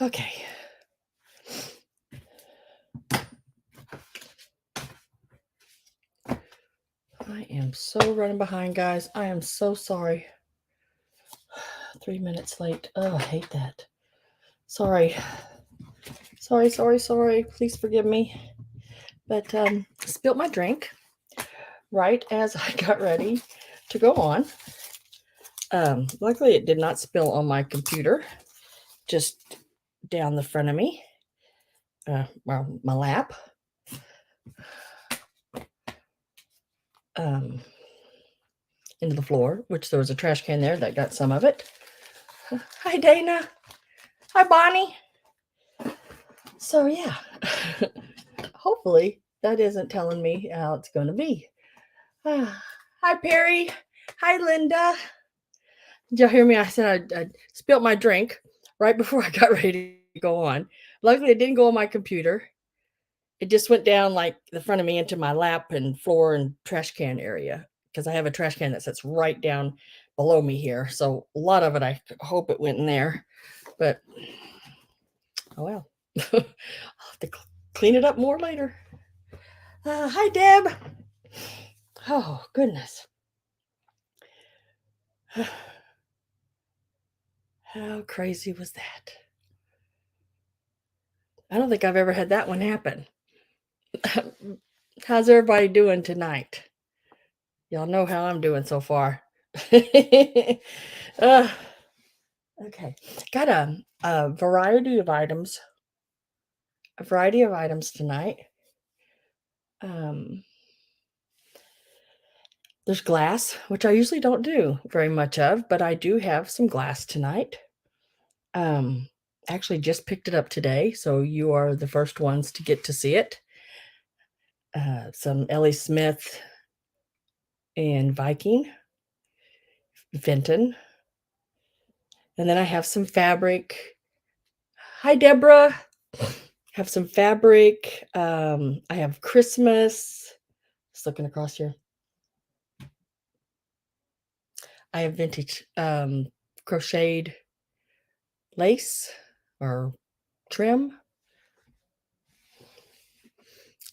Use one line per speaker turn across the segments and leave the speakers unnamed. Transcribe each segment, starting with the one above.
Okay. I am so running behind, guys. I am so sorry. 3 minutes late. Oh, I hate that. Sorry. Sorry. Please forgive me. But spilled my drink right as I got ready to go on. Luckily, it did not spill on my computer, just down the front of me, well, my lap. Into the floor, which there was a trash can there that got some of it. Hi, Dana. Hi, Bonnie. So, yeah, hopefully that isn't telling me how it's going to be. Hi, Perry. Hi, Linda. Did y'all hear me? I said I spilled my drink right before I got ready to go on. Luckily, it didn't go on my computer. It just went down like the front of me into my lap and floor and trash can area because I have a trash can that sits right down below me here. So a lot of it, I hope it went in there. But, oh well. I'll have to clean it up more later. Hi, Deb. Oh, goodness. How crazy was that? I don't think I've ever had that one happen. How's everybody doing tonight? Y'all know how I'm doing so far. Okay. Got a variety of items. A variety of items tonight. There's glass, which I usually don't do very much of, but I do have some glass tonight. Actually just picked it up today, so you are the first ones to get to see it. Some Ellie Smith and Viking, Fenton. And then I have some fabric. Hi, Deborah. Have some fabric. I have Christmas. Just looking across here. I have vintage crocheted lace or trim.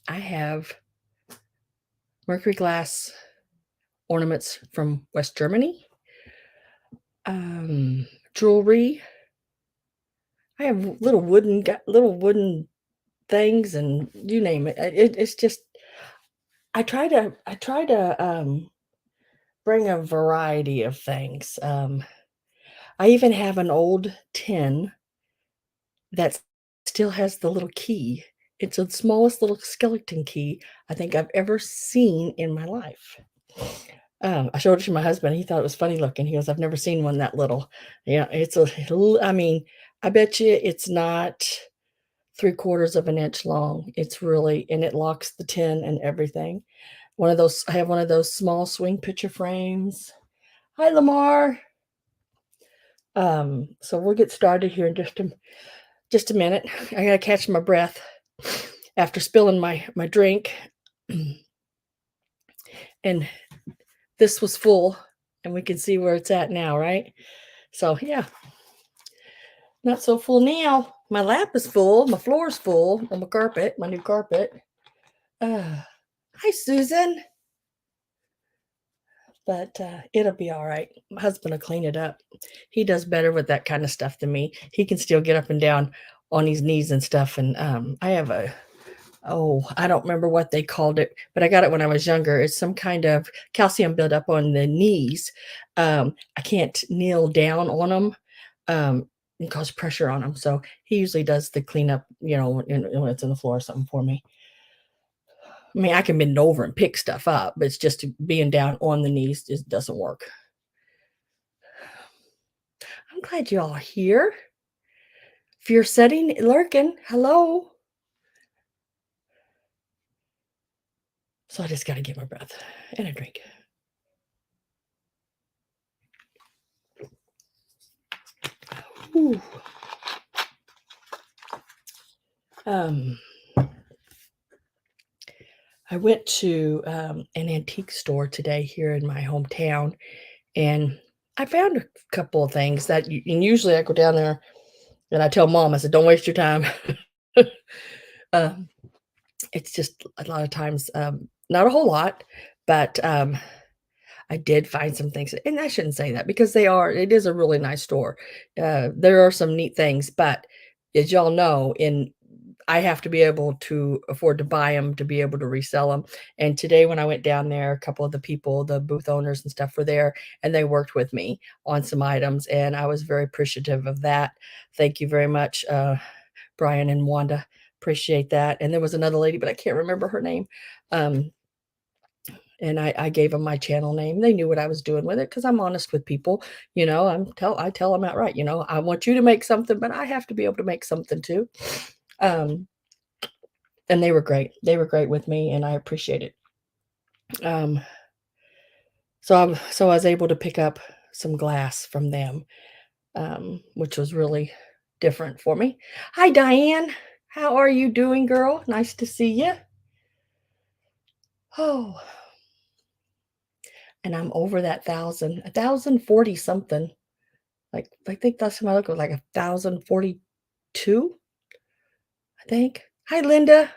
I have mercury glass ornaments from West Germany. Jewelry. I have little wooden things, and you name it. It's just I try to bring a variety of things. I even have an old tin that still has the little key. It's the smallest little skeleton key I think I've ever seen in my life. I showed it to my husband. He thought it was funny looking. He goes, "I've never seen one that little." Yeah, I bet you it's not 3/4 of an inch long. It's really, and it locks the tin and everything. I have one of those small swing picture frames. Hi, Lamar. So we'll get started here in just a minute. I gotta catch my breath after spilling my drink. And this was full, and we can see where it's at now, right? So yeah, not so full now. My lap is full, my floor's full on my new carpet. Hi, Susan. But it'll be all right. My husband will clean it up. He does better with that kind of stuff than me. He can still get up and down on his knees and stuff. And I have I don't remember what they called it, but I got it when I was younger. It's some kind of calcium buildup on the knees. I can't kneel down on them and cause pressure on them. So he usually does the cleanup, when it's on the floor or something for me. I mean, I can bend over and pick stuff up, but it's just being down on the knees just doesn't work. I'm glad you all are here. If you're lurking, hello. So I just got to get my breath and a drink. Ooh. I went to an antique store today here in my hometown, and I found a couple of things and usually I go down there And I tell mom, I said, "Don't waste your time." Um, it's just a lot of times, not a whole lot, but, I did find some things, and I shouldn't say that because it is a really nice store. There are some neat things, but as y'all know, I have to be able to afford to buy them to be able to resell them. And today when I went down there, a couple of the people, the booth owners and stuff were there, and they worked with me on some items, and I was very appreciative of that. Thank you very much, Brian and Wanda. Appreciate that. And there was another lady, but I can't remember her name. Um, and I gave them my channel name. They knew what I was doing with it because I'm honest with people. I tell them outright, I want you to make something, but I have to be able to make something too. Um, and they were great. They were great with me, and I appreciate it. Um, so I was able to pick up some glass from them, which was really different for me. Hi, Diane. How are you doing, girl? Nice to see you. Oh, and I'm over that 1,040 something. Like, I think that's my look was like 1,042, I think. Hi, Linda.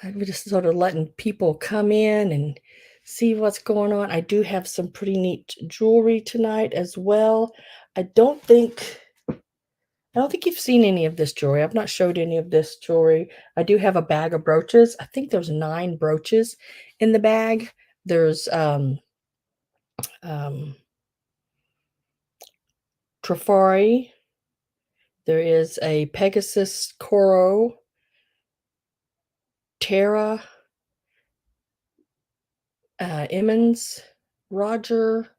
I'm just sort of letting people come in and see what's going on. I do have some pretty neat jewelry tonight as well. I don't think you've seen any of this jewelry. I've not showed any of this jewelry. I do have a bag of brooches. I think there's 9 brooches in the bag. There's um, Trifari. There is a Pegasus Coro, Tara, Emmons, Roger.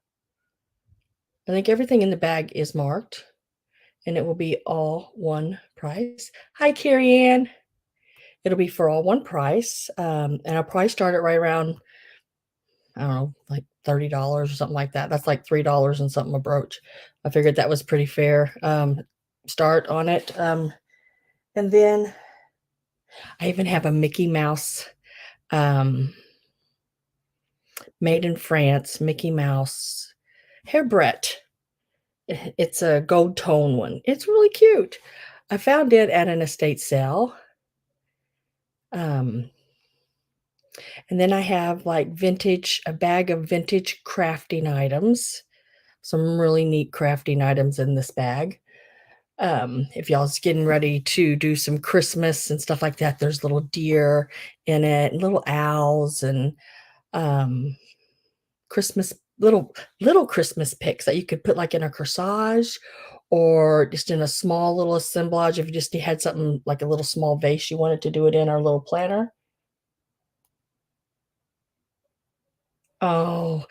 I think everything in the bag is marked, and it will be all one price. Hi, Carrie Ann. It'll be for all one price, and I'll probably start it right around, I don't know, like $30 or something like that. That's like $3 and something a brooch. I figured that was pretty fair, start on it. And then I even have a Mickey Mouse, um, made in France, Mickey Mouse hairbrette. It's a gold tone one. It's really cute. I found it at an estate sale. Um, and then I have like a bag of vintage crafting items. Some really neat crafting items in this bag. If y'all's getting ready to do some Christmas and stuff like that, there's little deer in it, and little owls, and um, Christmas little Christmas picks that you could put like in a corsage or just in a small little assemblage if you just had something like a little small vase you wanted to do it in, or a little planner. Oh,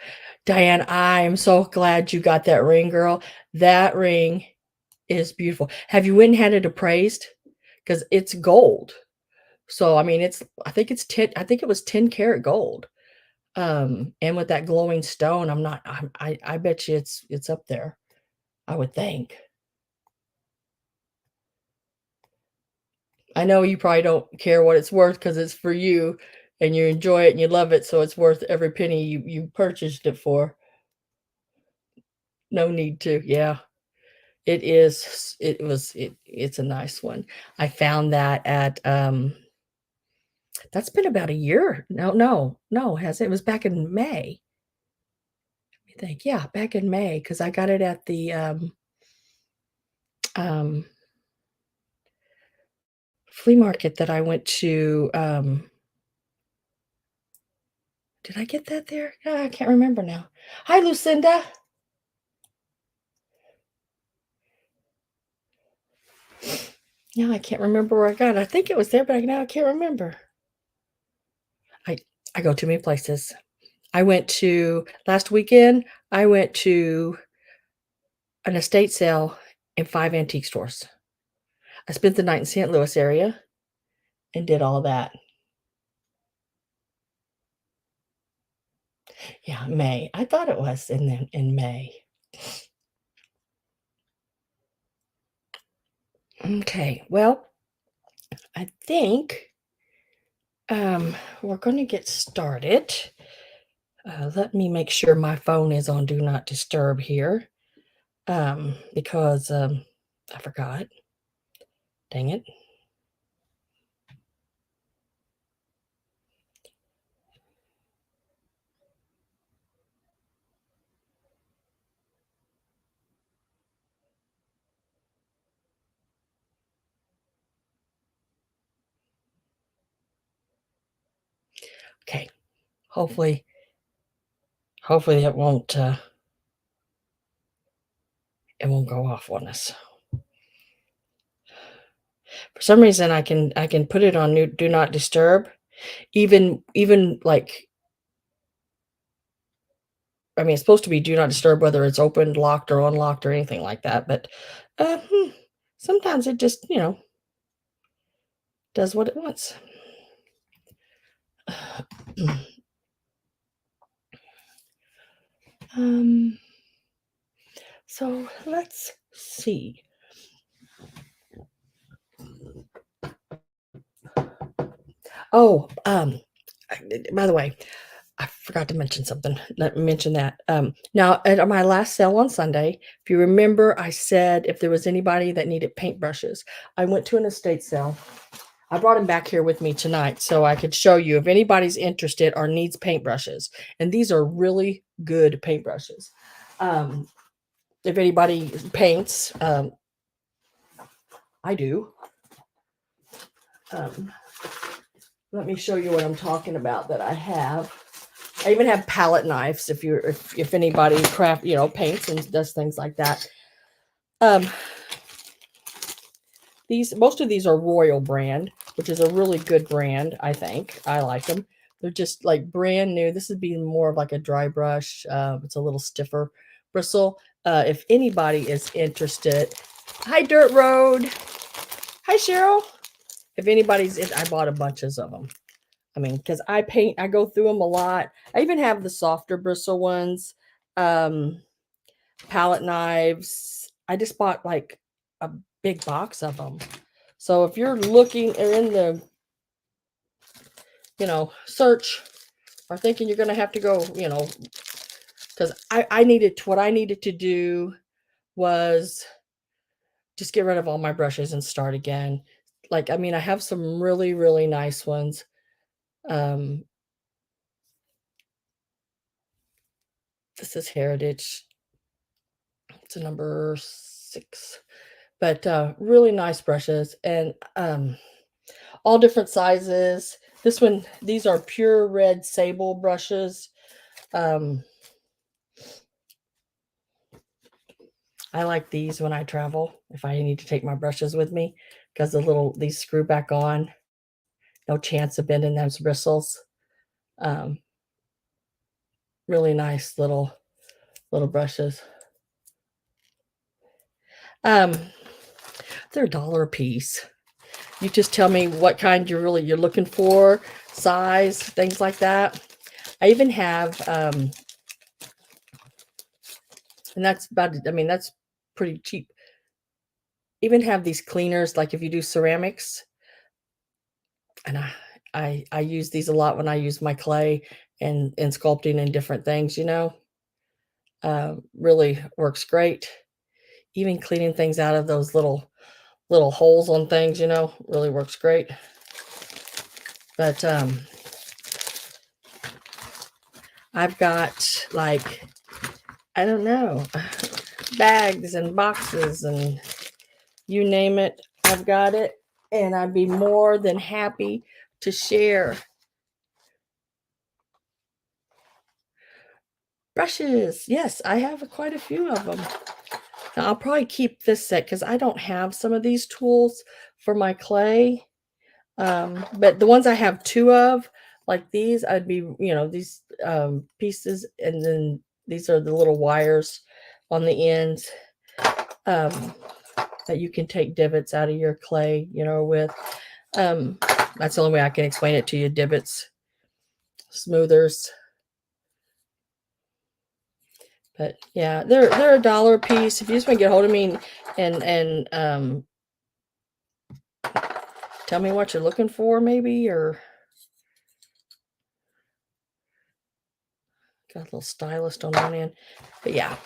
Diane, I'm so glad you got that ring, girl. That ring is beautiful. Have you went and had it appraised? Because it's gold. So I mean I think it was 10 karat gold. And with that glowing stone, I bet you it's up there, I would think. I know you probably don't care what it's worth because it's for you and you enjoy it and you love it, so it's worth every penny you purchased it for. No need to. Yeah. It's a nice one. I found that at that's been about a year. No, has it? It was back in May. Let me think. Yeah, back in May because I got it at the um flea market that I went to. Did I get that there? I can't remember now. Hi, Lucinda. Now I can't remember where I got it. I think it was there, but now I can't remember. I I go too many places. I went to last weekend. I went to an estate sale in 5 antique stores. I spent the night in St. Louis area and did all that. Yeah, May. I thought it was in May. Okay, well, I think we're going to get started. Let me make sure my phone is on Do Not Disturb here. because I forgot. Dang it. Okay. Hopefully it won't go off on us. For some reason I can put it on do not disturb, even like, I mean, it's supposed to be do not disturb whether it's opened, locked, or unlocked or anything like that, but, sometimes it just, does what it wants. Um, so let's see. Oh, by the way, I forgot to mention something. Let me mention that. Now, at my last sale on Sunday, if you remember, I said if there was anybody that needed paintbrushes, I went to an estate sale. I brought him back here with me tonight so I could show you if anybody's interested or needs paintbrushes. And these are really good paintbrushes. If anybody paints, I do. Um, let me show you what I'm talking about that I have. I even have palette knives if anybody paints and does things like that. Um, most of these are Royal brand, which is a really good brand. I think I like them. They're just like brand new. This would be more of like a dry brush. It's a little stiffer bristle. If anybody is interested, hi Dirt Road, hi Cheryl. If anybody's in, I bought a bunches of them. I mean, because I go through them a lot. I even have the softer bristle ones, palette knives. I just bought like a big box of them. So if you're looking or in the, search or thinking you're going to have to go, because I needed, what I needed to do was just get rid of all my brushes and start again. Like, I mean, I have some really, really nice ones. This is Heritage. It's a number 6, but really nice brushes and all different sizes. These are pure red sable brushes. I like these when I travel, if I need to take my brushes with me, because these screw back on. No chance of bending those bristles. Um, really nice little brushes. Um, they're $1 a piece. You just tell me what kind you're looking for, size, things like that. I even have, and that's about, I mean, that's pretty cheap. Even have these cleaners, like if you do ceramics, and I use these a lot when I use my clay and sculpting and different things, really works great. Even cleaning things out of those little holes on things, really works great. But I've got like, I don't know, bags and boxes and you name it, I've got it. And I'd be more than happy to share. Brushes. Yes, I have quite a few of them. Now, I'll probably keep this set because I don't have some of these tools for my clay. But the ones I have 2 of, like these, I'd be, these pieces, and then these are the little wires on the ends that you can take divots out of your clay, with. That's the only way I can explain it to you. Divots, smoothers. But yeah, they're $1 a piece. If you just want to get a hold of me and tell me what you're looking for, maybe, or got a little stylist on one end. But yeah.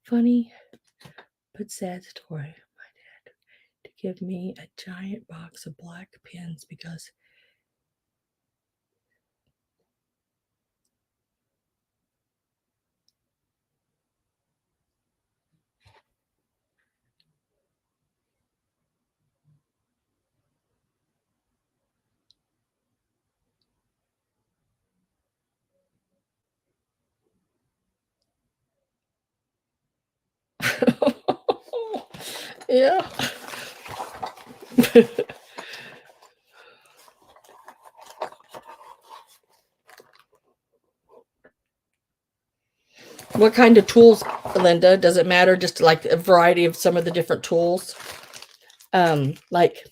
Funny but sad story. My dad to give me a giant box of black pens because yeah. What kind of tools, Linda? Does it matter? Just like a variety of some of the different tools. Like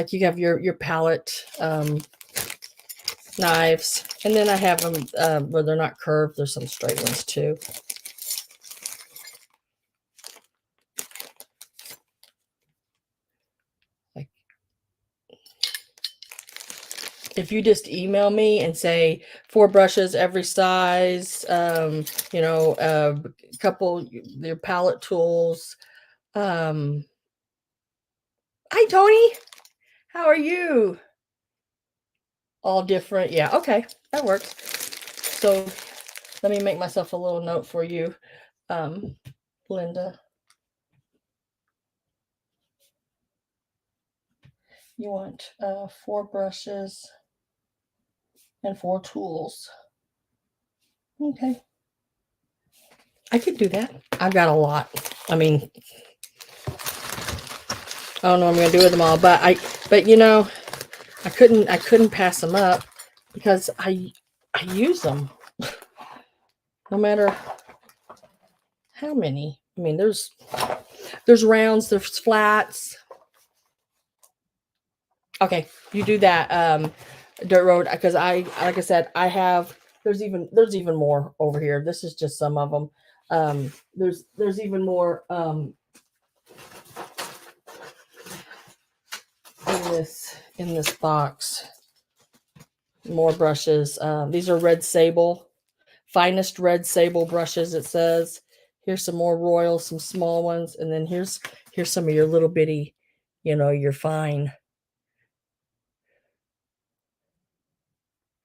you have your palette knives, and then I have them where they're not curved. There's some straight ones too. Like if you just email me and say 4 brushes, every size, a couple your palette tools. Hi Tony, how are you? All different, yeah. Okay, that works. So let me make myself a little note for you, Linda. You want 4 brushes and 4 tools. Okay. I could do that. I've got a lot. I mean, I don't know what I'm gonna do with them all, but I couldn't pass them up because I use them no matter how many. I mean, there's rounds, there's flats. Okay, you do that, dirt road, because like I said, I have there's even more over here. This is just some of them. There's even more in this box. More brushes. These are red sable, finest red sable brushes. It says here's some more royal, some small ones, and then here's some of your little bitty, your fine.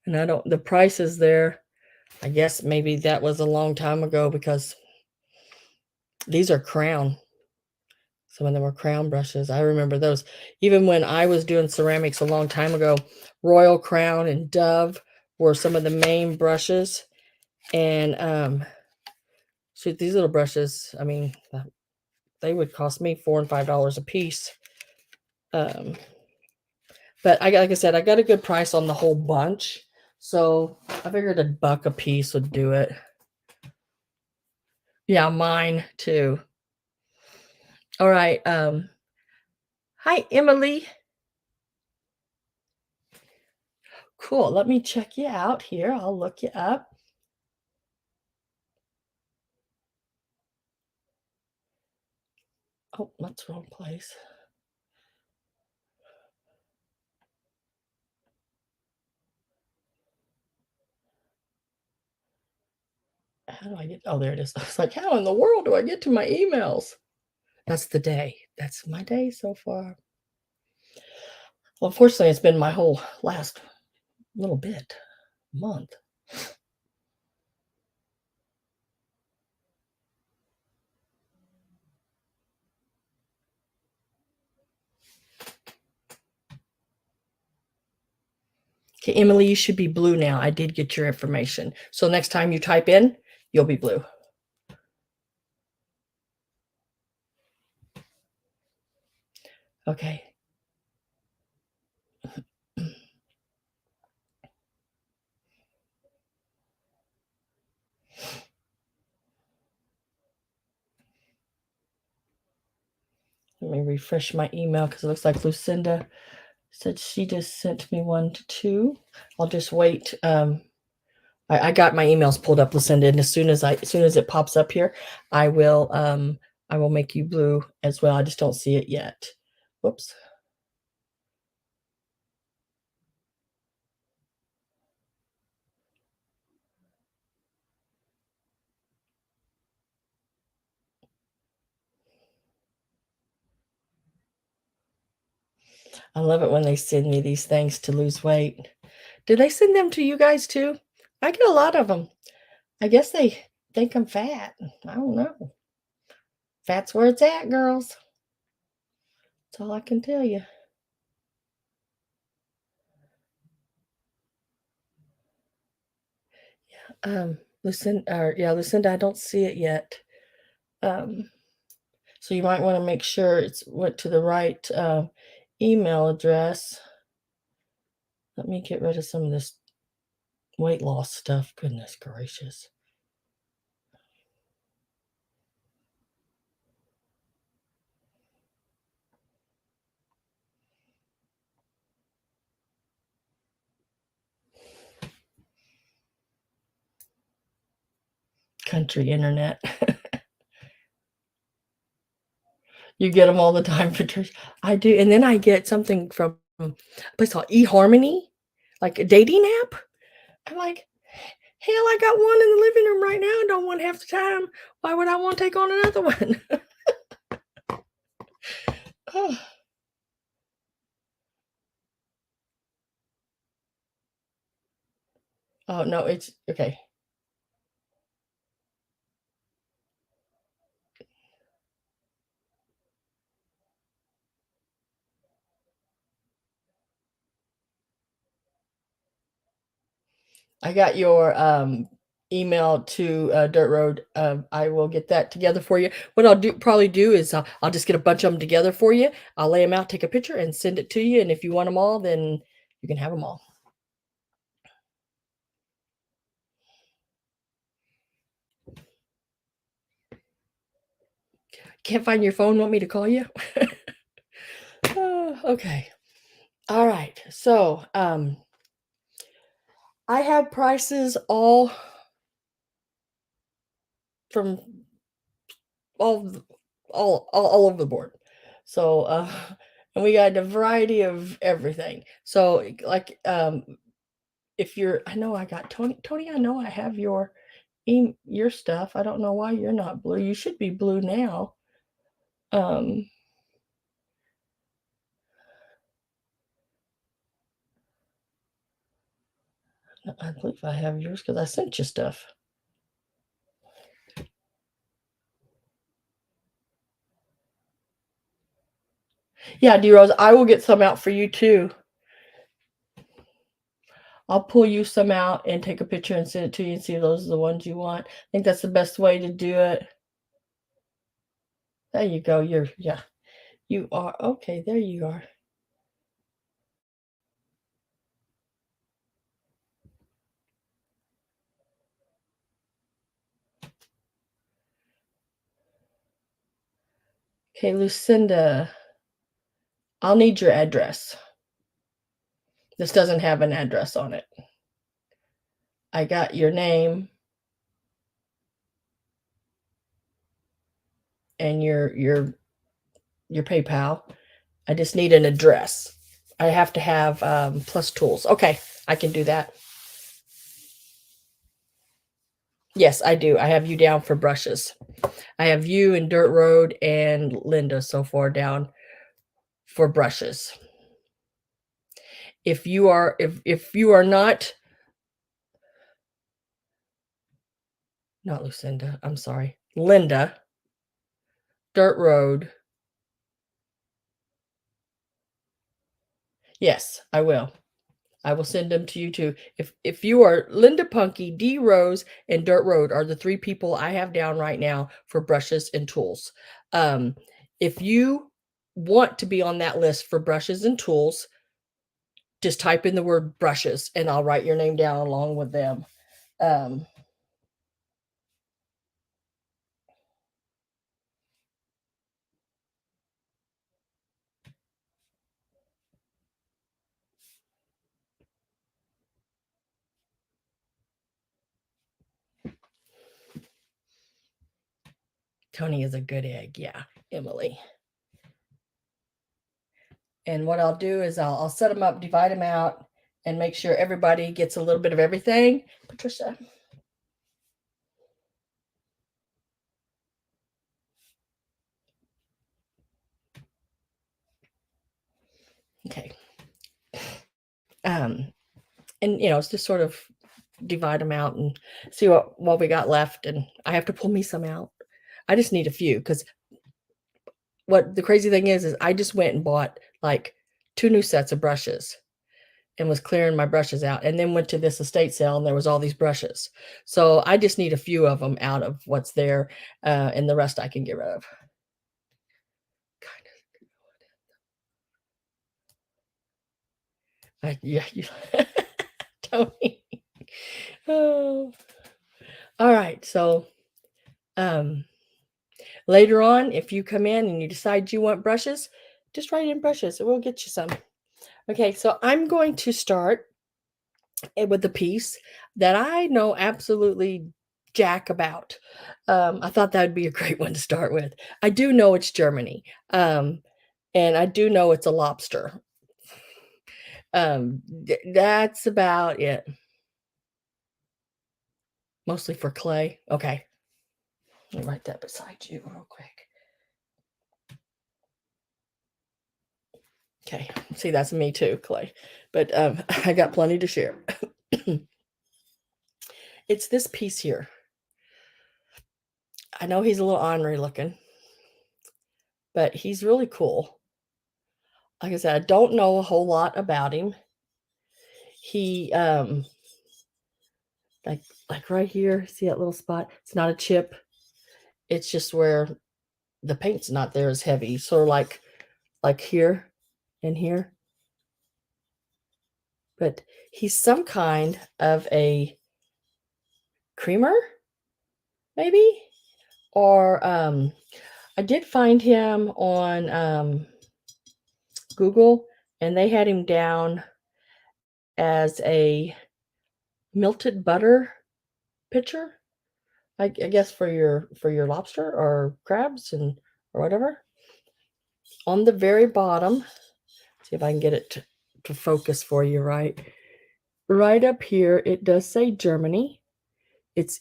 And I don't, the price is there. I guess maybe that was a long time ago because these are crown. Some of them were crown brushes. I remember those. Even when I was doing ceramics a long time ago, Royal Crown and Dove were some of the main brushes. And shoot, these little brushes, I mean, they would cost me $4 and $5 a piece. But like I said, I got a good price on the whole bunch. So I figured $1 a piece would do it. Yeah, mine too. All right. Hi, Emily. Cool. Let me check you out here. I'll look you up. Oh, that's the wrong place. How do I get? Oh, there it is. I was like, how in the world do I get to my emails? That's the day. That's my day so far. Well, unfortunately, it's been my whole last little bit, month. Okay, Emily, you should be blue now. I did get your information. So next time you type in, you'll be blue. Okay. Let me refresh my email because it looks like Lucinda said she just sent me one too. I'll just wait. I got my emails pulled up, Lucinda, and as soon as it pops up here, I will make you blue as well. I just don't see it yet. Whoops. I love it when they send me these things to lose weight. Do they send them to you guys too? I get a lot of them. I guess they think I'm fat. I don't know. Fat's where it's at, girls. That's all I can tell you. Lucinda, I don't see it yet. So you might want to make sure it's went to the right email address. Let me get rid of some of this weight loss stuff. Goodness gracious. Country internet. You get them all the time, Patricia. I do. And then I get something from a place called eHarmony, like a dating app. I'm like, hell, I got one in the living room right now and don't want half the time. Why would I want to take on another one? Oh. Oh, no, it's okay. I got your email to Dirt Road. I will get that together for you. What I'll probably do is I'll just get a bunch of them together for you. I'll lay them out, take a picture, and send it to you. And if you want them all, then you can have them all. Can't find your phone. Want me to call you? Okay. All right. So I have prices all from all all over the board. So and we got a variety of everything. So like if you're, I know I got Tony, I know I have your stuff. I don't know why you're not blue. You should be blue now. Um I believe I have yours because I sent you stuff. Yeah, D Rose, I will get some out for you too. I'll pull you some out and take a picture and send it to you and see if those are the ones you want. I think that's the best way to do it. There you go. Yeah, you are. Okay, there you are. Okay, Lucinda, I'll need your address. This doesn't have an address on it. I got your name and your PayPal. I just need an address. I have to have plus tools. Okay, I can do that. Yes, I do. I have you down for brushes. I have you and Dirt Road and Linda so far down for brushes. If you are not Lucinda, I'm sorry, Linda, Dirt Road. Yes, I will. I will send them to you too. If you are Linda Punky, D Rose, and Dirt Road are the three people I have down right now for brushes and tools. If you want to be on that list for brushes and tools, just type in the word brushes and I'll write your name down along with them. Tony is a good egg. Yeah, Emily. And what I'll do is I'll set them up, divide them out, and make sure everybody gets a little bit of everything. Patricia. Okay. And it's just sort of divide them out and see what we got left. And I have to pull me some out. I just need a few because what the crazy thing is I just went and bought like 2 new sets of brushes and was clearing my brushes out, and then went to this estate sale and there was all these brushes. So I just need a few of them out of what's there, and the rest I can get rid of. Yeah, you Tony. Oh. All right. So later on, if you come in and you decide you want brushes, just write in brushes and we'll get you some. Okay, so I'm going to start with a piece that I know absolutely jack about. I thought that would be a great one to start with. I do know it's Germany, and I do know it's a lobster. That's about it. Mostly for clay. Okay. Let me write that beside you real quick. Okay. See, that's me too, clay. But I got plenty to share. It's this piece here. I know he's a little ornery looking, but he's really cool. Like I said, I don't know a whole lot about him. He like right here, see that little spot? It's not a chip. It's just where the paint's not there as heavy. Sort of like here and here. But he's some kind of a creamer, maybe? Or I did find him on Google, and they had him down as a melted butter pitcher. I guess for your lobster or crabs or whatever. On the very bottom, see if I can get it to focus for you right up here. It does say Germany. It's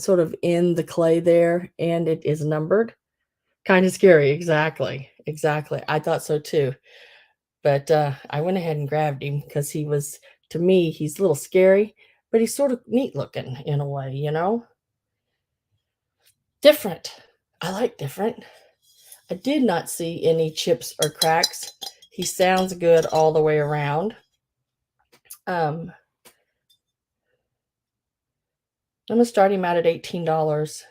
sort of in the clay there, and it is numbered. Kind of scary. Exactly. I thought so too. But I went ahead and grabbed him because to me, he's a little scary, but he's sort of neat looking in a way. Different. I like different. I did not see any chips or cracks. He sounds good all the way around. I'm gonna start him out at $18.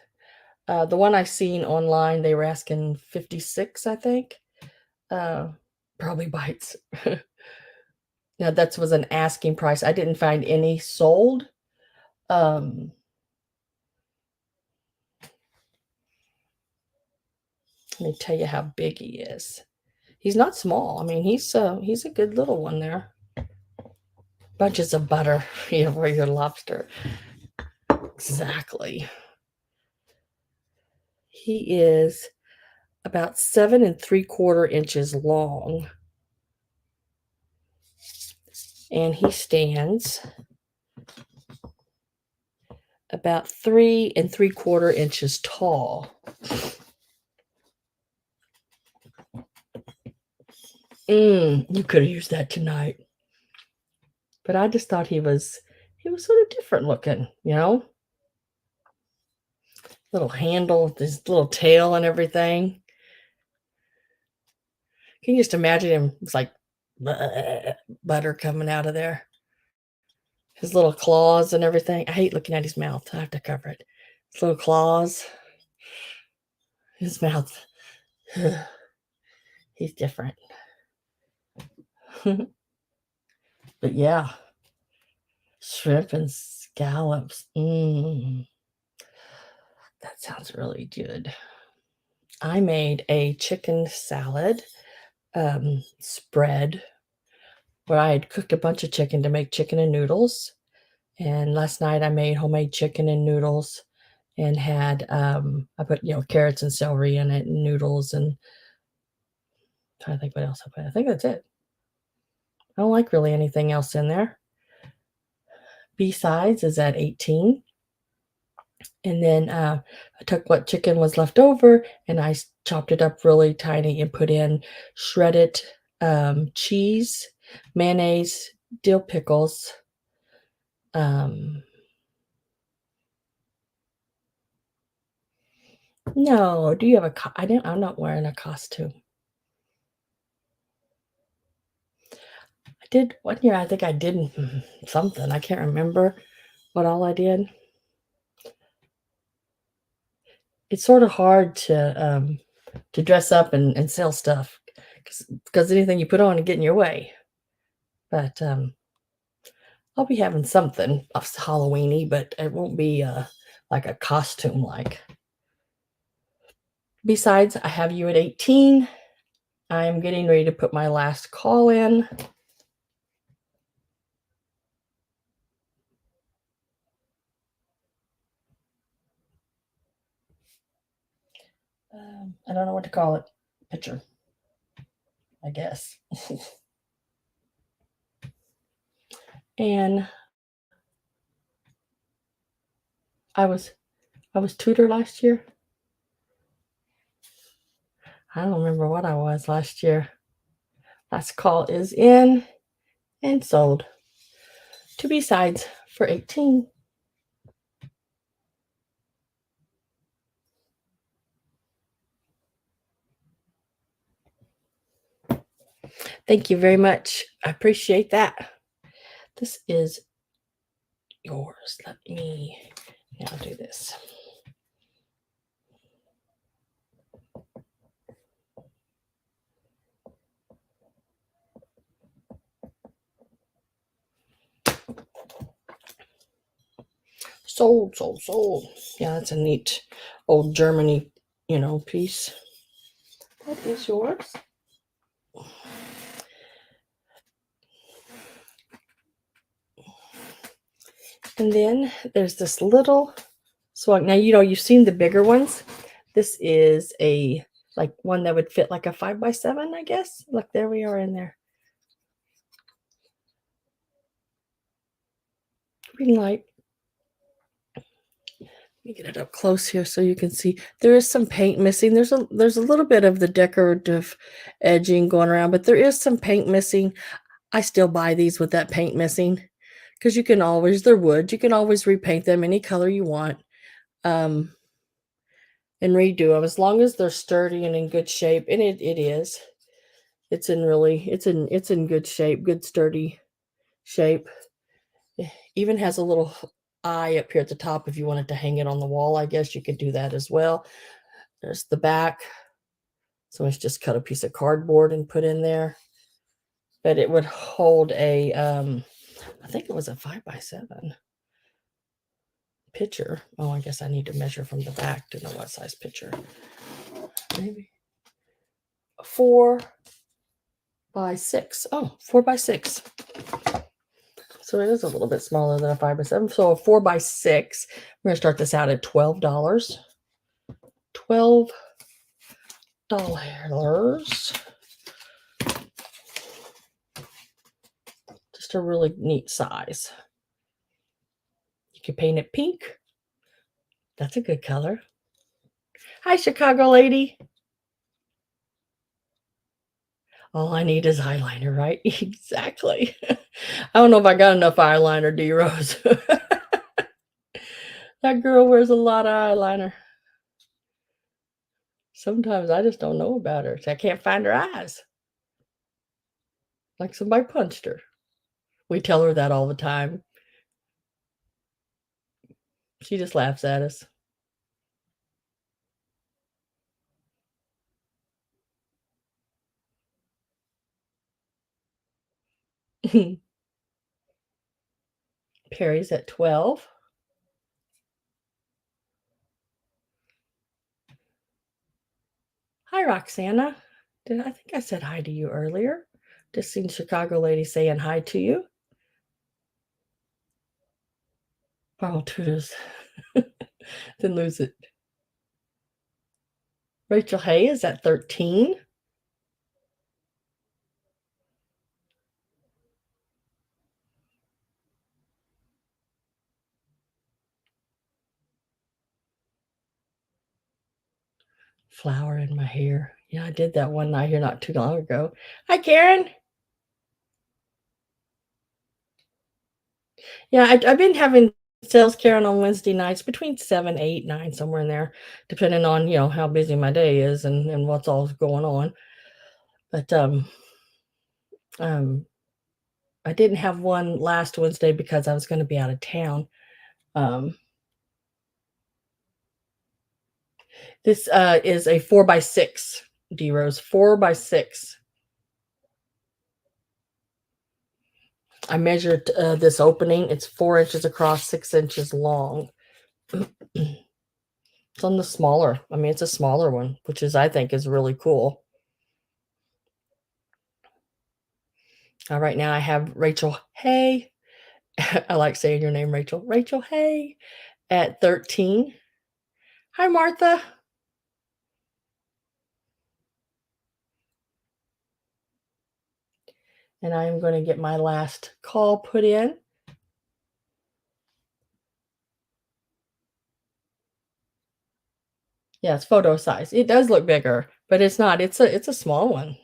The one I seen online, they were asking 56, I think. Probably bites. Now that was an asking price. I didn't find any sold. Let me tell you how big he is. He's not small. I mean, he's a good little one there. Bunches of butter, for your lobster. Exactly. He is about 7 3/4 inches long. And he stands about 3 3/4 inches tall. You could have used that tonight. But I just thought he was sort of different looking, Little handle, this little tail and everything. Can you just imagine him? It's like butter coming out of there. His little claws and everything. I hate looking at his mouth. I have to cover it. His little claws. His mouth. He's different. But yeah. Shrimp and scallops. That sounds really good. I made a chicken salad spread where I had cooked a bunch of chicken to make chicken and noodles. And last night I made homemade chicken and noodles and had I put carrots and celery in it and noodles, and I'm trying to think what else I put. I think that's it. I don't like really anything else in there. B-sides is at 18. And then I took what chicken was left over and I chopped it up really tiny and put in shredded cheese, mayonnaise, dill pickles. Um, no, do you have a I'm not wearing a costume. I did one year, I think I did something. I can't remember what all I did. It's sort of hard to dress up and sell stuff because anything you put on to get in your way. But I'll be having something Halloweeny, but it won't be like a costume like. Besides, I have you at 18. I'm getting ready to put my last call in. I don't know what to call it. Picture, I guess. And I was tutor last year. I don't remember what I was last year. Last call is in and sold. To be sides for 18. Thank you very much. I appreciate that. This is yours. Let me now do this. Sold, sold, sold. Yeah, that's a neat old Germany, piece. That is yours. And then there's this little swag. Now, you've seen the bigger ones. This is a like one that would fit like a 5x7, I guess. Look, there we are in there. Green light. Let me get it up close here so you can see. There is some paint missing. There's a little bit of the decorative edging going around, but there is some paint missing. I still buy these with that paint missing because they're wood. You can always repaint them any color you want. And redo them as long as they're sturdy and in good shape. And it is. It's in good shape, good sturdy shape. It even has a little eye up here at the top if you wanted to hang it on the wall. I guess you could do that as well. There's the back. So it's just cut a piece of cardboard and put in there. But it would hold I think it was a 5x7 picture. Oh, I guess I need to measure from the back to know what size picture. Maybe 4x6. Oh, 4x6. So it is a little bit smaller than a 5x7. So a 4x6. We're gonna start this out at $12. $12. Just a really neat size. You can paint it pink. That's a good color. Hi, Chicago lady. All I need is eyeliner, right? Exactly. I don't know if I got enough eyeliner, D Rose. That girl wears a lot of eyeliner. Sometimes I just don't know about her. I can't find her eyes. Like somebody punched her. We tell her that all the time. She just laughs at us. Perry's at 12. Hi, Roxana. I think I said hi to you earlier? Just seen Chicago lady saying hi to you. Paul Tudors. Didn't lose it. Rachel Hay is at 13. Flower in my hair. Yeah, I did that one night here not too long ago. Hi, Karen. Yeah, I've been having sales Karen on Wednesday nights between 7, 8, 9, somewhere in there, depending on, how busy my day is and what's all going on. But, um, I didn't have one last Wednesday because I was gonna be out of town. Um, this, is a 4 by 6 D-Rose, 4 by 6. I measured, this opening, it's 4 inches across, 6 inches long. It's on the smaller I mean, it's a smaller one, which is I think is really cool. Right now I have Rachel Hay. I like saying your name, Rachel. Rachel Hay at 13. Hi, Martha. And I am going to get my last call put in. Yeah, it's photo size. It does look bigger, but it's not. It's a small one.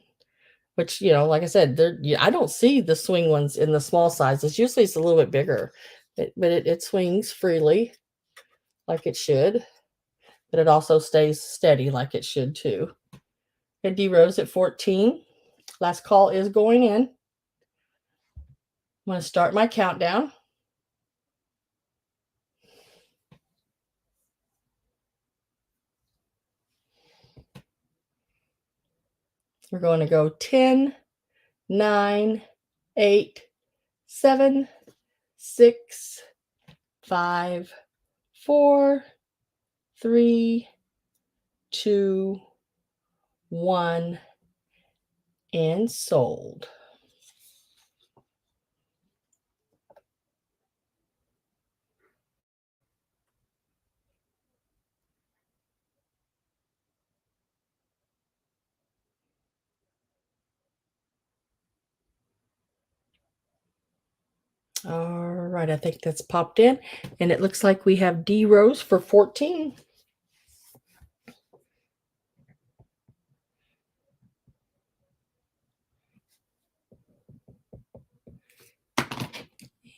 Which, like I said, I don't see the swing ones in the small sizes. Usually it's a little bit bigger, but it swings freely like it should, but it also stays steady like it should too. And D Rose at 14. Last call is going in. I'm going to start my countdown. We're going to go 10, 9, 8, 7, 6, 5, 4, 3, 2, 1, and sold. All right, I think that's popped in, and it looks like we have D Rose for 14.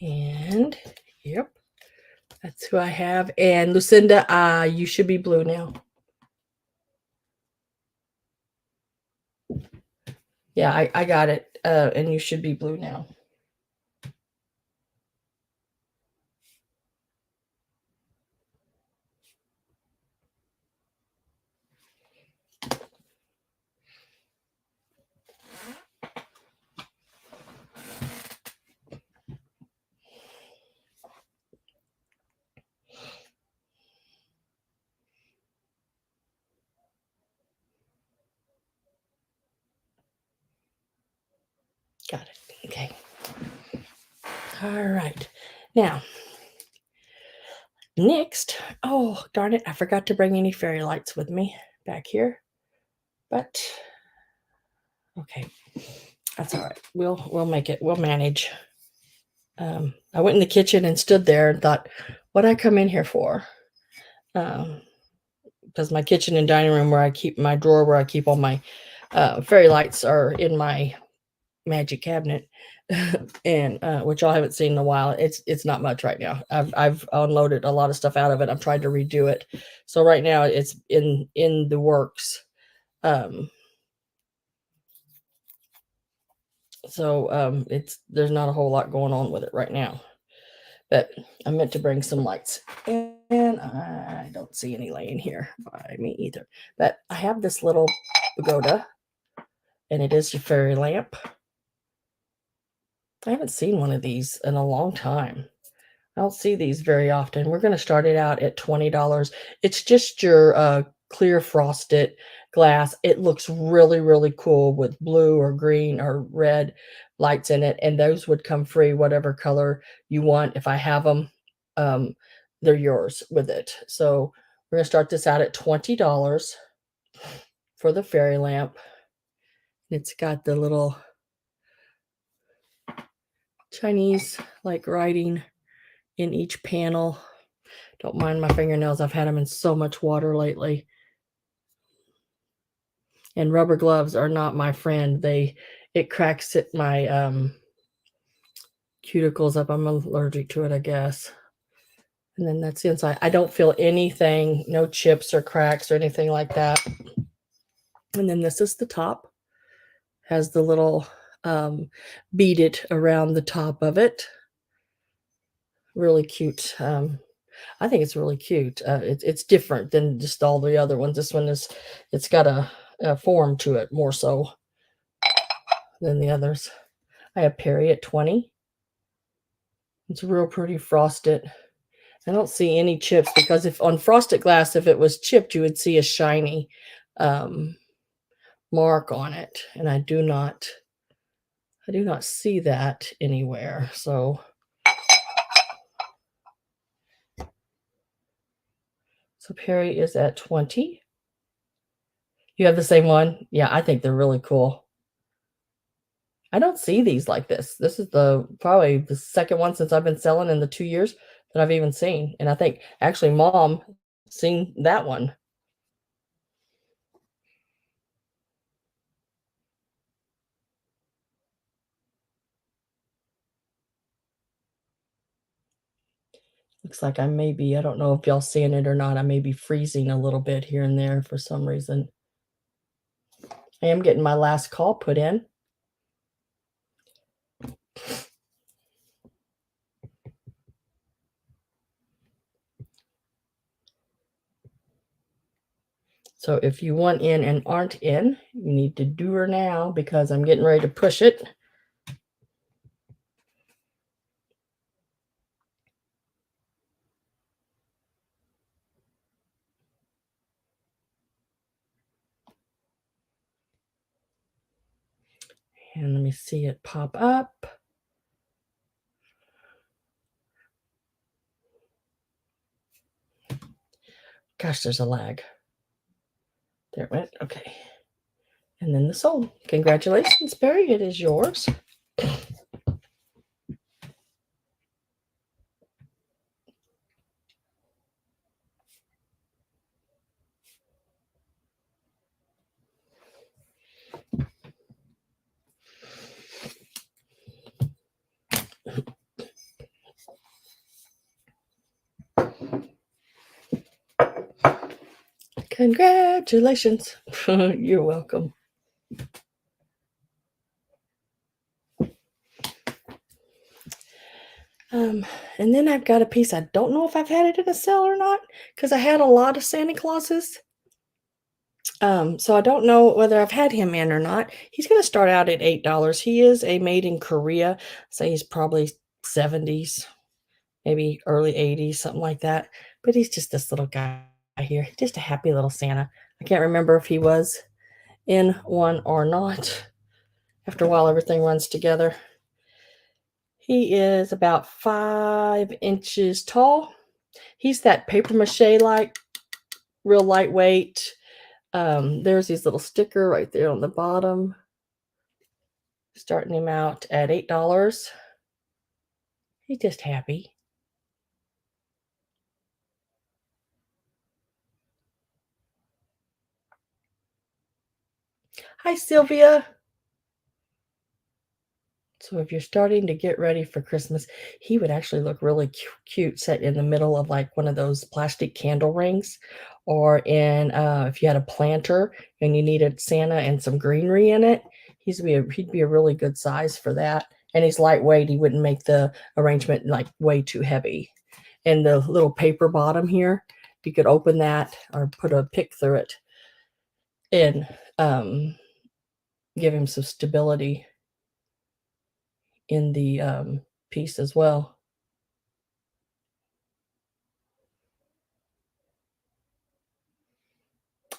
And yep, that's who I have. And Lucinda, you should be blue now. Yeah, I got it. And you should be blue now. Got it. Okay. All right. Now, next, oh, darn it, I forgot to bring any fairy lights with me back here. But okay, that's all right. We'll make it. We'll manage. I went in the kitchen and stood there and thought, what I come in here for? Because my kitchen and dining room where I keep my drawer where I keep all my fairy lights are in my magic cabinet. And which I haven't seen in a while. It's not much right now. I've unloaded a lot of stuff out of it. I'm trying to redo it. So right now it's in the works. It's there's not a whole lot going on with it right now. But I meant to bring some lights. And I don't see any laying here by me either. But I have this little pagoda, and it is your fairy lamp. I haven't seen one of these in a long time. I don't see these very often. We're going to start it out at $20. It's just your clear frosted glass. It looks really, really cool with blue or green or red lights in it. And those would come free, whatever color you want. If I have them, they're yours with it. So we're going to start this out at $20 for the fairy lamp. It's got the little Chinese like writing in each panel. Don't mind my fingernails. I've had them in so much water lately. And rubber gloves are not my friend. It cracks at my cuticles up. I'm allergic to it, I guess. And then that's the inside. I don't feel anything, no chips or cracks or anything like that. And then this is the top. Has the little bead it around the top of it. Really cute. I think it's really cute. It's different than just all the other ones. This one it's got a form to it more so than the others. I have Perry at 20. It's real pretty frosted. I don't see any chips because if on frosted glass, if it was chipped, you would see a shiny mark on it, and I do not see that anywhere. So Perry is at 20. You have the same one? Yeah, I think they're really cool. I don't see these like this. This is probably the second one since I've been selling in the 2 years that I've even seen. And I think actually Mom seen that one. Looks like I don't know if y'all seeing it or not. I may be freezing a little bit here and there for some reason. I am getting my last call put in. So if you want in and aren't in, you need to do her now because I'm getting ready to push it. And let me see it pop up. Gosh, there's a lag. There it went. Okay. And then the sold. Congratulations, Barry. It is yours. Congratulations. You're welcome. And then I've got a piece. I don't know if I've had it in a sale or not because I had a lot of Santa Clauses. So I don't know whether I've had him in or not. He's going to start out at $8. He is a made in Korea. So he's probably 70s, maybe early 80s, something like that. But he's just this little guy here. Just a happy little Santa. I can't remember if he was in one or not. After a while, everything runs together. He is about 5 inches tall. He's that paper mache like, real lightweight. There's his little sticker right there on the bottom. Starting him out at $8. He's just happy. Hi, Sylvia. So if you're starting to get ready for Christmas, he would actually look really cute set in the middle of like one of those plastic candle rings, or if you had a planter and you needed Santa and some greenery in it, he'd be a really good size for that. And he's lightweight. He wouldn't make the arrangement like way too heavy. And the little paper bottom here, you could open that or put a pick through it and give him some stability in the piece as well.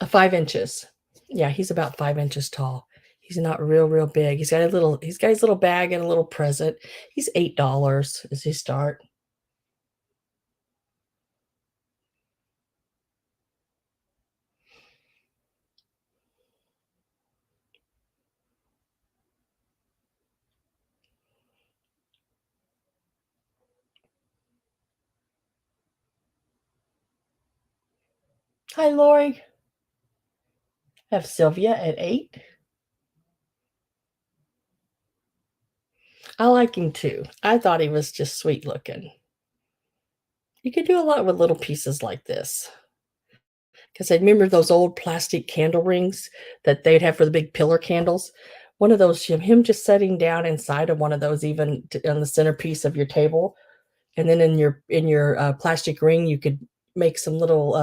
A 5 inches. Yeah, he's about 5 inches tall. He's not real big. He's got his little bag and a little present. He's $8 as he start. Hi, Lori. I have Sylvia at 8. I like him too. I thought he was just sweet looking. You could do a lot with little pieces like this. Because I remember those old plastic candle rings that they'd have for the big pillar candles. One of those, him just sitting down inside of one of those, even on the centerpiece of your table, and then in your plastic ring, you could make some little,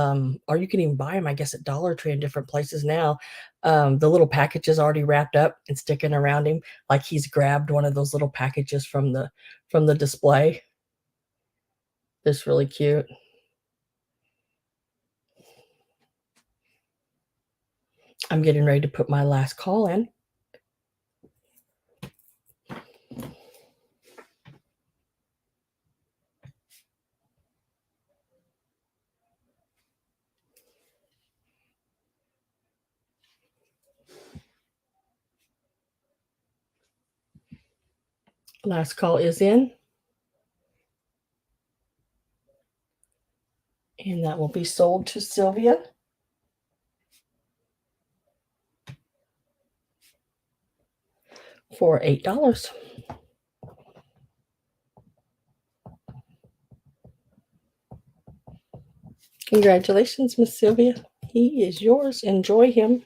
or you can even buy them, I guess, at Dollar Tree in different places now. The little packages already wrapped up and sticking around him, like he's grabbed one of those little packages from the display. It's really cute. I'm getting ready to put my last call in. Last call is in, and that will be sold to Sylvia for $8. Congratulations, Miss Sylvia. He is yours. Enjoy him.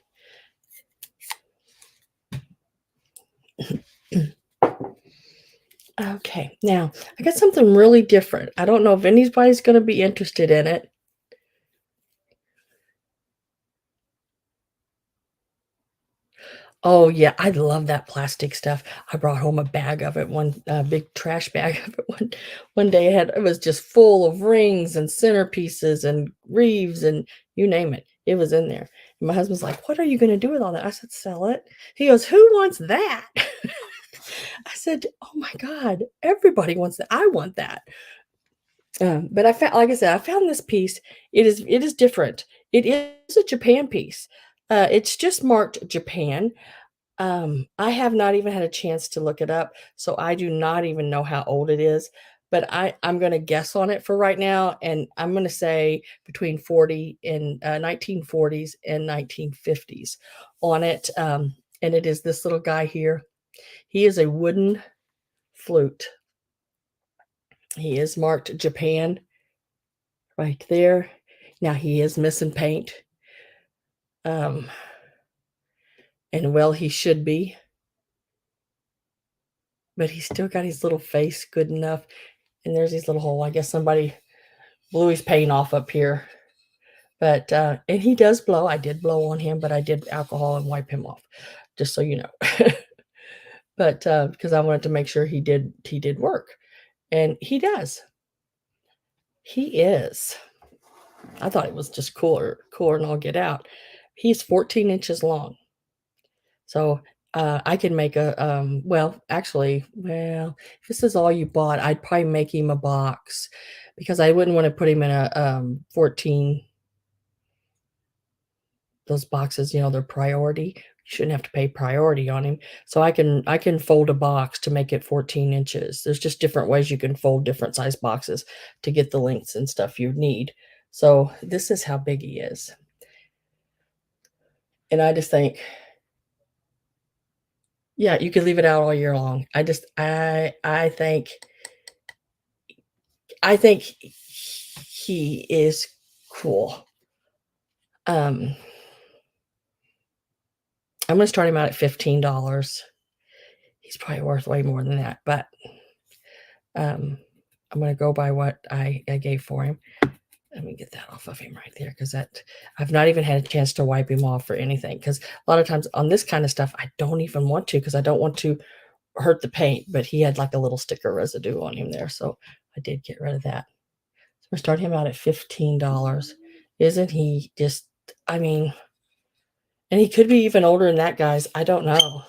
Okay, now I got something really different. I don't know if anybody's going to be interested in it. Oh yeah, I love that plastic stuff. I brought home a bag of it, one big trash bag of it one day. It was just full of rings and centerpieces and reeves and you name it. It was in there. And my husband's like, "What are you going to do with all that?" I said, "Sell it." He goes, "Who wants that?" I said, "Oh my God, everybody wants that. I want that." But I found, like I said, I found this piece. It is different. It is a Japan piece. It's just marked Japan. I have not even had a chance to look it up, so I do not even know how old it is. But I'm going to guess on it for right now, and I'm going to say between 40 and 1940s and 1950s on it. And it is this little guy here. He is a wooden flute. He is marked Japan right there. Now he is missing paint. Um, and well, he should be, but he's still got his little face good enough. And there's his little hole. I guess somebody blew his paint off up here. But and he does blow. I did blow on him, but I did alcohol and wipe him off, just so you know. But because I wanted to make sure he did work, and he does. He is. I thought it was just cooler than all get out. He's 14 inches long. So I can make a well, actually, well, if this is all you bought, I'd probably make him a box because I wouldn't want to put him in a 14, those boxes, they're priority. You shouldn't have to pay priority on him. So I can fold a box to make it 14 inches. There's just different ways you can fold different size boxes to get the lengths and stuff you need. So this is how big he is. And I just think, yeah, you could leave it out all year long. I think he is cool. Um, I'm gonna start him out at $15. He's probably worth way more than that, but um, I'm gonna go by what I gave for him. Let me get that off of him right there because that I've not even had a chance to wipe him off or anything. Because a lot of times on this kind of stuff, I don't even want to because I don't want to hurt the paint. But he had like a little sticker residue on him there, so I did get rid of that. So we're starting him out at $15. Isn't he just? I mean, and he could be even older than that, guys. I don't know.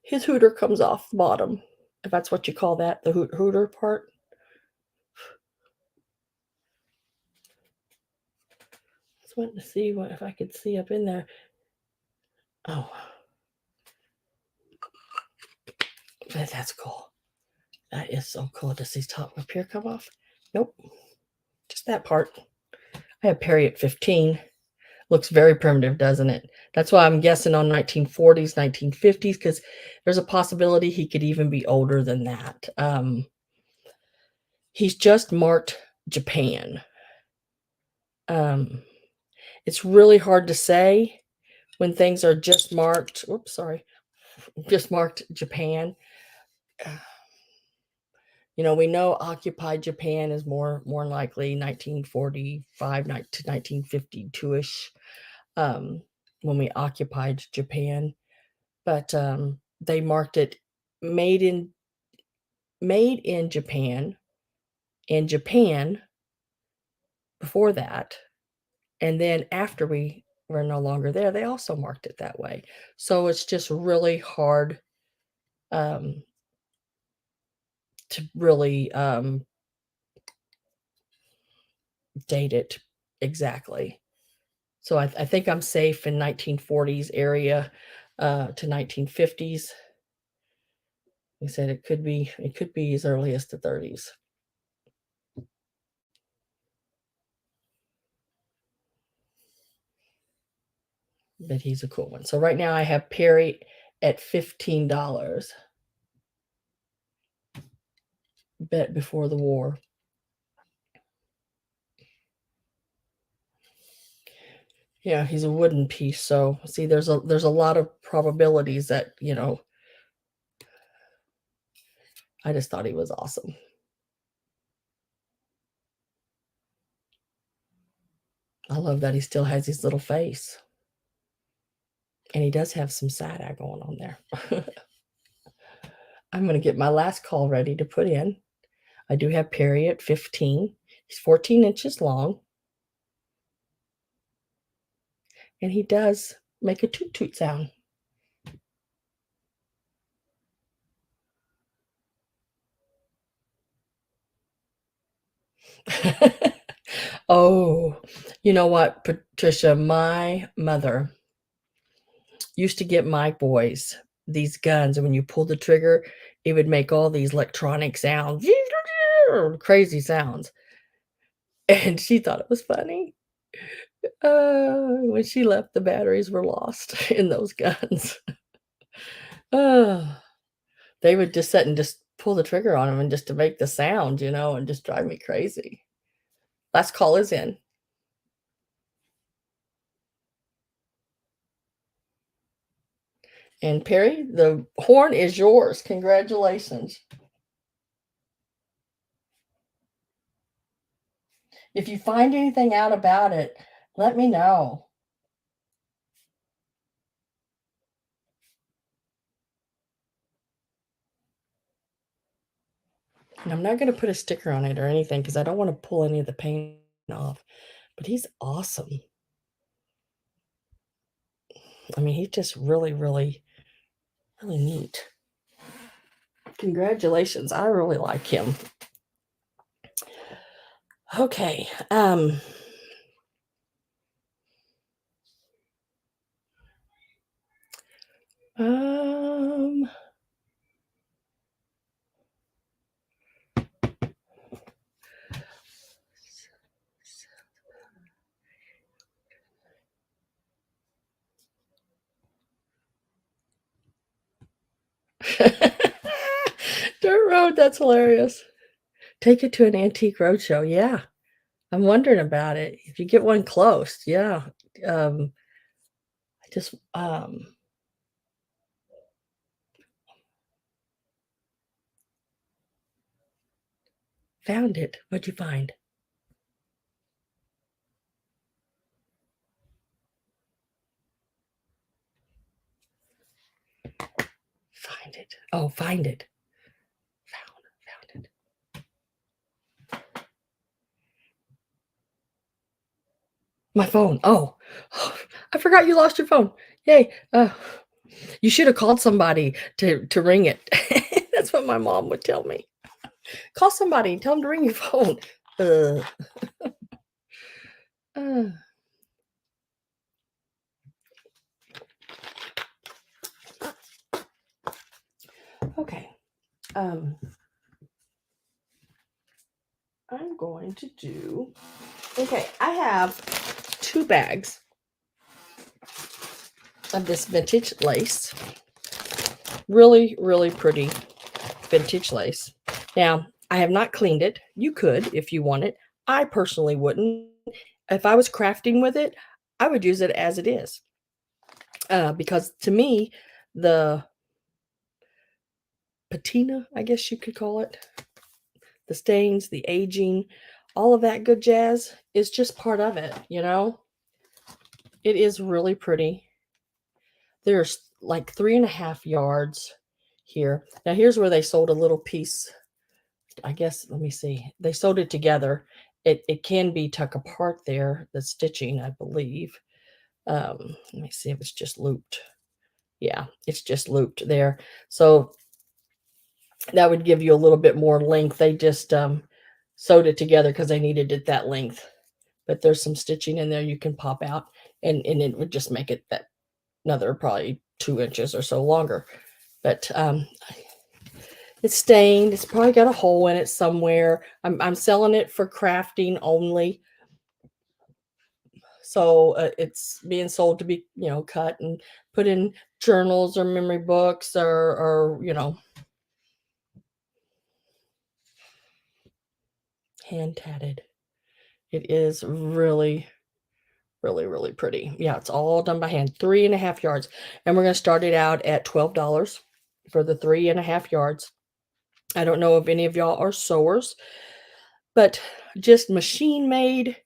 His hooter comes off the bottom, if that's what you call that, the hooter part. Just wanting to see what if I could see up in there. Oh, but that's cool. That is so cool. Does his top up here come off? Nope, just that part. I have Perry at 15. Looks very primitive, doesn't it? That's why I'm guessing on 1940s, 1950s, because there's a possibility he could even be older than that. He's just marked Japan. Um, it's really hard to say when things are just marked. Oops, sorry, just marked Japan. We know occupied Japan is more likely 1945 to 1952ish, when we occupied Japan. But they marked it made in Japan, in Japan before that, and then after we were no longer there, they also marked it that way. So it's just really hard um, to really date it exactly. So I think I'm safe in 1940s area to 1950s. He said it could be as early as the 30s. But he's a cool one. So right now I have Perry at $15. Bet before the war. Yeah, he's a wooden piece. So see, there's a lot of probabilities that I just thought he was awesome. I love that he still has his little face. And he does have some side eye going on there. I'm going to get my last call ready to put in. I do have Perry at 15. He's 14 inches long. And he does make a toot toot sound. Oh, you know what, Patricia? My mother used to get my boys these guns, and when you pull the trigger, it would make all these electronic sounds, crazy sounds. And she thought it was funny. When she left, the batteries were lost in those guns. uh, they would just sit and just pull the trigger on them and just to make the sound, and just drive me crazy. Last call is in. And Perry, the horn is yours. Congratulations. If you find anything out about it, let me know. And I'm not going to put a sticker on it or anything because I don't want to pull any of the paint off. But he's awesome. I mean, he's just really, really, really neat. Congratulations. I really like him. Okay. Um Dirt Road, that's hilarious. Take it to an antique roadshow. Yeah. I'm wondering about it. If you get one close, yeah. I just found it. What'd you find? Find it. Oh, find it. Found it. My phone. Oh, I forgot you lost your phone. Yay. You should have called somebody to ring it. That's what my mom would tell me. Call somebody, tell them to ring your phone. Uh, uh. Okay. I'm going to do. Okay, I have 2 bags of this vintage lace. Really, really pretty vintage lace. Now, I have not cleaned it. You could if you wanted. I personally wouldn't. If I was crafting with it, I would use it as it is. Because to me, the patina, I guess you could call it, the stains, the aging, all of that good jazz is just part of it, you know? It is really pretty. There's like 3.5 yards here. Now, here's where they sold a little piece. I guess, let me see. They sewed it together. It can be tuck apart there, the stitching, I believe. Let me see if it's just looped. Yeah, it's just looped there. So that would give you a little bit more length. They just sewed it together because they needed it that length. But there's some stitching in there you can pop out, and it would just make it that another probably 2 inches or so longer. But it's stained. It's probably got a hole in it somewhere. I'm selling it for crafting only. So it's being sold to be, cut and put in journals or memory books or hand tatted. It is really, really, really pretty. Yeah, it's all done by hand. 3.5 yards. And we're going to start it out at $12 for the 3.5 yards. I don't know if any of y'all are sewers, but just machine made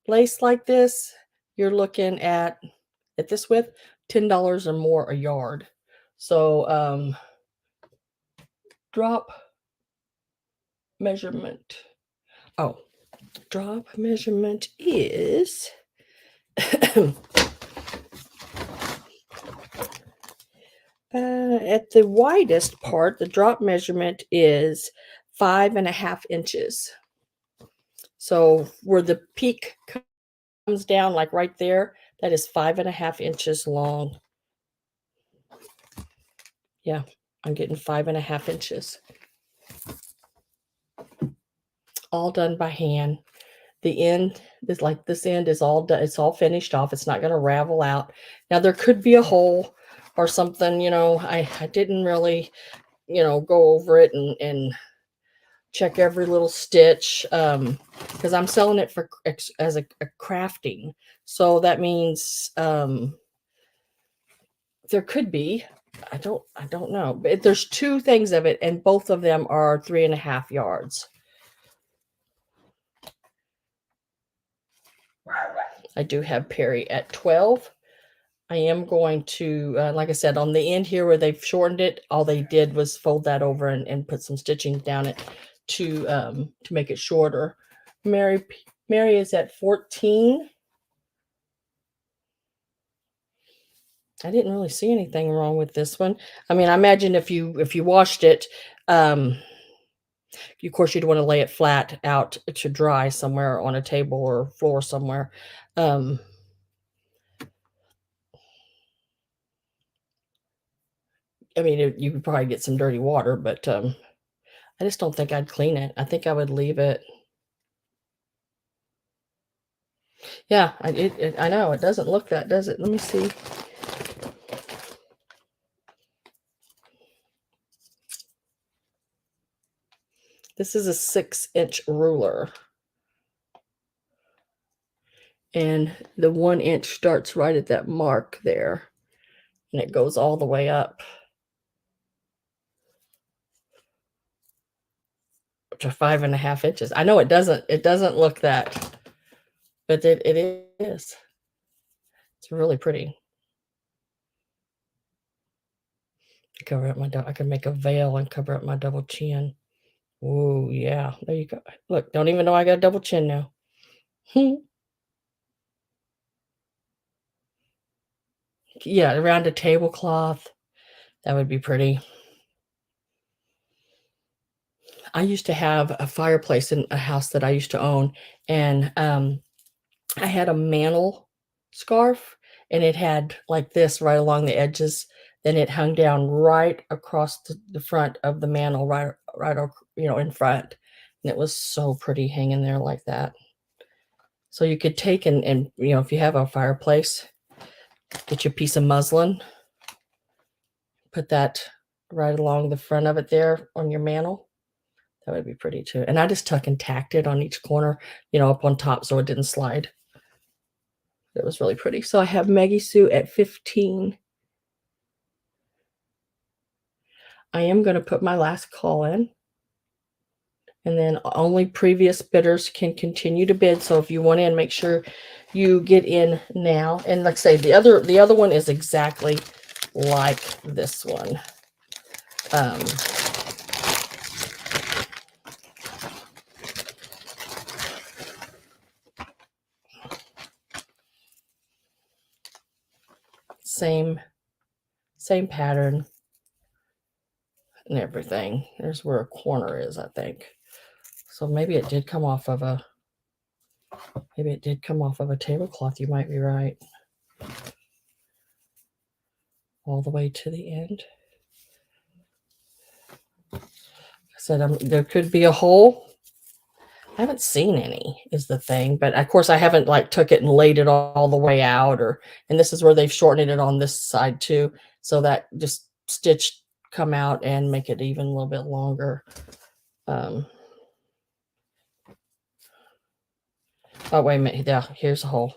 lace like this, you're looking at this width, $10 or more a yard. So drop measurement. Oh, drop measurement is at the widest part, the drop measurement is 5.5 inches. So where the peak comes down, like right there, that is 5.5 inches long. Yeah, I'm getting 5.5 inches. All done by hand. The end is like this end is all done. It's all finished off. It's not going to ravel out. Now there could be a hole or something, I didn't really, go over it and check every little stitch because I'm selling it for as a crafting. So that means there could be, I don't know, but there's 2 things of it, and both of them are 3.5 yards. I do have Perry at 12. I am going to, like I said, on the end here where they've shortened it, all they did was fold that over and put some stitching down it to make it shorter. Mary is at 14. I didn't really see anything wrong with this one. I mean, I imagine if you washed it, of course you'd want to lay it flat out to dry somewhere on a table or floor somewhere. I mean, you could probably get some dirty water, but I just don't think I'd clean it. I think I would leave it. Yeah, I know it doesn't look that, does it? Let me see. This is a 6-inch ruler. And the 1 inch starts right at that mark there. And it goes all the way up to 5.5 inches. I know it doesn't look that, but it is. It's really pretty. Cover up I can make a veil and cover up my double chin. Oh yeah, there you go. Look, don't even know I got a double chin now. Yeah, around a tablecloth. That would be pretty. I used to have a fireplace in a house that I used to own, and I had a mantle scarf, and it had like this right along the edges. Then it hung down right across the front of the mantle, right, in front, and it was so pretty hanging there like that. So you could take and if you have a fireplace, Get you a piece of muslin, put that right along the front of it there on your mantle. That would be pretty too. And I just tuck and tacked it on each corner, up on top so it didn't slide. It was really pretty. So I have Maggie Sue at 15. I am going to put my last call in. And then only previous bidders can continue to bid. So if you want in, make sure you get in now. And like I say, the other one is exactly like this one. Same pattern and everything. There's where a corner is, I think. So maybe it did come off of a tablecloth. You might be right. All the way to the end. I said there could be a hole. I haven't seen any is the thing, but of course I haven't took it and laid it all the way out, and this is where they've shortened it on this side too, so that just stitch come out and make it even a little bit longer. Oh, wait a minute. Yeah, here's a hole.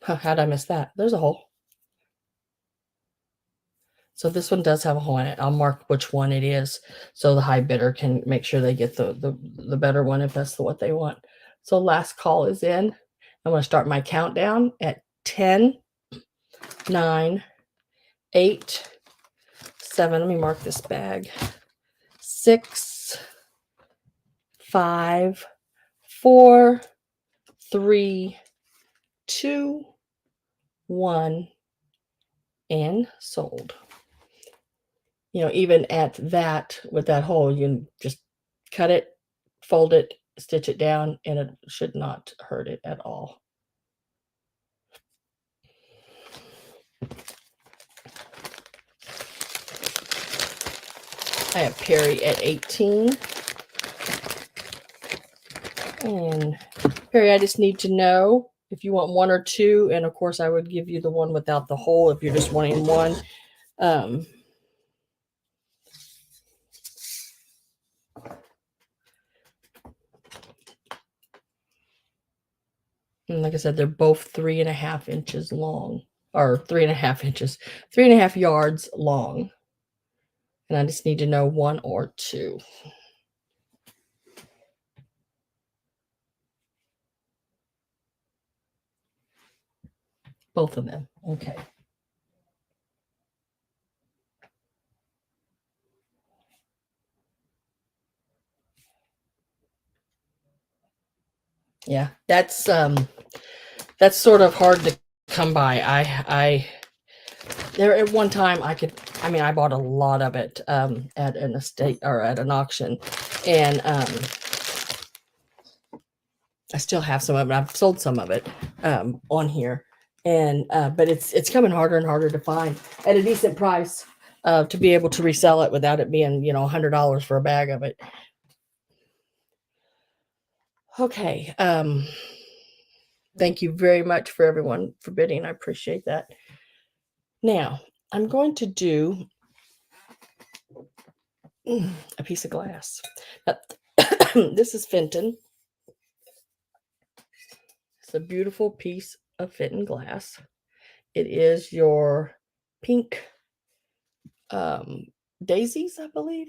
How'd I miss that? There's a hole. So this one does have a hole in it. I'll mark which one it is so the high bidder can make sure they get the better one if that's what they want. So last call is in. I'm going to start my countdown at 10, 9, 8, 7. Let me mark this bag. 6, 5, 4, 3, 2, 1, and sold. Even at that, with that hole, you can just cut it, fold it, stitch it down, and it should not hurt it at all. I have Perry at 18. And Perry, I just need to know if you want one or two. And of course, I would give you the one without the hole if you're just wanting one. And like I said, they're both 3.5 inches long, or 3.5 inches, 3.5 yards long. And I just need to know one or two. Both of them. Okay. Yeah, that's sort of hard to come by. I there at one time I bought a lot of it at an estate or at an auction, and I still have some of it. I've sold some of it on here, and but it's coming harder and harder to find at a decent price to be able to resell it without it being $100 for a bag of it. Okay. Thank you very much for everyone for bidding. I appreciate that. Now, I'm going to do a piece of glass. This is Fenton. It's a beautiful piece of Fenton glass. It is your pink daisies, I believe.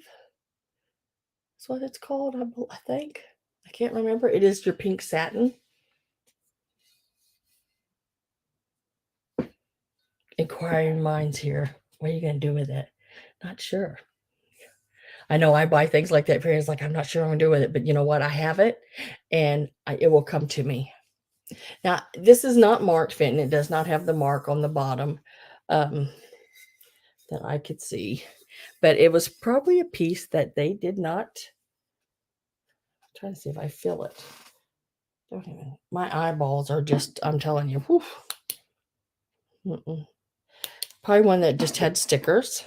That's what it's called, I think. I can't remember. It is your pink satin. Inquiring minds here. What are you going to do with it? Not sure. I know I buy things like that. Parents like, I'm not sure what I'm going to do with it. But you know what? I have it, and it will come to me. Now, this is not marked Fenton. It does not have the mark on the bottom that I could see. But it was probably a piece that they did not. I'm trying to see if I feel it. Don't even. My eyeballs are just, I'm telling you. Whew. Probably one that just had stickers.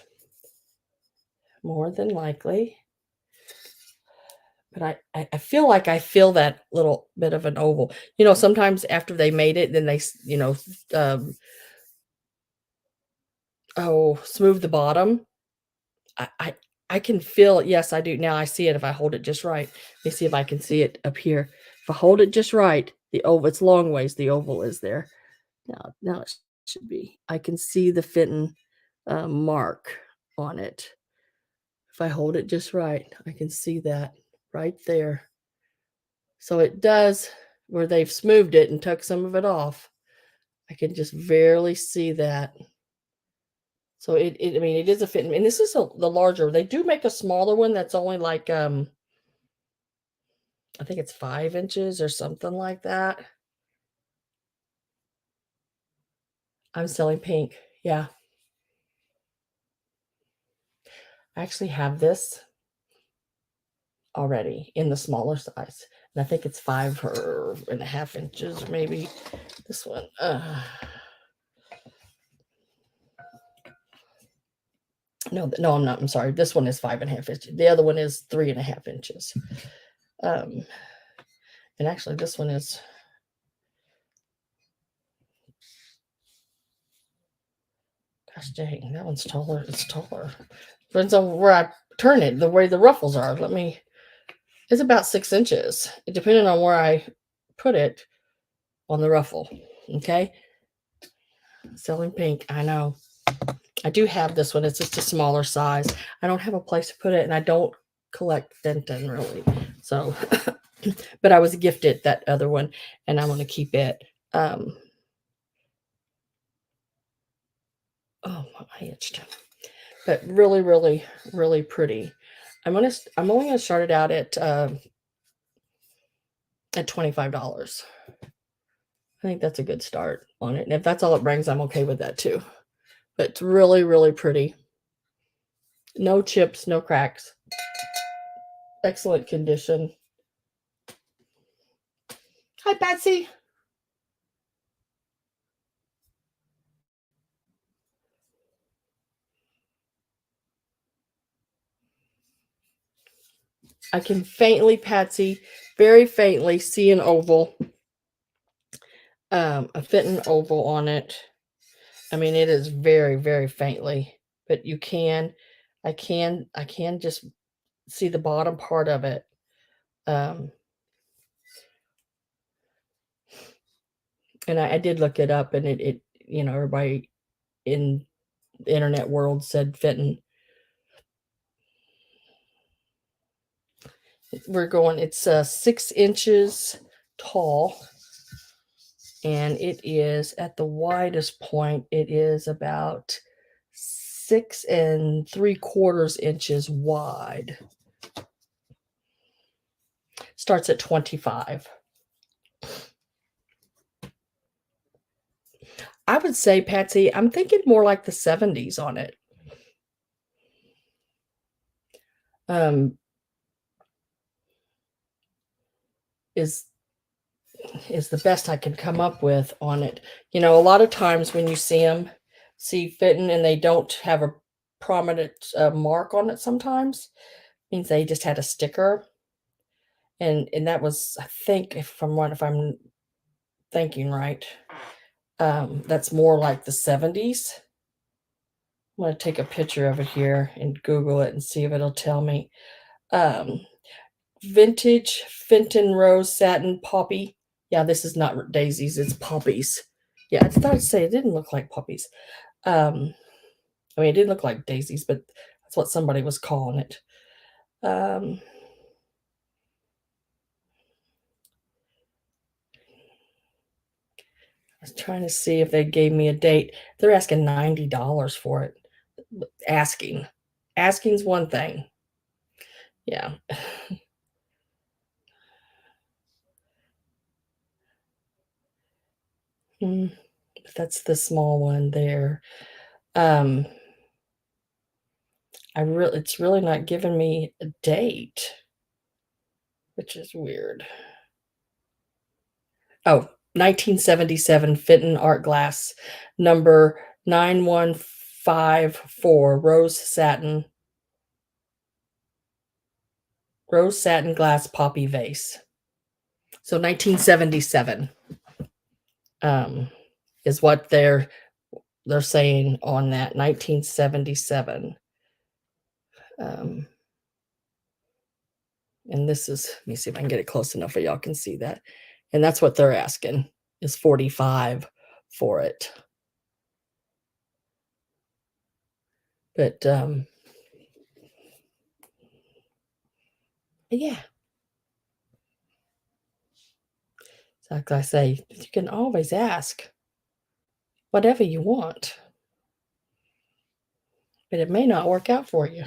More than likely. But I feel like I feel that little bit of an oval. Sometimes after they made it, then they, Oh, smooth the bottom. I I I can feel it. Yes, I do. Now I see it if I hold it just right. Let me see if I can see it up here. If I hold it just right, the oval, it's long ways, the oval is there. Now it should be. I can see the fitting, mark on it. If I hold it just right, I can see that right there. So it does where they've smoothed it and took some of it off. I can just barely see that. So I mean, it is a fit, and this is the larger. They do make a smaller one that's only like I think it's 5 inches or something like that. I'm selling pink. Yeah, I actually have this already in the smaller size, and I think it's 5.5 inches, maybe. This one. No, no, I'm not. I'm sorry. This one is 5.5 inches. The other one is 3.5 inches. Um, and actually, this one is. Gosh dang, that one's taller. It's taller. Depends on where I turn it, the way the ruffles are. It's about 6 inches, depending on where I put it on the ruffle. Okay. Selling pink. I know. I do have this one. It's just a smaller size. I don't have a place to put it, and I don't collect Fenton really. So, but I was gifted that other one, and I'm going to keep it. Oh, my itched. But really, really, really pretty. I'm only gonna start it out at $25. I think that's a good start on it. And if that's all it brings, I'm okay with that too. But it's really, really pretty. No chips, no cracks. Excellent condition. Hi, Patsy. I can faintly, Patsy, very faintly see an oval. A fitting oval on it. I mean, it is very, very faintly, but I can just see the bottom part of it. Um, and I did look it up, and everybody in the internet world said fitting. It's 6 inches tall, and it is at the widest point, it is about 6.75 inches wide. Starts at 25. I would say, Patsy, I'm thinking more like the 70s on it. Um, is is the best I can come up with on it. A lot of times when you see fitting and they don't have a prominent mark on it, sometimes means they just had a sticker, and that was, I think, if I'm thinking right, that's more like the 70s. I'm going to take a picture of it here and Google it and see if it'll tell me. Um, Vintage Fenton Rose Satin Poppy. Yeah, this is not daisies, it's poppies. Yeah, I thought I'd say it didn't look like poppies. I mean, it didn't look like daisies, but that's what somebody was calling it. I was trying to see if they gave me a date. They're asking $90 for it. Asking. Asking's one thing. Yeah. That's the small one there. Um, it's really not giving me a date, which is weird. Oh, 1977 Fenton Art Glass, number 9154, rose satin glass poppy vase. So 1977 is what they're they're saying on that 1977. And this is, let me see if I can get it close enough so y'all can see that. And that's what they're asking, is $45 for it. But yeah. So like I say, you can always ask whatever you want, but it may not work out for you.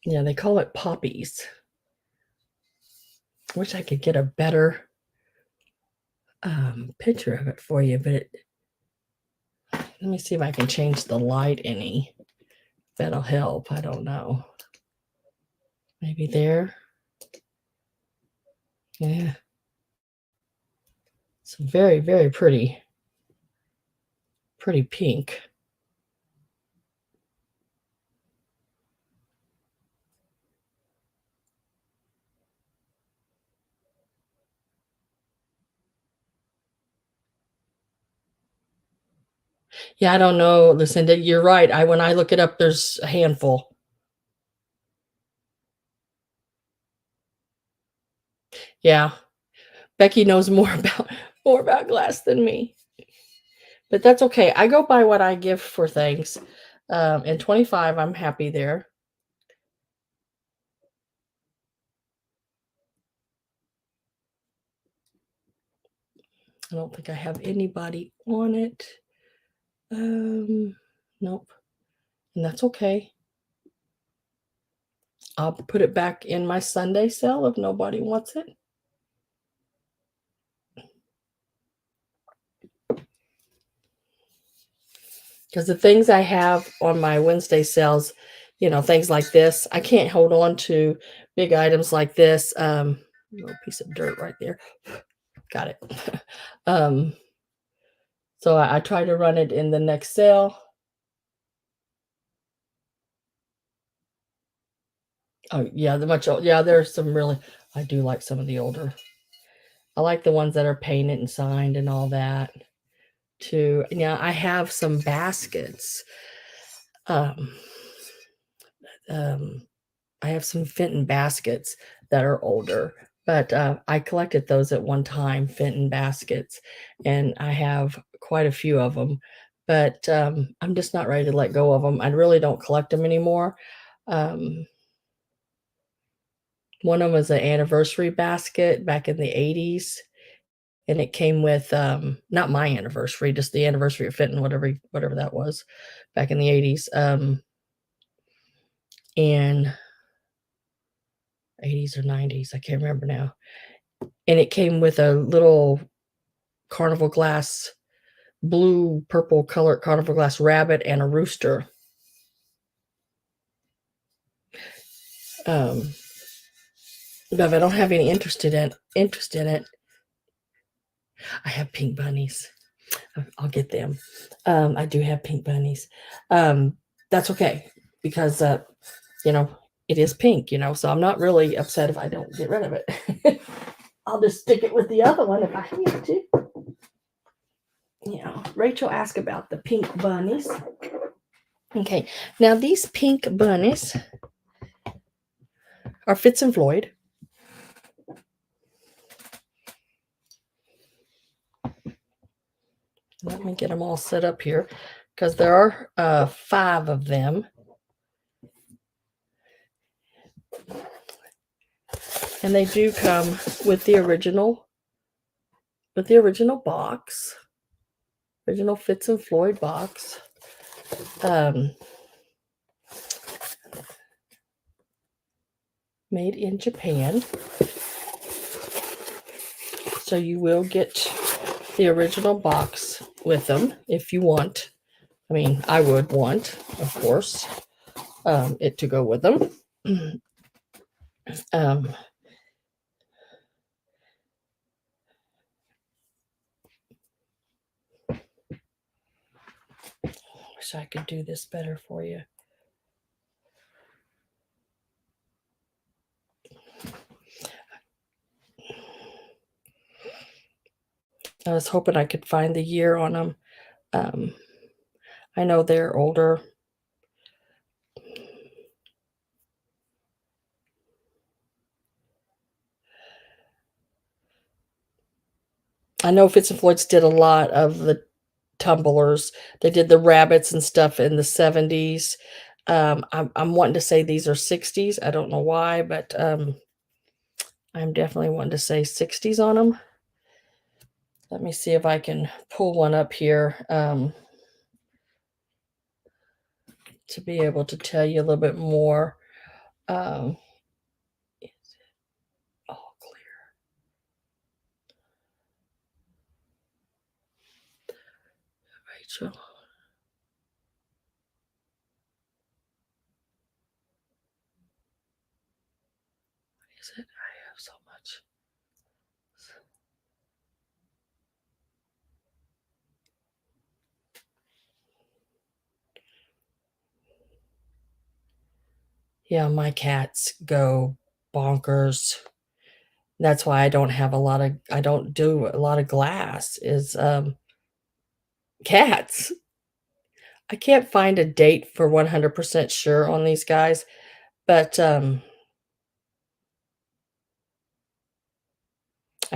Yeah, they call it poppies. Wish I could get a better picture of it for you, but let me see if I can change the light any. That'll help. I don't know. Maybe there. Yeah. It's very, very pretty. Pretty pink. Yeah, I don't know, Lucinda. You're right. When I look it up, there's a handful. Yeah. Becky knows more about glass than me. But that's okay. I go by what I give for things. And 25, I'm happy there. I don't think I have anybody on it. Nope. And that's okay. I'll put it back in my Sunday sale if nobody wants it. Because the things I have on my Wednesday sales, things like this, I can't hold on to big items like this. Little piece of dirt right there. Got it. So I try to run it in the next sale. Oh yeah, there's some really, I do like some of the older. I like the ones that are painted and signed and all that too. Yeah, I have some baskets. I have some Fenton baskets that are older, but I collected those at one time, Fenton baskets, and I have quite a few of them, but I'm just not ready to let go of them. I really don't collect them anymore. One of them was an anniversary basket back in the 80s, and it came with not my anniversary, just the anniversary of Fenton, whatever that was back in the 80s. And 80s or 90s, I can't remember now. And it came with a little carnival glass, blue, purple colored carnival glass rabbit and a rooster. But if I don't have any interest in it, I have pink bunnies. I'll get them. I do have pink bunnies. That's okay because it is pink, so I'm not really upset if I don't get rid of it. I'll just stick it with the other one if I need to. Rachel asked about the pink bunnies. Okay, now these pink bunnies are Fitz and Floyd. Let me get them all set up here because there are 5 of them. And they do come with the original box, original Fitz and Floyd box. Made in Japan. So you will get the original box with them if you want. I mean, I would want, of course, it to go with them. wish I could do this better for you. I was hoping I could find the year on them. I know they're older. I know Fitz and Floyd's did a lot of the tumblers. They did the rabbits and stuff in the 70s. I'm wanting to say these are 60s. I don't know why, but I'm definitely wanting to say 60s on them. Let me see if I can pull one up here to be able to tell you a little bit more. Is it all clear? Rachel. Is it? I have so much. Yeah, my cats go bonkers. That's why I don't have a lot of I don't do a lot of glass is cats. I can't find a date for 100% sure on these guys, but I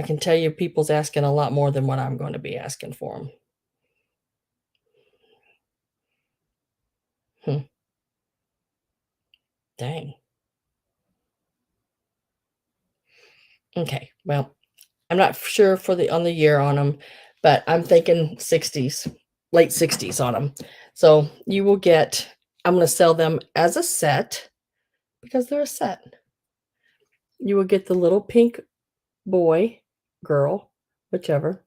can tell you people's asking a lot more than what I'm going to be asking for them. Hmm. Dang. Okay. Well, I'm not sure for the on the year on them, but I'm thinking 60s, late 60s on them. So you will get. I'm going to sell them as a set because they're a set. You will get the little pink boy, girl, whichever.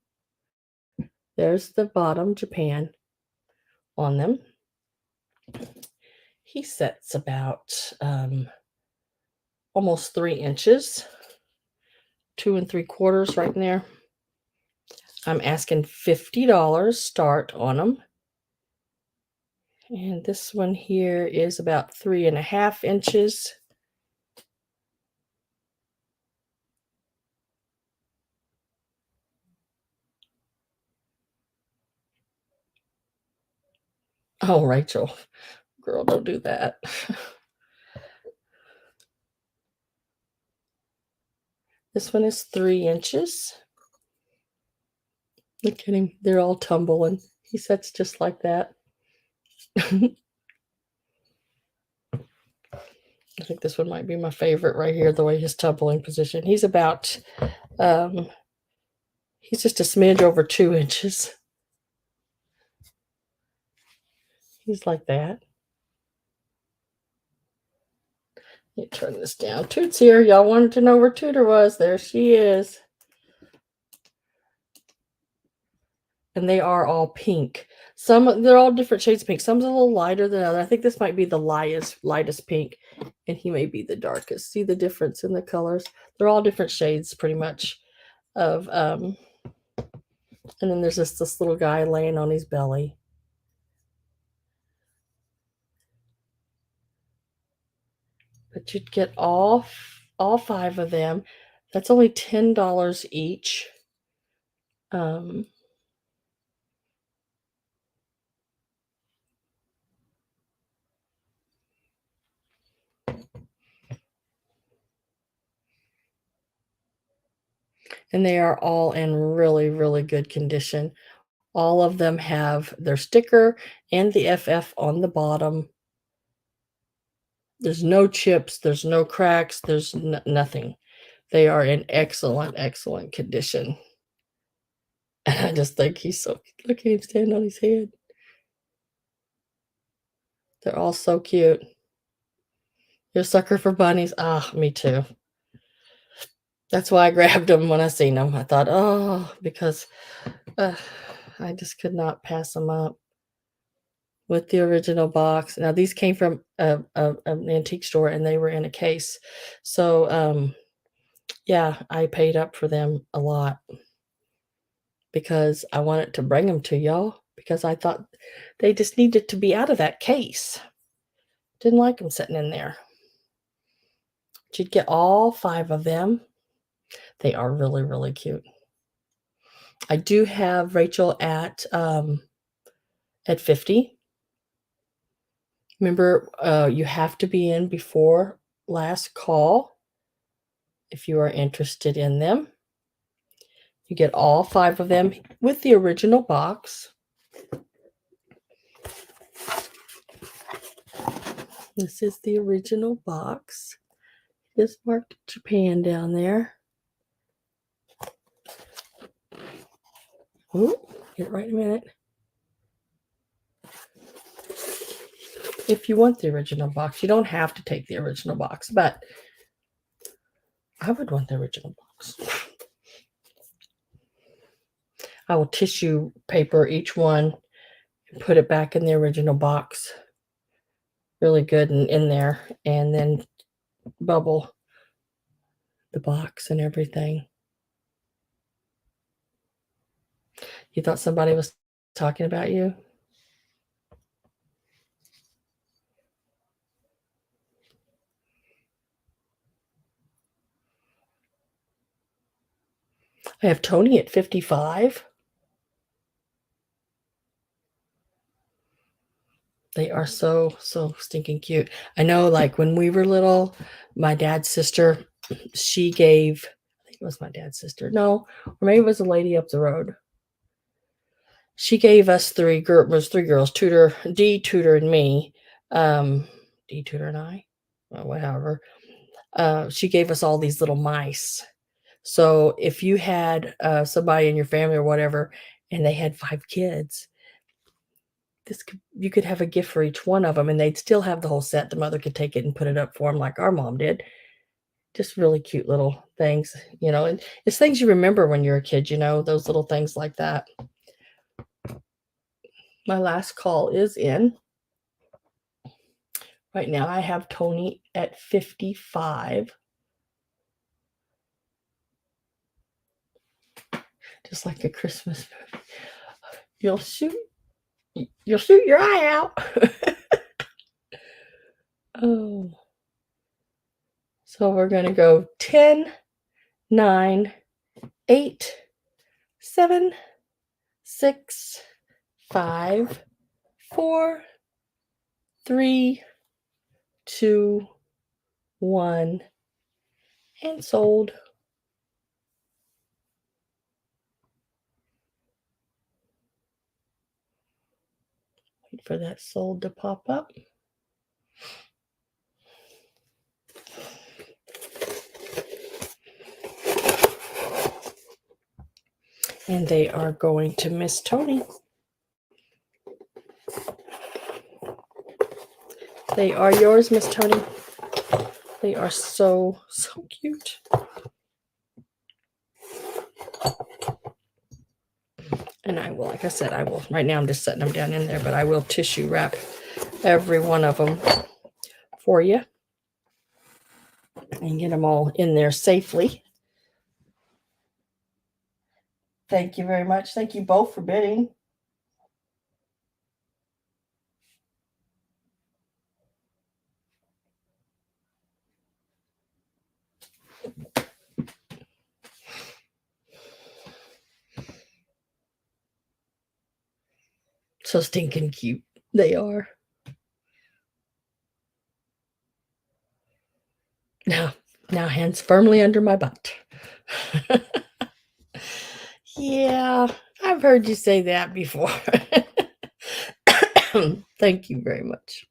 There's the bottom Japan on them. He sets about almost 3 inches, 2 3/4 right in there. I'm asking $50 start on them. And this one here is about 3.5 inches. Oh, Rachel, girl, don't do that. This one is 3 inches. Look at him. They're all tumbling. He sets just like that. I think this one might be my favorite right here, the way his tumbling position. He's about, he's just a smidge over 2 inches. He's like that. Let me turn this down. Toot's here. Y'all wanted to know where Tooter was. There she is. And they are all pink. They're all different shades of pink. Some's a little lighter than other. I think this might be the lightest pink, and he may be the darkest. See the difference in the colors? They're all different shades, pretty much. Of and then there's this little guy laying on his belly. But you'd get all 5 of them. That's only $10 each. And they are all in really, really good condition. All of them have their sticker and the FF on the bottom. There's no chips, there's no cracks, there's nothing. They are in excellent, excellent condition. And I just think he's so look at him stand on his head. They're all so cute. You're a sucker for bunnies? Ah, me too. That's why I grabbed them when I seen them. I thought, oh, because I just could not pass them up with the original box. Now these came from an antique store and they were in a case. So yeah, I paid up for them a lot because I wanted to bring them to y'all because I thought they just needed to be out of that case. Didn't like them sitting in there. But you'd get all 5 of them. They are really, really cute. I do have Rachel at 50. Remember, you have to be in before last call if you are interested in them. You get all 5 of them with the original box. This is the original box. It's marked Japan down there. Ooh, get it right in a minute. If you want the original box, you don't have to take the original box, but I would want the original box. I will tissue paper each one and put it back in the original box. Really good and in there, and then bubble the box and everything. You thought somebody was talking about you? I have Tony at 55. They are so stinking cute. I know, like when we were little, my dad's sister, she gave, I think it was my dad's sister. No, or maybe it was a lady up the road. She gave us 3 girls, Tudor, Tudor, and me. Tudor and I, well, whatever. She gave us all these little mice. So if you had somebody in your family or whatever, and they had 5 kids, you could have a gift for each one of them, and they'd still have the whole set. The mother could take it and put it up for them like our mom did. Just really cute little things, and it's things you remember when you're a kid, those little things like that. My last call is in. Right now I have Tony at 55. Just like a Christmas movie. You'll shoot your eye out. Oh. So we're going to go 10, 9, 8, 7, 6, 5, 4, 3, 2, 1, and sold. Wait for that sold to pop up. And they are going to Miss Tony. They are yours, Miss Tony. They are so cute. And I will, like I said, right now I'm just setting them down in there, but I will tissue wrap every one of them for you and get them all in there safely. Thank you very much. Thank you both for bidding. So stinking cute they are. Now hands firmly under my butt. Yeah, I've heard you say that before. Thank you very much.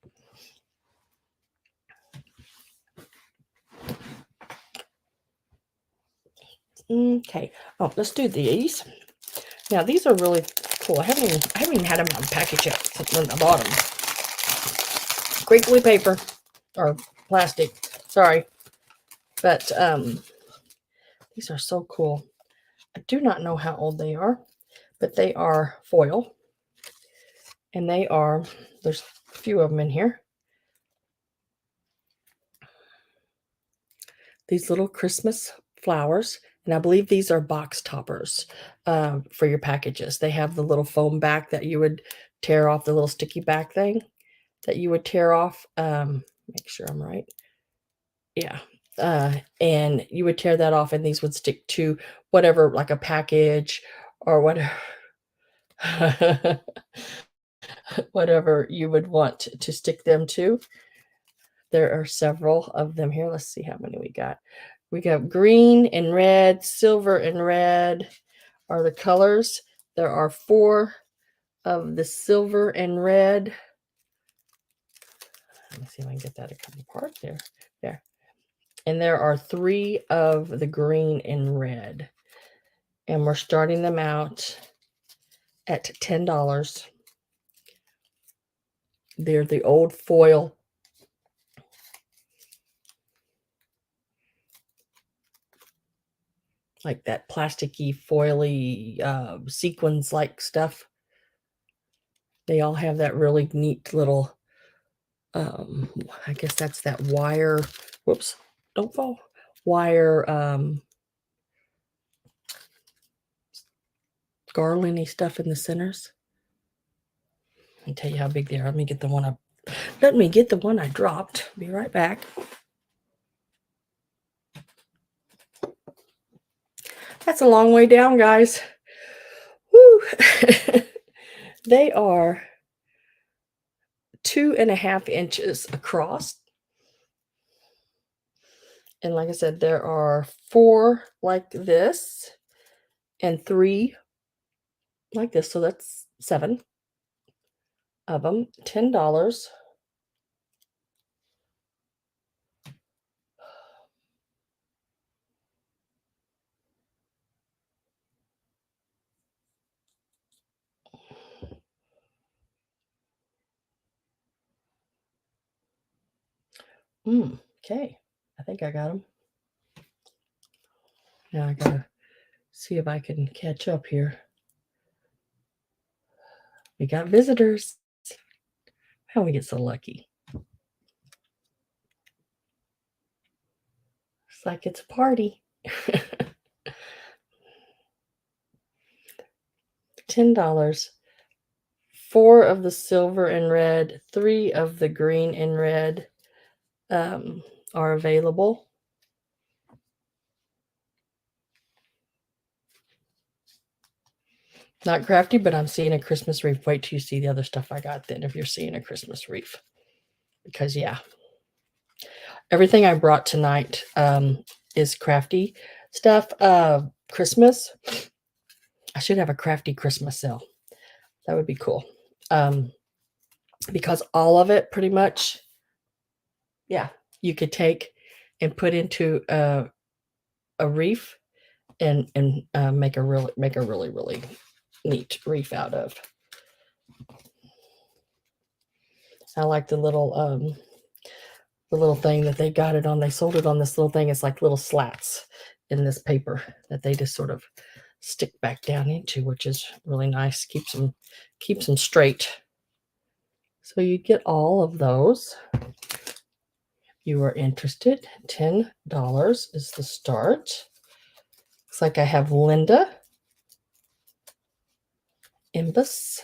Okay. Oh, let's do these. Now these are really cool. I haven't even had them out of the package yet since when I bought them. Crinkly paper or plastic. Sorry, but these are so cool. I do not know how old they are, but they are foil, and there's a few of them in here. These little Christmas flowers, And I believe these are box toppers for your packages. They have the little foam back that you would tear off, the little sticky back thing that you would tear off. Make sure I'm right. Yeah. And you would tear that off, and these would stick to whatever, like a package or whatever. Whatever you would want to stick them to. There are several of them here. Let's see how many we got. We got green and red, silver and red are the colors. There are 4 of the silver and red. Let me see if I can get that to come apart there. There. And there are 3 of the green and red. And we're starting them out at $10. They're the old foil. Like that plasticky, foily, sequins-like stuff. They all have that really neat little, I guess that's that wire, whoops, don't fall, wire, garlandy stuff in the centers. Let me tell you how big they are. Let me get the one I dropped. Be right back. That's a long way down, guys. Woo! They are 2.5 inches across. And like I said, there are 4 like this and 3 like this. So that's 7 of them. $10. Okay. I think I got them. Now I gotta see if I can catch up here. We got visitors. How we get so lucky? Looks like it's a party. $10. 4 of the silver and red, 3 of the green and red are available. Not crafty, but I'm seeing a Christmas wreath. Wait till you see the other stuff I got then if you're seeing a Christmas wreath. Because, yeah. Everything I brought tonight is crafty stuff. Christmas. I should have a crafty Christmas sale. That would be cool. Because all of it pretty much, yeah, you could take and put into a wreath and make a really neat wreath out of. I like the little thing that they got it on. They sold it on this little thing. It's like little slats in this paper that they just sort of stick back down into, which is really nice. Keeps them straight. So you get all of those. If you are interested, $10 is the start. Looks like I have Linda Imbus.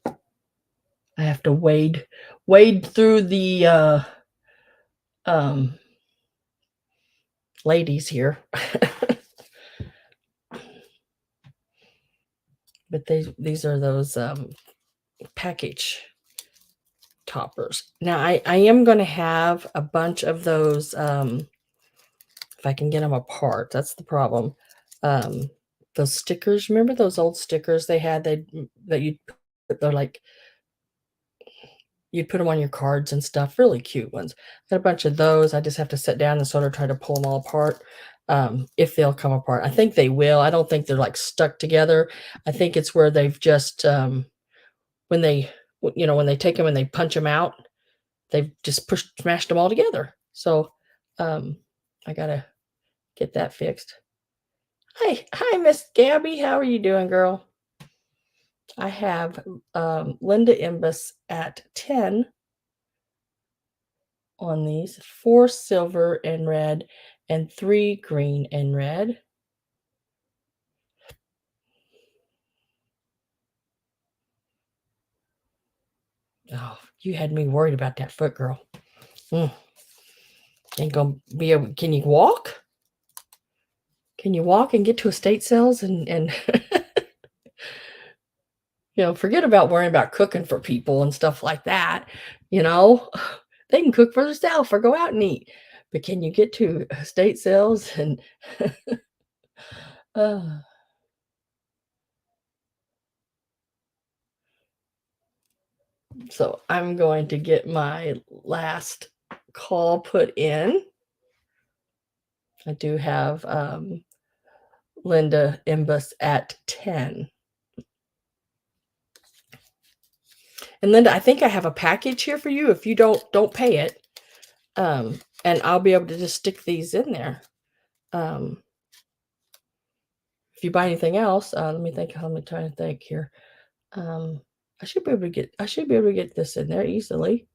I have to wade through the ladies here. But these are those package toppers. Now I am going to have a bunch of those if I can get them apart. That's the problem. Those stickers, remember those old stickers they had that they're like you'd put them on your cards and stuff, really cute ones. Got a bunch of those. I just have to sit down and sort of try to pull them all apart. If they'll come apart. I think they will. I don't think they're like stuck together. I think it's where they've just when they take them and they punch them out, they've just smashed them all together. So I gotta get that fixed. Hi, Miss Gabby. How are you doing, girl? I have Linda Imbus at 10. on these. 4 silver and red and 3 green and red. Oh, you had me worried about that foot, girl. Ain't gonna be able. Can you walk? Can you walk and get to estate sales and forget about worrying about cooking for people and stuff like that. You know, they can cook for themselves or go out and eat. But can you get to estate sales and uh, so I'm going to get my last call put in. I do have Linda Imbus at 10. And Linda, I think I have a package here for you. If you don't pay it, and I'll be able to just stick these in there. If you buy anything else, let me think. Let me try to think here. I should be able to get this in there easily.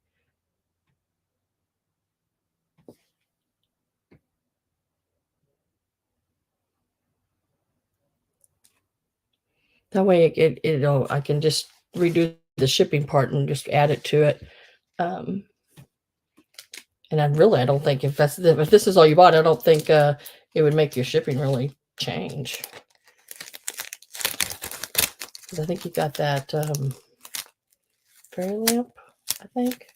That way I can just redo the shipping part and just add it to it. And I don't think if this is all you bought, I don't think it would make your shipping really change. Because I think you got that fairy lamp, I think.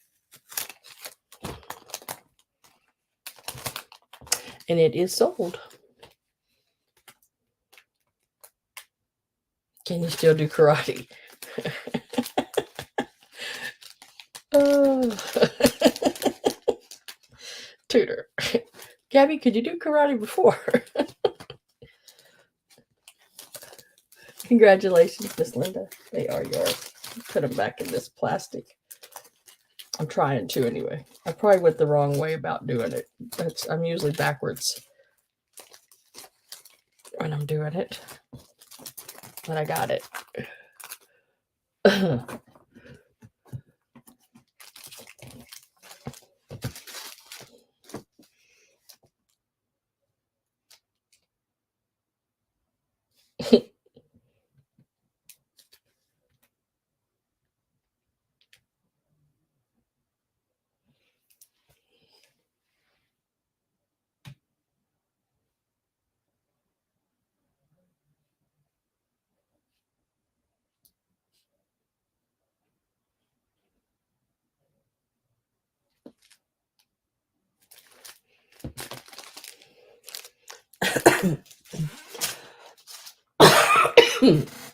And it is sold. Can you still do karate? Tutor. Gabby, could you do karate before? Congratulations, Miss Linda. They are yours. Put them back in this plastic. I'm trying to anyway. I probably went the wrong way about doing it. I'm usually backwards when I'm doing it. But I got it.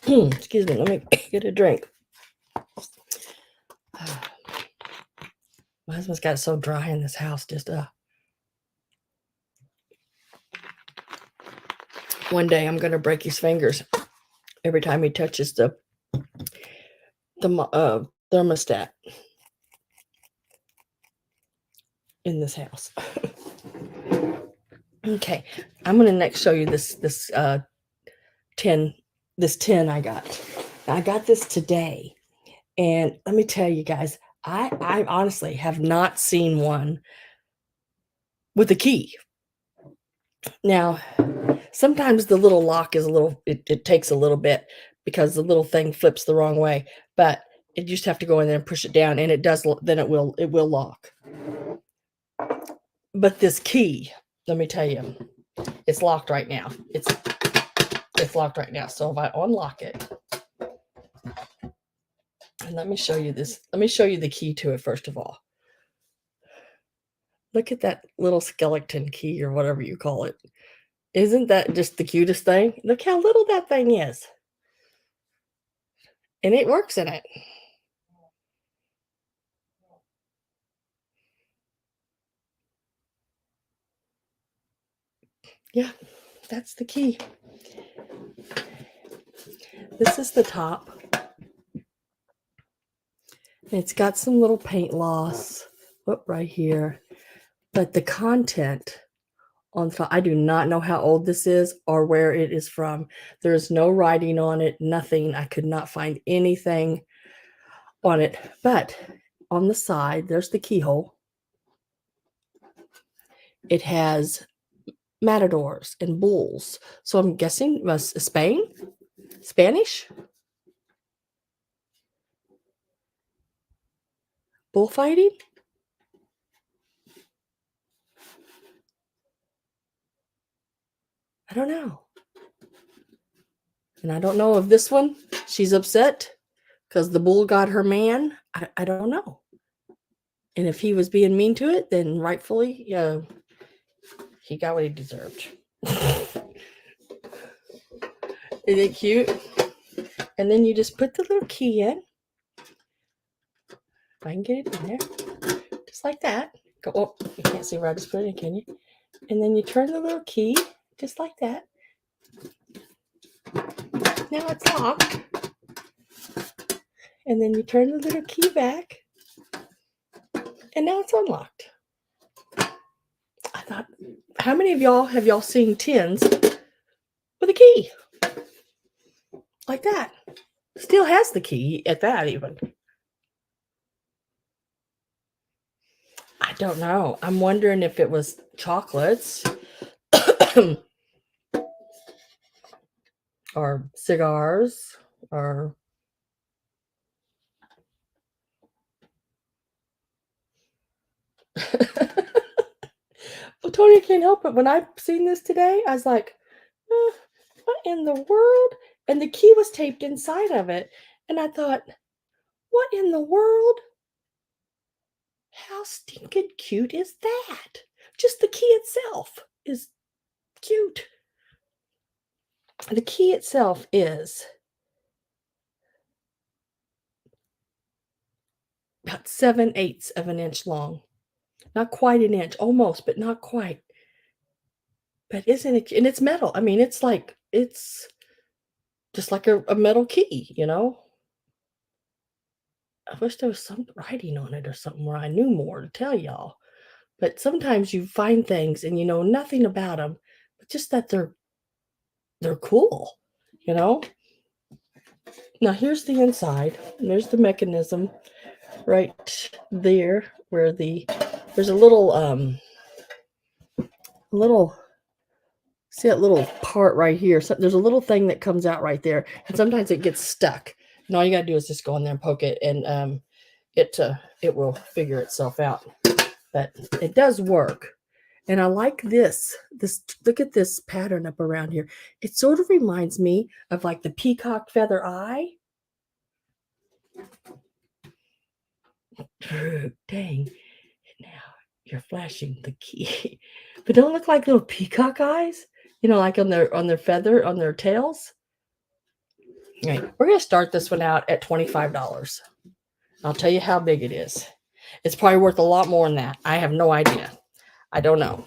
Excuse me, let me get a drink. My husband's got so dry in this house. Just one day I'm gonna break his fingers every time he touches the thermostat in this house. Okay, I'm gonna next show you this tin I got. I got this today, and let me tell you guys, I honestly have not seen one with a key. Now, sometimes the little lock is it takes a little bit because the little thing flips the wrong way, but you just have to go in there and push it down, and it does. Then it will lock. But this key, let me tell you, it's locked right now. It's locked right now. So if I unlock it, and let me show you this. Let me show you the key to it first of all. Look at that little skeleton key or whatever you call it. Isn't that just the cutest thing? Look how little that thing is. And it works in it. Yeah, that's the key. This is the top. It's got some little paint loss right here. But the content on top, I do not know how old this is or where it is from. There's no writing on it, nothing. I could not find anything on it. But on the side, there's the keyhole. It has matadors and bulls. So I'm guessing was Spanish bullfighting. I don't know. And I don't know if this one, she's upset because the bull got her man. I don't know. And if he was being mean to it, then rightfully, he got what he deserved. Isn't it cute? And then you just put the little key in. If I can get it in there. Just like that. Go, oh, you can't see where I just put it in, can you? And then you turn the little key, just like that. Now it's locked. And then you turn the little key back. And now it's unlocked. I thought, how many of y'all have y'all seen tins with a key? Like that. Still has the key at that even. I don't know. I'm wondering if it was chocolates or cigars or well, Tony can't help it. When I seen this today, I was like, what in the world? And the key was taped inside of it. And I thought, what in the world? How stinking cute is that? Just the key itself is cute. The key itself is about 7/8 of an inch long. Not quite an inch, almost, but not quite. But isn't it? And it's metal. I mean, it's just like a metal key, you know? I wish there was some writing on it or something where I knew more to tell y'all. But sometimes you find things and you know nothing about them, but just that they're cool, you know? Now here's the inside. There's the mechanism right there where there's a little see that little part right here. So there's a little thing that comes out right there, and sometimes it gets stuck. And all you gotta do is just go in there and poke it, and it will figure itself out. But it does work. And I like this. Look at this pattern up around here. It sort of reminds me of like the peacock feather eye. Dang. Now you're flashing the key. But don't look like little peacock eyes, you know, like on their feather, on their tails. All right, we're gonna start this one out at $25. I'll tell you how big it is. It's probably worth a lot more than that. I have no idea. I don't know.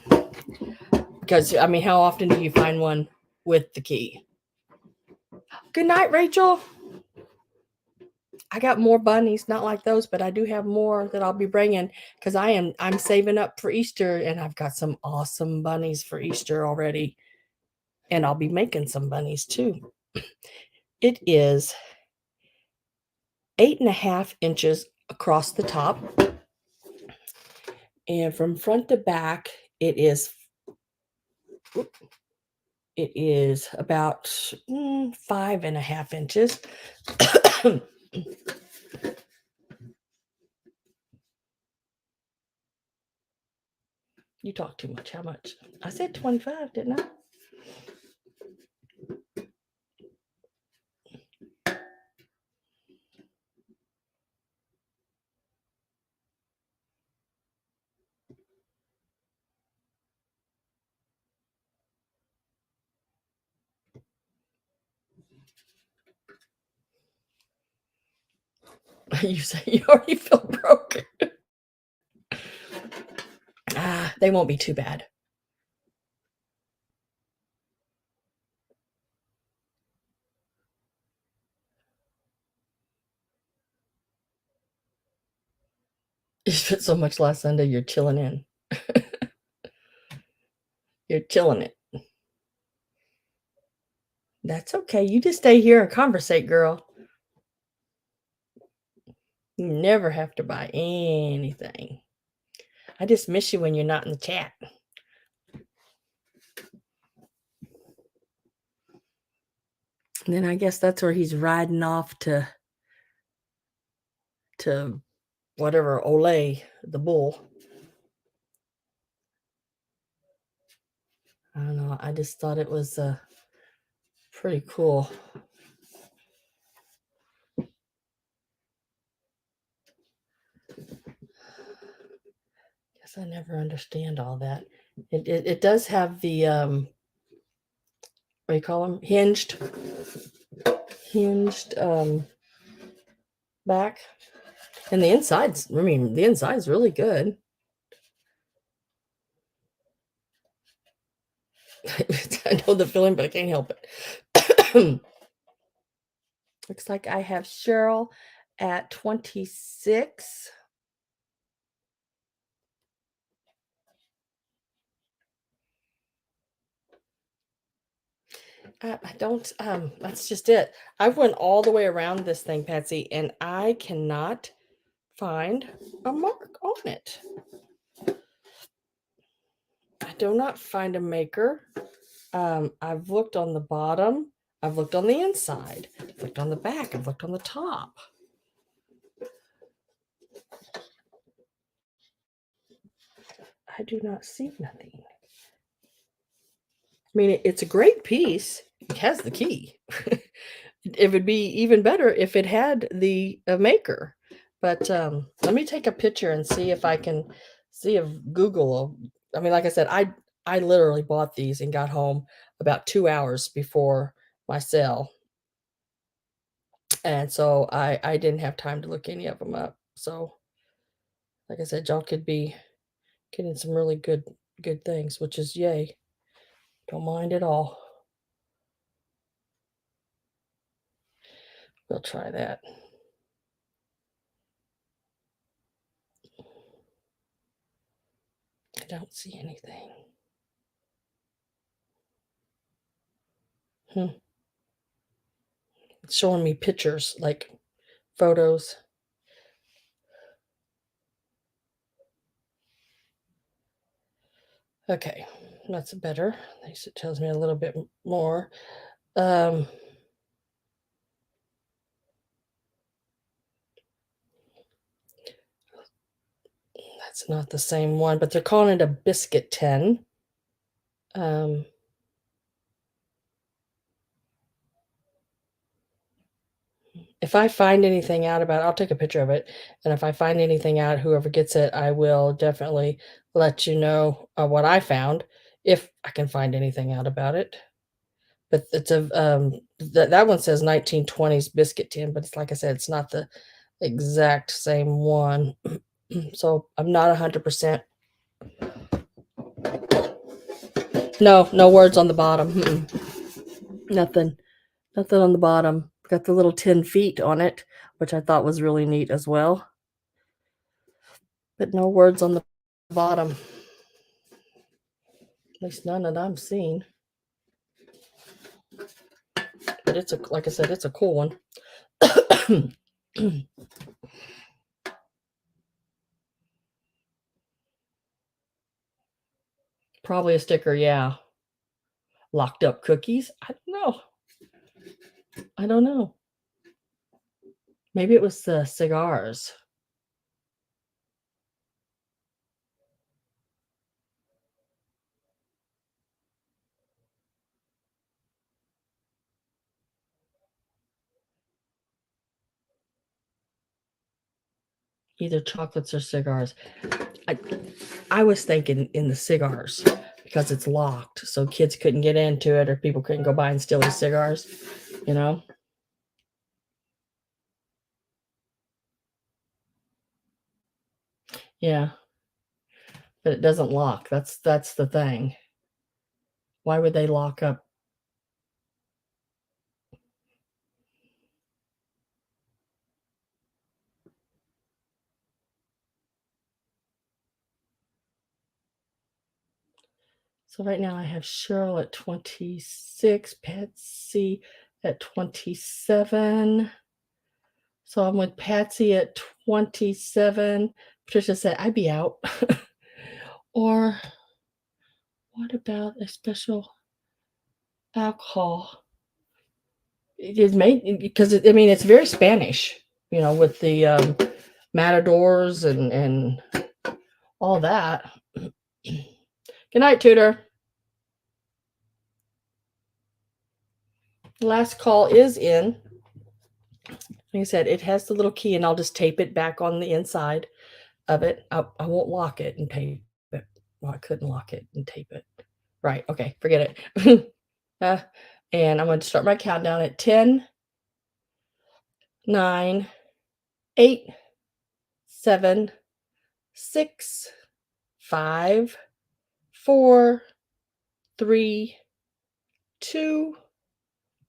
Because I mean, how often do you find one with the key? Good night, Rachel. I got more bunnies, not like those, but I do have more that I'll be bringing because I'm saving up for Easter, and I've got some awesome bunnies for Easter already, and I'll be making some bunnies too. It is 8.5 inches across the top, and from front to back, it is about 5.5 inches. You talk too much. How much? I said 25, didn't I? You say you already feel broken. They won't be too bad. You spent so much last Sunday, you're chilling in. You're chilling it. That's okay. You just stay here and conversate, girl. You never have to buy anything. I just miss you when you're not in the chat. And then I guess that's where he's riding off to whatever, Olay, the bull. I don't know. I just thought it was pretty cool. Guess I never understand all that. It does have the what do you call them? Hinged back. And the inside's, I mean, the inside's really good. I know the feeling, but I can't help it. Looks like I have Cheryl at 26. I don't, that's just it. I went all the way around this thing, Patsy, and I cannot find a mark on it. I do not find a maker. I've looked on the bottom. I've looked on the inside. I've looked on the back. I've looked on the top. I do not see nothing. I mean, it's a great piece. It has the key. It would be even better if it had the maker. But let me take a picture and see if I can see if Google. I mean, like I said, I literally bought these and got home about 2 hours before my sale, and so I didn't have time to look any of them up. So, like I said, y'all could be getting some really good things, which is yay. Don't mind at all. We'll try that. I don't see anything. It's showing me pictures, like photos. Okay, that's better. At least it tells me a little bit more. Um, that's not the same one, but they're calling it a biscuit tin. If I find anything out about it, I'll take a picture of it, and if I find anything out, whoever gets it, I will definitely let you know what I found, if I can find anything out about it. But it's a that one says 1920s biscuit tin, but it's like I said, it's not the exact same one. So I'm not 100%. No, no words on the bottom. Nothing. Nothing on the bottom. Got the little 10 feet on it, which I thought was really neat as well. But no words on the bottom. At least none that I'm seeing. But it's like I said, it's a cool one. Probably a sticker, yeah. Locked up cookies? I don't know. I don't know. Maybe it was the cigars. Either chocolates or cigars. I was thinking in the cigars because it's locked, so kids couldn't get into it or people couldn't go by and steal his cigars, you know? Yeah, but it doesn't lock. That's the thing. Why would they lock up? So right now I have Cheryl at 26, Patsy at 27. So I'm with Patsy at 27. Patricia said I'd be out. Or what about a special alcohol? It is made because I mean it's very Spanish, with the matadors and all that. Good night, Tutor. Last call is in. Like I said, it has the little key, and I'll just tape it back on the inside of it. I won't lock it and tape it. Well, I couldn't lock it and tape it. Right. Okay. Forget it. uh, and I'm going to start my countdown at 10, 9, 8, 7, 6, 5, 4, 3, 2,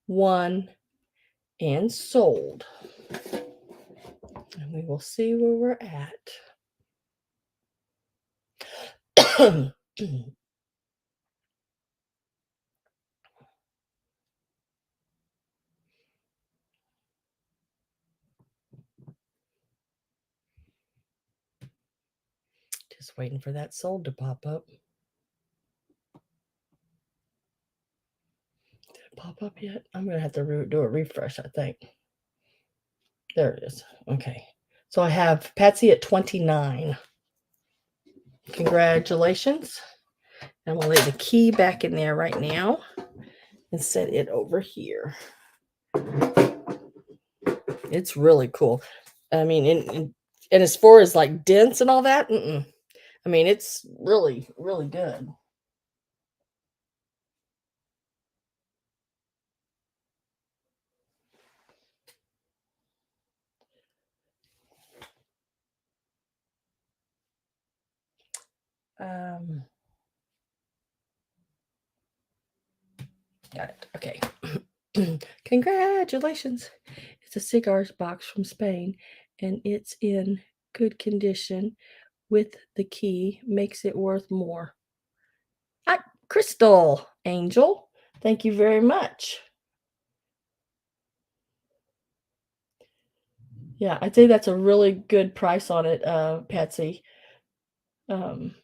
1, and sold. And we will see where we're at. Just waiting for that sold to pop up. Did it pop up yet? I'm going to have to do a refresh, I think. There it is. Okay. So I have Patsy at 29. Congratulations. I'm going to lay the key back in there right now and set it over here. It's really cool. I mean, and as far as like dents and all that, I mean, it's really, really good. Got it. Okay. Congratulations. It's a cigars box from Spain, and it's in good condition with the key. Makes it worth more. Crystal Angel, thank you very much. Yeah, I'd say that's a really good price on it, Patsy. Um,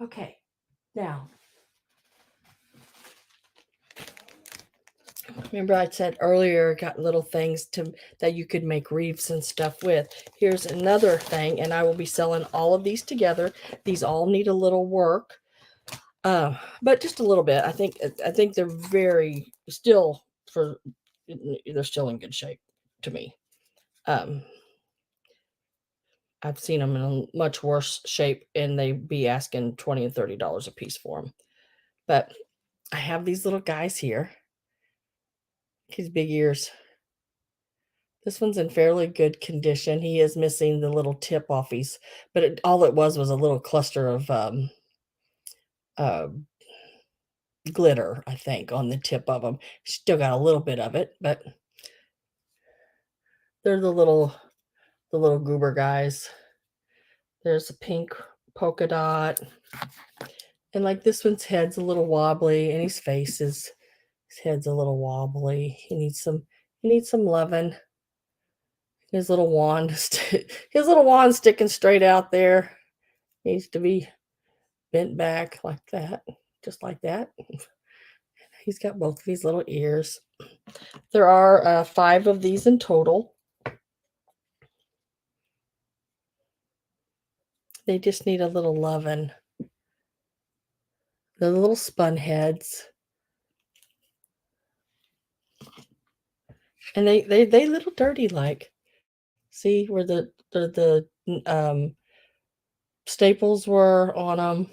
okay, now, remember I said earlier, got little things that you could make wreaths and stuff with. Here's another thing, and I will be selling all of these together. These all need a little work, but just a little bit. I think they're they're still in good shape to me. I've seen them in a much worse shape, and they be asking $20 and $30 a piece for them. But I have these little guys here. His big ears. This one's in fairly good condition. He is missing the little tip offies, but all it was a little cluster of uh, glitter, I think, on the tip of them. Still got a little bit of it, but they're the little goober guys. There's a pink polka dot, and like this one's head's a little wobbly, and his head's a little wobbly. He needs some loving. His little wand, his little wand sticking straight out there. Needs to be bent back like that, just like that. He's got both of his little ears. There are 5 of these in total. They just need a little loving. They're the little spun heads. And they little dirty like. See where the staples were on them.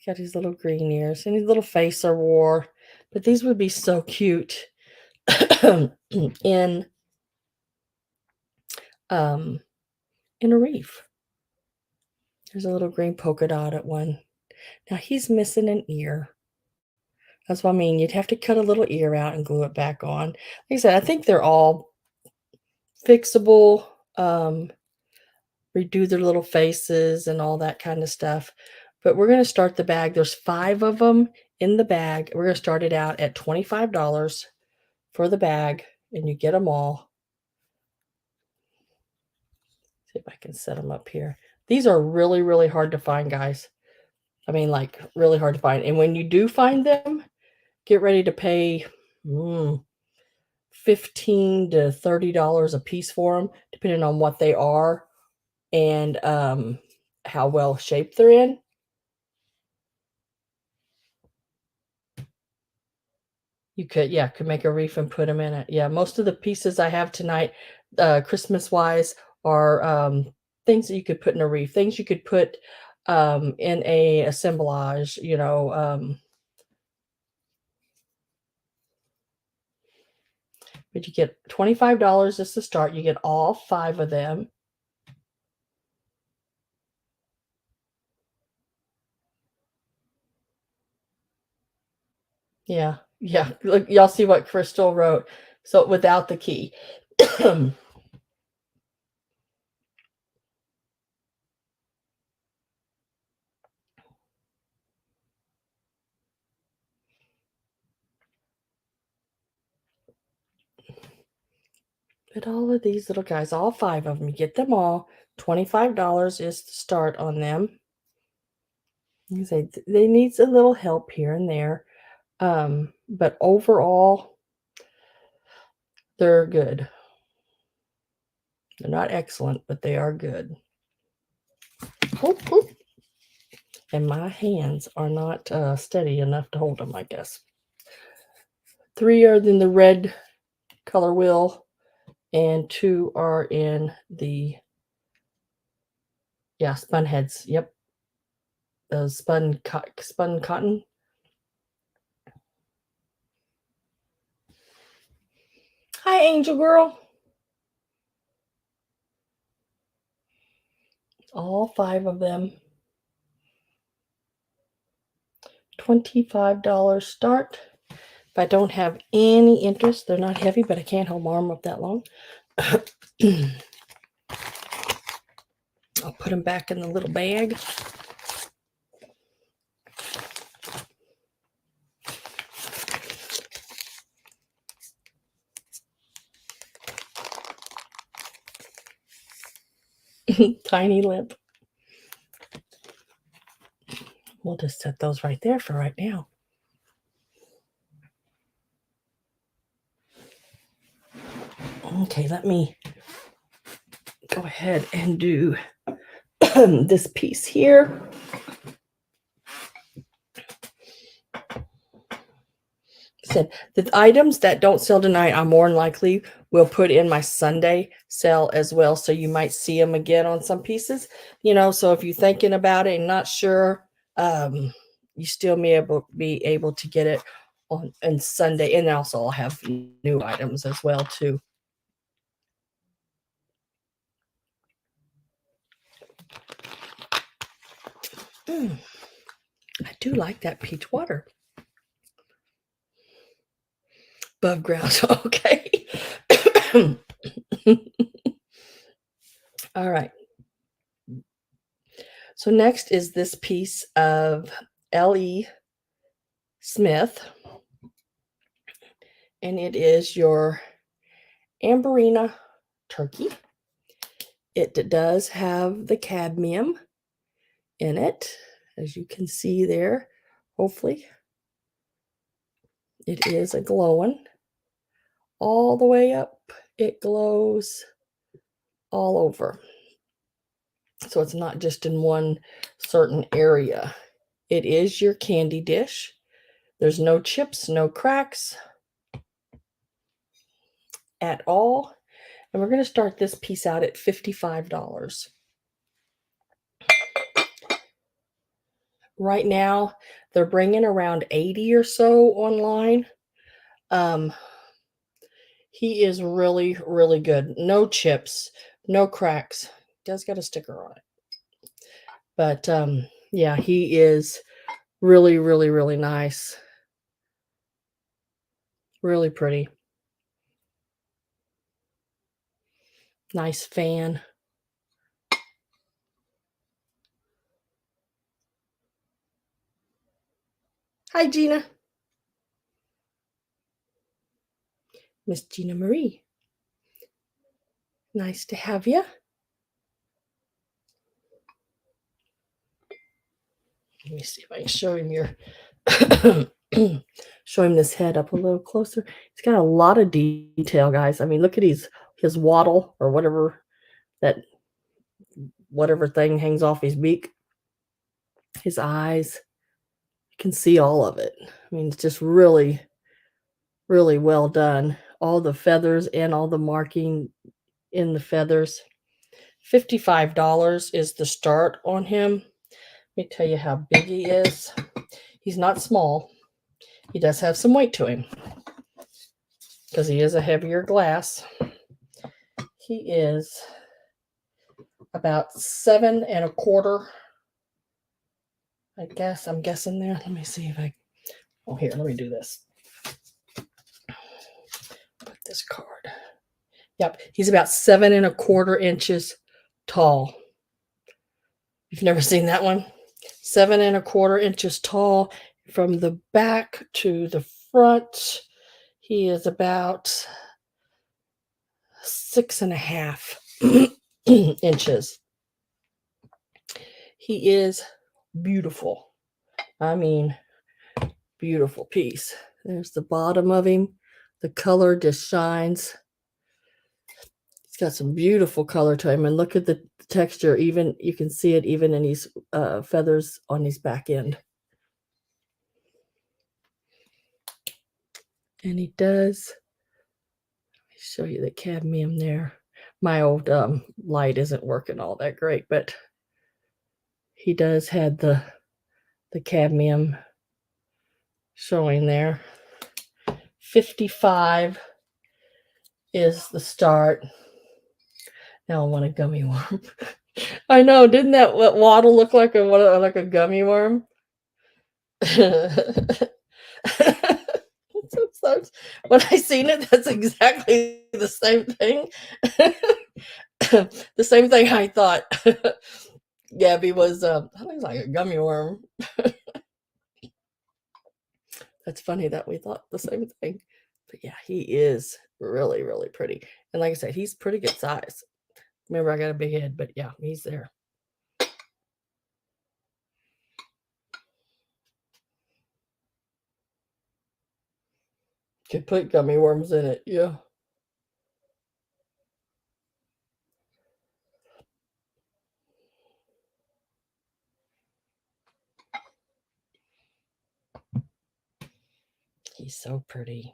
Got his little green ears and his little face are wore. But these would be so cute in a wreath. There's a little green polka dot at one. Now he's missing an ear. That's what I mean. You'd have to cut a little ear out and glue it back on. Like I said, I think they're all fixable. redo their little faces and all that kind of stuff. But we're going to start the bag. There's 5 of them in the bag. We're going to start it out at $25 for the bag, and you get them all. See if I can set them up here. These are really, really hard to find, guys. I mean, like, really hard to find. And when you do find them, get ready to pay $15 to $30 a piece for them, depending on what they are and how well shaped they're in. You could, yeah, could make a wreath and put them in it. Yeah, most of the pieces I have tonight, Christmas-wise, are things that you could put in a wreath, things you could put in a assemblage, you know. But you get $25 just to start. You get all 5 of them. Yeah, yeah. Look, y'all see what Crystal wrote. So without the key. Put all of these little guys, all 5 of them, you get them all. $25 is to start on them. You say they need a little help here and there. But overall, they're good. They're not excellent, but they are good. Whoop, whoop. And my hands are not steady enough to hold them, I guess. 3 are in the red color wheel, and 2 are in the, yeah, spun heads. Yep. Those spun cotton. Hi, Angel Girl. All 5 of them. $25 start. If I don't have any interest, they're not heavy, but I can't hold my arm up that long. I'll put them back in the little bag. Tiny lip. We'll just set those right there for right now. Okay, let me go ahead and do this piece here. Said the items that don't sell tonight, I more than likely will put in my Sunday sale as well. So you might see them again on some pieces, you know. So if you're thinking about it and not sure, you still may be able to get it on Sunday. And also I'll have new items as well too. I do like that peach water. Above ground. Okay. All right. So next is this piece of L.E. Smith. And it is your Amberina turkey. It does have the cadmium in it, as you can see there, hopefully. It is a glowing all the way up. It glows all over. So it's not just in one certain area. It is your candy dish. There's no chips, no cracks at all. And we're going to start this piece out at $55. Right now, they're bringing around 80 or so online. He is really, really good. No chips, no cracks. Does got a sticker on it. But yeah, he is really, really, really nice. Really pretty. Nice fan. Hi, Gina. Miss Gina Marie. Nice to have you. Let me see if I can show him show him this head up a little closer. He's got a lot of detail, guys. I mean, look at his wattle or whatever thing hangs off his beak. His eyes. You can see all of it. I mean, it's just really, really well done. All the feathers and all the marking in the feathers. $55 is the start on him. Let me tell you how big he is. He's not small. He does have some weight to him because he is a heavier glass. He is about 7.25. I guess I'm guessing there. Let me see if here, let me do this. Put this card. Yep, he's about 7.25 inches tall. You've never seen that one? 7.25 inches tall. From the back to the front, he is about 6.5 inches. He is beautiful. I mean, beautiful piece. There's the bottom of him. The color just shines. He's got some beautiful color to him. And look at the texture. Even you can see it even in his feathers on his back end. And he does. Let me show you the cadmium there. My old light isn't working all that great, but he does have the cadmium showing there. 55 is the start. Now I want a gummy worm. I know, didn't that waddle look like a gummy worm? Sometimes when I seen it, that's exactly the same thing. The same thing I thought. Gabby was, that looks like a gummy worm. That's funny that we thought the same thing. But yeah, he is really, really pretty. And like I said, he's pretty good size. Remember, I got a big head, but yeah, he's there. Could put gummy worms in it, yeah. He's so pretty.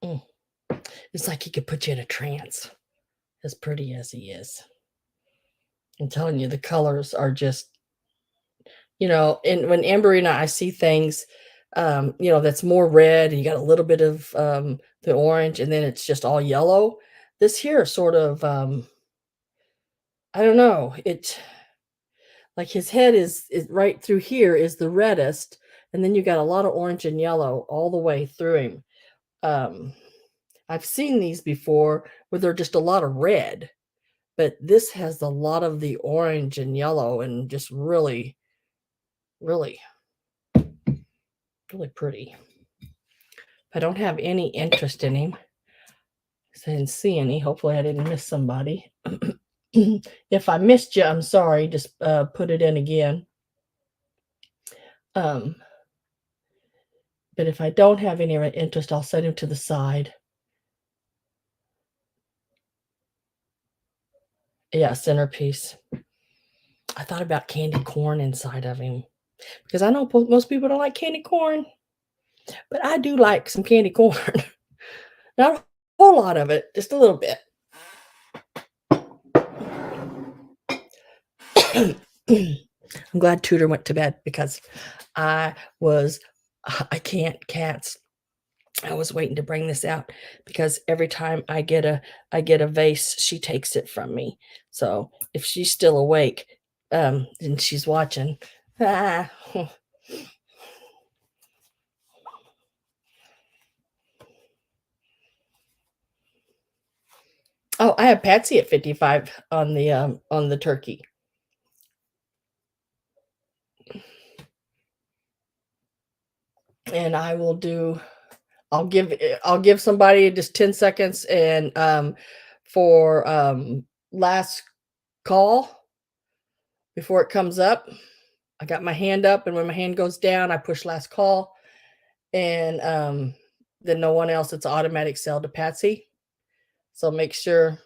It's like he could put you in a trance, as pretty as he is. I'm telling you, the colors are just, and when Amber and I see things, that's more red and you got a little bit of the orange and then it's just all yellow. This here sort of, I don't know, like his head is right through here is the reddest, and then you got a lot of orange and yellow all the way through him. I've seen these before where they're just a lot of red, but this has a lot of the orange and yellow and just really, really, really pretty. I don't have any interest in him. I didn't see any. Hopefully I didn't miss somebody. If I missed you, I'm sorry. Just put it in again. But if I don't have any interest, I'll set him to the side. Yeah, centerpiece. I thought about candy corn inside of him because I know most people don't like candy corn, but I do like some candy corn. Not a whole lot of it, just a little bit. I'm glad Tudor went to bed because I can't cats. I was waiting to bring this out because every time I get a vase, she takes it from me. So if she's still awake, and she's watching, ah. Oh, I have Patsy at 55 on the turkey. And I'll give somebody just 10 seconds and for last call before it comes up. I got my hand up, and when my hand goes down, I push last call, and then no one else. It's automatic sell to Patsy. So make sure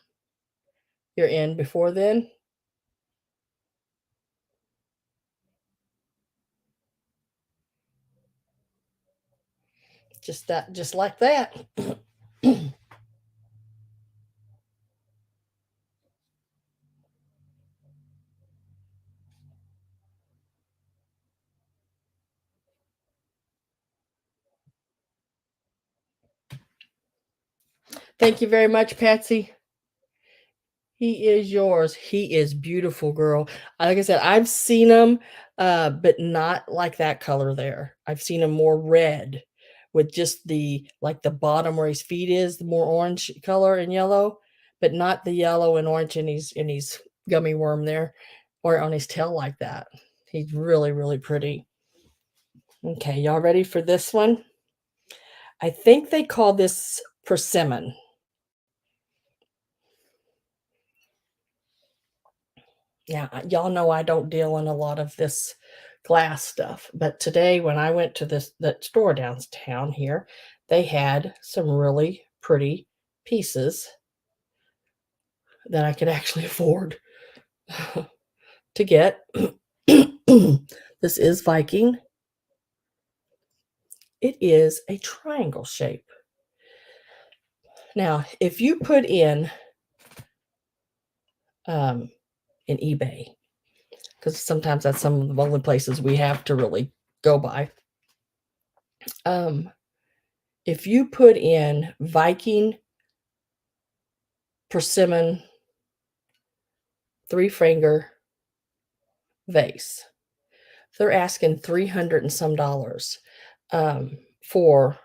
you're in before then. Just like that. Thank you very much, Patsy. He is yours. He is beautiful, girl. Like I said, I've seen him, but not like that color there. I've seen him more red with just the bottom where his feet is, the more orange color and yellow, but not the yellow and orange in his gummy worm there or on his tail like that. He's really, really pretty. Okay, y'all ready for this one? I think they call this persimmon. Yeah, y'all know I don't deal in a lot of this glass stuff, but today when I went to that store downtown here, they had some really pretty pieces that I could actually afford to get. This is Viking. It is a triangle shape. Now, if you put in eBay, because sometimes that's some of the only places we have to really go by. If you put in Viking persimmon 3-finger vase, they're asking 300 and some dollars for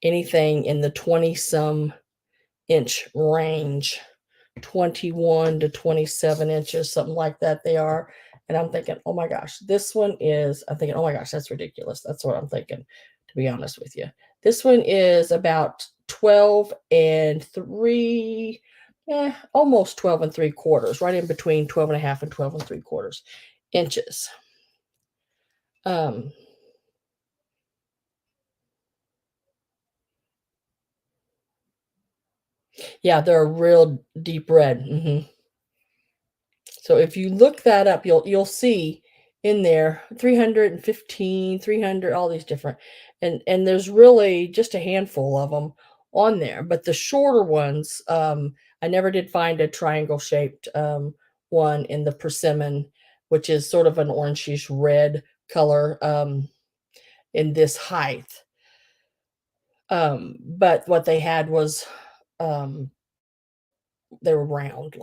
anything in the 20 some inch range, 21 to 27 inches, something like that they are. And I'm thinking, oh my gosh, I'm thinking, oh my gosh, that's ridiculous. That's what I'm thinking, to be honest with you. This one is about 12 and 3, almost 12 and 3/4, right in between 12 and a half and 12 and 3/4 inches. Um, yeah, they're a real deep red. So if you look that up, you'll see in there 315, 300, all these different, and there's really just a handful of them on there. But the shorter ones, I never did find a triangle shaped one in the persimmon, which is sort of an orangish red color in this height. But what they had was um, they were round,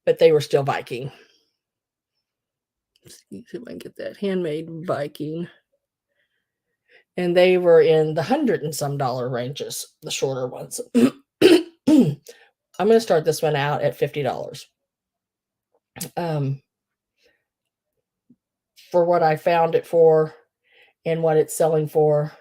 but they were still Viking. Let's see if I can get that handmade Viking. And they were in the hundred and some dollar ranges, the shorter ones. I'm going to start this one out at $50. Um, for what I found it for and what it's selling for,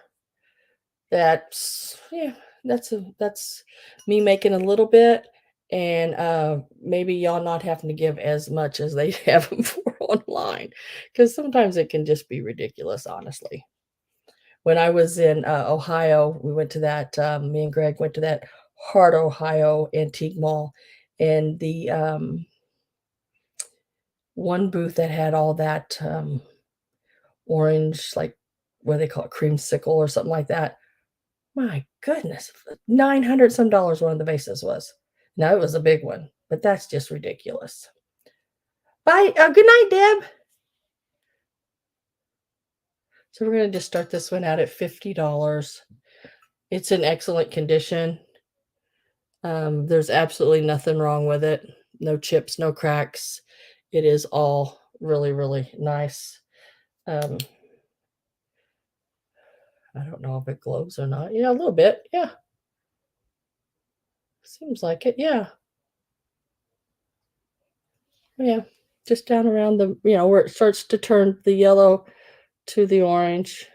that's yeah, that's me making a little bit, and maybe y'all not having to give as much as they have them for online, because sometimes it can just be ridiculous, honestly. When I was in Ohio, we went to that. Me and Greg went to that Heart, Ohio antique mall, and the one booth that had all that orange, like what they call it, creamsicle or something like that. My goodness, 900 some dollars one of the vases was. Now it was a big one, but that's just ridiculous. Bye. Good night, Deb. So we're going to just start this one out at $50. It's in excellent condition. There's absolutely nothing wrong with it. No chips, no cracks. It is all really, really nice. Um, I don't know if it glows or not. Yeah, a little bit. Yeah. Seems like it. Yeah. Yeah. Just down around where it starts to turn the yellow to the orange.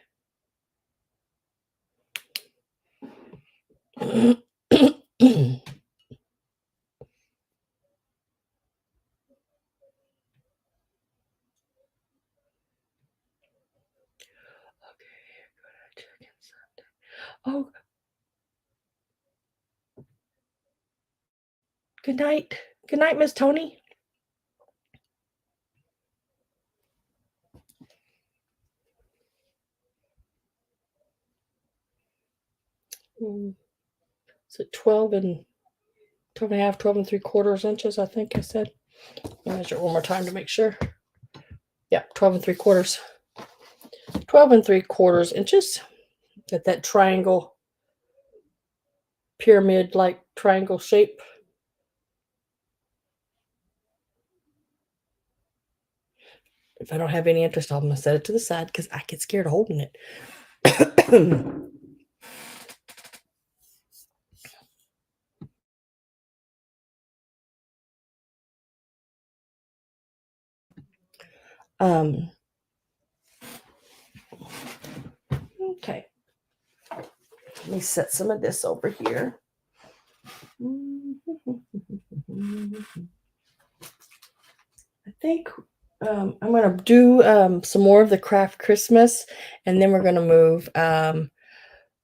Oh, good night. Good night, Miss Tony. Is it 12 and 12 and a half, 12 and 3/4 inches, I think I said. Measure it one more time to make sure. Yeah, 12 and 3/4. 12 and 3/4 inches. Get that triangle, pyramid like triangle shape. If I don't have any interest, I'm going to set it to the side because I get scared of holding it. Okay. Let me set some of this over here. I think I'm going to do some more of the craft Christmas, and then we're going to move.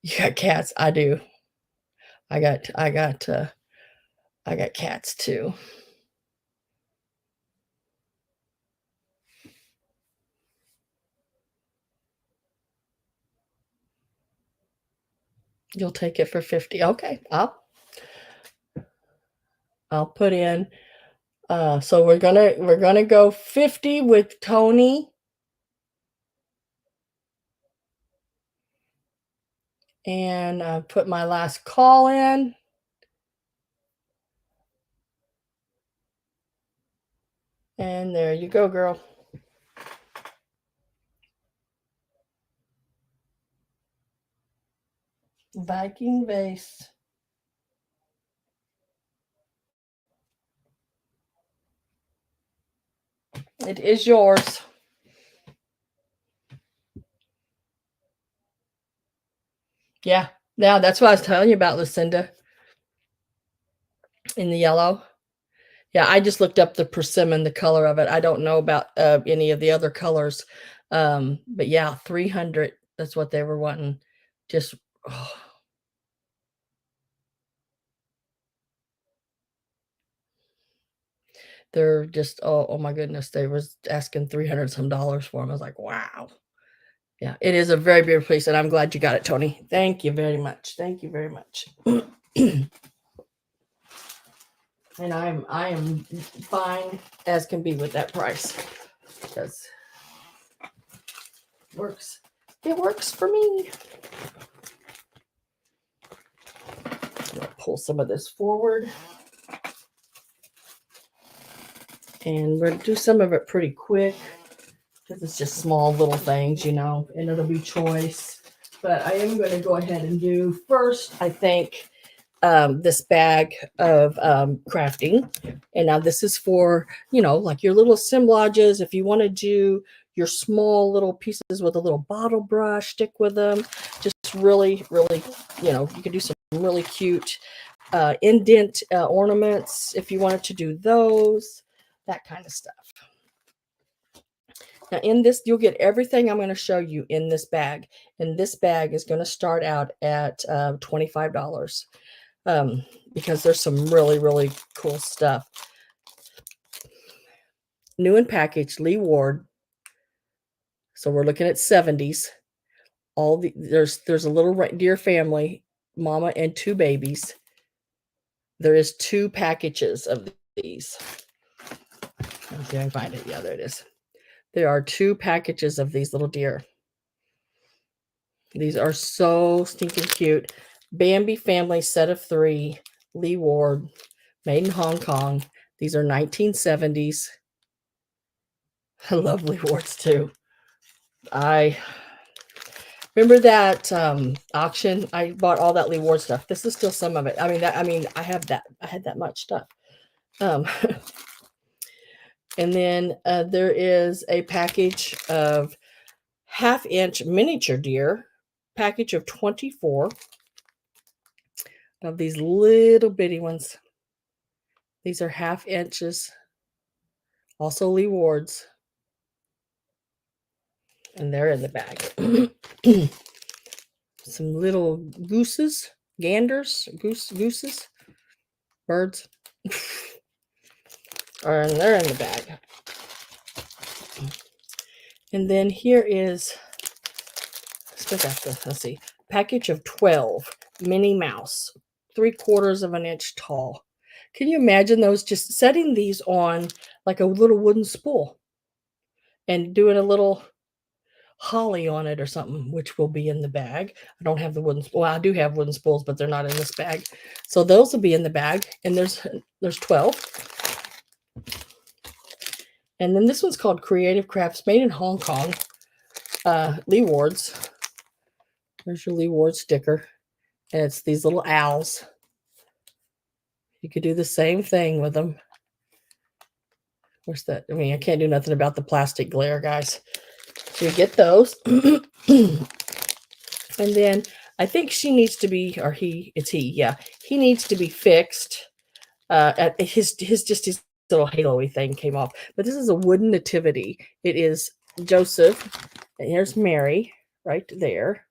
You got cats? I do. I got cats too. You'll take it for 50. Okay. I'll put in so we're gonna go 50 with Tony. And put my last call in. And there you go, girl. Viking vase. It is yours. Yeah. Yeah, that's what I was telling you about, Lucinda. In the yellow. Yeah, I just looked up the persimmon, the color of it. I don't know about any of the other colors. But yeah, 300. That's what they were wanting. Just they're just oh my goodness. They was asking 300 some dollars for them. I was like, wow. Yeah, it is a very beautiful piece, and I'm glad you got it, Tony. Thank you very much. Thank you very much. And I am fine as can be with that price because it works for me. I'll pull some of this forward, and we're gonna do some of it pretty quick because it's just small little things, and it'll be choice. But I am going to go ahead and do first, I think, this bag of crafting. And now this is for, like your little assemblages. If you want to do your small little pieces with a little bottle brush, stick with them. Just really, really, you can do some really cute indent ornaments if you wanted to do those, that kind of stuff. Now in this, you'll get everything I'm going to show you in this bag. And this bag is going to start out at $25 because there's some really, really cool stuff. New and packaged, Lee Ward. So we're looking at 70s. There's a little deer family, mama and 2 babies. There is 2 packages of these. Let's see if I can find it. Yeah, there it is. There are 2 packages of these little deer. These are so stinking cute. Bambi family set of 3, Lee Ward, made in Hong Kong. These are 1970s. I love Lee Wards too. I remember that auction. I bought all that Lee Ward stuff. This is still some of it. I have that. I had that much stuff. And then there is a package of 1/2 inch miniature deer, package of 24. of these little bitty ones. These are 1/2 inches. Also Lee Ward's. And they're in the bag. Some little gooses, gooses, birds. And they're in the bag. And then here is, still got the, let's see, package of 12 Minnie Mouse, 3/4 of an inch tall. Can you imagine those, just setting these on like a little wooden spool and doing a little holly on it or something, which will be in the bag. I don't have the wooden spool. Well, I do have wooden spools, but they're not in this bag. So those will be in the bag, and there's 12. And then this one's called Creative Crafts, made in Hong Kong. Lee Ward's. There's your Lee Ward sticker. And it's these little owls. You could do the same thing with them. What's that? I mean, I can't do nothing about the plastic glare, guys. So you get those. And then I think she needs to be, or he, it's he, yeah. He needs to be fixed. At his little halo-y thing came off. But this is a wooden nativity. It is Joseph. And here's Mary right there.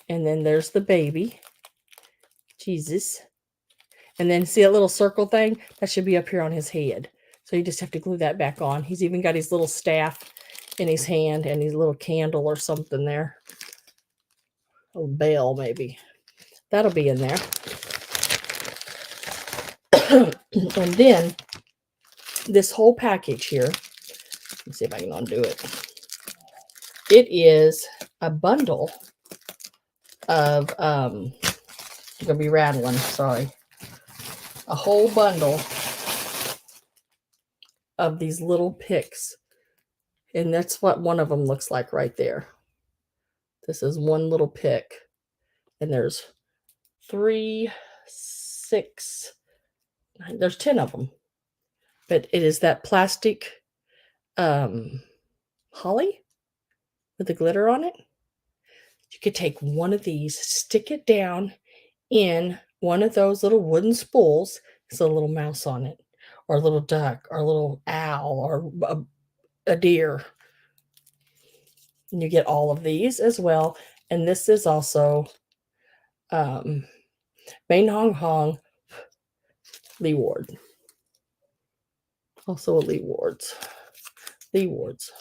And then there's the baby, Jesus. And then see that little circle thing? That should be up here on his head. So you just have to glue that back on. He's even got his little staff in his hand and his little candle or something there. A bell, maybe. That'll be in there. And then this whole package here, let's see if I can undo it. It is a bundle of, I'm going to be rattling, sorry. A whole bundle of these little picks. And that's what one of them looks like right there. This is one little pick. And there's 3, 6, 9, there's 10 of them. But it is that plastic holly with the glitter on it. You could take one of these, stick it down in one of those little wooden spools. There's a little mouse on it, or a little duck, or a little owl, or a deer. And you get all of these as well. And this is also Main Hong Kong Lee Ward. Also a Lee Ward's. Lee Ward's.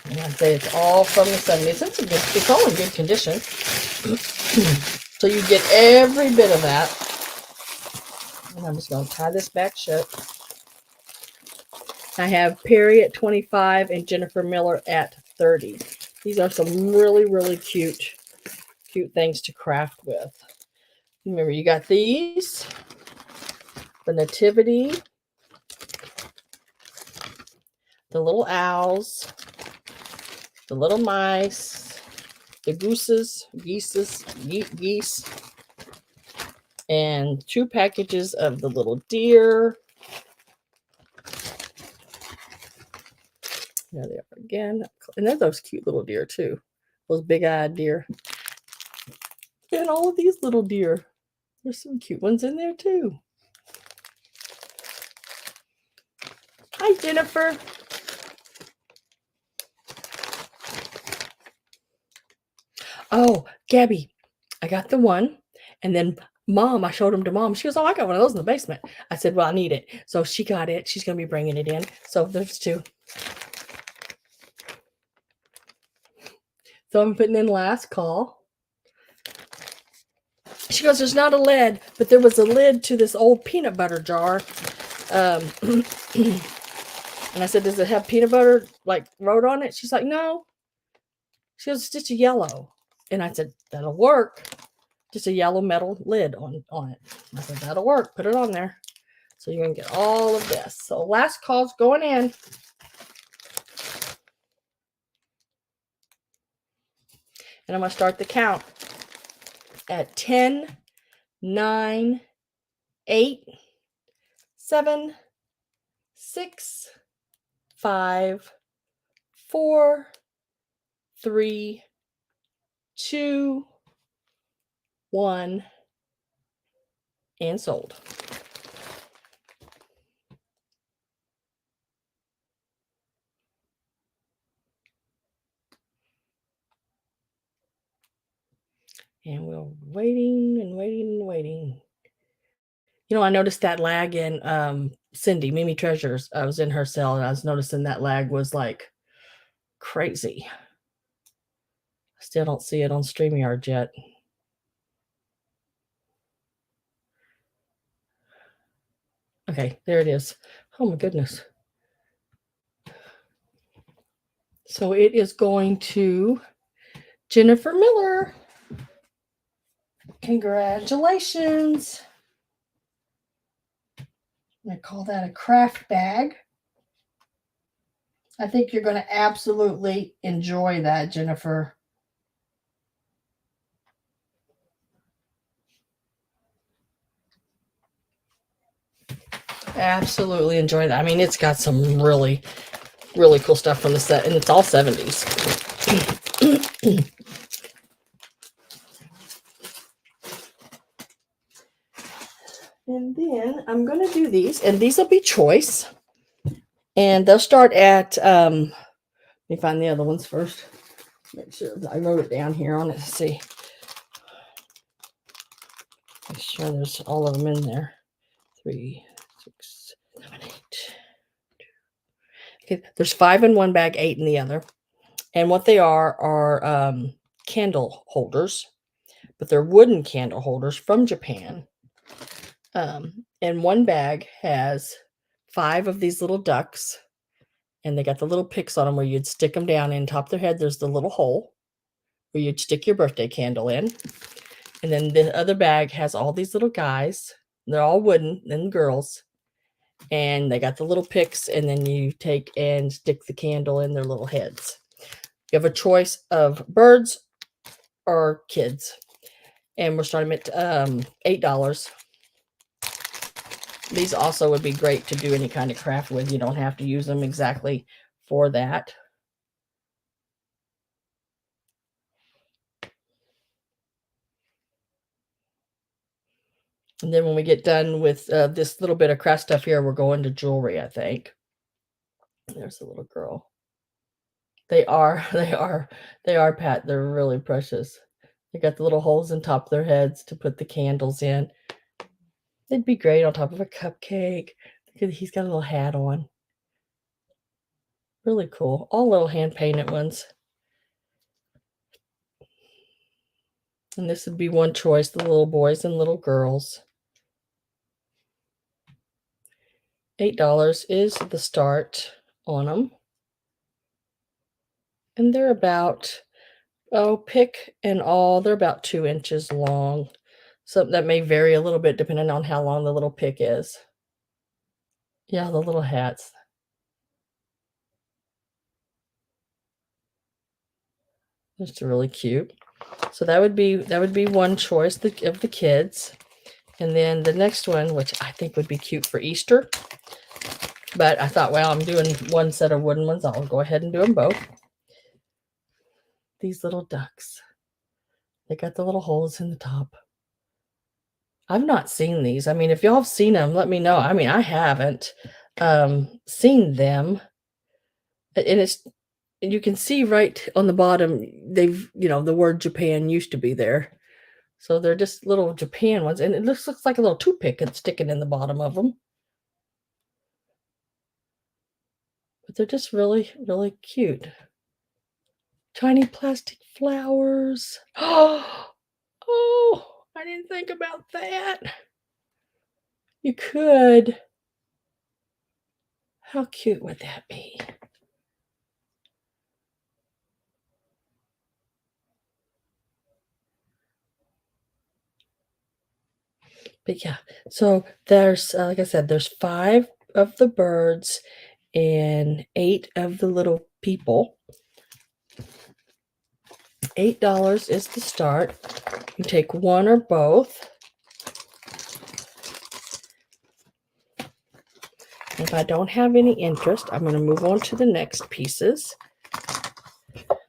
And I'd say it's all from the 70s. It's all in good condition. So you get every bit of that. And I'm just going to tie this back shut. I have Perry at 25 and Jennifer Miller at 30. These are some really, really cute things to craft with. Remember, you got these, the nativity, the little owls, the little mice, the geese, and 2 packages of the little deer. There they are again. And they're those cute little deer too. Those big-eyed deer. And all of these little deer. There's some cute ones in there too. Hi, Jennifer. Oh, Gabby, I got the one. And then Mom, I showed them to Mom. She goes, oh, I got one of those in the basement. I said, well, I need it. So she got it. She's going to be bringing it in. So there's 2. So I'm putting in last call. She goes, there's not a lid, but there was a lid to this old peanut butter jar. And I said, does it have peanut butter like wrote on it? She's like, no. She goes, it's just a yellow. And I said, that'll work. Just a yellow metal lid on it. I said, that'll work. Put it on there. So you're going to get all of this. So last call's going in. And I'm going to start the count at 10, 9, 8, 7, 6, 5, 4, 3, 2, 1, and sold. And we're waiting and waiting and waiting. You know, I noticed that lag in Cindy, Mimi Treasures. I was in her cell and I was noticing that lag was like crazy. I still don't see it on StreamYard yet. Okay, there it is. Oh my goodness. So it is going to Jennifer Miller. Congratulations. I call that a craft bag. I think you're going to absolutely enjoy that, Jennifer. Absolutely enjoy that. I mean, it's got some really, really cool stuff from the set, and it's all 70s. And then I'm going to do these, and these will be choice. And they'll start at, let me find the other ones first. Make sure I wrote it down here on it to see. Make sure there's all of them in there. 3, 6, 7, 8. Okay, there's 5 in one bag, 8 in the other. And what they are candle holders, but they're wooden candle holders from Japan. And one bag has 5 of these little ducks, and they got the little picks on them where you'd stick them down in top of their head. There's the little hole where you'd stick your birthday candle in. And then the other bag has all these little guys. They're all wooden, and girls. And they got the little picks, and then you take and stick the candle in their little heads. You have a choice of birds or kids. And we're starting at $8. These also would be great to do any kind of craft with. You don't have to use them exactly for that. And then when we get done with this little bit of craft stuff here, we're going to jewelry, I think. There's a little girl. They are, Pat. They're really precious. They got the little holes in top of their heads to put the candles in. They'd be great on top of a cupcake. He's got a little hat on. Really cool. All little hand-painted ones. And this would be one choice, the little boys and little girls. $8 is the start on them. And they're about, pick and all, they're about 2 inches long. So that may vary a little bit depending on how long the little pick is. Yeah, the little hats. That's really cute. So that would be one choice of the kids. And then the next one, which I think would be cute for Easter. But I thought, well, I'm doing one set of wooden ones. I'll go ahead and do them both. These little ducks. They got the little holes in the top. I've not seen these. I mean, if y'all have seen them, let me know. I mean, I haven't seen them. And you can see right on the bottom, they've, the word Japan used to be there. So they're just little Japan ones. And it looks like a little toothpick that's sticking in the bottom of them. But they're just really, really cute. Tiny plastic flowers. Oh, I didn't think about that. You could. How cute would that be? But yeah, so there's, like I said, there's 5 of the birds and 8 of the little people. $8 is the start. You take one or both. If I don't have any interest, I'm going to move on to the next pieces.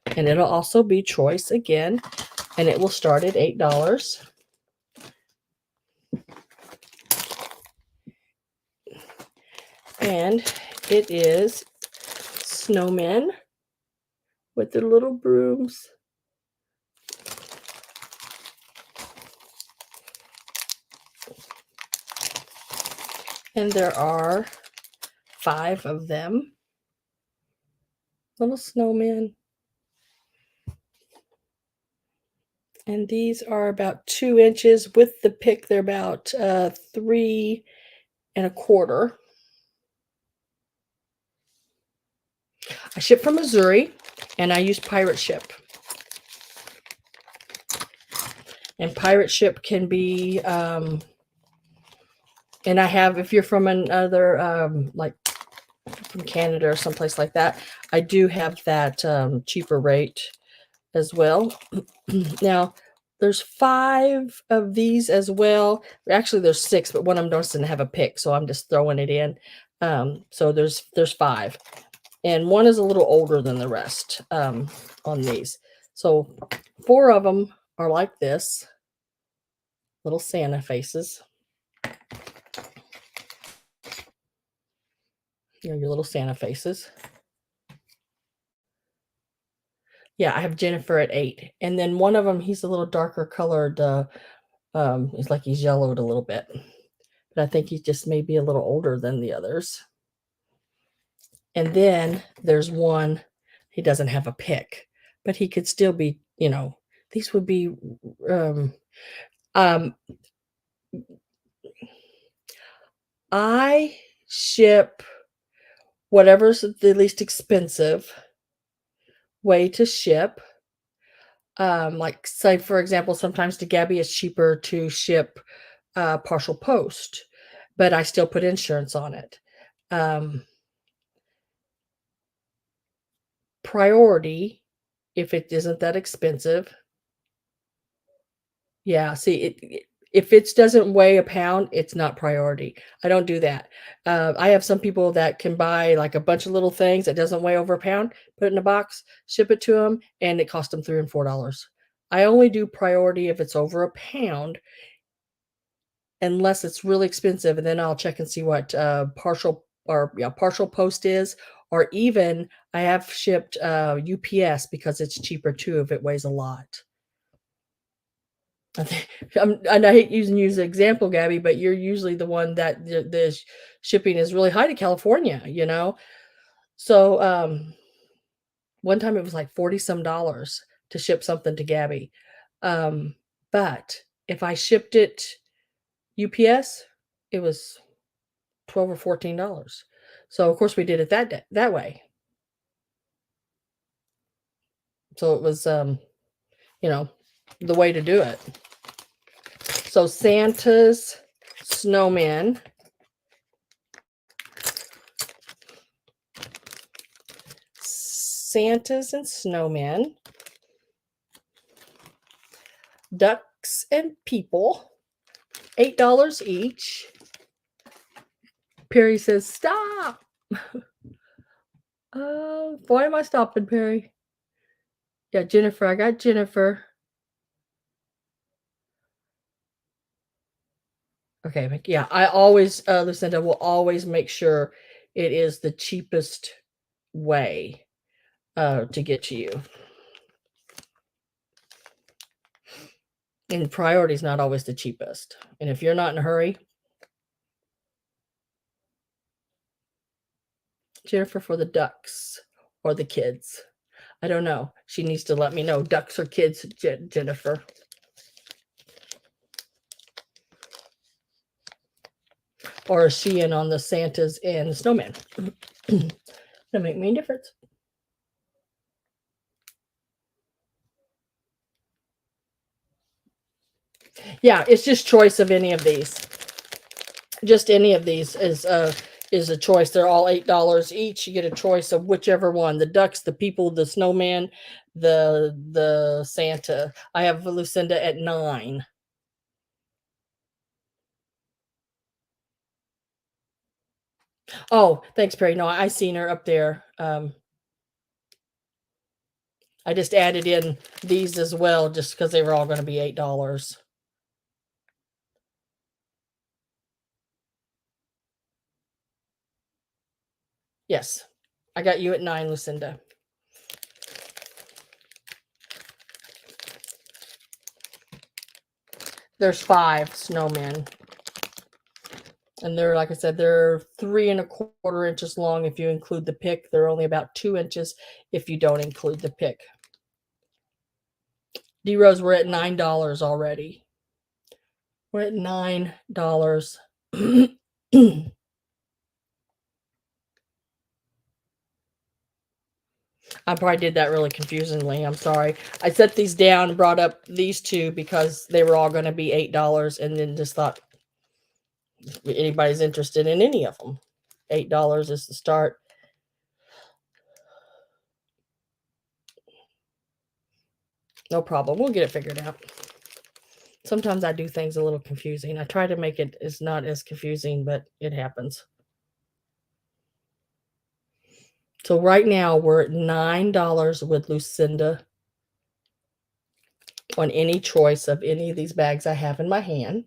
And it'll also be choice again. and it will start at $8. And it is snowmen with their little brooms. And there are 5 of them. Little snowmen. And these are about 2 inches. With the pick, they're about 3 1/4. I ship from Missouri, and I use Pirate Ship. And Pirate Ship can be, and I have, if you're from another, like from Canada or someplace like that, I do have that cheaper rate as well. Now, there's 5 of these as well. Actually, there's 6, but one of them doesn't have a pick, so I'm just throwing it in. So there's 5, and one is a little older than the rest on these. So 4 of them are like this, little Santa faces. You know, your little Santa faces. Yeah, I have Jennifer at 8, and then one of them, he's a little darker colored. It's like he's yellowed a little bit, but I think he's just maybe a little older than the others. And then there's one, he doesn't have a pick, but he could still be, you know, these would be, I ship whatever's the least expensive way to ship. Like, say, for example, sometimes to Gabby, it's cheaper to ship partial post, but I still put insurance on it. Priority, if it isn't that expensive. Yeah, see, if it doesn't weigh a pound, it's not priority. I don't do that. I have some people that can buy like a bunch of little things that doesn't weigh over a pound, put it in a box, ship it to them, and it costs them $3 and $4. I only do priority if it's over a pound, unless it's really expensive, and then I'll check and see what partial post is, or even I have shipped UPS because it's cheaper too if it weighs a lot. And I hate using you as an example, Gabby, but you're usually the one that the shipping is really high to California, you know? So one time it was like 40 some dollars to ship something to Gabby. But if I shipped it UPS, it was 12 or $14. So of course we did it that way. So it was you know, the way to do it. So Santa's snowmen, Santas and snowmen, ducks and people, $8 each. Perry says, "Stop." Why am I stopping, Perry? Yeah, Jennifer. I got Jennifer. Okay, yeah. I always, Lucinda will always make sure it is the cheapest way to get to you. And priority is not always the cheapest. And if you're not in a hurry, Jennifer for the ducks or the kids. I don't know. She needs to let me know. Ducks or kids, Jennifer. Or is she in on the Santas and the snowman? That make me a difference. Yeah, it's just choice of any of these. Just any of these is a choice. They're all $8 each. You get a choice of whichever one. The ducks, the people, the snowman, the Santa. I have Lucinda at 9. Oh, thanks, Perry. No, I seen her up there. I just added in these as well just because they were all going to be $8. Yes, I got you at 9, Lucinda. There's 5 snowmen. And they're, like I said, they're 3¼ inches long if you include the pick. They're only about 2 inches if you don't include the pick. D-Rose, we're at $9 already. We're at $9. I probably did that really confusingly. I'm sorry. I set these down and brought up these two because they were all going to be $8 and then just thought if anybody's interested in any of them. $8 is the start. No problem. We'll get it figured out. Sometimes I do things a little confusing. I try to make it as not as confusing, but it happens. So right now we're at $9 with Lucinda on any choice of any of these bags I have in my hand.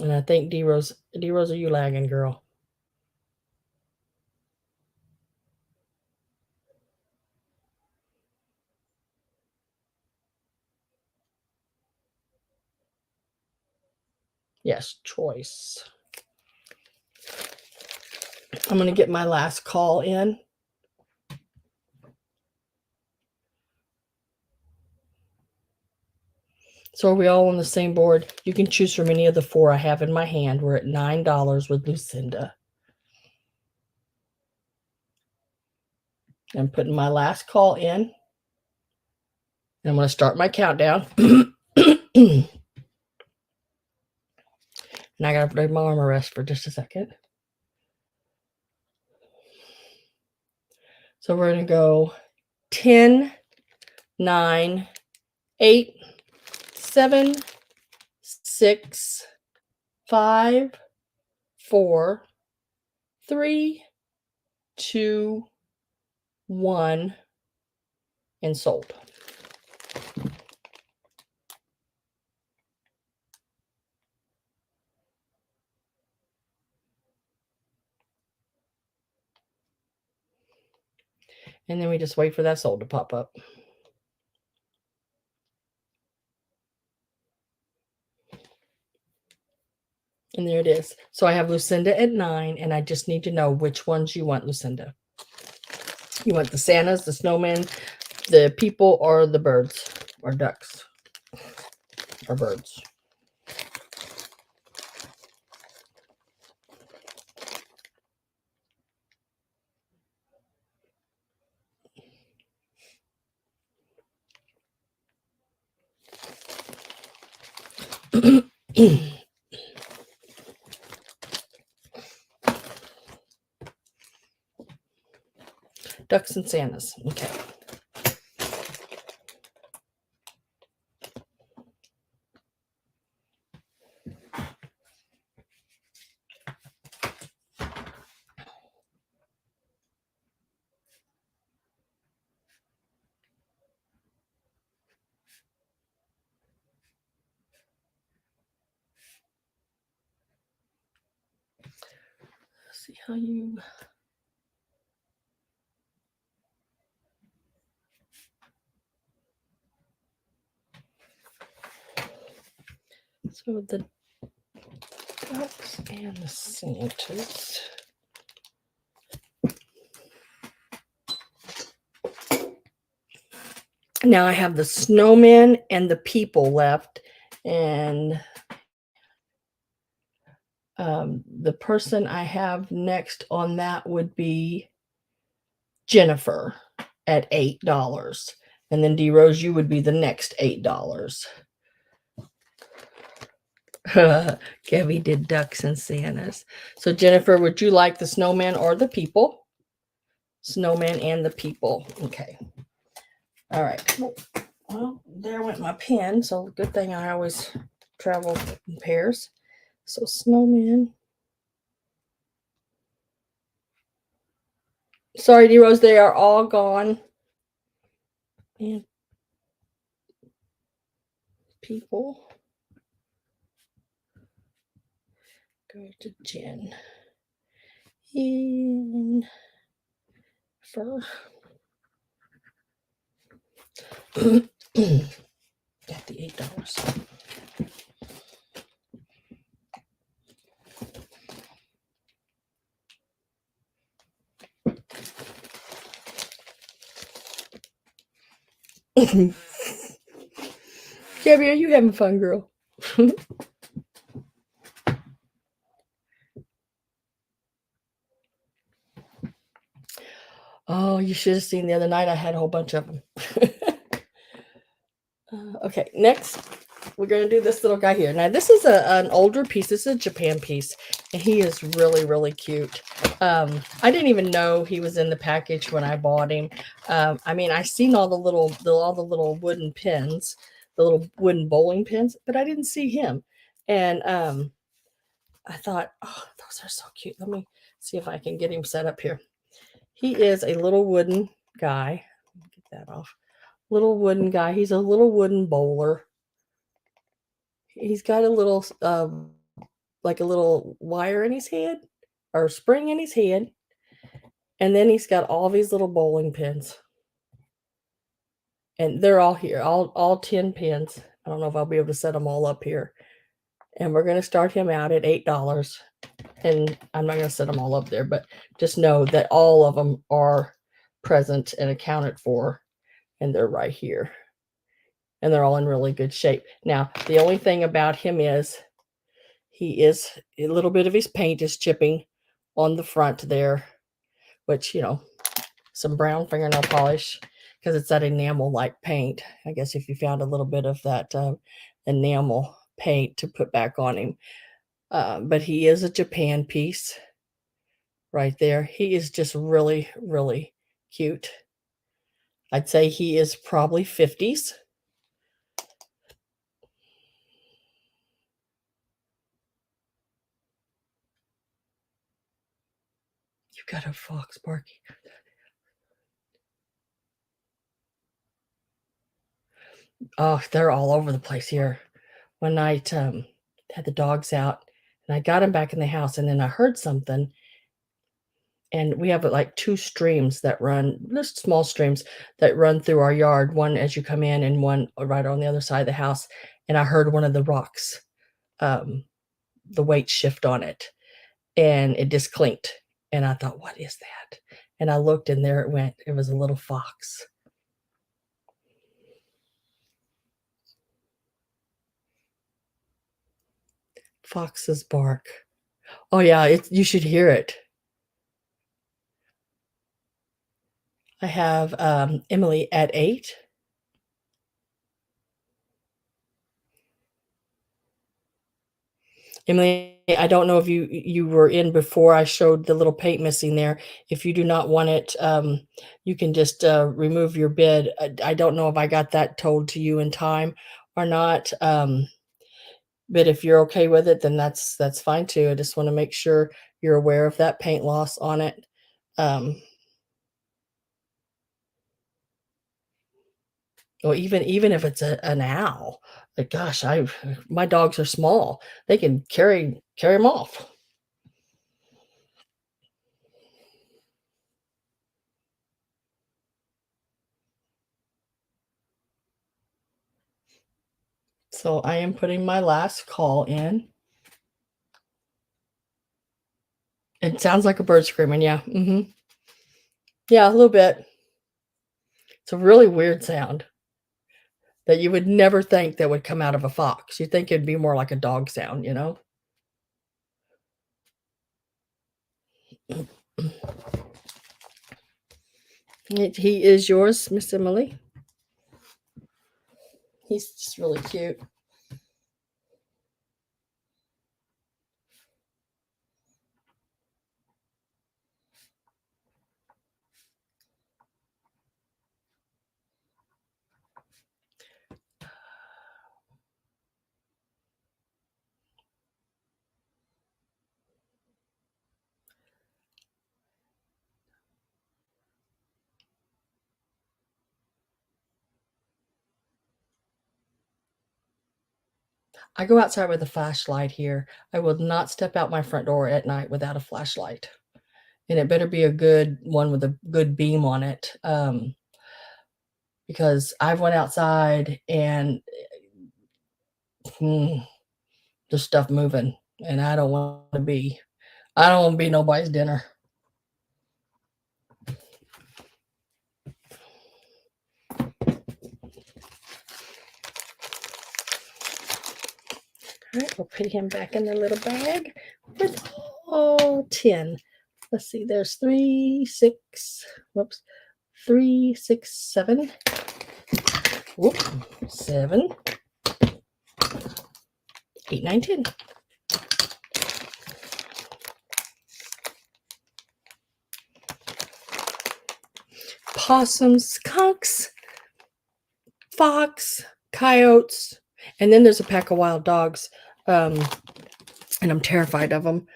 And I think D-Rose, are you lagging, girl? Yes, choice. I'm going to get my last call in. So are we all on the same board? You can choose from any of the 4 I have in my hand. We're at $9 with Lucinda. I'm putting my last call in. And I'm going to start my countdown. And I got to break my arm rest for just a second. So we're going to go 10, 9, 8, 7, 6, 5, 4, 3, 2, 1, and sold. And then we just wait for that sold to pop up. And there it is. So I have Lucinda at 9, and I just need to know which ones you want, Lucinda. You want the Santas, the snowmen, the people, or the birds, or ducks, or birds? Ducks and Santas. Okay. Let's see how you... So the ducks and the Santas. Now I have the snowmen and the people left, and the person I have next on that would be Jennifer at $8. And then D-Rose, you would be the next $8. Gabby did ducks and Santas. So Jennifer, would you like the snowman or the people? Snowman and the people. Okay. All right. Well, there went my pen. So good thing I always travel in pairs. So snowman Sorry, D-Rose, they are all gone. And people, go to Jen. In fur. Got the $8. Gabby, are you having fun, girl? Oh, you should have seen the other night. I had a whole bunch of them. Okay, next we're going to do this little guy here. Now, this is an older piece. This is a Japan piece, and he is really, really cute. I didn't even know he was in the package when I bought him. I mean, I seen all the little wooden pins, the little wooden bowling pins, but I didn't see him. And I thought, oh, those are so cute. Let me see if I can get him set up here. He is a little wooden guy. Get that off. Little wooden guy. He's a little wooden bowler. He's got a little, like a little wire in his head or spring in his head. And then he's got all these little bowling pins. And they're all here, all 10 pins. I don't know if I'll be able to set them all up here. And we're going to start him out at $8. And I'm not going to set them all up there, but just know that all of them are present and accounted for. And they're right here. And they're all in really good shape. Now, the only thing about him is a little bit of his paint is chipping on the front there, which, you know, some brown fingernail polish because it's that enamel like paint. I guess if you found a little bit of that enamel paint to put back on him. But he is a Japan piece right there. He is just really, really cute. I'd say he is probably 50s. You got a fox, Barky. Oh, they're all over the place here. One night, had the dogs out, and I got them back in the house, and then I heard something, and we have like two streams that run, just small streams that run through our yard. One as you come in, and one right on the other side of the house. And I heard one of the rocks, the weight shift on it, and it just clinked. And I thought, what is that? And I looked, and there it went. It was a little fox. Foxes bark. Oh yeah, you should hear it. I have Emily at 8. Emily, I don't know if you were in before I showed the little paint missing there. If you do not want it, you can just remove your bid. I don't know if I got that told to you in time or not. But if you're okay with it, then that's fine too. I just want to make sure you're aware of that paint loss on it. Or even if it's an owl, like gosh, my dogs are small. They can carry them off. So I am putting my last call in. It sounds like a bird screaming, yeah. Yeah, a little bit. It's a really weird sound that you would never think that would come out of a fox. You'd think it'd be more like a dog sound, you know? He is yours, Miss Emily. He's just really cute. I go outside with a flashlight here. I will not step out my front door at night without a flashlight. And it better be a good one with a good beam on it. Because I've went outside and there's stuff moving, and I don't want to be nobody's dinner. All right, we'll put him back in the little bag with all 10. Let's see, there's 3, 6, whoops, 3, 6, 7, whoop, 7, 8, 9, 10. Possums, skunks, fox, coyotes, and then there's a pack of wild dogs, and I'm terrified of them.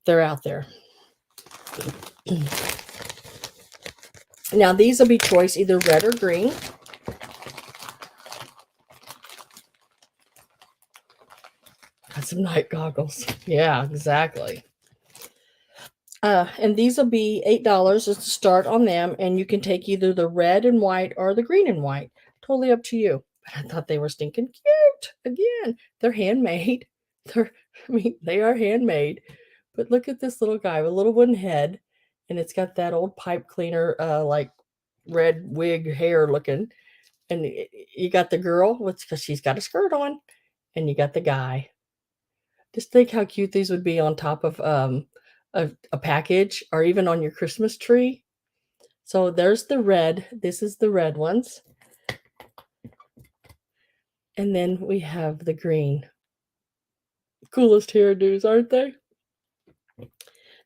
They're out there. Now these will be choice, either red or green. Got some night goggles. Yeah, exactly. And these will be $8 as the start on them, and you can take either the red and white or the green and white. Totally up to you. But I thought they were stinking cute. Again, they're handmade. They are handmade. But look at this little guy with a little wooden head, and it's got that old pipe cleaner, like red wig hair looking. And you got the girl, because she's got a skirt on, and you got the guy. Just think how cute these would be on top of a package or even on your Christmas tree. So there's the red. This is the red ones. And then we have the green. Coolest hairdos, aren't they?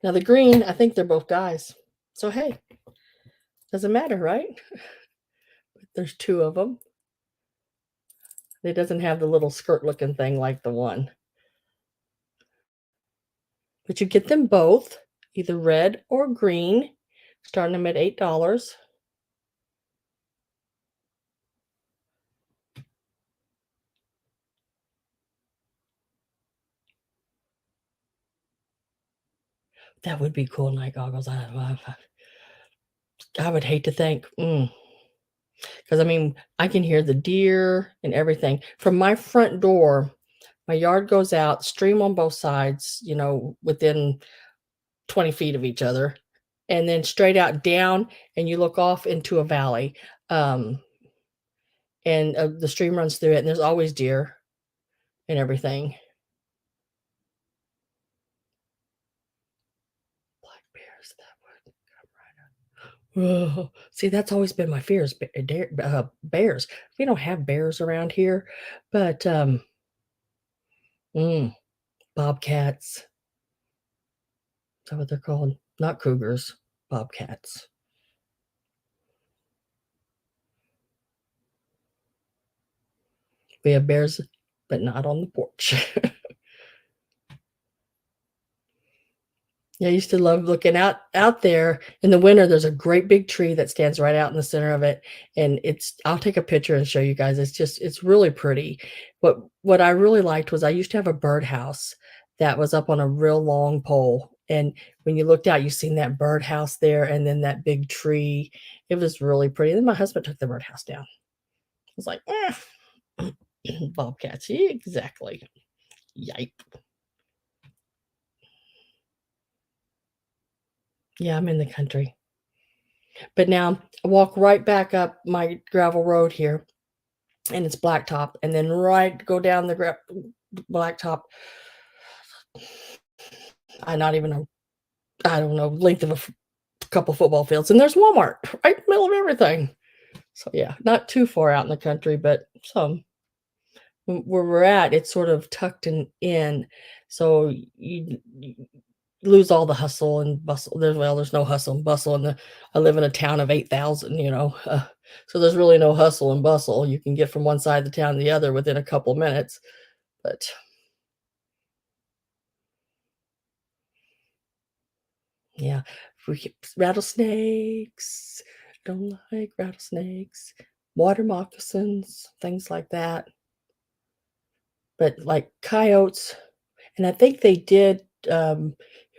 Now the green, I think they're both guys. So hey, doesn't matter, right? There's 2 of them. It doesn't have the little skirt looking thing like the one. But you get them both, either red or green, starting them at $8. That would be cool, night goggles. I would hate to think, because I can hear the deer and everything from my front door. My yard goes out, stream on both sides, within 20 feet of each other, and then straight out down, and you look off into a valley. And the stream runs through it, and there's always deer and everything. Black bears, that would come right up. Oh, see, that's always been my fears, bears. We don't have bears around here, but bobcats. Is that what they're called? Not cougars, bobcats. We have bears, but not on the porch. Yeah, I used to love looking out there. In the winter, there's a great big tree that stands right out in the center of it, and I'll take a picture and show you guys. It's really pretty. What I really liked was I used to have a birdhouse that was up on a real long pole, and when you looked out, you seen that birdhouse there and then that big tree. It was really pretty. Then my husband took the birdhouse down. I was like, bobcats. Yeah, exactly. Yipe. Yeah, I'm in the country. But now I walk right back up my gravel road here, and it's blacktop, and then go down the blacktop. I don't know, length of a couple football fields, and there's Walmart right in the middle of everything. So yeah, not too far out in the country, but some. Where we're at, it's sort of tucked in, so you lose all the hustle and bustle. There's no hustle and bustle, I live in a town of 8,000, so there's really no hustle and bustle. You can get from one side of the town to the other within a couple of minutes, but yeah, rattlesnakes, don't like rattlesnakes, water moccasins, things like that. but like coyotes, and I think they did a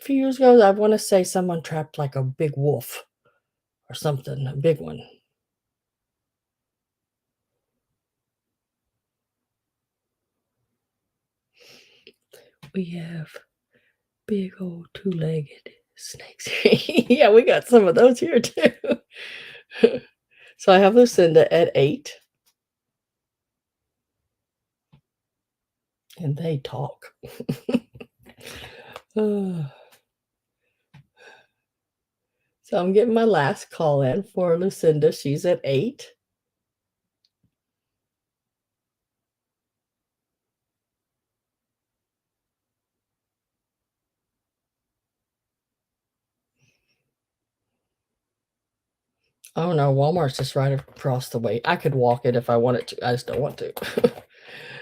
few years ago. I want to say someone trapped like a big wolf or something, a big one. We have big old two-legged snakes. Yeah, we got some of those here too. So I have Lucinda at 8, and they talk. Uh, so I'm getting my last call in for Lucinda. She's at 8. Oh no, Walmart's just right across the way. I could walk it if I wanted to. I just don't want to.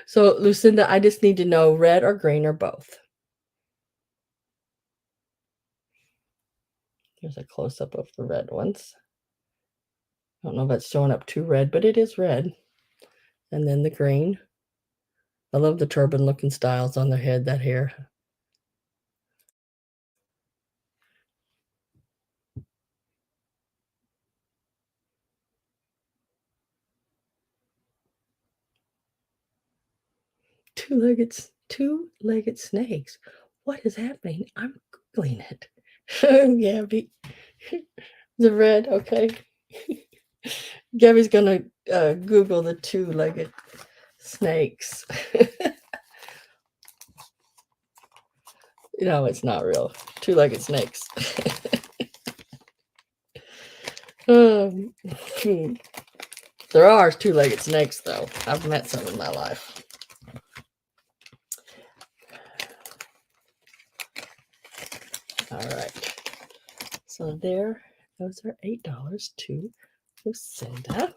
So Lucinda, I just need to know red or green or both. Here's a close-up of the red ones. I don't know if that's showing up too red, but it is red. And then the green. I love the turban-looking styles on their head, that hair. Two-legged snakes. What is happening? I'm Googling it. Gabby. The red, okay. Gabby's gonna Google the two-legged snakes. No, it's not real. Two-legged snakes. There are two-legged snakes, though. I've met some in my life. All right. So there, those are $8 to Lucinda.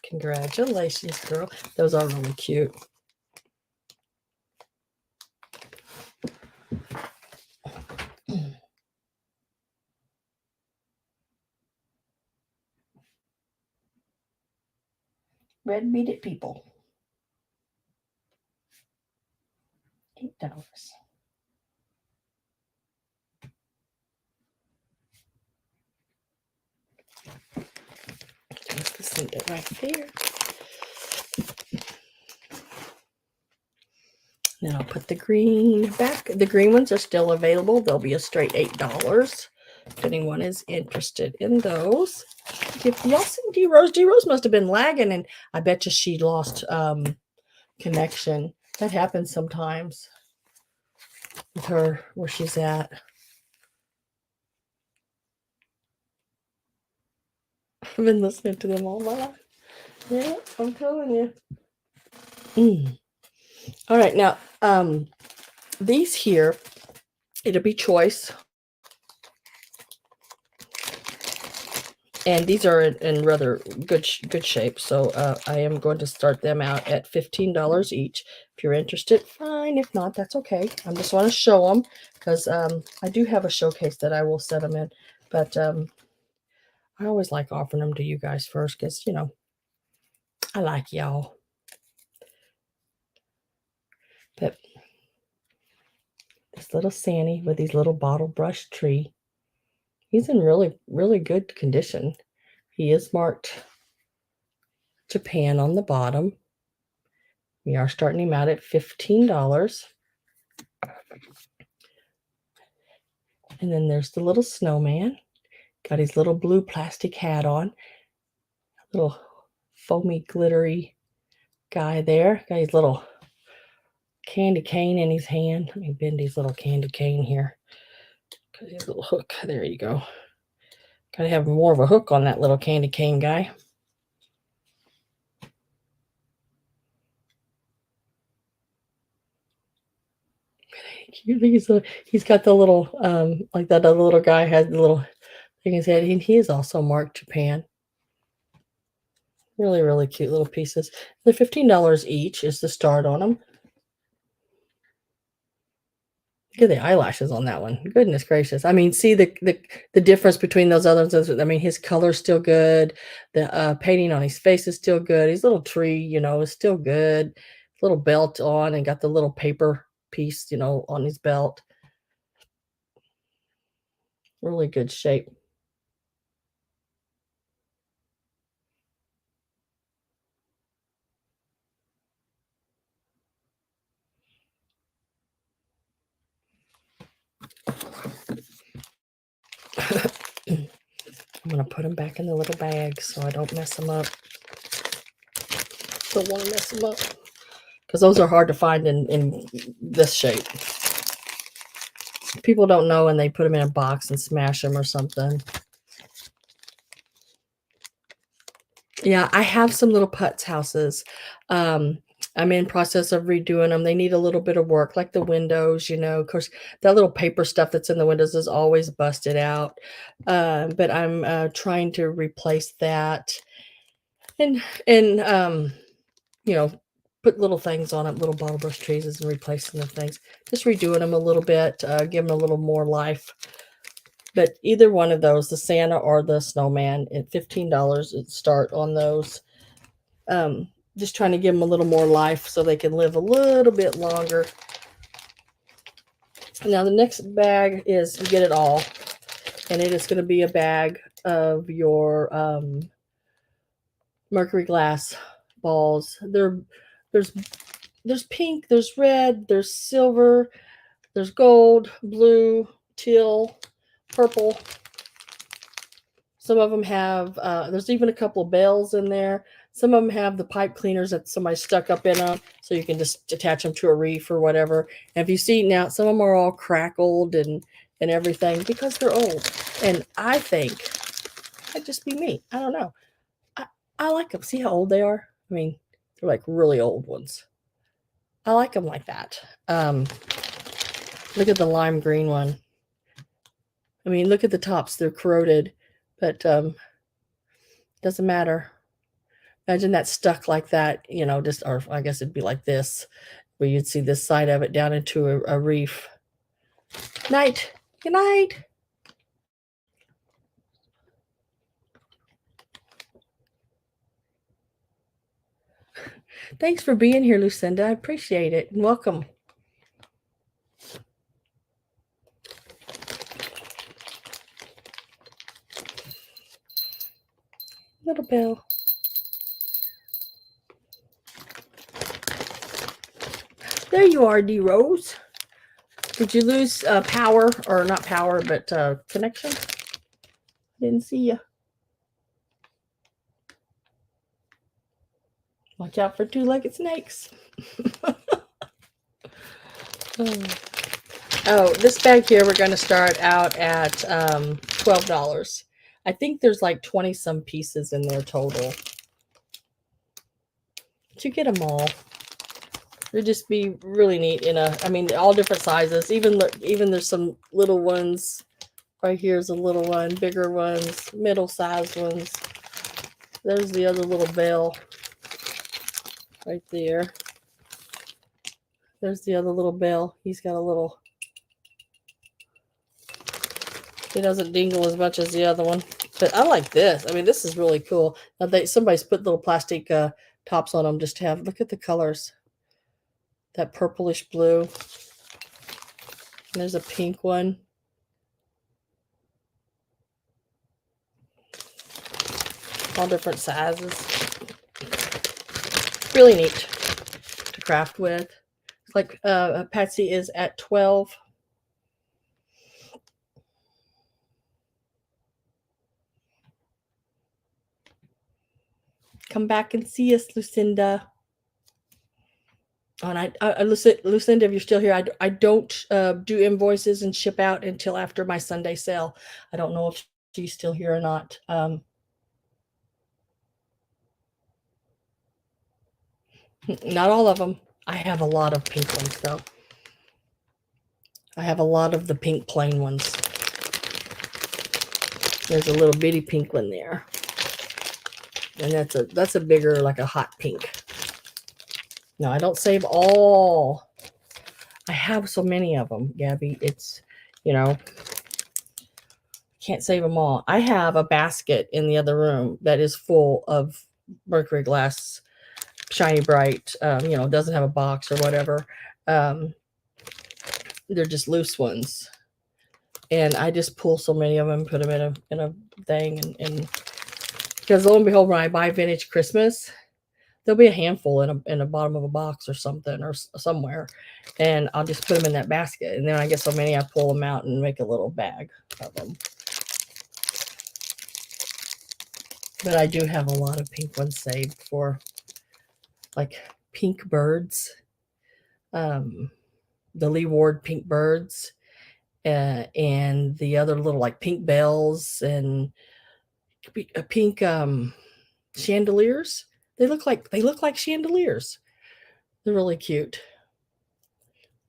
Congratulations, girl. Those are really cute. Red beaded people. $8. Just Lucinda right there. Then I'll put the green back. The green ones are still available. They'll be a straight $8 if anyone is interested in those. If y'all see D-Rose, D-Rose must have been lagging, and I bet you she lost connection. That happens sometimes with her where she's at. I've been listening to them all my life. Yeah, I'm telling you. All right, now these here, it'll be choice. And these are in rather good shape. So I am going to start them out at $15 each. If you're interested, fine. If not, that's okay. I just want to show them because I do have a showcase that I will set them in. But I always like offering them to you guys first because, you know, I like y'all. But this little Sandy with these little bottle brush tree, he's in really, really good condition. He is marked Japan on the bottom. We are starting him out at $15. And then there's the little snowman. Got his little blue plastic hat on. Little foamy, glittery guy there. Got his little candy cane in his hand. Let me bend his little candy cane here. Got his little hook. There you go. Gotta have more of a hook on that little candy cane guy. He's got the little like that other little guy has the little thing in his head. He is also marked Japan. Really, really cute little pieces. They're $15 each is the start on them. Look at the eyelashes on that one. Goodness gracious. I mean, see the difference between those others. I mean, his color's still good. The painting on his face is still good. His little tree, you know, is still good. little belt on and got the little paper piece, on his belt. Really good shape. I'm going to put them back in the little bag so I don't mess them up. Don't want to mess them up. Because those are hard to find in this shape. People don't know, and they put them in a box and smash them or something. Yeah, I have some little putz houses. I'm in process of redoing them. They need a little bit of work, like the windows, Of course, that little paper stuff that's in the windows is always busted out. But I'm trying to replace that and put little things on it, little bottle brush trees and replacing the things. Just redoing them a little bit, give them a little more life. But either one of those, the Santa or the snowman, at $15 it start on those. Just trying to give them a little more life so they can live a little bit longer. Now the next bag is, you get it all, and it is going to be a bag of your mercury glass balls. There's pink, there's red, there's silver, there's gold, blue, teal, purple. Some of them have, there's even a couple of bells in there. Some of them have the pipe cleaners that somebody stuck up in them, so you can just attach them to a reef or whatever. And if you see now, some of them are all crackled and everything because they're old. And I think, might just be me. I don't know. I like them. See how old they are? I mean, they're like really old ones. I like them like that. Look at the lime green one. I mean, look at the tops. They're corroded, but doesn't matter. Imagine that stuck like that, just, or I guess it'd be like this, where you'd see this side of it down into a reef. Night. Good night. Thanks for being here, Lucinda. I appreciate it. And welcome. Little bell. There you are, D Rose. Did you lose power, or not power, but connection? Didn't see you. Watch out for two-legged snakes. Oh, this bag here, we're going to start out at $12. I think there's like 20 some pieces in there total. But you get them all. It'd just be really neat all different sizes. Even there's some little ones. Right here's a little one, bigger ones, middle-sized ones. There's the other little bell right there. There's the other little bell. He's got a little, he doesn't dingle as much as the other one. But I like this. I mean, this is really cool. Now somebody's put little plastic tops on them just to have, look at the colors. That purplish blue. And there's a pink one. All different sizes. Really neat to craft with. It's like Patsy is at 12. Come back and see us, Lucinda. Oh, and Lucinda, if you're still here, I don't do invoices and ship out until after my Sunday sale. I don't know if she's still here or not. Not all of them. I have a lot of pink ones, though. I have a lot of the pink plain ones. There's a little bitty pink one there. And that's a bigger, like a hot pink. No, I don't save all. I have so many of them, Gabby. It's, can't save them all. I have a basket in the other room that is full of mercury glass shiny bright, doesn't have a box or whatever. Um, they're just loose ones. And I just pull so many of them, put them in a thing, and because lo and behold, when I buy vintage Christmas, there'll be a handful in the bottom of a box or something or somewhere, and I'll just put them in that basket. And then I get so many, I pull them out and make a little bag of them. But I do have a lot of pink ones saved for like pink birds, the Lee Ward pink birds, and the other little like pink bells and pink chandeliers. They look like chandeliers. They're really cute.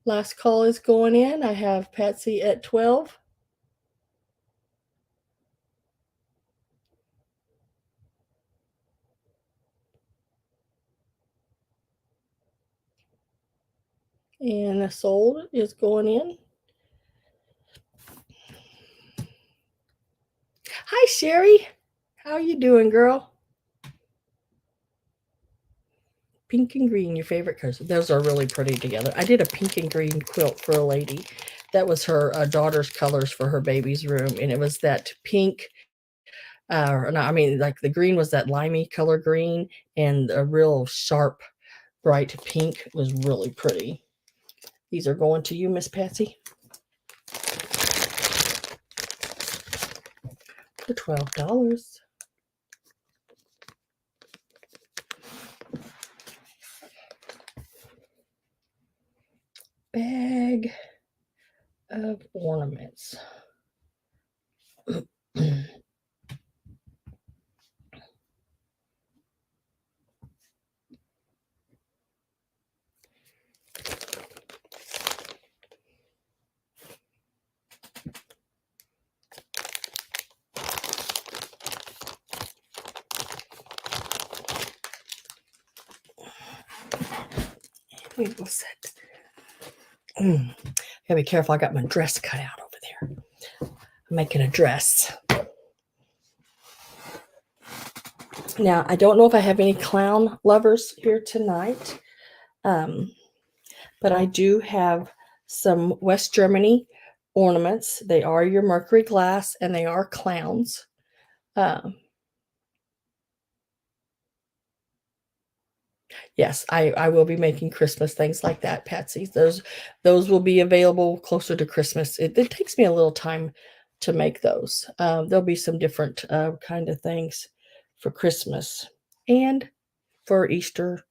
Last call is going in. I have Patsy at 12. And the sold is going in. Hi, Sherry. How you doing, girl? Pink and green, your favorite colors. Those are really pretty together. I did a pink and green quilt for a lady. That was her daughter's colors for her baby's room. And it was that pink, no, I mean, like the green was that limey color green, and a real sharp, bright pink was really pretty. These are going to you, Miss Patsy, for $12. Bag of ornaments. Wait, what's that? Gotta be careful. I got my dress cut out over there. I'm making a dress. Now, I don't know if I have any clown lovers here tonight, but I do have some West Germany ornaments. They are your mercury glass, and they are clowns. Yes, I will be making Christmas things like that, Patsy. Those will be available closer to Christmas. It takes me a little time to make those. There'll be some different kind of things for Christmas and for Easter.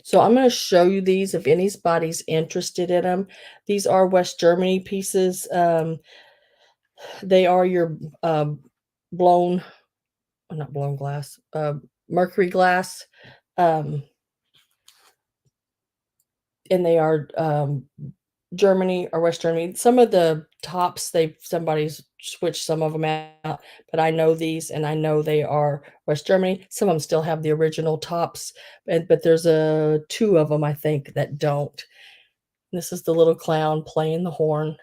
So I'm going to show you these if anybody's interested in them. These are West Germany pieces. They are your blown, not blown glass, mercury glass. Um, and they are Germany or West Germany. Some of the tops, somebody's switched some of them out, but I know these and I know they are West Germany. Some of them still have the original tops, but there's two of them I think that don't. This is the little clown playing the horn.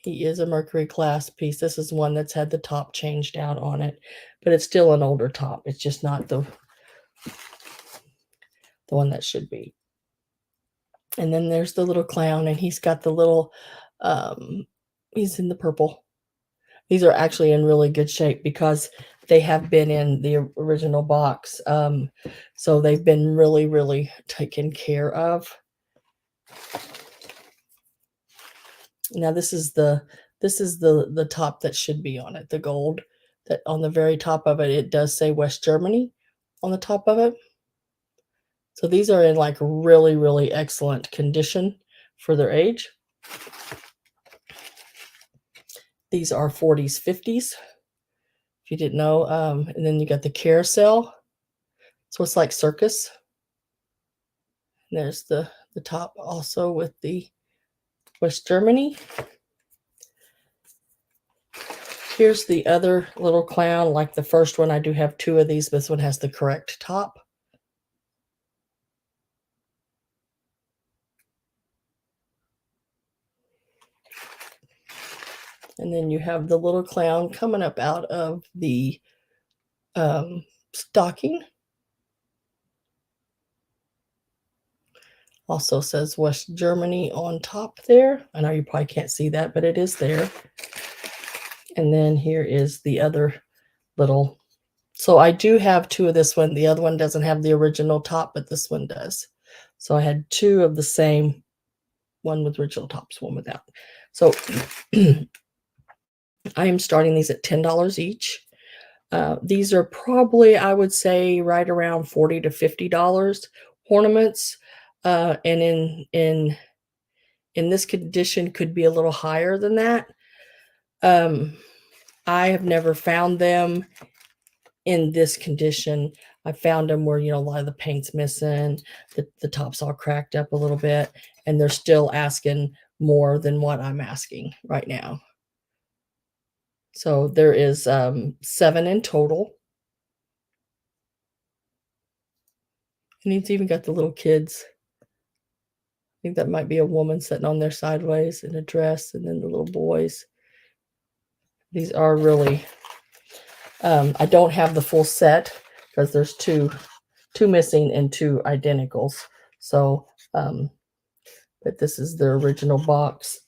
He is a mercury glass piece. This is one that's had the top changed out on it, but it's still an older top. It's just not the one that should be. And then there's the little clown, and he's got the little, he's in the purple. These are actually in really good shape because they have been in the original box. So they've been really, really taken care of. Now this is the top that should be on it, the gold. That on the very top of it, it does say West Germany on the top of it. So these are in like really, really excellent condition for their age. These are 40s, 50s, if you didn't know. And then you got the carousel. So it's like circus. And there's the top also with the West Germany. Here's the other little clown. Like the first one, I do have two of these. This one has the correct top. And then you have the little clown coming up out of the stocking. Also says West Germany on top there. I know you probably can't see that, but it is there. And then here is the other little. So I do have two of this one. The other one doesn't have the original top, but this one does. So I had two of the same, one with original tops, one without. So I am starting these at $10 each. These are probably, I would say, right around $40 to $50 ornaments. And in this condition could be a little higher than that. I have never found them in this condition. I found them where, a lot of the paint's missing, the top's all cracked up a little bit, and they're still asking more than what I'm asking right now. So there is 7 in total. And it's even got the little kids. I think that might be a woman sitting on there sideways in a dress, and then the little boys. These are really, I don't have the full set because there's two missing and 2 identicals. So, but this is the original box.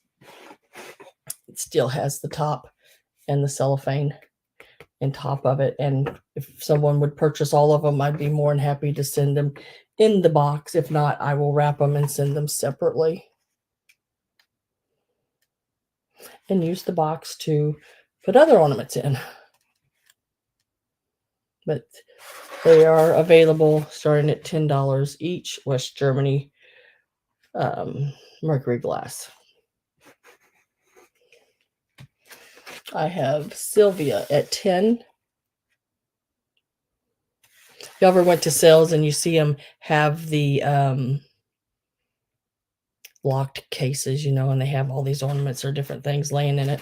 It still has the top and the cellophane in top of it. And if someone would purchase all of them, I'd be more than happy to send them in the box. If not, I will wrap them and send them separately. And use the box to put other ornaments in. But they are available starting at $10 each, West Germany mercury glass. I have Sylvia at 10. You ever went to sales and you see them have the locked cases, and they have all these ornaments or different things laying in it.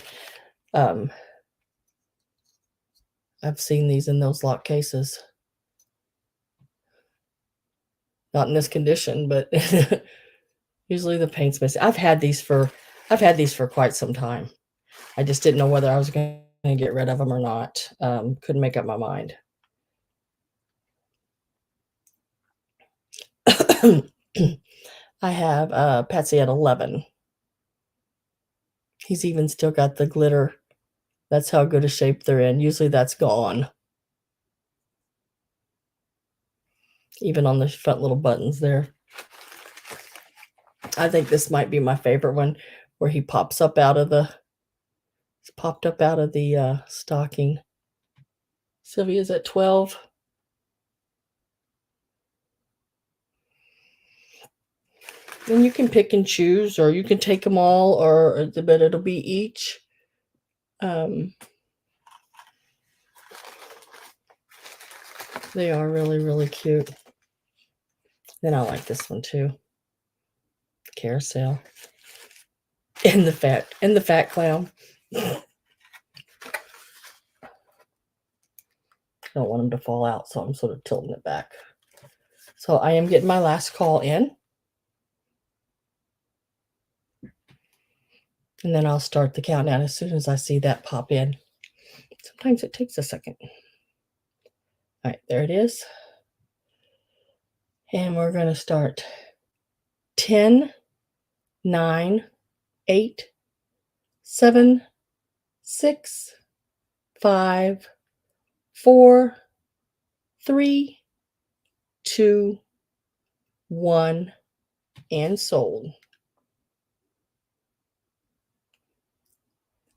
I've seen these in those locked cases. Not in this condition, but usually the paint's missing. I've had these for quite some time. I just didn't know whether I was going to get rid of them or not. Couldn't make up my mind. I have Patsy at 11. He's even still got the glitter. That's how good a shape they're in. Usually that's gone. Even on the front little buttons there. I think this might be my favorite one, where he popped up out of the stocking. Sylvia's at 12. And you can pick and choose, or you can take them all, but it'll be each. They are really, really cute. Then I like this one too. Carousel. And the fat clown. I don't want him to fall out, so I'm sort of tilting it back. So I am getting my last call in. And then I'll start the countdown as soon as I see that pop in. Sometimes it takes a second. All right, there it is. And we're going to start 10, 9, 8, 7, 6, 5, 4, 3, 2, 1, and sold.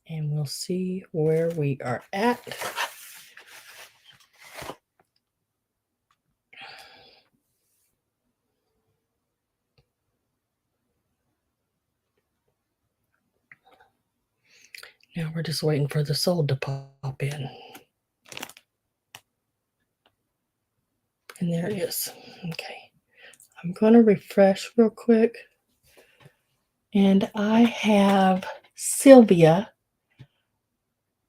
And we'll see where we are at. Now we're just waiting for the sold to pop in. And there it is. Okay. I'm going to refresh real quick. And I have Sylvia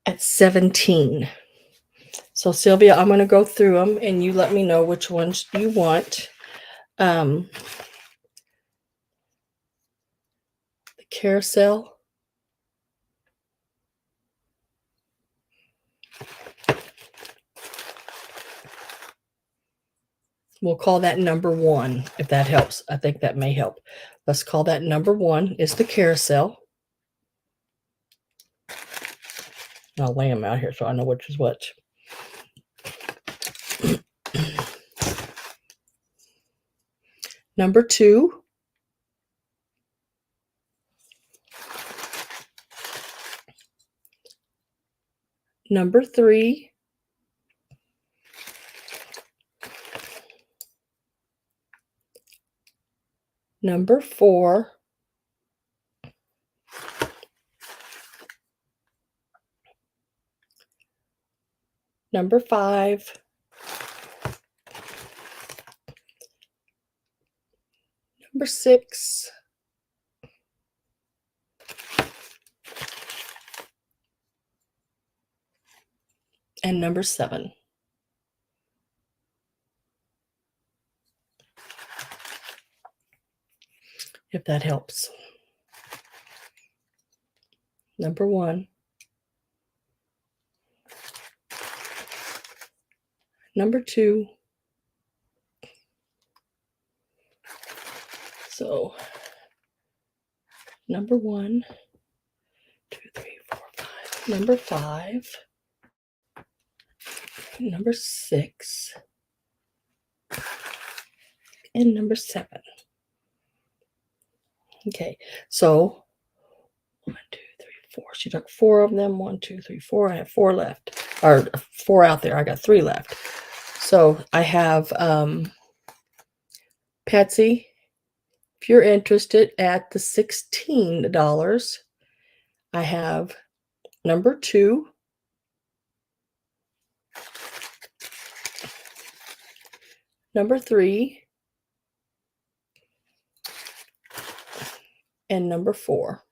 at 17. So Sylvia, I'm going to go through them and you let me know which ones you want. The carousel. We'll call that number 1, if that helps. I think that may help. Let's call that number 1 is the carousel. I'll lay them out here so I know which is which. Number 2. Number 3. Number 4. Number 5. Number 6. And number 7. If that helps. Number 1. Number 2. So, number 1, 2, 3, 4, 5. Number 5. Number 6. And number 7. Okay, so 1, 2, 3, 4. She took 4 of them. 1, 2, 3, 4. I have 4 left. Or 4 out there. I got 3 left. So I have Patsy, if you're interested, at the $16, I have number 2, number 3, and number 4.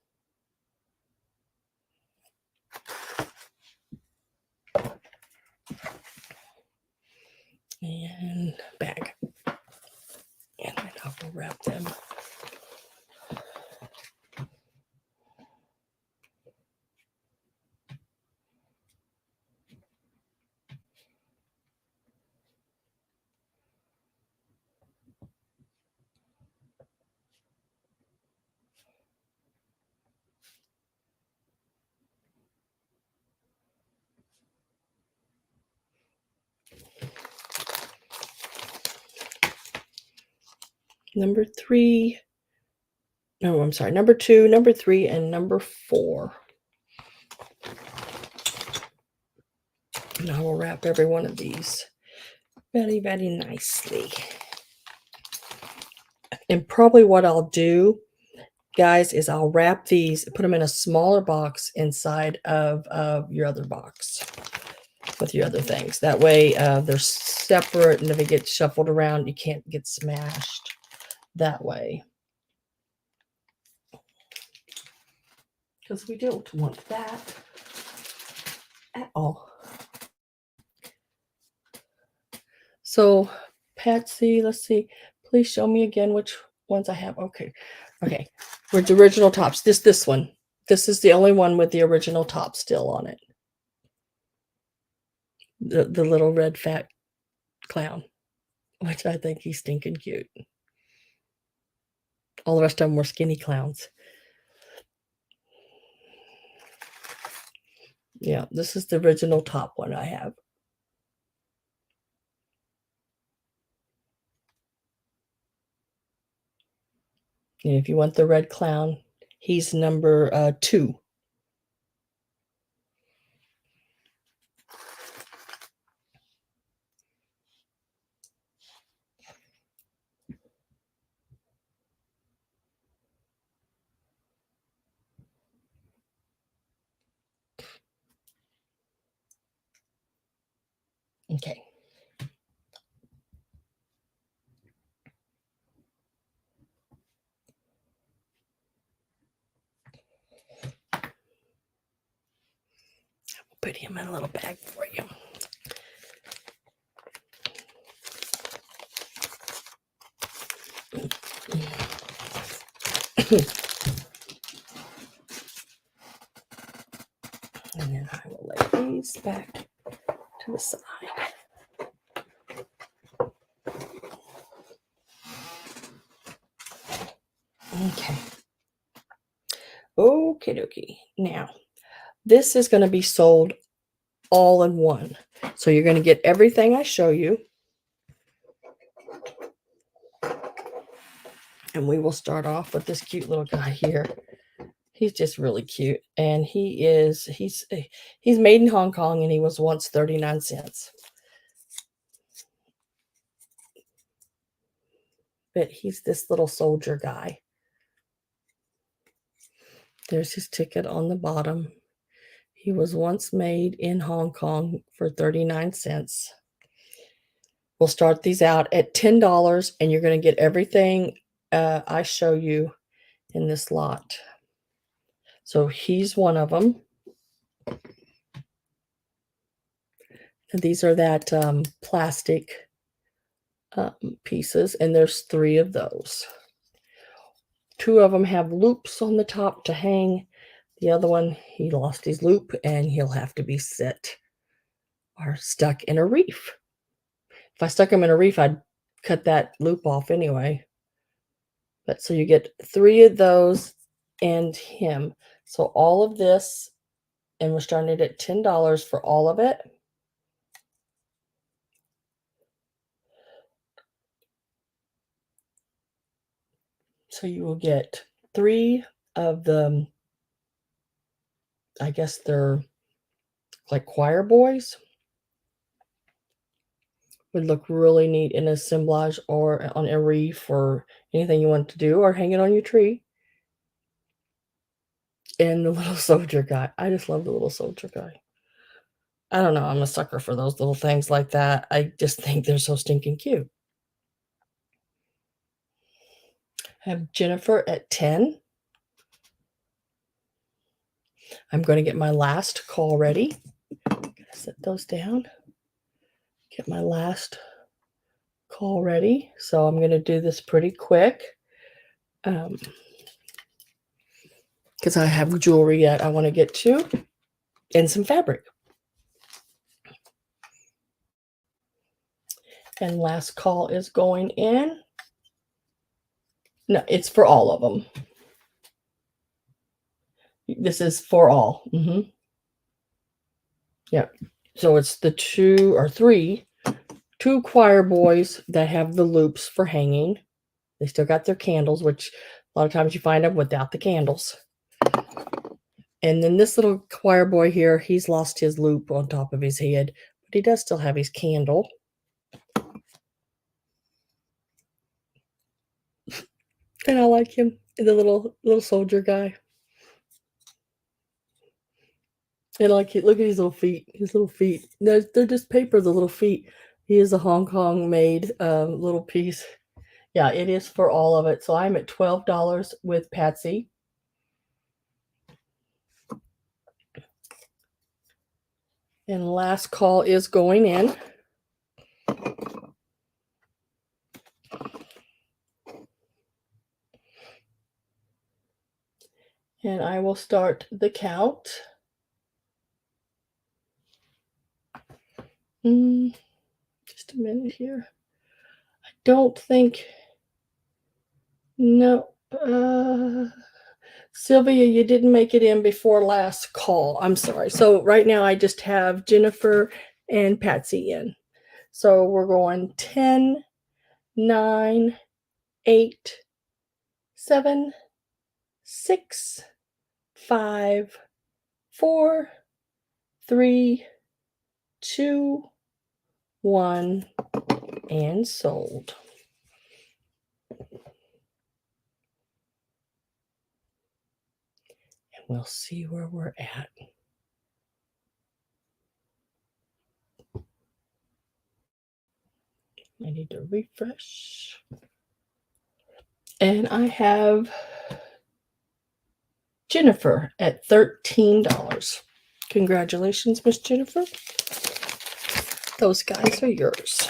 And bag. And then I will wrap them. Number 3. No, I'm sorry. Number 2, number 3, and number 4. And I will wrap every one of these very, very nicely. And probably what I'll do, guys, is I'll wrap these, put them in a smaller box inside of your other box with your other things. That way they're separate, and if it gets shuffled around, you can't get smashed that way. Because we don't want that at all. So, Patsy, let's see. Please show me again which ones I have. Okay. With the original tops. This one. This is the only one with the original top still on it. The little red fat clown, which I think he's stinking cute. All the rest of them were skinny clowns. Yeah, this is the original top one I have. And if you want the red clown, he's number 2. Okay. I'll put him in a little bag for you. And then I will lay these back to the side. Okay. Okay, dokie. Now, this is going to be sold all in one. So you're going to get everything I show you. And we will start off with this cute little guy here. He's just really cute. And he's made in Hong Kong, and he was once 39 cents. But he's this little soldier guy. There's his ticket on the bottom. He was once made in Hong Kong for 39 cents. We'll start these out at $10, and you're going to get everything I show you in this lot. So he's one of them. And these are that plastic pieces, and there's 3 of those. 2 of them have loops on the top to hang. The other one, he lost his loop, and he'll have to be set or stuck in a reef. If I stuck him in a reef, I'd cut that loop off anyway. But so you get 3 of those and him. So all of this, and we're starting it at $10 for all of it. So you will get 3 of the, I guess they're like choir boys. Would look really neat in assemblage or on a reef or anything you want to do, or hang it on your tree. And the little soldier guy. I just love the little soldier guy. I don't know. I'm a sucker for those little things like that. I just think they're so stinking cute. I have Jennifer at 10. I'm going to get my last call ready. Gotta set those down. Get my last call ready. So I'm going to do this pretty quick. Because I have jewelry yet I want to get to. And some fabric. And last call is going in. No, it's for all of them. This is for all. Yeah. So it's the 2 or 3 choir boys that have the loops for hanging. They still got their candles, which a lot of times you find them without the candles. And then this little choir boy here, he's lost his loop on top of his head, but he does still have his candle. And I like him, the little soldier guy. And like, look at his little feet. His little feet. They're just paper, the little feet. He is a Hong Kong made little piece. Yeah, it is for all of it. So I'm at $12 with Patsy. And last call is going in. And I will start the count. Just a minute here. I don't think. No. Sylvia, you didn't make it in before last call. I'm sorry. So right now I just have Jennifer and Patsy in. So we're going 10, 9, 8, 7, 6, 5, 4, 3, 2, 1, and sold. And we'll see where we're at. I need to refresh. And I have Jennifer at $13. Congratulations, Miss Jennifer. Those guys are yours.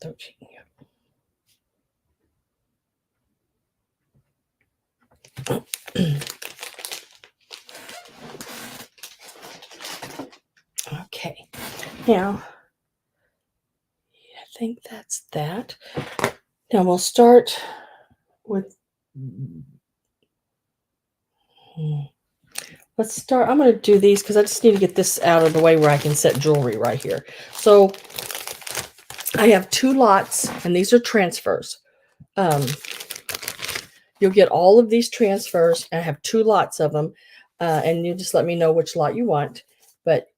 13. Okay, now I think that's that. Now we'll start with. Let's start. I'm going to do these because I just need to get this out of the way where I can set jewelry right here. So I have 2 lots, and these are transfers. You'll get all of these transfers, and I have 2 lots of them, and you just let me know which lot you want. But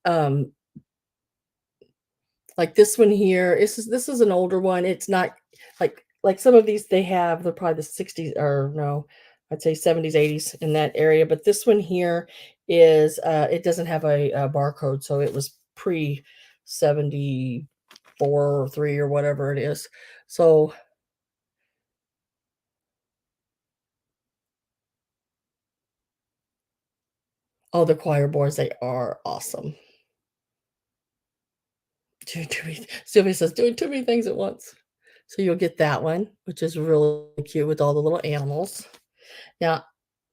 like this one here, this is an older one. It's not like some of these they're probably the 60s, or no, I'd say 70s, 80s in that area. But this one here is it doesn't have a barcode, so it was pre 74 or 3 or whatever it is. So oh, the choir boards, they are awesome. Sylvia says doing too many things at once. So you'll get that one, which is really cute with all the little animals. Now,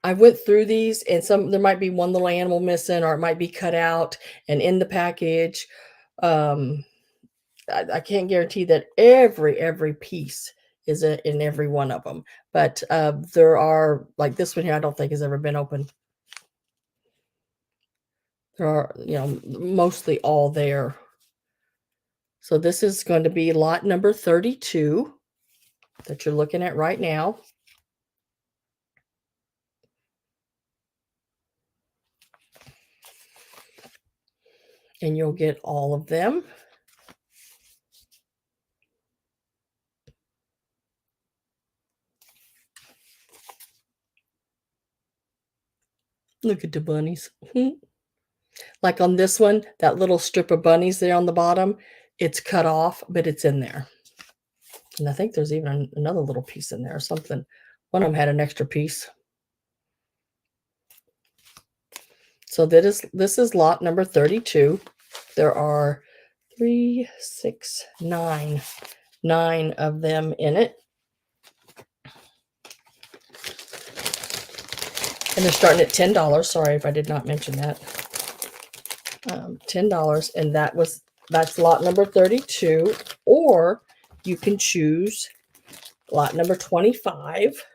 I went through these, and there might be one little animal missing, or it might be cut out and in the package. Um, I can't guarantee that every piece is in every one of them, but there are, like this one here, I don't think has ever been opened. There are, mostly all there. So this is going to be lot number 32 that you're looking at right now. And you'll get all of them. Look at the bunnies. Like on this one, that little strip of bunnies there on the bottom, it's cut off, but it's in there. And I think there's even another little piece in there or something. One of them had an extra piece. So this is lot number 32. There are 3, 6, 9 of them in it. And they're starting at $10. Sorry if I did not mention that. $10, and that's lot number 32. Or you can choose lot number 25.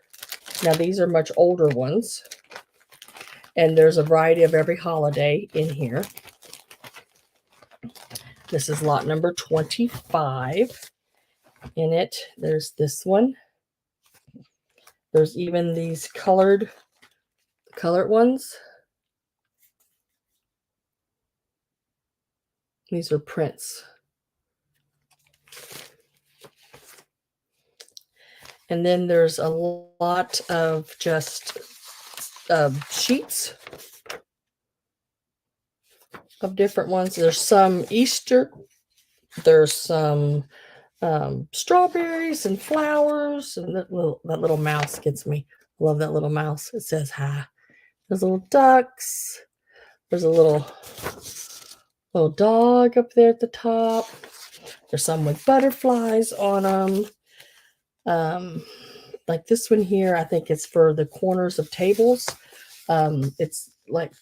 Now these are much older ones, and there's a variety of every holiday in here. This is lot number 25. In it, there's this one. There's even these colored ones. These are prints. And then there's a lot of just sheets of different ones. There's some Easter. There's some strawberries and flowers. And that little mouse gets me. I love that little mouse. It says hi. There's little ducks. There's a little dog up there at the top. There's some with butterflies on them. Like this one here, I think it's for the corners of tables. It's like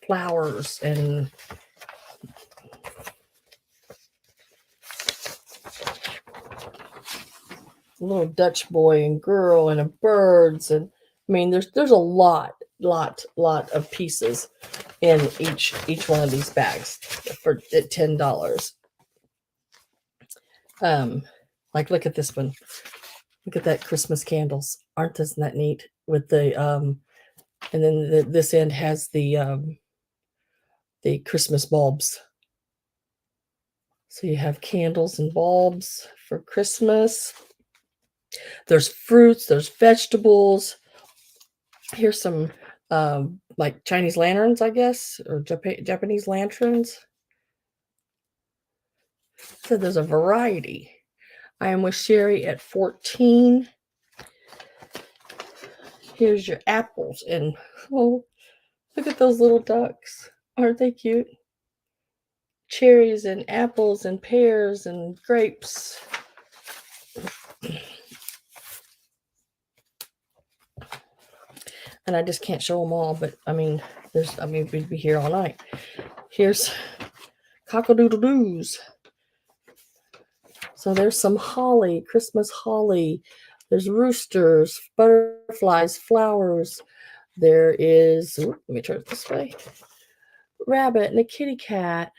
flowers and a little Dutch boy and girl and a birds, and I mean there's a lot of pieces in each one of these bags for at $10. Like look at this one. Look at that Christmas candles. Aren't those that neat? With the and then this end has the Christmas bulbs. So you have candles and bulbs for Christmas. There's fruits, there's vegetables. Here's some like Chinese lanterns, I guess, or Japanese lanterns. So there's a variety. I am with Sherry at 14. Here's your apples, and oh, look at those little ducks. Aren't they cute? Cherries and apples and pears and grapes. And I just can't show them all, but I mean, we'd be here all night. Here's cock-a-doodle-doos. So there's some holly, Christmas holly. There's roosters, butterflies, flowers. There is, let me turn it this way, rabbit and a kitty cat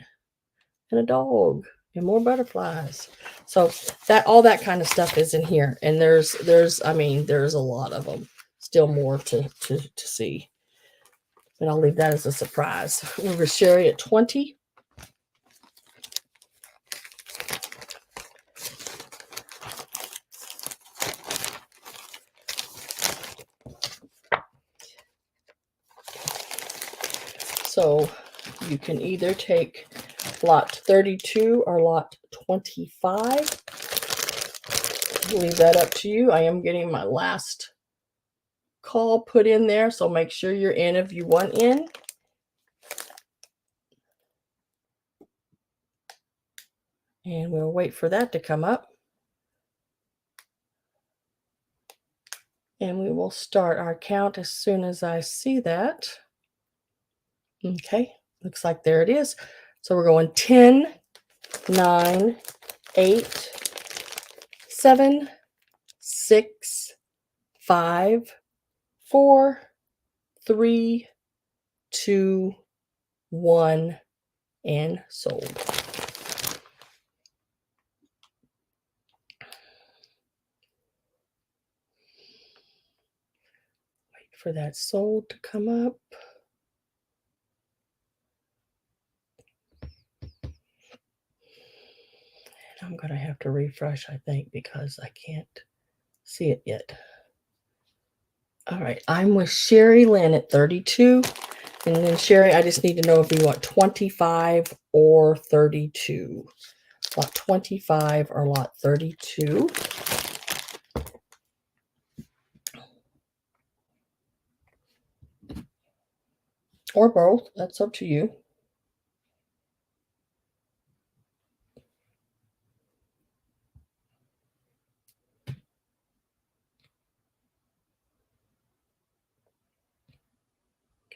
and a dog and more butterflies. So that all that kind of stuff is in here. And there's a lot of them. Still more to see. And I'll leave that as a surprise. Over Sherry at 20. So you can either take lot 32 or lot 25. Leave that up to you. I am getting my last call put in there, so make sure you're in if you want in. And we'll wait for that to come up. And we will start our count as soon as I see that. Okay, looks like there it is. So we're going 10, 9, 8, 7, 6, 5, 4, 3, 2, 1, and sold. Wait for that sold to come up. And I'm going to have to refresh, I think, because I can't see it yet. All right, I'm with Sherry Lynn at 32. And then Sherry, I just need to know if you want 25 or 32. Lot 25 or lot 32. Or both, that's up to you.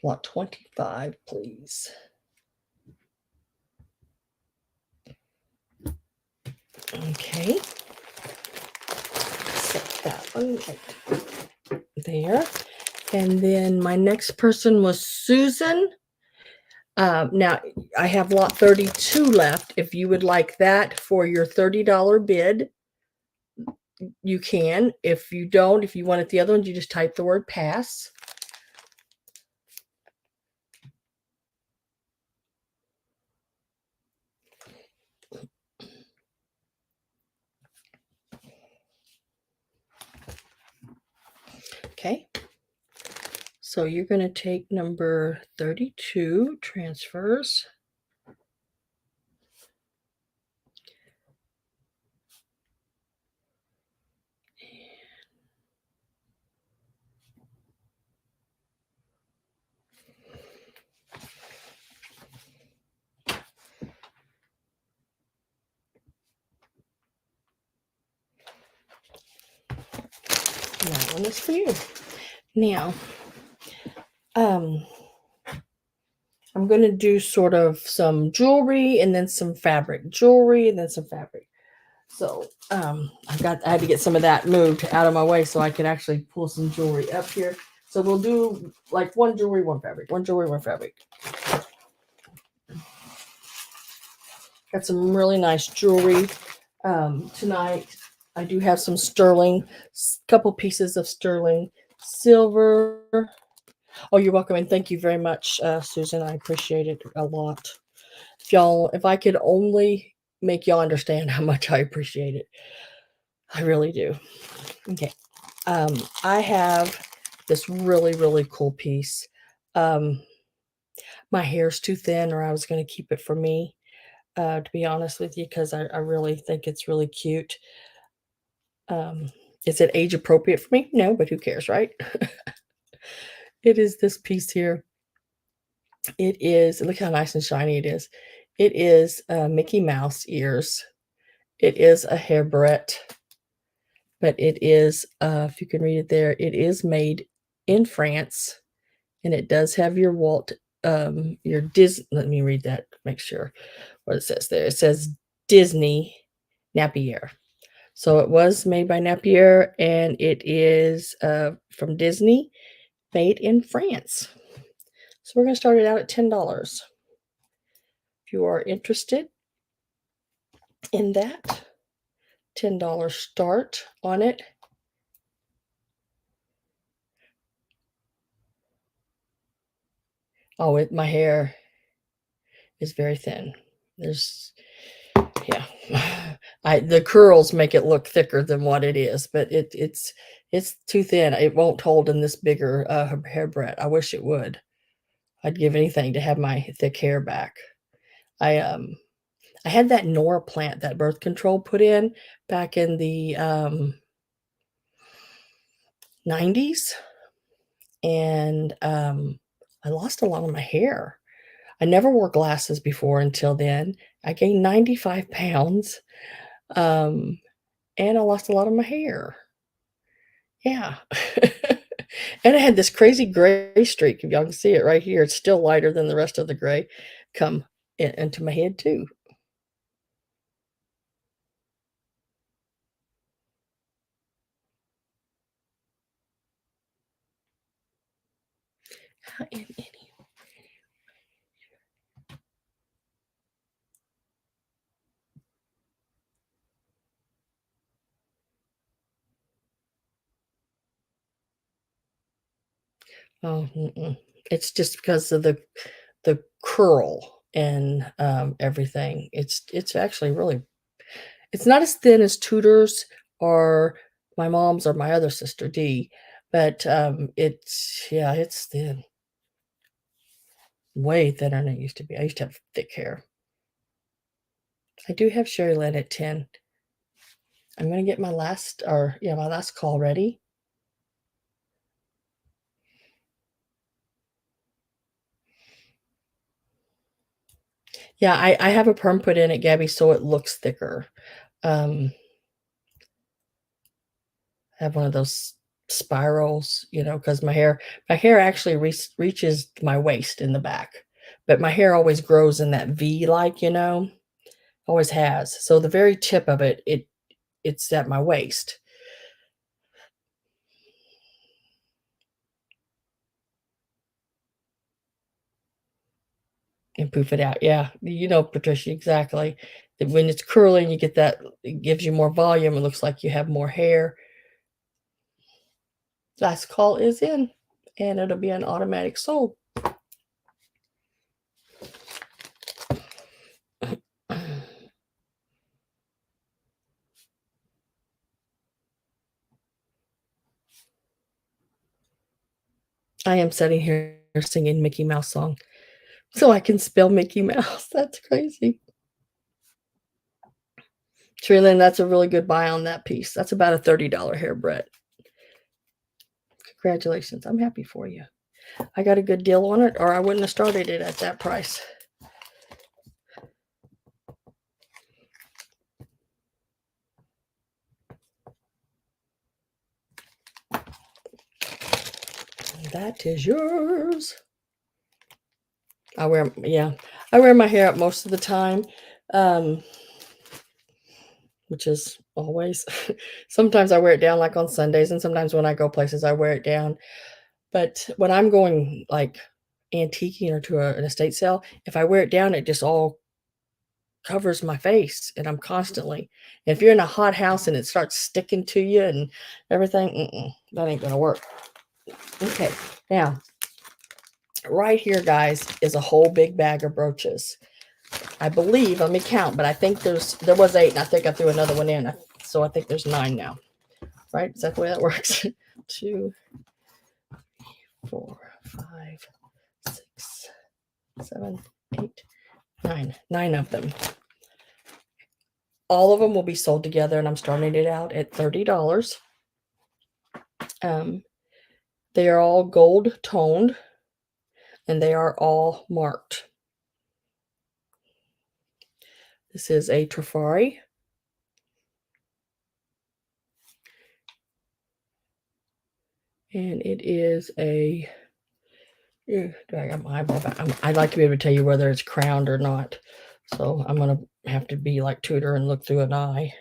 Lot 25, please. Okay. Set that one right there. And then my next person was Susan. Now, I have lot 32 left. If you would like that for your $30 bid, you can. If you don't, if you wanted the other one, you just type the word pass. Okay. So you're going to take number 32, transfers. That one is for you. Now, I'm going to do sort of some jewelry and then some fabric. Jewelry and then some fabric. So I had to get some of that moved out of my way so I could actually pull some jewelry up here. So we'll do like one jewelry, one fabric. One jewelry, one fabric. Got some really nice jewelry tonight. I do have some sterling, couple pieces of sterling silver. Oh, you're welcome, and thank you very much, Susan. I appreciate it a lot. If I could only make y'all understand how much I appreciate it, I really do. Okay, I have this really, really cool piece. My hair's too thin, or I was going to keep it for me, to be honest with you, because I really think it's really cute. Is it age appropriate for me? No, but who cares, right? It is this piece here. It is, look how nice and shiny it is. It is Mickey Mouse ears. It is a hair barrette. but it is, if you can read it there, it is made in France, and it does have your your let me read that, make sure what it says there. It says Disney Napier. So it was made by Napier, and it is from Disney, made in France. So we're going to start it out at $10. If you are interested in that, $10 start on it. Oh, my hair is very thin. There's, yeah, the curls make it look thicker than what it is, but it's too thin. It won't hold in this bigger hairbreadth. I wish it would. I'd give anything to have my thick hair back. I had that Nora plant, that birth control put in back in the 90s, and I lost a lot of my hair. I never wore glasses before until then. I gained 95 pounds, and I lost a lot of my hair. Yeah. And I had this crazy gray streak. If y'all can see it right here, it's still lighter than the rest of the gray come into my head too. Oh, it's just because of the curl and everything. It's actually really, it's not as thin as Tudor's or my mom's or my other sister Dee, but it's, yeah, it's thin, way thinner than it used to be. I used to have thick hair. I do have Sherry Lynn at 10. I'm gonna get my last, or yeah, my last call ready. Yeah, I have a perm put in it, Gabby, so it looks thicker. Um, I have one of those spirals, because my hair actually reaches my waist in the back, but my hair always grows in that V like, always has. So the very tip of it's at my waist. And poof it out. Yeah, Patricia, exactly. That when it's curling, you get that, it gives you more volume. It looks like you have more hair. Last call is in, and it'll be an automatic sold. I am sitting here singing Mickey Mouse song so I can spell Mickey Mouse. That's crazy. Trillian, that's a really good buy on that piece. That's about a $30 hair, Brett. Congratulations. I'm happy for you. I got a good deal on it, or I wouldn't have started it at that price. That is yours. I wear my hair up most of the time, which is always. Sometimes I wear it down like on Sundays, and sometimes when I go places, I wear it down. But when I'm going like antiquing or to an estate sale, if I wear it down, it just all covers my face, and I'm constantly. If you're in a hot house and it starts sticking to you and everything, that ain't gonna work. Okay, now right here, guys, is a whole big bag of brooches. I believe, let me count, but I think there was 8, and I think I threw another one in, so I think there's 9 now. Right? Is that the way that works? 2, 4, 5, 6, 7, 8, 9. 9 of them. All of them will be sold together, and I'm starting it out at $30. They are all gold toned, and they are all marked. This is a Trifari. And it is a, do I got my eyeball back? I'd like to be able to tell you whether it's crowned or not. So I'm going to have to be like Tudor and look through an eye,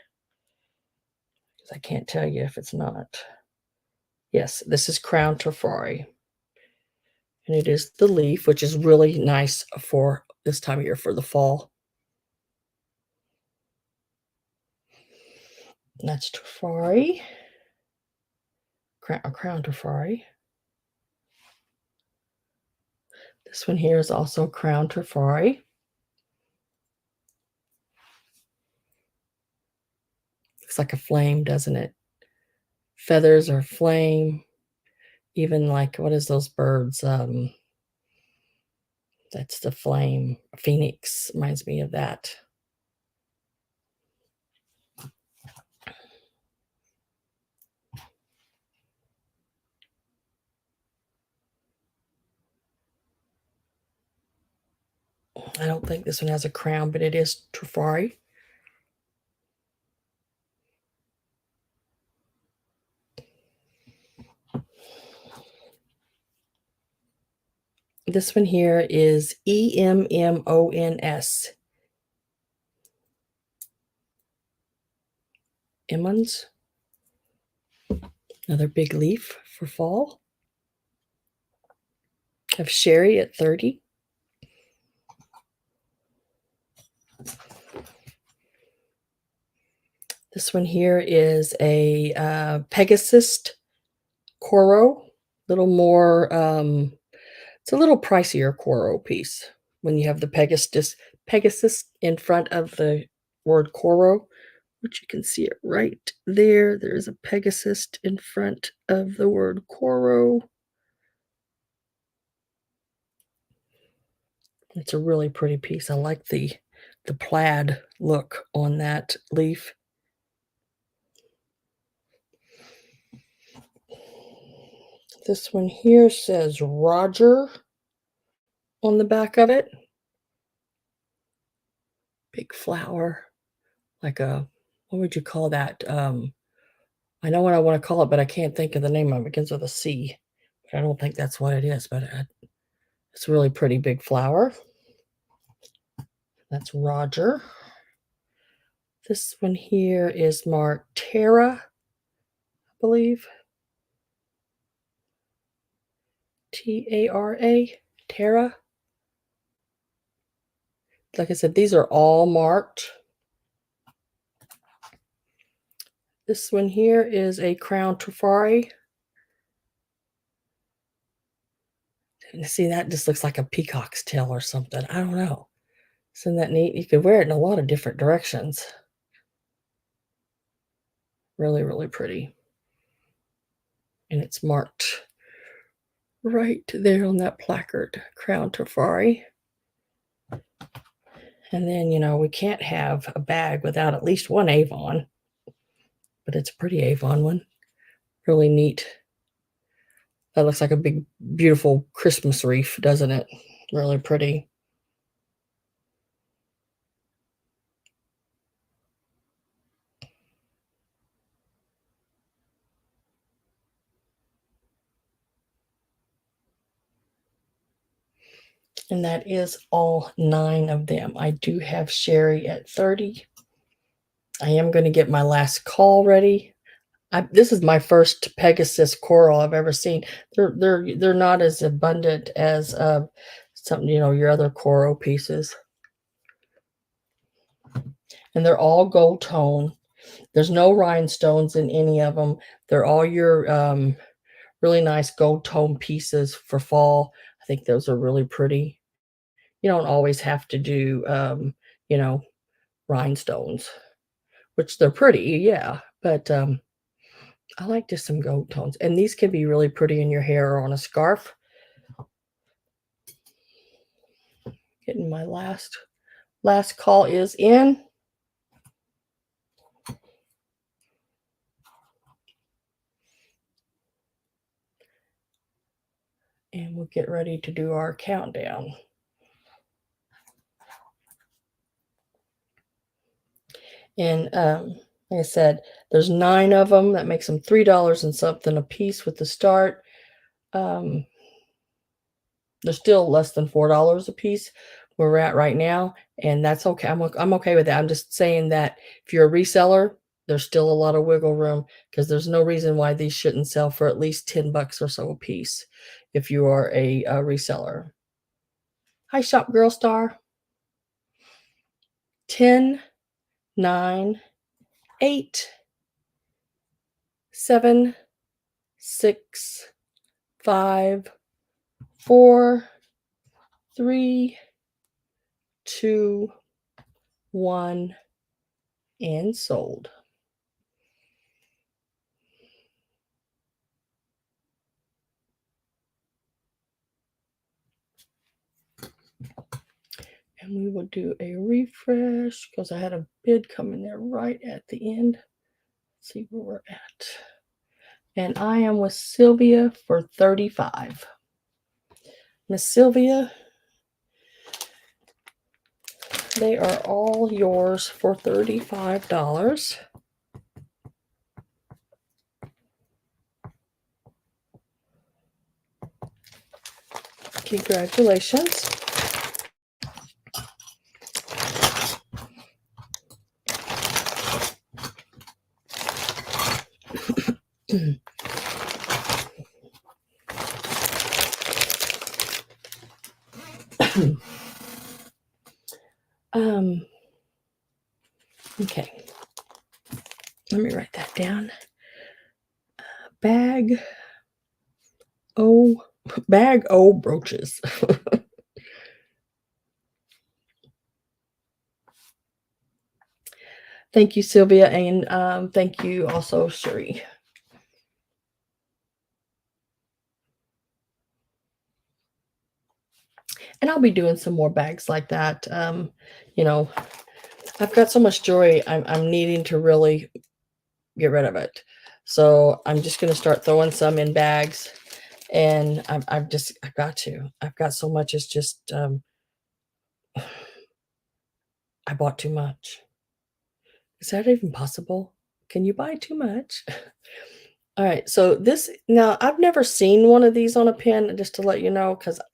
because I can't tell you if it's not. Yes, this is crowned Trifari. And it is the leaf, which is really nice for this time of year, for the fall. And that's Trifari. Crown Trifari. This one here is also crown Trifari. Looks like a flame, doesn't it? Feathers or flame. Even like, what is those birds? That's the flame. Phoenix reminds me of that. I don't think this one has a crown, but it is Trifari. This one here is Emmons. Emmons. Another big leaf for fall. I have Sherry at 30. This one here is a Pegasus Coro. Little more, it's a little pricier Coro piece when you have the Pegasus in front of the word Coro, which you can see it right there. There's a Pegasus in front of the word Coro. It's a really pretty piece. I like the plaid look on that leaf. This one here says Roger on the back of it. Big flower, like a, what would you call that? I know what I want to call it, but I can't think of the name of it. It begins with a C. But I don't think that's what it is, but it's a really pretty big flower. That's Roger. This one here is marked Tara, I believe. T-A-R-A, Tara. Like I said, these are all marked. This one here is a crown Trifari. See, that just looks like a peacock's tail or something. I don't know. Isn't that neat? You could wear it in a lot of different directions. Really, really pretty. And it's marked right there on that placard, crown Trifari. And then, you know, we can't have a bag without at least one Avon. But it's a pretty Avon one. Really neat. That looks like a big, beautiful Christmas wreath, doesn't it? Really pretty. And that is all 9 of them. I do have Sherry at 30. I am going to get my last call ready. This is my first Pegasus coral I've ever seen. They're not as abundant as something, you know, your other coral pieces. And they're all gold tone. There's no rhinestones in any of them. They're all your really nice gold tone pieces for fall. I think those are really pretty. You don't always have to do, you know, rhinestones, which they're pretty, yeah. But I like just some gold tones. And these can be really pretty in your hair or on a scarf. Getting my last call is in. And we'll get ready to do our countdown. And like I said, there's 9 of them. That makes them $3 and something a piece with the start. Um, they're still less than $4 a piece where we're at right now, and that's okay. I'm okay with that. I'm just saying that if you're a reseller, there's still a lot of wiggle room because there's no reason why these shouldn't sell for at least 10 bucks or so a piece if you are a reseller. Hi, Shop Girl Star. 10, 9, 8, 7, 6, 5, 4, 3, 2, 1, and sold. And we will do a refresh because I had a bid come in there right at the end. Let's see where we're at. And I am with Sylvia for 35. Miss Sylvia, they are all yours for $35. Congratulations. Okay. Let me write that down. Bag O brooches. Thank you, Sylvia, and thank you also, Cherie. And I'll be doing some more bags like that. You know, I've got so much jewelry, I'm needing to really get rid of it. So I'm just going to start throwing some in bags, and I've got to. I've got so much. It's just I bought too much. Is that even possible? Can you buy too much? All right. So this now I've never seen one of these on a pin. Just to let you know, because I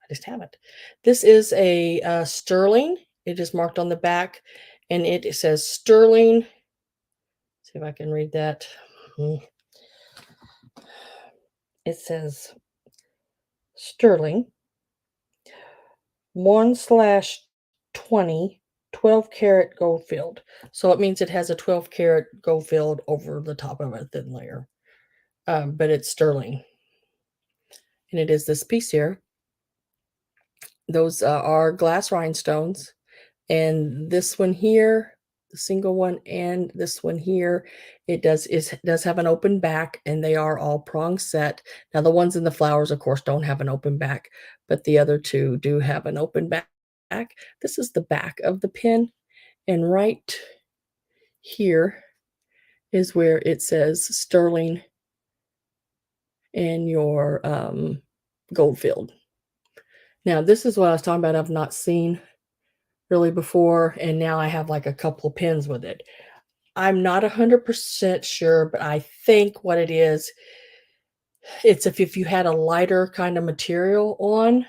just haven't. This is a sterling. It is marked on the back, and it says sterling. See if I can read that. It says sterling 1/20 12-karat gold filled. So it means it has a 12-karat gold filled over the top of a thin layer. But it's sterling, and it is this piece here. Those are glass rhinestones, and this one here, the single one, and this one here, it does have an open back, and they are all prong set. Now the ones in the flowers, of course, don't have an open back, but the other two do have an open back. This is the back of the pin, and right here is where it says sterling and your gold filled. Now this is what I was talking about. I've not seen really before, and now I have like a couple of pins with it. I'm not 100% sure, but I think what it is, it's if you had a lighter kind of material on,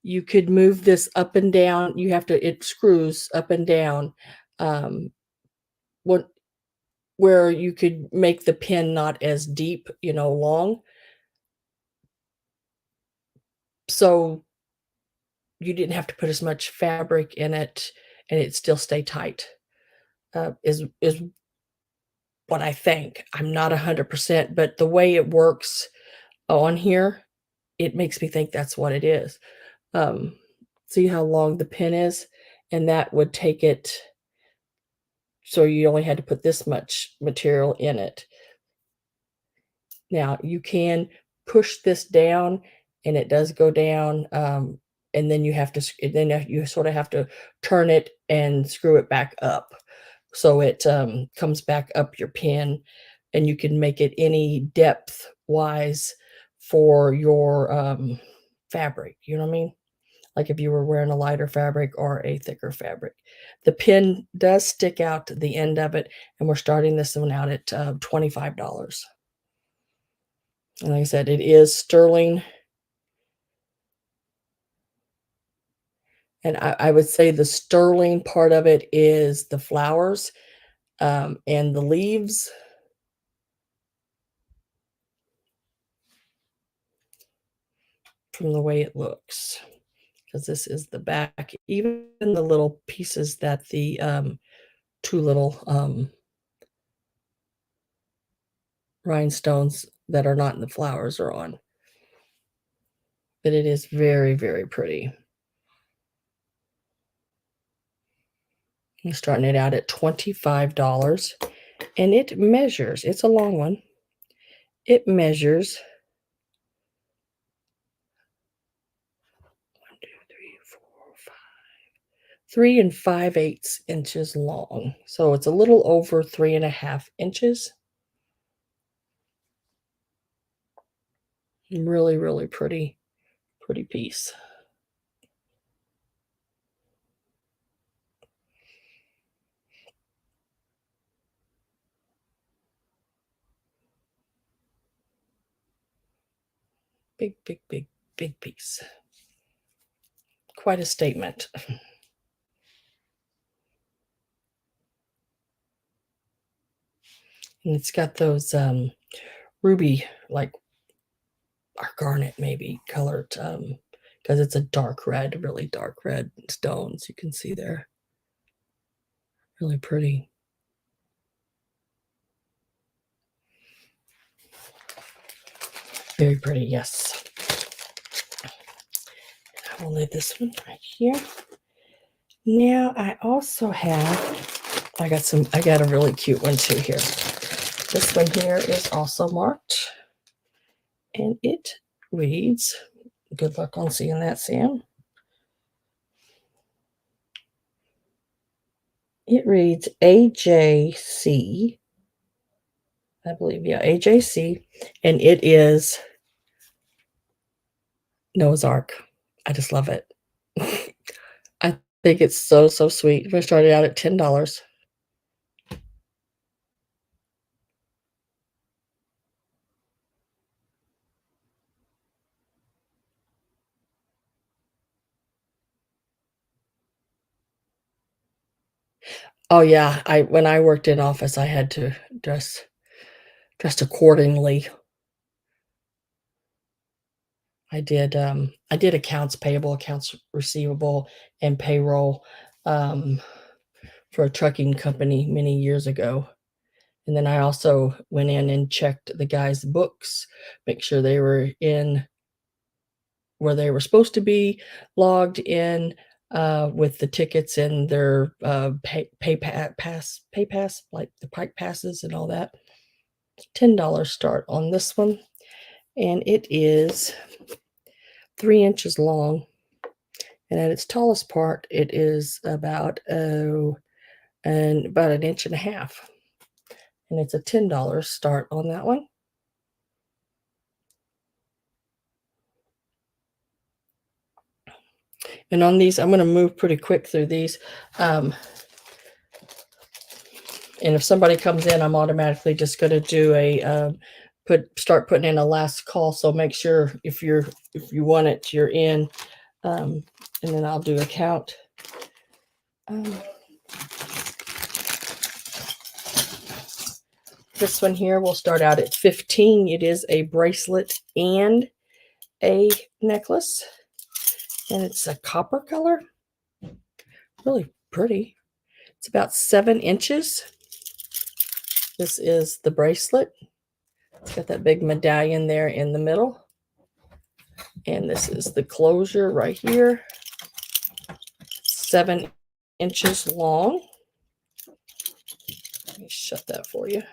you could move this up and down. It screws up and down. What where you could make the pin not as deep, long. So you didn't have to put as much fabric in it and it still stay tight. Is what I think. I'm not 100%, but the way it works on here, it makes me think that's what it is. See how long the pin is? And that would take it so you only had to put this much material in it. Now you can push this down, and it does go down, and then you sort of have to turn it and screw it back up so it comes back up your pin, and you can make it any depth wise for your fabric. You know what I mean? Like if you were wearing a lighter fabric or a thicker fabric. The pin does stick out to the end of it, and we're starting this one out at $25. And like I said, it is sterling. And I would say the sterling part of it is the flowers, and the leaves. From the way it looks, because this is the back. Even the little pieces that the two little rhinestones that are not in the flowers are on. But it is very, very pretty. I'm starting it out at $25, and it measures, it's a long one. It measures 1, 2, 3, 4, 5, 3 5/8 inches long. So it's a little over 3.5 inches. Really, really pretty piece. Big, big, big, big piece. Quite a statement. And it's got those ruby, like, or garnet maybe colored, because it's a dark red, really dark red stones you can see there. Really pretty. Very pretty, yes. I will lay this one right here. Now I also have, I got a really cute one too here. This one here is also marked, and it reads, good luck on seeing that, Sam. It reads AJC, I believe, yeah, AJC, and it is Noah's Ark. I just love it. I think it's so, so sweet. We started out at $10. Oh yeah, when I worked in office, I had to dress accordingly. I did accounts payable, accounts receivable, and payroll, um, for a trucking company many years ago. And then I also went in and checked the guys' books, make sure they were in where they were supposed to be, logged in, with the tickets and their, pay pass, like the pike passes and all that. $10 start on this one, and it is 3 inches long, and at its tallest part, it is about, about 1.5 inches, and it's a $10 start on that one. And on these, I'm gonna move pretty quick through these, and if somebody comes in, I'm automatically just gonna do a, start putting in a last call, so make sure if you want it, you're in, and then I'll do a count. This one here will start out at 15. It is a bracelet and a necklace, and it's a copper color. Really pretty. It's about 7 inches. This is the bracelet. It's got that big medallion there in the middle. And this is the closure right here. 7 inches long. Let me shut that for you.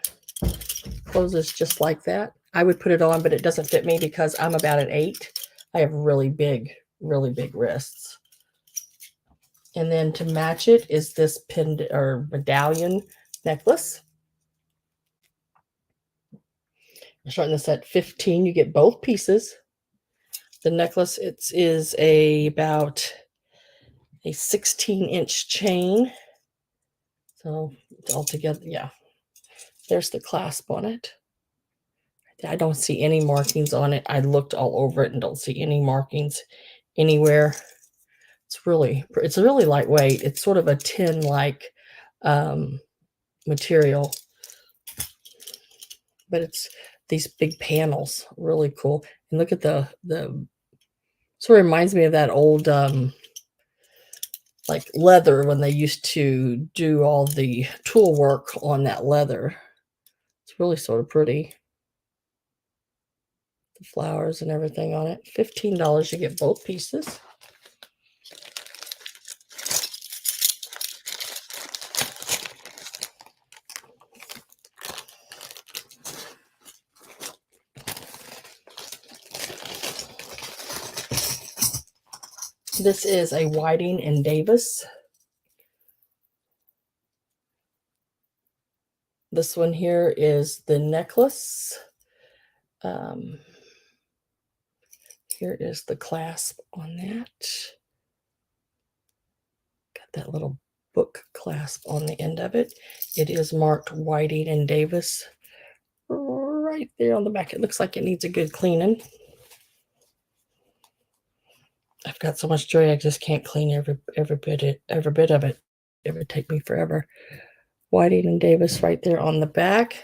Closes just like that. I would put it on, but it doesn't fit me because I'm about an 8. I have really big wrists. And then to match it is this pinned or medallion necklace. I'm starting this at 15. You get both pieces. The necklace, it is about a 16-inch chain. So it's all together. Yeah. There's the clasp on it. I don't see any markings on it. I looked all over it and don't see any markings anywhere. It's really lightweight. It's sort of a tin-like material, but it's these big panels, really cool. And look at the sort of reminds me of that old like leather when they used to do all the tool work on that leather. It's really sort of pretty. The flowers and everything on it. $15, you get both pieces. This is a Whiting and Davis. This one here is the necklace. Here is the clasp on that. Got that little book clasp on the end of it. It is marked Whiting and Davis right there on the back. It looks like it needs a good cleaning. I've got so much jewelry, I just can't clean every bit of it. It would take me forever. Whiting and Davis right there on the back.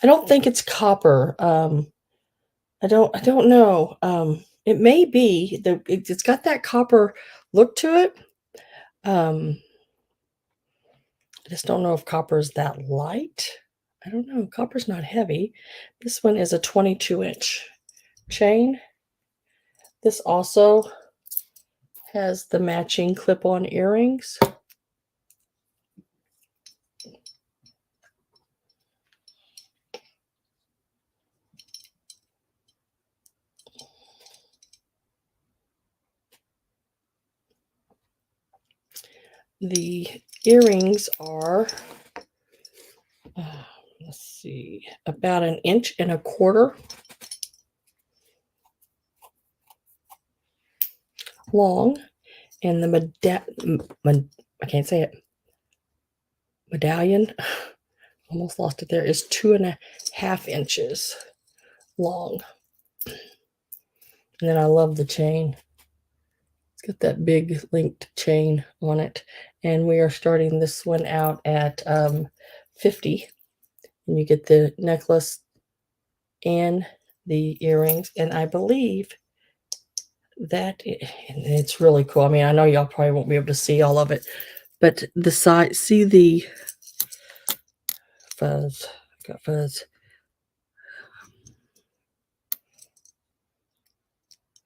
I don't think it's copper. I don't know. It may be. It's got that copper look to it. I just don't know if copper is that light. I don't know. Copper's not heavy. This one is a 22-inch chain. This also has the matching clip-on earrings. The earrings are, let's see, about 1.25 inches long, and the I can't say it. Medallion, almost lost it there, is 2.5 inches long. And then I love the chain. It's got that big linked chain on it. And we are starting this one out at $50. And you get the necklace and the earrings. And I believe that it's really cool. I mean, I know y'all probably won't be able to see all of it, but the side, see the fuzz. Got fuzz.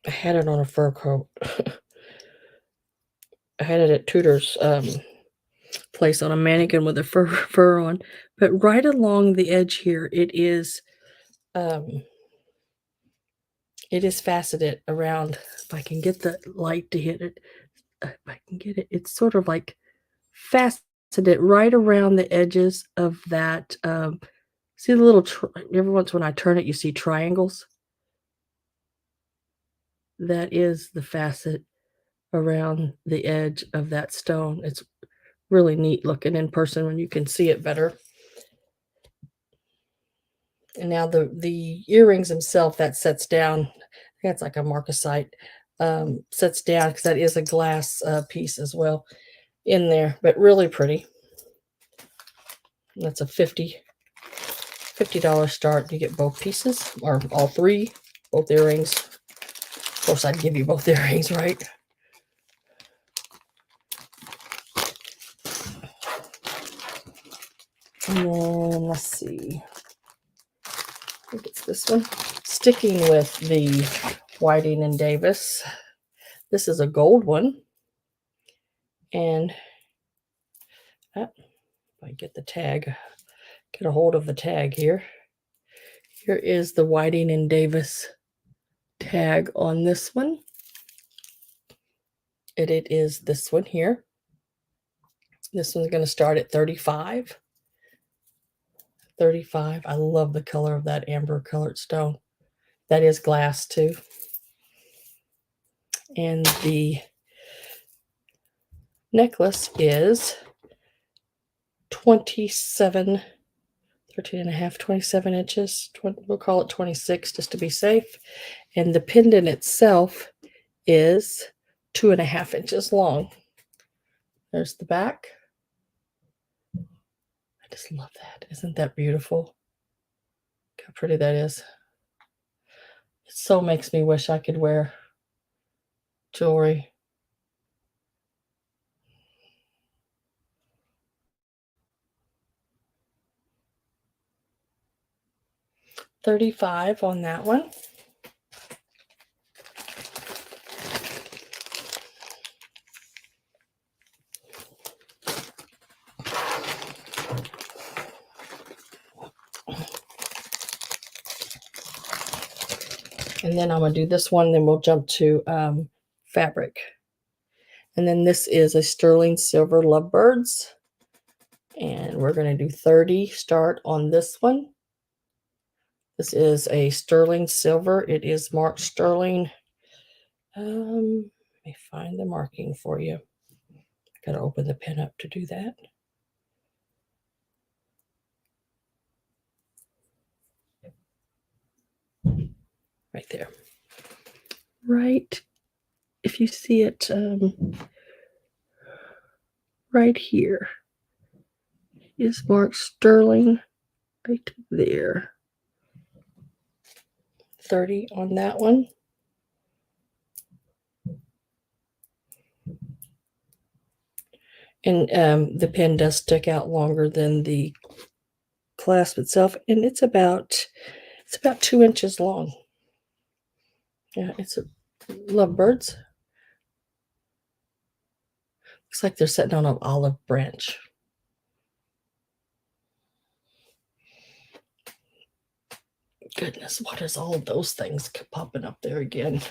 I had it on a fur coat. I had it at Tudor's place on a mannequin with a fur on. But right along the edge here, it is faceted around. If I can get the light to hit it, if I can get it, it's sort of like faceted right around the edges of that. See the little, every once when I turn it, you see triangles. That is the facet around the edge of that stone. It's really neat looking in person when you can see it better. And now the earrings themselves, that sets down. I think it's like a marcasite, sets down because that is a glass piece as well in there, but really pretty. And that's a $50 start. You get both pieces, or all three, both earrings. Of course, I'd give you both earrings, right? And then let's see. I think it's this one. Sticking with the Whiting and Davis. This is a gold one. And if I get the tag, get a hold of the tag here. Here is the Whiting and Davis tag on this one. And it is this one here. This one's going to start at $35. $35. I love the color of that amber colored stone. That is glass too. And the necklace is $27. 13 and a half, 27 inches. We'll call it 26 just to be safe. And the pendant itself is 2.5 inches long. There's the back. I just love that. Isn't that beautiful? Look how pretty that is. It so makes me wish I could wear jewelry. $35 on that one. And then I'm going to do this one, then we'll jump to fabric. And then this is a sterling silver lovebirds. And we're going to do 30 start on this one. This is a sterling silver. It is marked sterling. Let me find the marking for you. I got to open the pen up to do that. Right there. Right, if you see it, right here is marked sterling, right there. 30 on that one. And the pen does stick out longer than the clasp itself, and it's about 2 inches long. Yeah, it's a lovebirds. Looks like they're sitting on an olive branch. Goodness, what is all of those things popping up there again?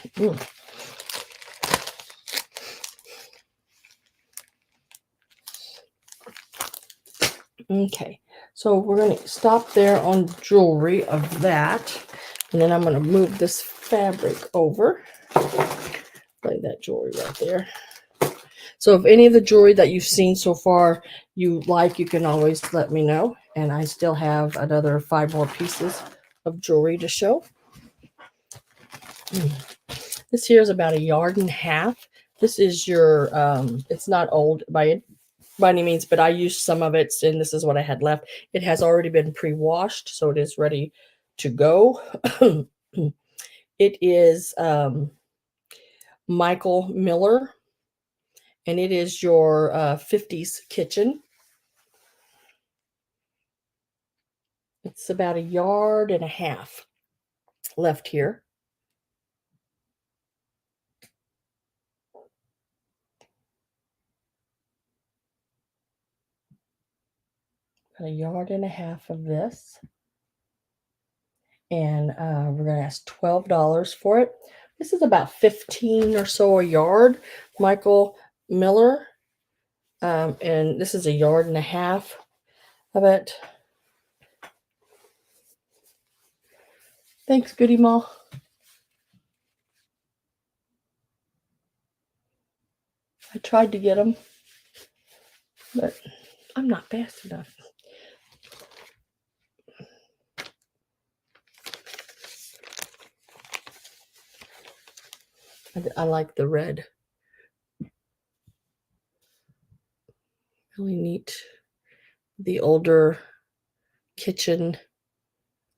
Okay, so we're going to stop there on jewelry of that. And then I'm going to move this fabric over. Lay that jewelry right there. So if any of the jewelry that you've seen so far you like, you can always let me know. And I still have another 5 more pieces of jewelry to show. This here is about 1.5 yards. This is your, it's not old by any means, but I used some of it, and this is what I had left. It has already been pre-washed, so it is ready to go. It is Michael Miller, and it is your 50s kitchen. It's about 1.5 yards left here. About 1.5 yards of this. And we're going to ask $12 for it. This is about 15 or so a yard, Michael Miller. And this is 1.5 yards of it. Thanks, Goody Ma. I tried to get them, but I'm not fast enough. I like the red. Really neat. The older kitchen,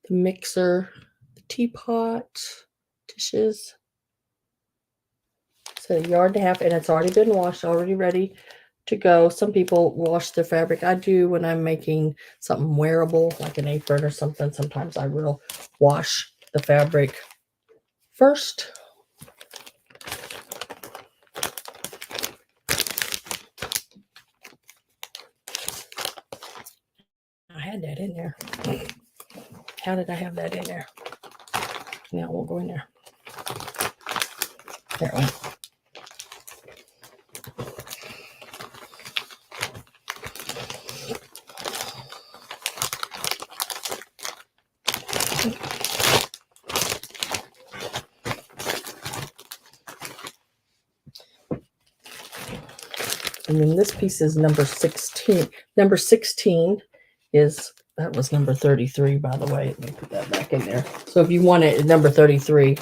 the mixer, the teapot, dishes. So 1.5 yards, and it's already been washed, already ready to go. Some people wash their fabric. I do when I'm making something wearable, like an apron or something. Sometimes I will wash the fabric first. I had that in there. How did I have that in there? Now it won't go in there. There it went. And then this piece is number 16. Number 16 is that was number 33, by the way. Let me put that back in there. So if you want it at number 33,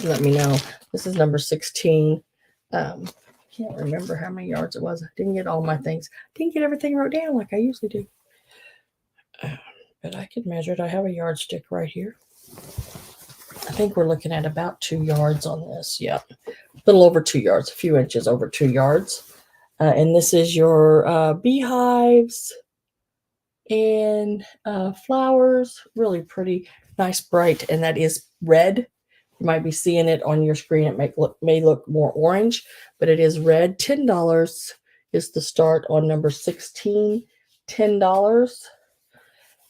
let me know. This is number 16. Can't remember how many yards it was. I didn't get all my things. Didn't get everything wrote down like I usually do. But I could measure it. I have a yardstick right here. I think we're looking at about 2 yards on this. Yeah, a little over 2 yards, a few inches over 2 yards. And this is your beehives and flowers. Really pretty, nice, bright, and that is red. You might be seeing it on your screen. It may look more orange, but it is red. $10 is the start on number 16. $10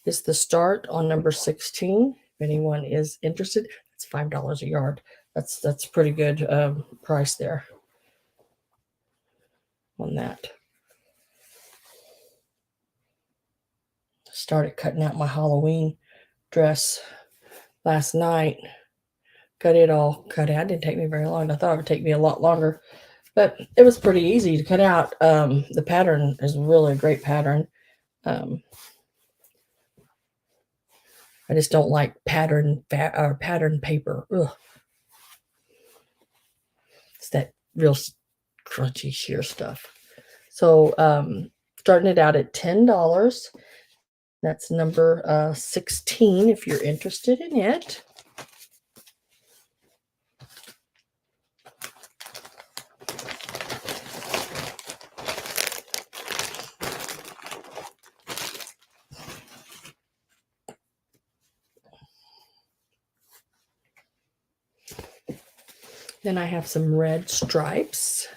is the start on number 16. If anyone is interested, it's $5 a yard. That's pretty good price there on that. Started cutting out my Halloween dress last night. Got it all cut out. It didn't take me very long. I thought it would take me a lot longer, but it was pretty easy to cut out. The pattern is really a great pattern. I just don't like pattern paper. Ugh. It's that real crunchy sheer stuff. So starting it out at $10. That's number 16 if you're interested in it. Then I have some red stripes.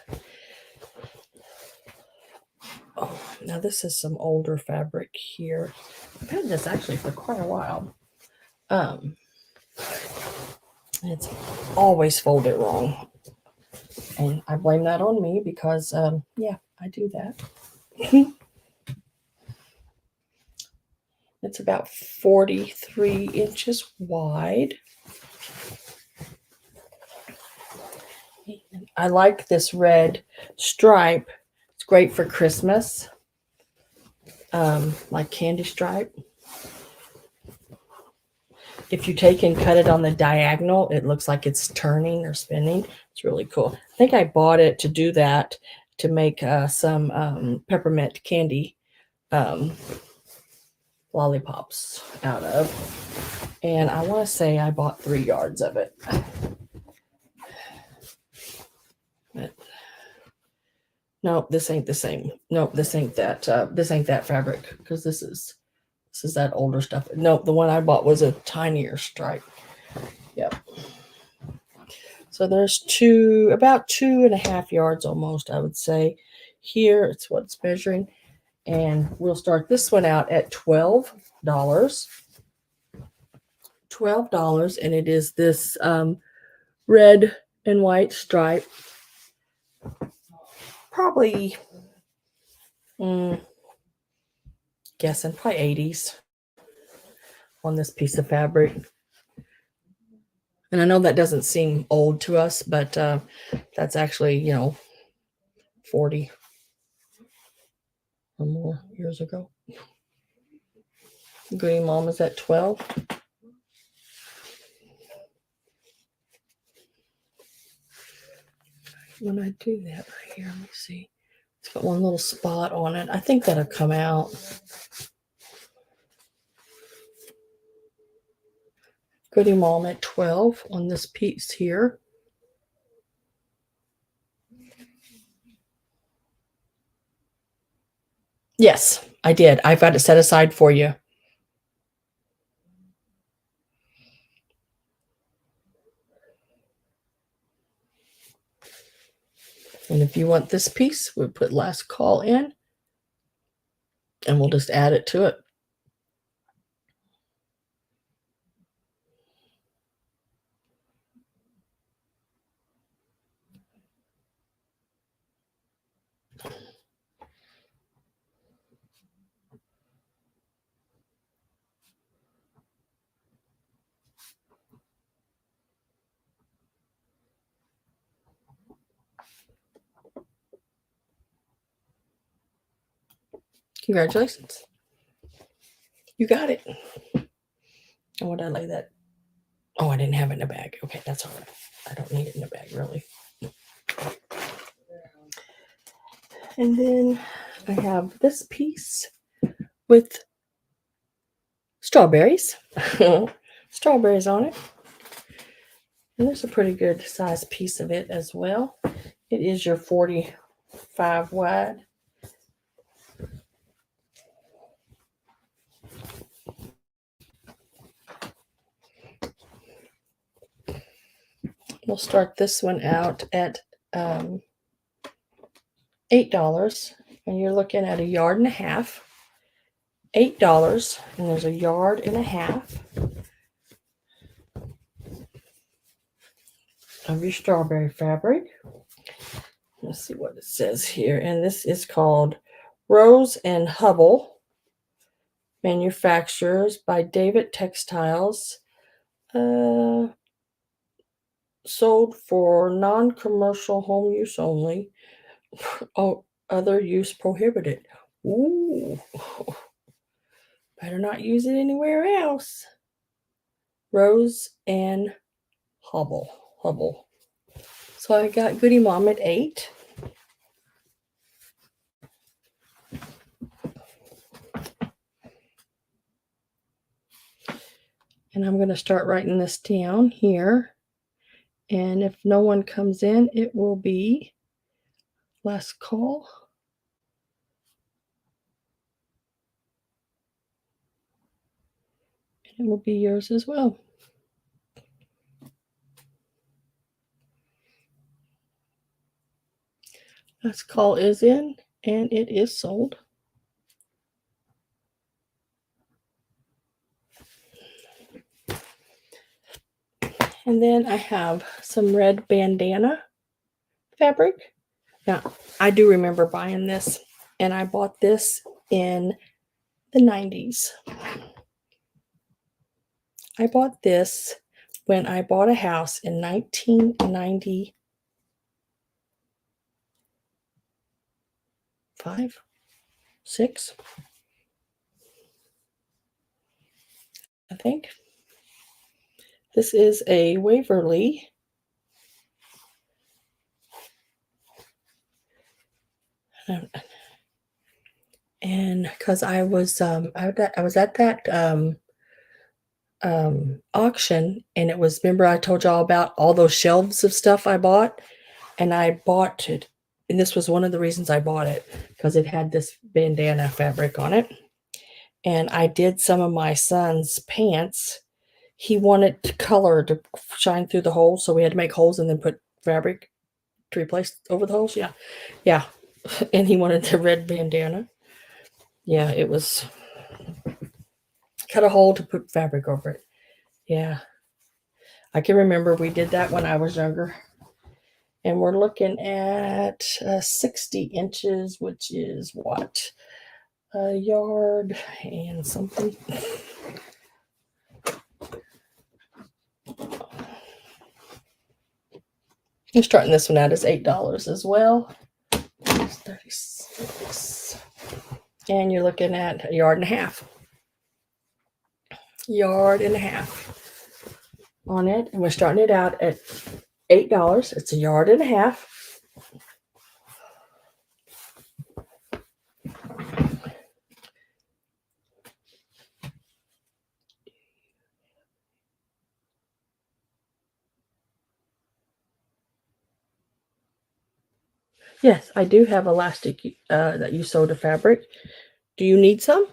Oh, now this is some older fabric here. I've had this actually for quite a while. It's always folded wrong. And I blame that on me because, yeah, I do that. It's about 43 inches wide. I like this red stripe. It's great for Christmas, like candy stripe. If you take and cut it on the diagonal, it looks like it's turning or spinning. It's really cool. I think I bought it to do that, to make some peppermint candy lollipops out of. And I want to say I bought 3 yards of it. But, nope, this ain't the same. Nope, this ain't that. This ain't that fabric, because this is that older stuff. Nope, the one I bought was a tinier stripe. Yep. So there's about 2.5 yards almost, I would say. Here, it's what it's measuring. And we'll start this one out at $12. $12, and it is this red and white stripe. Probably, guessing, probably 80s on this piece of fabric. And I know that doesn't seem old to us, but that's actually, 40 or more years ago. Goody Mom is at 12. When I do that right here, let me see. It's got one little spot on it. I think that'll come out. Goody Mom at 12 on this piece here. Yes, I did. I've got it set aside for you. And if you want this piece, we'll put last call in, and we'll just add it to it. Congratulations. You got it. And would I lay that? Oh, I didn't have it in a bag. Okay, that's all right. I don't need it in a bag, really. And then I have this piece with strawberries. Strawberries on it. And there's a pretty good size piece of it as well. It is your 45 wide. We'll start this one out at $8, and you're looking at 1.5 yards. $8, and there's 1.5 yards of your strawberry fabric. Let's see what it says here, and this is called Rose and Hubble Manufacturers by David Textiles. Sold for non-commercial home use only. Oh, other use prohibited. Ooh. Better not use it anywhere else. Rose and Hubble. So I got Goody Mom at 8. And I'm going to start writing this down here. And if no one comes in, it will be last call. And it will be yours as well. Last call is in, and it is sold. And then I have some red bandana fabric. Now, I do remember buying this, and I bought this in the 90s. I bought this when I bought a house in 1995, 6, I think. This is a Waverly. And because I was at that auction, and it was, remember I told y'all about all those shelves of stuff I bought, and I bought it, and this was one of the reasons I bought it, because it had this bandana fabric on it. And I did some of my son's pants. He wanted color to shine through the holes, so we had to make holes and then put fabric to replace over the holes. Yeah. And he wanted the red bandana. Yeah, it was cut a hole to put fabric over it. Yeah, I can remember we did that when I was younger. And we're looking at 60 inches, which is what? 1 yard and something. I'm starting this one out as $8 as well. 36. And you're looking at 1.5 yards. 1.5 yards on it. And we're starting it out at $8. It's 1.5 yards. Yes, I do have elastic that you sew to fabric. Do you need some?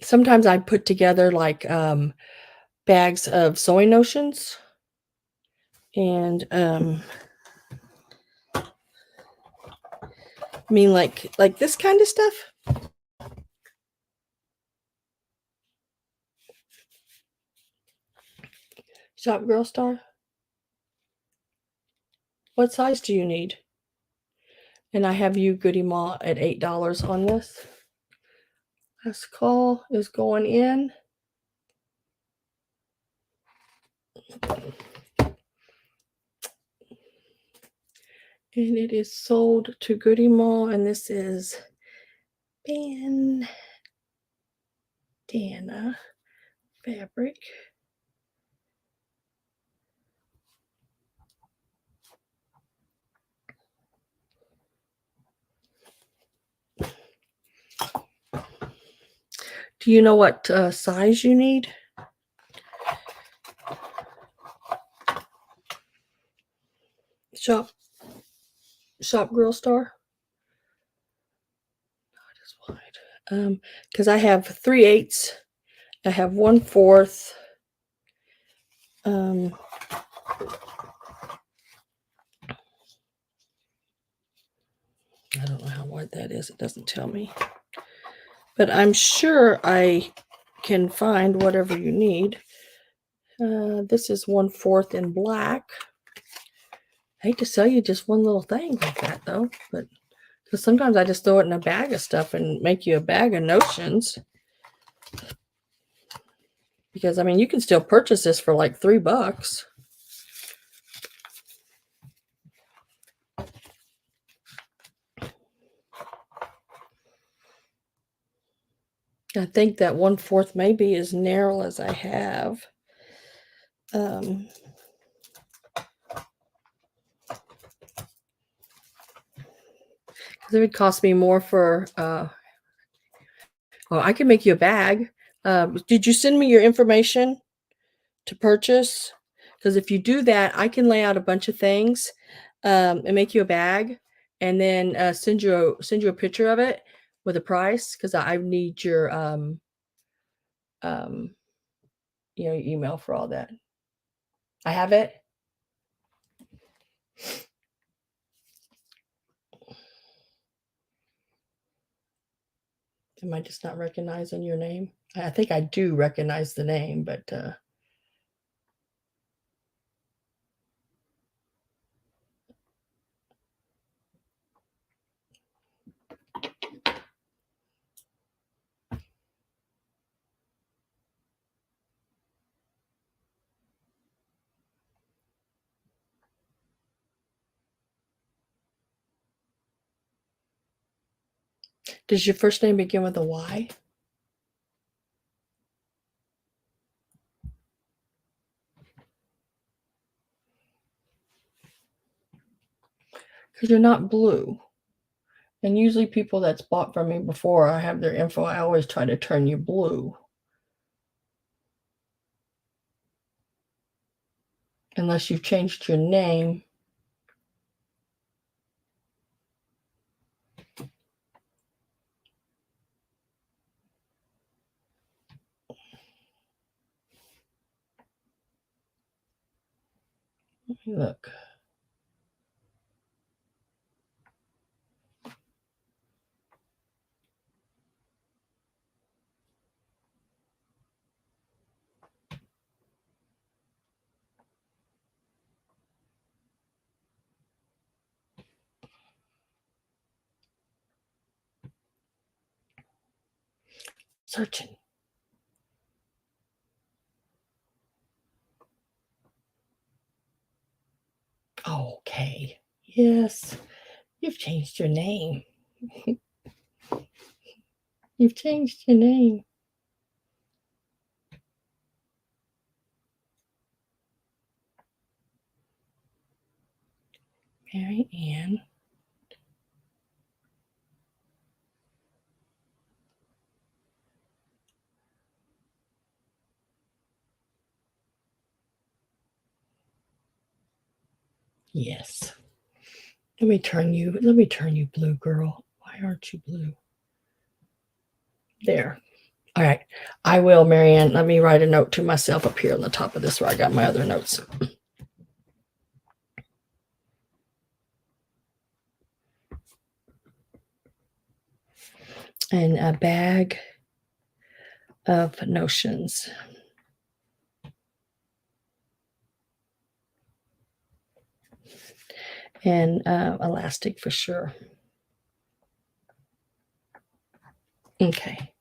Sometimes I put together like bags of sewing notions, and I mean like this kind of stuff. Shop Girl Star. What size do you need? And I have you Goody Ma at $8 on this. Last call is going in. And it is sold to Goody Mall, and this is bandana fabric. Do you know what size you need? Shop Girl Star. Not as wide. Because I have 3/8. I have 1/4. I don't know how wide that is. It doesn't tell me. But I'm sure I can find whatever you need. This is 1/4 in black. I hate to sell you just one little thing like that, though. But because sometimes I just throw it in a bag of stuff and make you a bag of notions. Because, I mean, you can still purchase this for like $3. I think that 1/4 may be as narrow as I have. It would cost me more for, well, I can make you a bag. Did you send me your information to purchase? Because if you do that, I can lay out a bunch of things and make you a bag, and then send you a picture of it with a price. Because I need your email for all that. I have it. Am I just not recognizing your name? I think I do recognize the name, but does your first name begin with a Y? Because you're not blue. And usually people that's bought from me before, I have their info, I always try to turn you blue. Unless you've changed your name. Let me look. Searching. Okay. Yes. You've changed your name. You've changed your name. Mary Ann. Yes. Let me turn you blue, girl. Why aren't you blue? There. All right. I will, Marianne. Let me write a note to myself up here on the top of this where I got my other notes. And a bag of notions. And elastic for sure. Okay.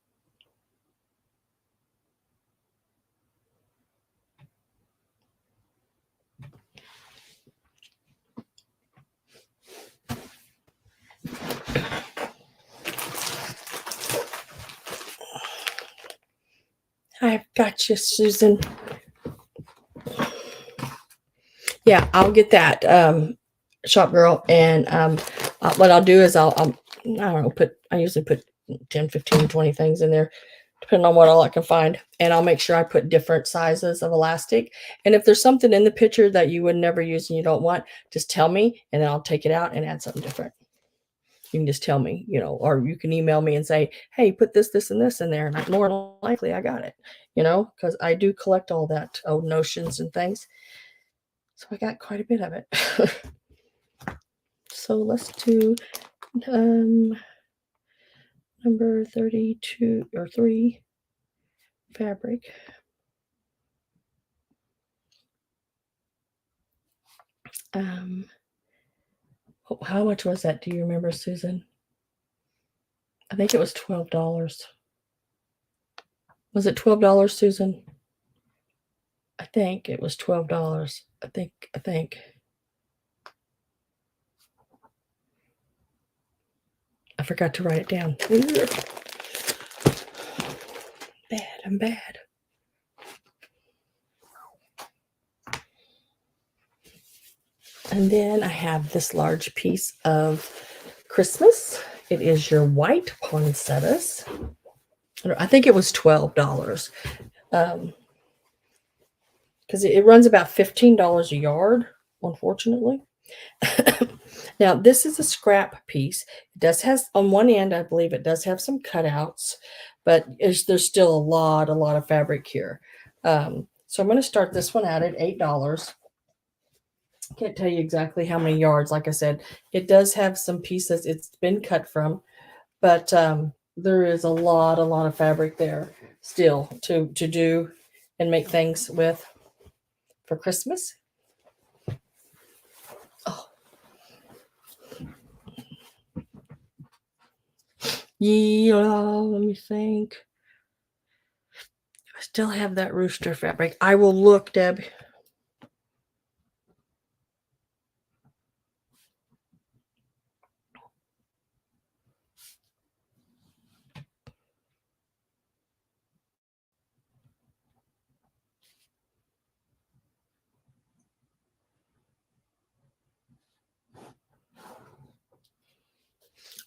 Gotcha, Susan. Yeah, I'll get that shop girl. And what I'll do is I don't know, I usually put 10, 15, 20 things in there, depending on what all I can find. And I'll make sure I put different sizes of elastic. And if there's something in the picture that you would never use and you don't want, just tell me, and then I'll take it out and add something different. You can just tell me, or you can email me and say, hey, put this, this, and this in there. And more than likely I got it, because I do collect all that old notions and things. So I got quite a bit of it. So let's do number 32 or 3 fabric. How much was that? Do you remember, Susan? I think it was $12. Was it $12, Susan? I think it was $12. I think. I forgot to write it down. I'm bad. And then I have this large piece of Christmas. It is your white poinsettias. I think it was $12. Because it runs about $15 a yard, unfortunately. Now, this is a scrap piece. It does have, on one end, I believe it does have some cutouts, but there's still a lot of fabric here. So I'm going to start this one out at $8. Can't tell you exactly how many yards. Like I said, it does have some pieces it's been cut from, but there is a lot of fabric there still to do and make things with for Christmas. Oh. Yeah, let me think. I still have that rooster fabric. I will look, Deb.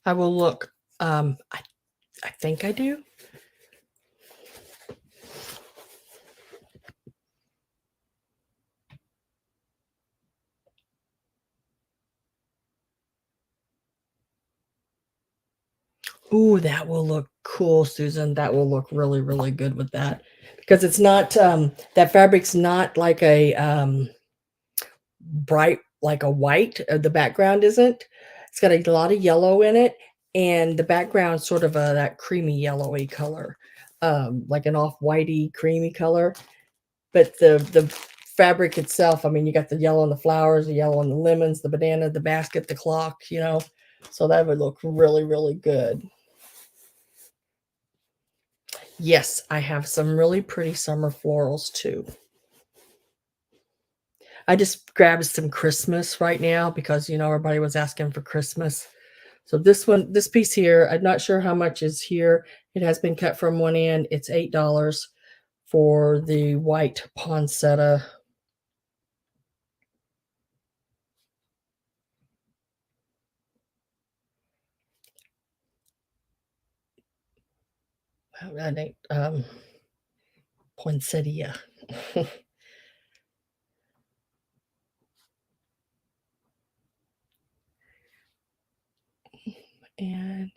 I will look. I think I do. Ooh, that will look cool, Susan. That will look really, really good with that. Because it's not, that fabric's not like a bright, like a white. The background isn't. It's got a lot of yellow in it. And the background sort of that creamy yellowy color. Like an off-whitey creamy color. But the fabric itself, I mean, you got the yellow on the flowers, the yellow on the lemons, the banana, the basket, the clock, So that would look really, really good. Yes, I have some really pretty summer florals too. I just grabbed some Christmas right now because, everybody was asking for Christmas. So this piece here, I'm not sure how much is here. It has been cut from one end. It's $8 for the white poinsettia. Poinsettia. And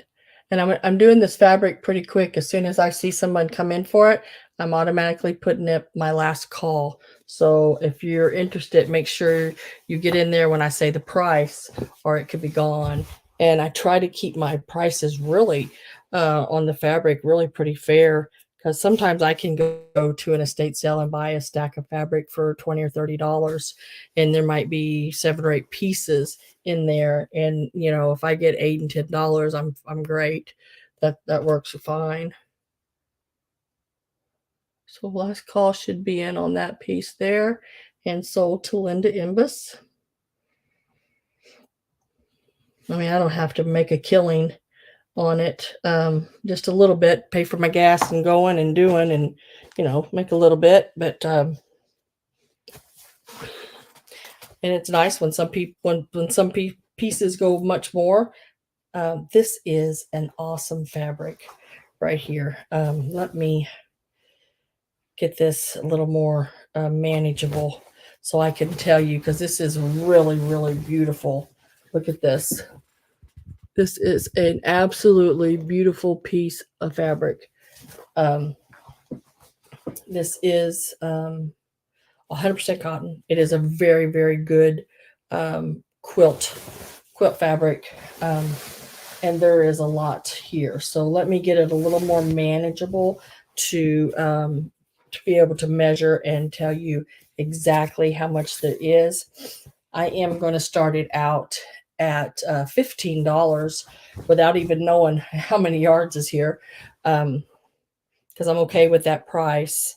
I'm doing this fabric pretty quick. As soon as I see someone come in for it, I'm automatically putting up my last call. So if you're interested, make sure you get in there when I say the price, or it could be gone. And I try to keep my prices really on the fabric really pretty fair, because sometimes I can go to an estate sale and buy a stack of fabric for $20 or $30, and there might be 7 or 8 pieces in there, and if I get $8 and $10, I'm great. That works fine. So last call should be in on that piece there, and sold to Linda Imbus. I mean, I don't have to make a killing on it, just a little bit, pay for my gas and going and doing and, make a little bit. But, and it's nice when some pieces go much more. This is an awesome fabric right here. Let me get this a little more manageable so I can tell you, because this is really, really beautiful. Look at this. This is an absolutely beautiful piece of fabric. Um, this is 100% cotton. It is a very, very good quilt fabric. And there is a lot here. So let me get it a little more manageable to be able to measure and tell you exactly how much there is. I am going to start it out at $15 without even knowing how many yards is here, because I'm okay with that price.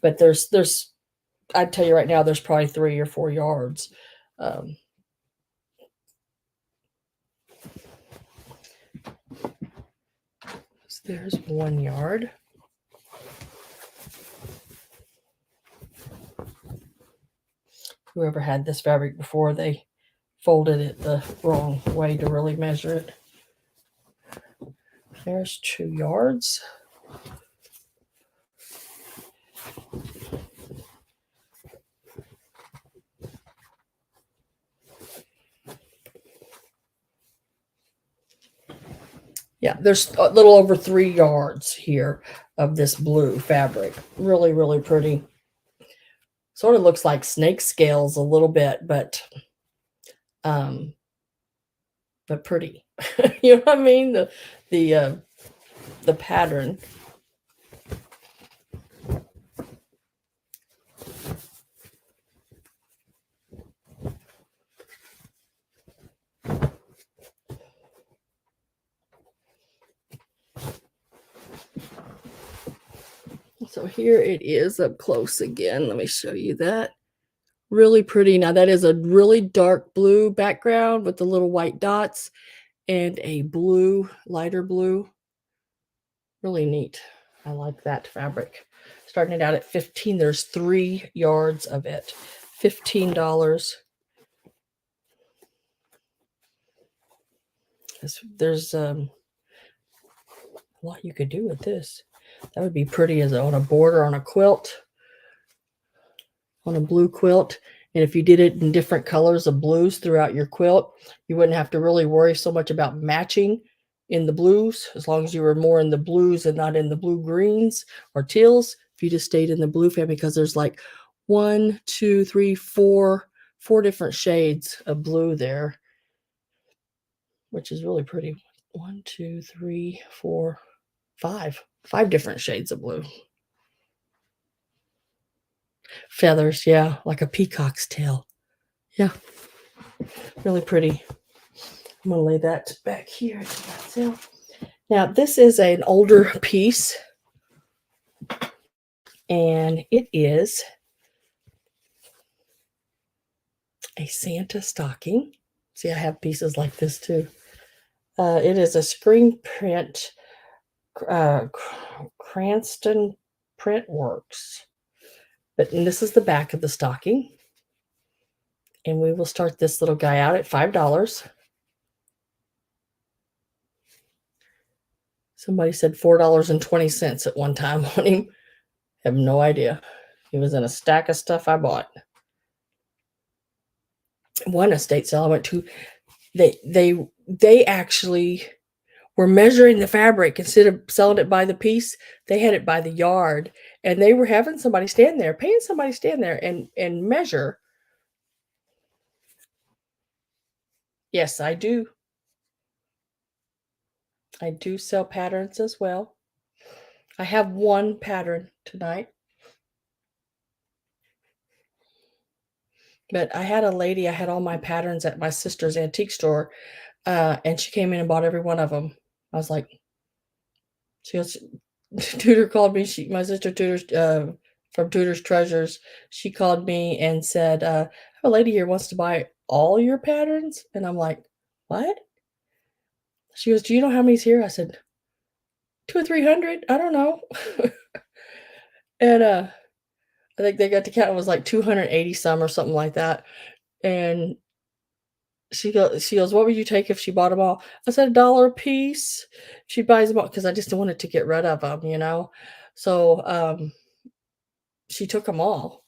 But I'd tell you right now, there's probably 3 or 4 yards. There's 1 yard. Whoever had this fabric before, they folded it the wrong way to really measure it. There's 2 yards. Yeah, there's a little over 3 yards here of this blue fabric. Really, really pretty. Sort of looks like snake scales a little bit, but pretty. You know what I mean? The pattern. So here it is up close again. Let me show you that. Really pretty. Now that is a really dark blue background with the little white dots and a blue, lighter blue. Really neat. I like that fabric. Starting it out at 15. There's 3 yards of it. $15. There's a lot you could do with this. That would be pretty as on a border on a quilt, on a blue quilt. And if you did it in different colors of blues throughout your quilt, you wouldn't have to really worry so much about matching in the blues, as long as you were more in the blues and not in the blue greens or teals. If you just stayed in the blue family, because there's like 1, 2, 3, 4 different shades of blue there, which is really pretty. 1, 2, 3, 4, 5 different shades of blue. Feathers, yeah, like a peacock's tail. Yeah, really pretty. I'm going to lay that back here. Now, this is an older piece, and it is a Santa stocking. See, I have pieces like this too. It is a screen print, Cranston Print Works. And this is the back of the stocking. And we will start this little guy out at $5. Somebody said $4.20 at one time on him. I have no idea. He was in a stack of stuff I bought. One estate sale I went to, they actually were measuring the fabric. Instead of selling it by the piece, they had it by the yard, and they were having somebody stand there, paying somebody stand there and measure. Yes, I do. I do sell patterns as well. I have one pattern tonight. But I had a lady, I had all my patterns at my sister's antique store, and she came in and bought every one of them. I was like, she goes, Tudor called me. My sister Tudor's from Tudor's Treasures. She called me and said, I have a lady here wants to buy all your patterns. And I'm like, what? She goes, "Do you know how many's here?" I said, 2 or 300. I don't know. And I think they got to count. It was like 280 some or something like that. And she goes, "What would you take if she bought them all?" I said, $1 a piece. She buys them all because I just wanted to get rid of them, you know. So she took them all.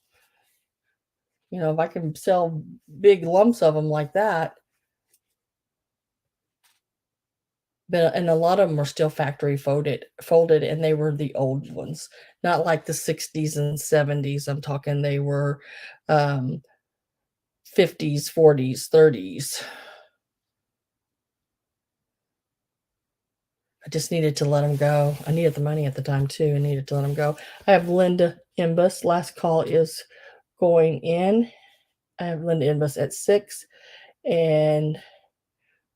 You know, if I can sell big lumps of them like that, but and a lot of them are still factory folded, and they were the old ones, not like the 60s and 70s. I'm talking they were 50s, 40s, 30s. I just needed to let them go. I needed the money at the time too. I needed to let them go. I have Linda Imbus. Last call is going in. I have Linda Imbus at 6, and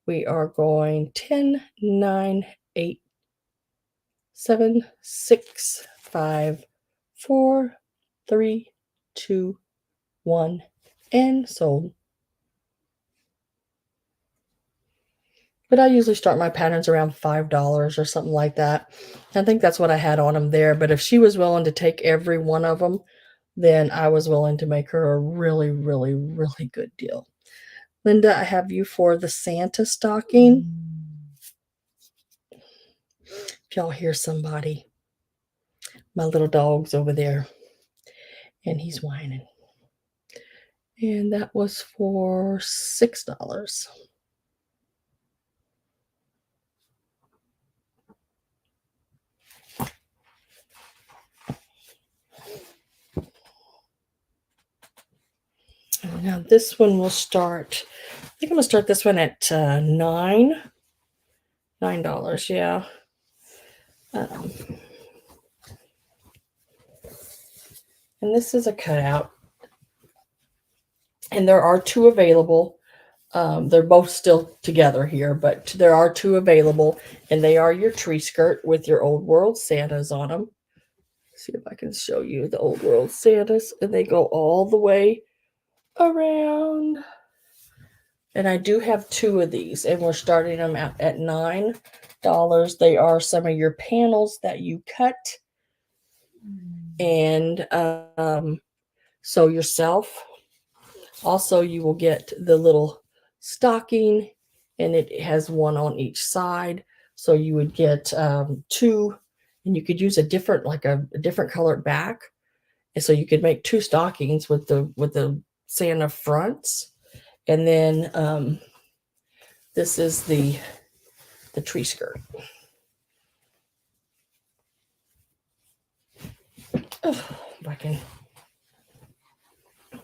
we are going 10, 9, 8, 7, 6, 5, 4, 3, 2, 1, and sold. But I usually start my patterns around $5 or something like that. I think that's what I had on them there. But if she was willing to take every one of them, then I was willing to make her a really, really, really good deal. Linda, I have you for the Santa stocking. If y'all hear somebody, my little dog's over there, and he's whining. And that was for $6. Now this one will start, I think I'm going to start this one at $9. Yeah. And this is a cutout. And there are 2 available. They're both still together here, but there are 2 available. And they are your tree skirt with your Old World Santas on them. Let's see if I can show you the Old World Santas. And they go all the way around. And I do have 2 of these. And we're starting them out at $9. They are some of your panels that you cut and sew yourself. Also, you will get the little stocking, and it has one on each side. So you would get 2, and you could use a different, like a different colored back. And so you could make 2 stockings with the Santa fronts. And then this is the tree skirt. Oh, if I can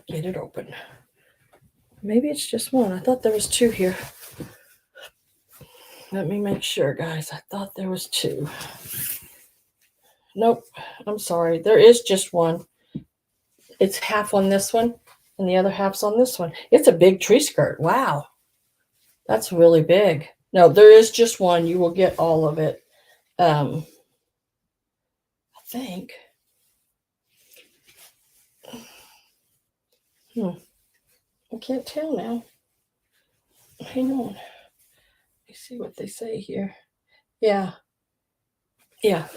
get it open. Maybe it's just one. I thought there was 2 here. Let me make sure, guys. I thought there was 2. Nope. I'm sorry. There is just one. It's half on this one, and the other half's on this one. It's a big tree skirt. Wow. That's really big. No, there is just one. You will get all of it. I think. I can't tell now. Hang on. Let me see what they say here. Yeah. Yeah.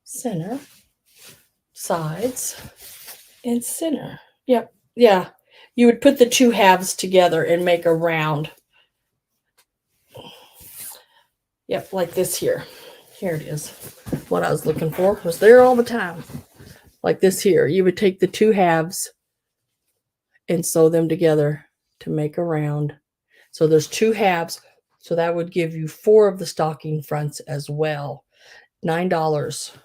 Center, sides, and center. Yep. Yeah. You would put the 2 halves together and make a round. Yep, like this here. Here it is. What I was looking for was there all the time. Like this here. You would take the 2 halves and sew them together to make a round. So there's 2 halves. So that would give you 4 of the stocking fronts as well. $9.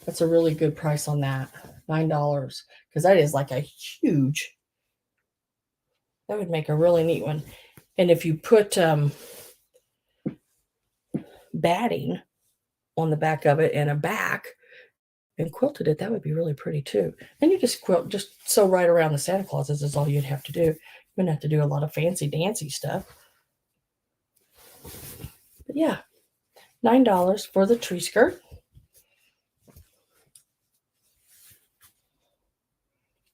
That's a really good price on that. $9. Because that is like a huge, that would make a really neat one. And if you put batting on the back of it and a back and quilted it, that would be really pretty too. And you just sew right around the Santa Clauses is all you'd have to do. You wouldn't have to do a lot of fancy dancy stuff. But yeah, $9 for the tree skirt.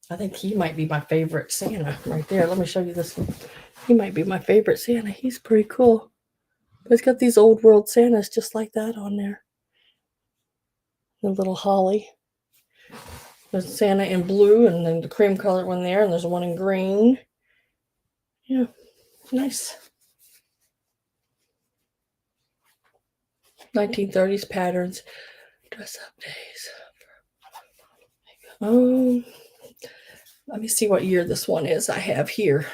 I think he might be my favorite Santa right there. Let me show you this one. He might be my favorite Santa. He's pretty cool. But it's got these old world Santas just like that on there. The little holly. There's Santa in blue and then the cream colored one there, and there's one in green. Yeah, nice. 1930s patterns. Dress up days. Let me see what year this one is I have here.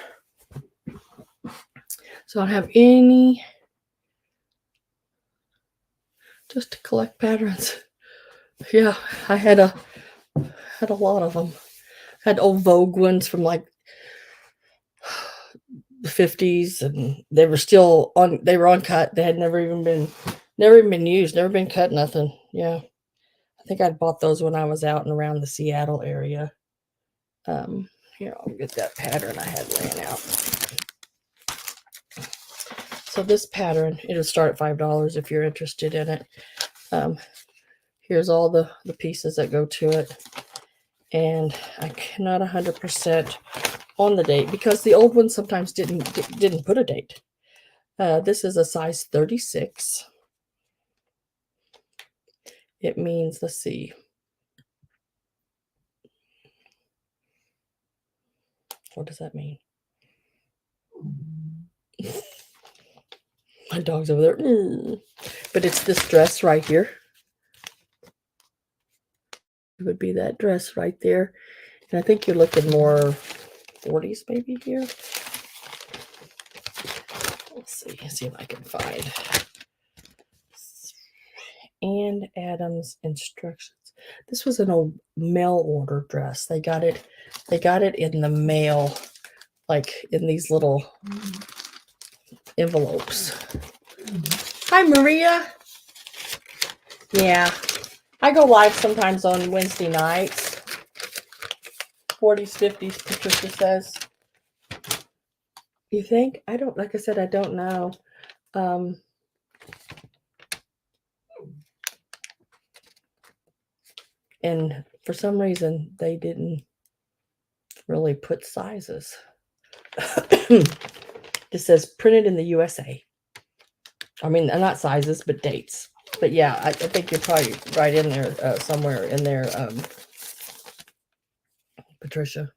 So I don't have any. Just to collect patterns. Yeah, I had a lot of them. I had old Vogue ones from like the 50s, and they were still on. They were uncut. They had never even been used. Never been cut. Nothing. Yeah, I think I bought those when I was out and around the Seattle area. Here, I'll get that pattern I had laying out. So this pattern, it'll start at $5 if you're interested in it. Here's all the pieces that go to it. And I cannot 100% on the date because the old ones sometimes didn't put a date. This is a size 36. It means, let's see. What does that mean? My dog's over there. But it's this dress right here. It would be that dress right there. And I think you're looking more 40s maybe here. Let's see if I can find. And Adam's instructions. This was an old mail order dress. They got it in the mail, like in these little envelopes. Hi, Maria. Yeah, I go live sometimes on Wednesday nights. 40s, 50s, Patricia says. You think? I don't, like I said, I don't know. And for some reason, they didn't really put sizes. It says printed in the USA. I mean, not sizes, but dates. But yeah, I think you're probably right in there, somewhere in there, Patricia.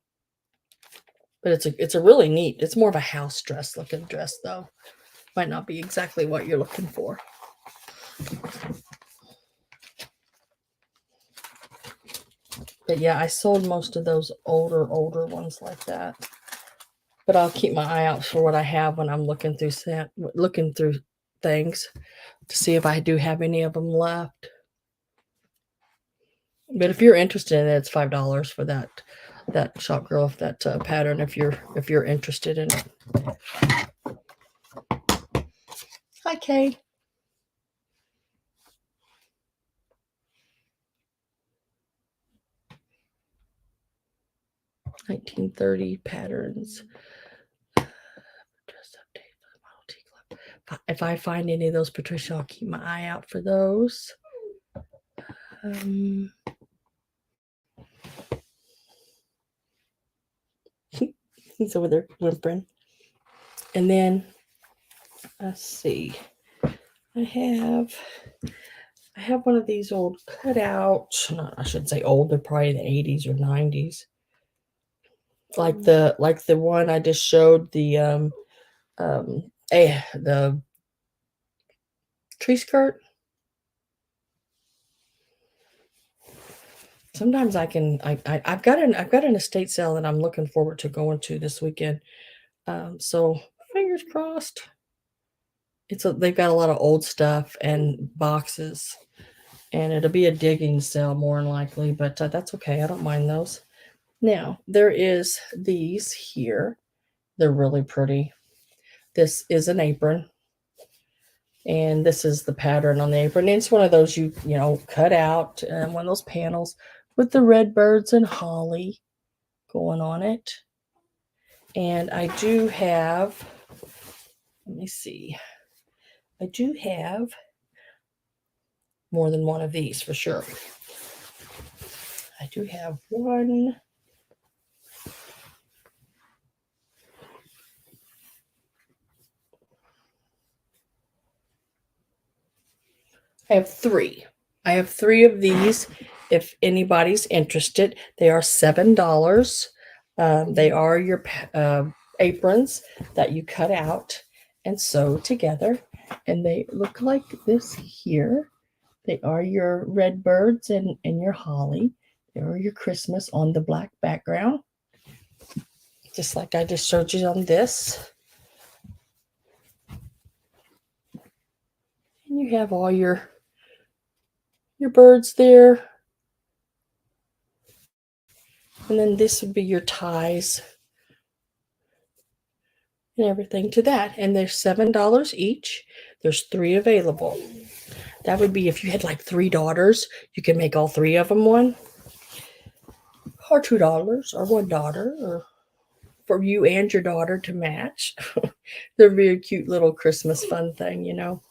But it's a really neat. It's more of a house dress looking dress, though. Might not be exactly what you're looking for. But yeah, I sold most of those older ones like that. But I'll keep my eye out for what I have when I'm looking through things to see if I do have any of them left. But if you're interested in it, it's $5 for that shop girl, that pattern. If you're interested in it. Hi, Kay. $19.30 patterns. If I find any of those, Patricia, I'll keep my eye out for those. He's over there whimpering. And then, let's see. I have one of these old cutout. No, I shouldn't say old. They're probably the 80s or 90s. Like the one I just showed, the tree skirt. Sometimes I've got an estate sale that I'm looking forward to going to this weekend. So fingers crossed. They've got a lot of old stuff and boxes, and it'll be a digging sale more than likely, but that's okay. I don't mind those. Now there is these here. They're really pretty. This is an apron. And this is the pattern on the apron. It's one of those you cut out, and one of those panels with the red birds and holly going on it. And I do have, let me see, I do have more than one of these for sure. I do have one, I have three. I have three of these. If anybody's interested, they are $7. They are your aprons that you cut out and sew together, and they look like this here. They are your red birds and your holly. They are your Christmas on the black background, just like I just showed you on this. And you have all your birds there. And then this would be your ties and everything to that. And they're $7 each. There's three available. That would be if you had like three daughters, you can make all three of them one. Or $2 or $1 or for you and your daughter to match. They'd be a cute little Christmas fun thing, you know.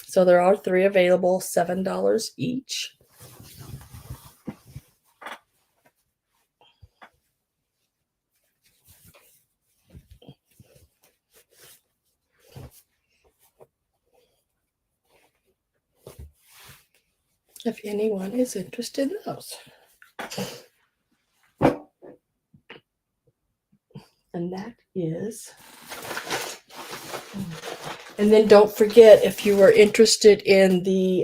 So there are three available, $7 each. If anyone is interested in those. And that is. And then don't forget, if you are interested in the,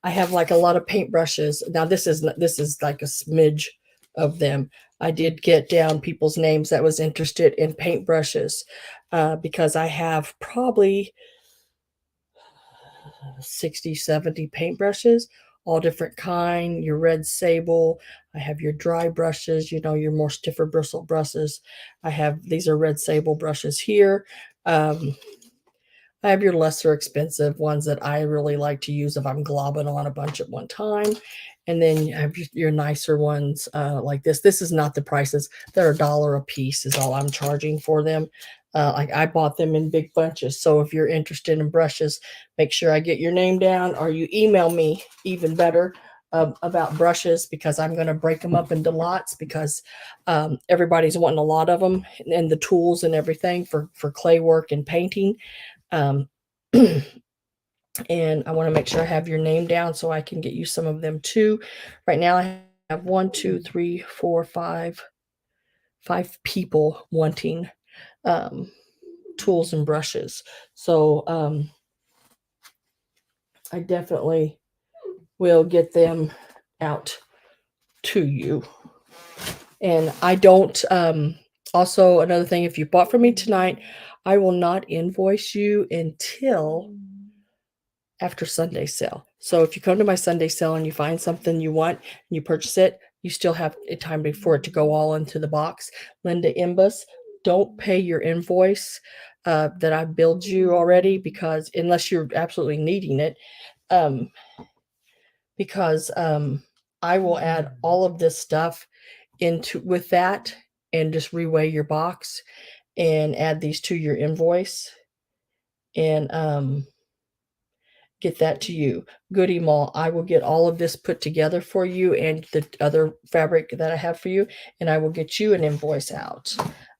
I have like a lot of paintbrushes. Now this is like a smidge of them. I did get down people's names that was interested in paintbrushes because I have probably 60, 70 paintbrushes, all different kind. Your red sable. I have your dry brushes, you know, your more stiffer bristle brushes. These are red sable brushes here. I have your lesser expensive ones that I really like to use if I'm globbing on a bunch at one time. And then you have your nicer ones like this. This is not the prices. They're $1 a piece is all I'm charging for them. Like I bought them in big bunches. So if you're interested in brushes, make sure I get your name down or you email me even better about brushes because I'm going to break them up into lots because everybody's wanting a lot of them and the tools and everything for clay work and painting. And I want to make sure I have your name down so I can get you some of them too. Right now I have 1, 2, 3, 4, 5 people wanting tools and brushes. So I definitely will get them out to you. And I don't also another thing, if you bought from me tonight, I will not invoice you until after Sunday sale. So if you come to my Sunday sale and you find something you want and you purchase it, you still have a time for it to go all into the box. Linda Imbus, don't pay your invoice that I billed you already because unless you're absolutely needing it, because I will add all of this stuff into with that and just reweigh your box and add these to your invoice and get that to you. Goody Mall, I will get all of this put together for you and the other fabric that I have for you, and I will get you an invoice out.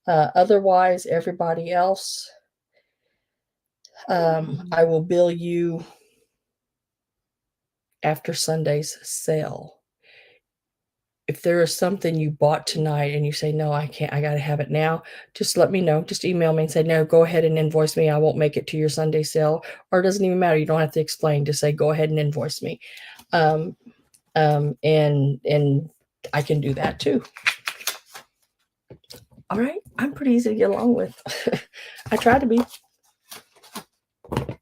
Otherwise, everybody else, I will bill you after Sunday's sale. If there is something you bought tonight and you say, no, I can't, I got to have it now, just let me know. Just email me and say, no, go ahead and invoice me. I won't make it to your Sunday sale. Or it doesn't even matter. You don't have to explain. Just say, go ahead and invoice me. And I can do that too. All right. I'm pretty easy to get along with. I try to be. I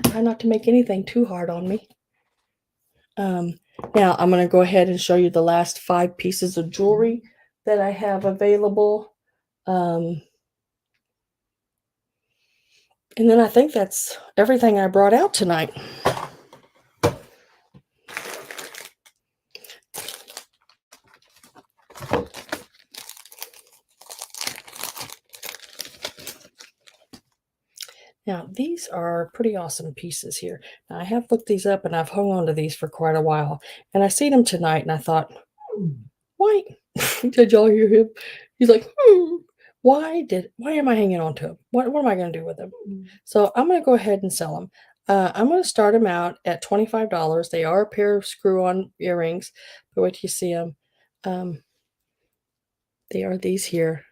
try not to make anything too hard on me. Now I'm going to go ahead and show you the last 5 pieces of jewelry that I have available. And then I think that's everything I brought out tonight. Now, these are pretty awesome pieces here. Now, I have looked these up and I've hung on to these for quite a while. And I seen them tonight and I thought, why? Did y'all hear him? He's like, why am I hanging on to them? What am I going to do with them? So I'm going to go ahead and sell them. I'm going to start them out at $25. They are a pair of screw-on earrings, but wait till you see them. They are these here.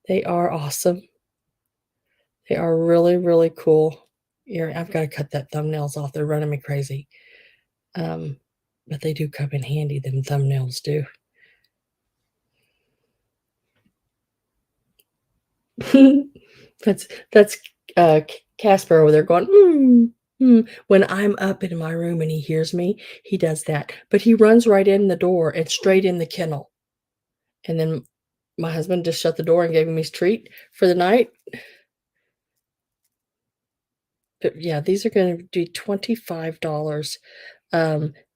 They are awesome. They are really, really cool. I've got to cut that thumbnails off. They're running me crazy. But they do come in handy, them thumbnails do. That's Casper over there going, When I'm up in my room and he hears me, he does that. But he runs right in the door and straight in the kennel. And then my husband just shut the door and gave him his treat for the night. But yeah, these are going to be $25.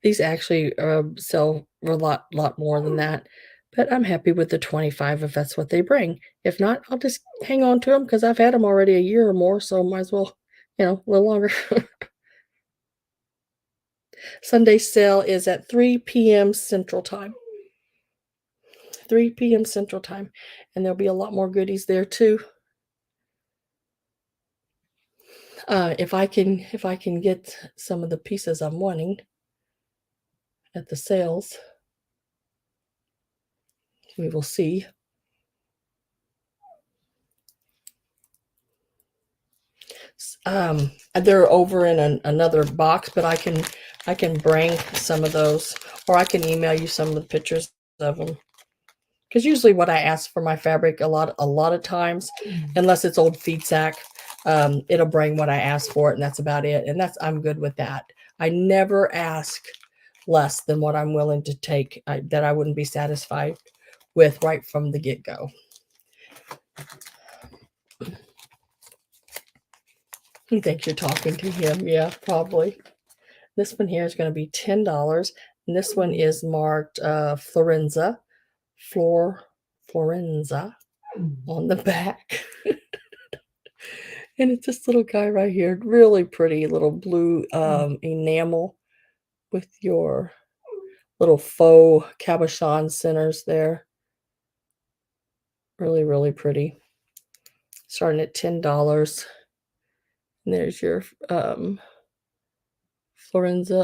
These actually sell a lot more than that. But I'm happy with the 25 if that's what they bring. If not, I'll just hang on to them because I've had them already a year or more, so might as well, a little longer. Sunday sale is at 3 p.m. Central Time. 3 p.m. Central Time. And there'll be a lot more goodies there too. If I can get some of the pieces I'm wanting at the sales, we will see. They're over in another box, but I can bring some of those, or I can email you some of the pictures of them. Because usually what I ask for my fabric a lot of times, unless it's old feed sack, it'll bring what I asked for it, and that's about it. And I'm good with that. I never ask less than what I'm willing to take, that I wouldn't be satisfied with right from the get-go. He thinks you're talking to him. Yeah, probably. This one here is going to be $10. And this one is marked Florenza. Florenza on the back. And it's this little guy right here. Really pretty little blue enamel with your little faux cabochon centers there. Really, really pretty. Starting at $10. And there's your Florenza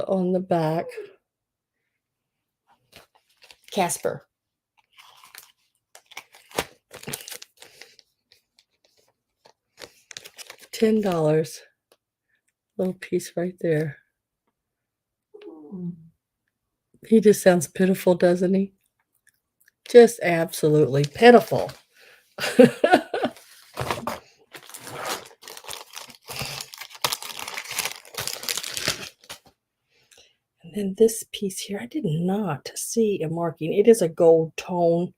on the back. Casper. $10. Little piece right there. He just sounds pitiful, doesn't he? Just absolutely pitiful. And then this piece here, I did not see a marking. It is a gold tone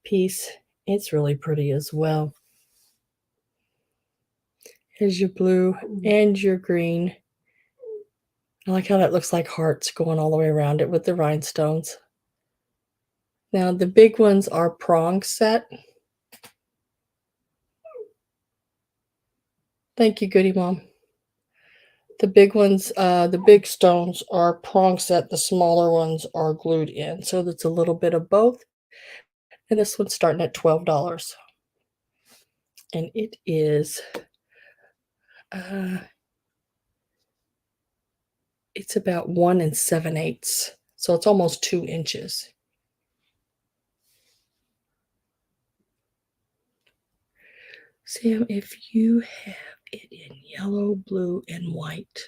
piece. It's really pretty as well. Here's your blue and your green. I like how that looks like hearts going all the way around it with the rhinestones. Now the big ones are prong set. Thank you, Goody Mom. The big ones, the big stones are prong set. The smaller ones are glued in. So that's a little bit of both. And this one's starting at $12. And it is, it's about 1 7/8. So it's almost 2 inches. Sam, if you have it in yellow, blue, and white,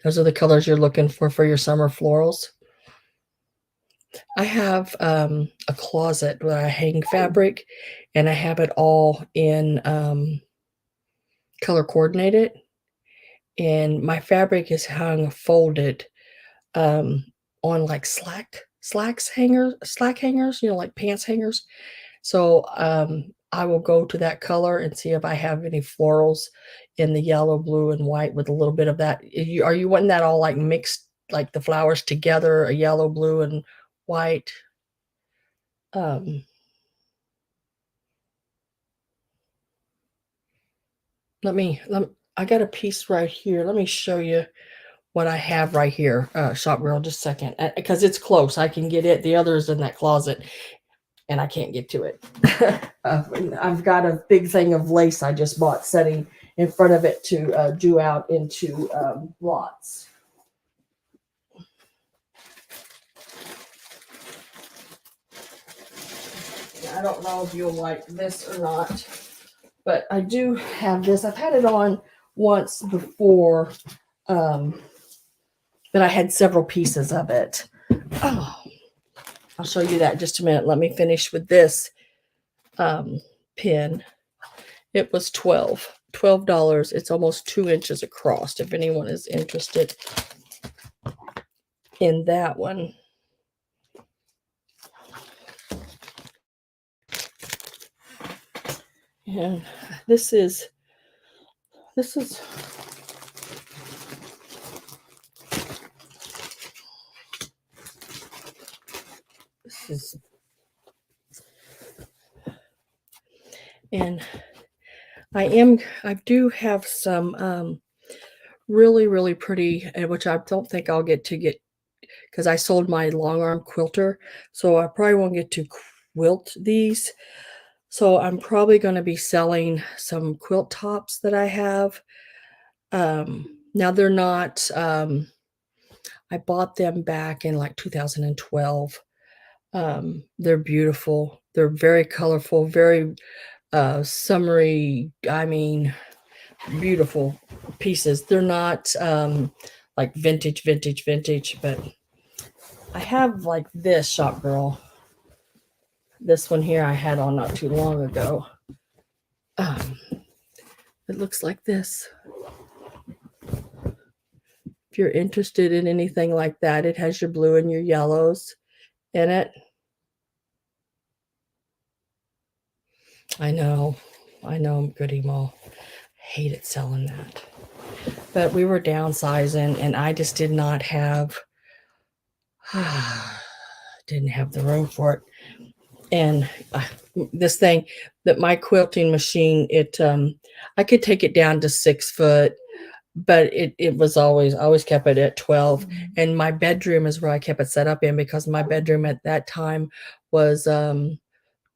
those are the colors you're looking for your summer florals. I have a closet where I hang fabric, and I have it all in color coordinated. And my fabric is hung folded on like slack hangers, like pants hangers. So I will go to that color and see if I have any florals in the yellow, blue, and white with a little bit of that. Are you wanting that all like mixed, like the flowers together, a yellow, blue, and white? I got a piece right here. Let me show you what I have right here. Shop girl, just a second, because it's close. I can get it. The other is in that closet, and I can't get to it. I've got a big thing of lace I just bought sitting in front of it to do out into lots. I don't know if you'll like this or not, but I do have this. I've had it on once before, but I had several pieces of it. Oh, I'll show you that in just a minute. Let me finish with this pin. It was $12. It's almost 2 inches across, if anyone is interested in that one. And this is and I do have some really pretty, which I don't think I'll get because I sold my long arm quilter, so I probably won't get to quilt these. So I'm probably going to be selling some quilt tops that I have. Now they're not, I bought them back in like 2012. They're beautiful. They're very colorful, very summery. I mean, beautiful pieces. They're not like vintage, but I have like this shop girl. This one here I had on not too long ago. It looks like this. If you're interested in anything like that, it has your blue and your yellows in it. I know, Goody Mo. Hated selling that. But we were downsizing and I just did not have didn't have the room for it. And this thing, that my quilting machine, it I could take it down to 6 foot, but it was always kept it at 12. And my bedroom is where I kept it set up in, because my bedroom at that time was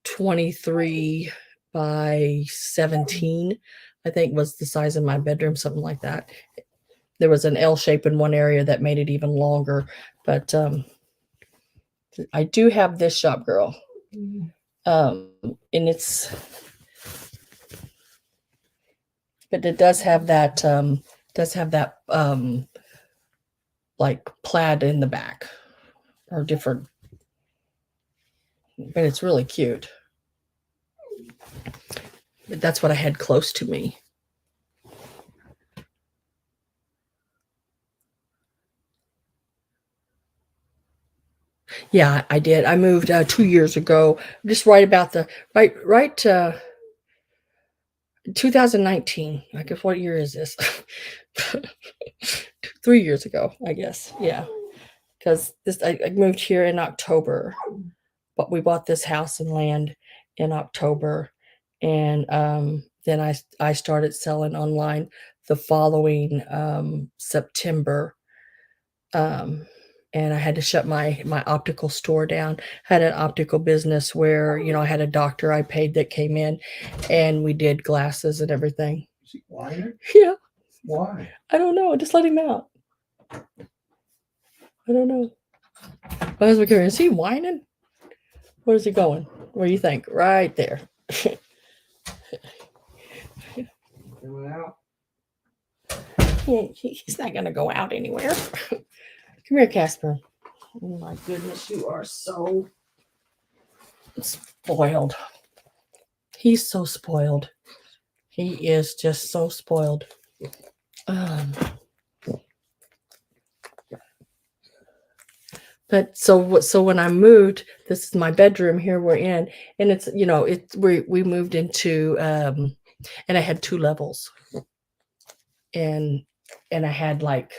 23 by 17, I think was the size of my bedroom, something like that. There was an L shape in one area that made it even longer, but I do have this shop girl. And but it does have that like plaid in the back, or different, but it's really cute. But that's what I had close to me. Yeah, I did. I moved 2 years ago, just right about the right 2019. I guess, what year is this? 3 years ago, I guess. Yeah, because I moved here in October, but we bought this house and land in October, and then I started selling online the following September. And I had to shut my optical store down. I had an optical business where, I had a doctor I paid that came in, and we did glasses and everything.
Is he whining?
Yeah.
Why?
I don't know. Just let him out. I don't know. My husband came in, is he whining? Where's he going? Where do you think? Right there.
Coming out?
He's not going to go out anywhere. Come here, Casper. Oh my goodness, you are so spoiled. He's so spoiled. He is just so spoiled. But so when I moved, this is my bedroom here we're in, and it's, we moved into and I had 2 levels, and I had like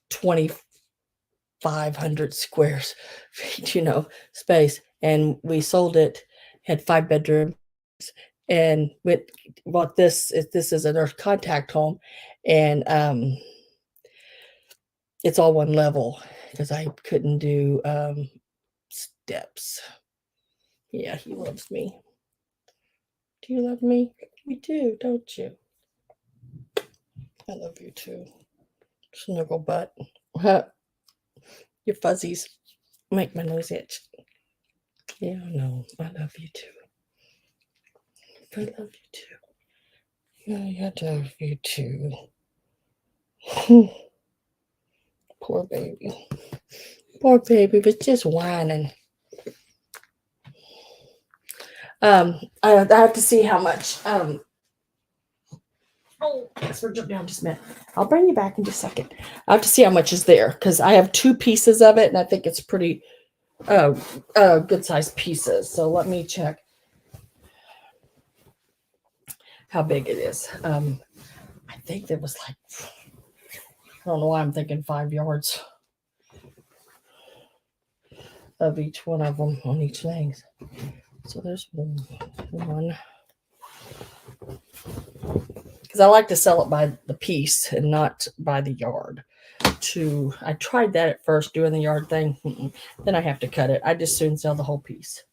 2,500 squares feet, space, and we sold it. Had 5 bedrooms, and bought this. This is a nurse contact home, and it's all one level because I couldn't do steps. Yeah, he loves me. Do you love me? You do, don't you? I love you too. Snuggle butt. Your fuzzies make my nose itch. Yeah, no, I love you too. I love you too. Yeah, I love you too. Poor baby. Poor baby was just whining. I have to see how much. Oh, yes, we're down just a minute. I'll bring you back in just a second. I have to see how much is there because I have 2 pieces of it, and I think it's pretty good sized pieces. So let me check how big it is. I think there was like, I don't know why I'm thinking 5 yards of each one of them on each leg. So there's one. Because I like to sell it by the piece and not by the yard. I tried that at first doing the yard thing. Then I have to cut it. I just soon sell the whole piece.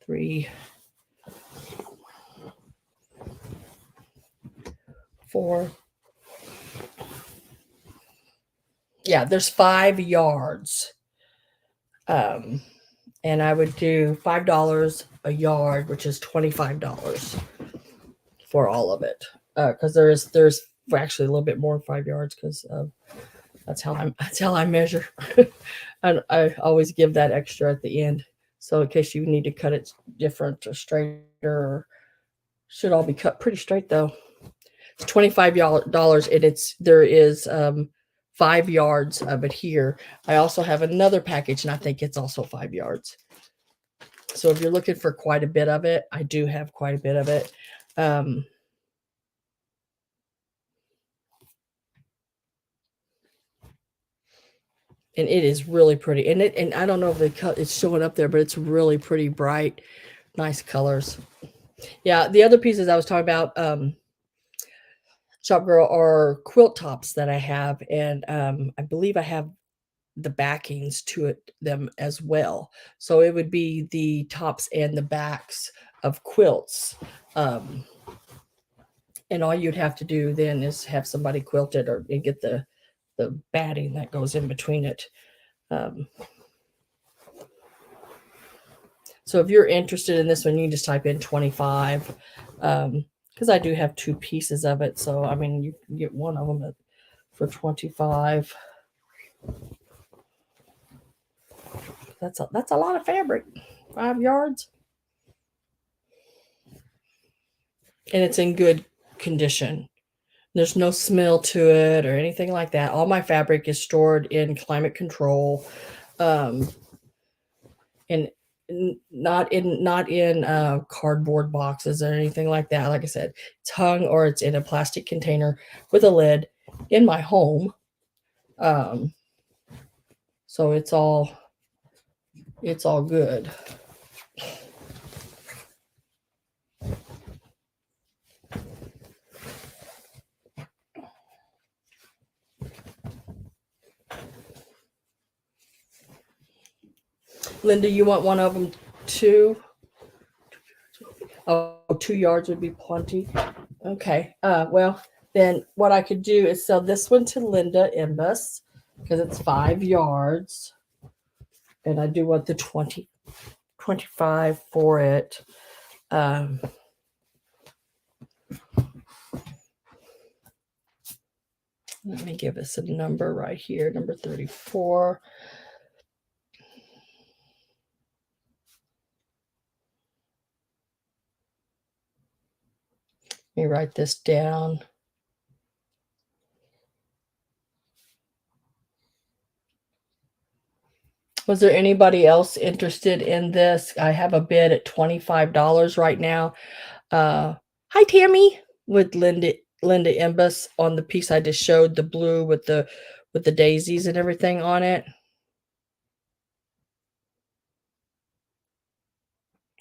3, 4. Yeah, there's 5 yards. And I would do $5 a yard, which is $25 for all of it. Because there's actually a little bit more than 5 yards because that's how I measure. And I always give that extra at the end. So in case you need to cut it different or straighter, should all be cut pretty straight though. It's $25 and there is 5 yards of it here. I also have another package and I think it's also 5 yards. So if you're looking for quite a bit of it, I do have quite a bit of it. And it is really pretty. And I don't know if it's showing up there, but it's really pretty bright, nice colors. Yeah, the other pieces I was talking about, Shop Girl, are quilt tops that I have, and I believe I have the backings to them as well. So it would be the tops and the backs of quilts. And all you'd have to do then is have somebody quilt it and get the batting that goes in between it. So if you're interested in this one, you can just type in 25. Because I do have 2 pieces of it. So, I mean, you can get one of them for 25. That's a lot of fabric. 5 yards. And it's in good condition. There's no smell to it or anything like that. All my fabric is stored in climate control. And not in cardboard boxes or anything like that. Like I said, it's hung or it's in a plastic container with a lid in my home. So it's all good. Linda, you want one of them too? Oh, 2 yards would be plenty. Okay. Well, then what I could do is sell this one to Linda Imbus because it's 5 yards. And I do want the 25 for it. Let me give us a number right here, number 34. Let me write this down. Was there anybody else interested in this? I have a bid at $25 right now. Hi, Tammy, with Linda Imbus on the piece I just showed, the blue with the daisies and everything on it.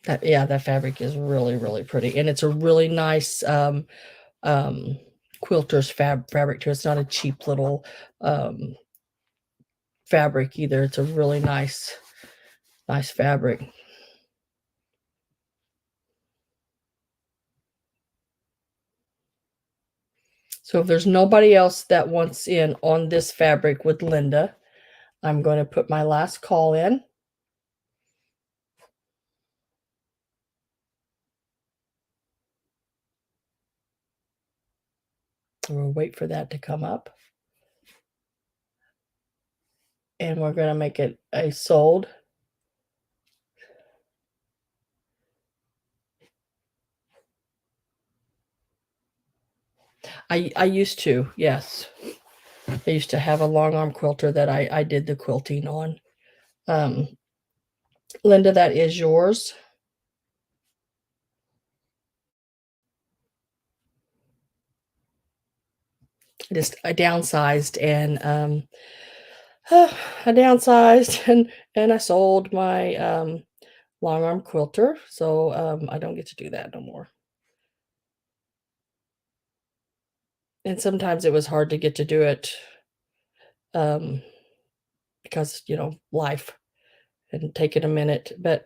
That fabric is really, really pretty. And it's a really nice quilter's fabric too. It's not a cheap little fabric either. It's a really nice fabric. So if there's nobody else that wants in on this fabric with Linda, I'm going to put my last call in. We'll wait for that to come up. And we're going to make it a sold. I used to, yes. I used to have a long arm quilter that I did the quilting on. Linda, that is yours. I downsized and I sold my long arm quilter, so I don't get to do that no more. And sometimes it was hard to get to do it because life and taking a minute. But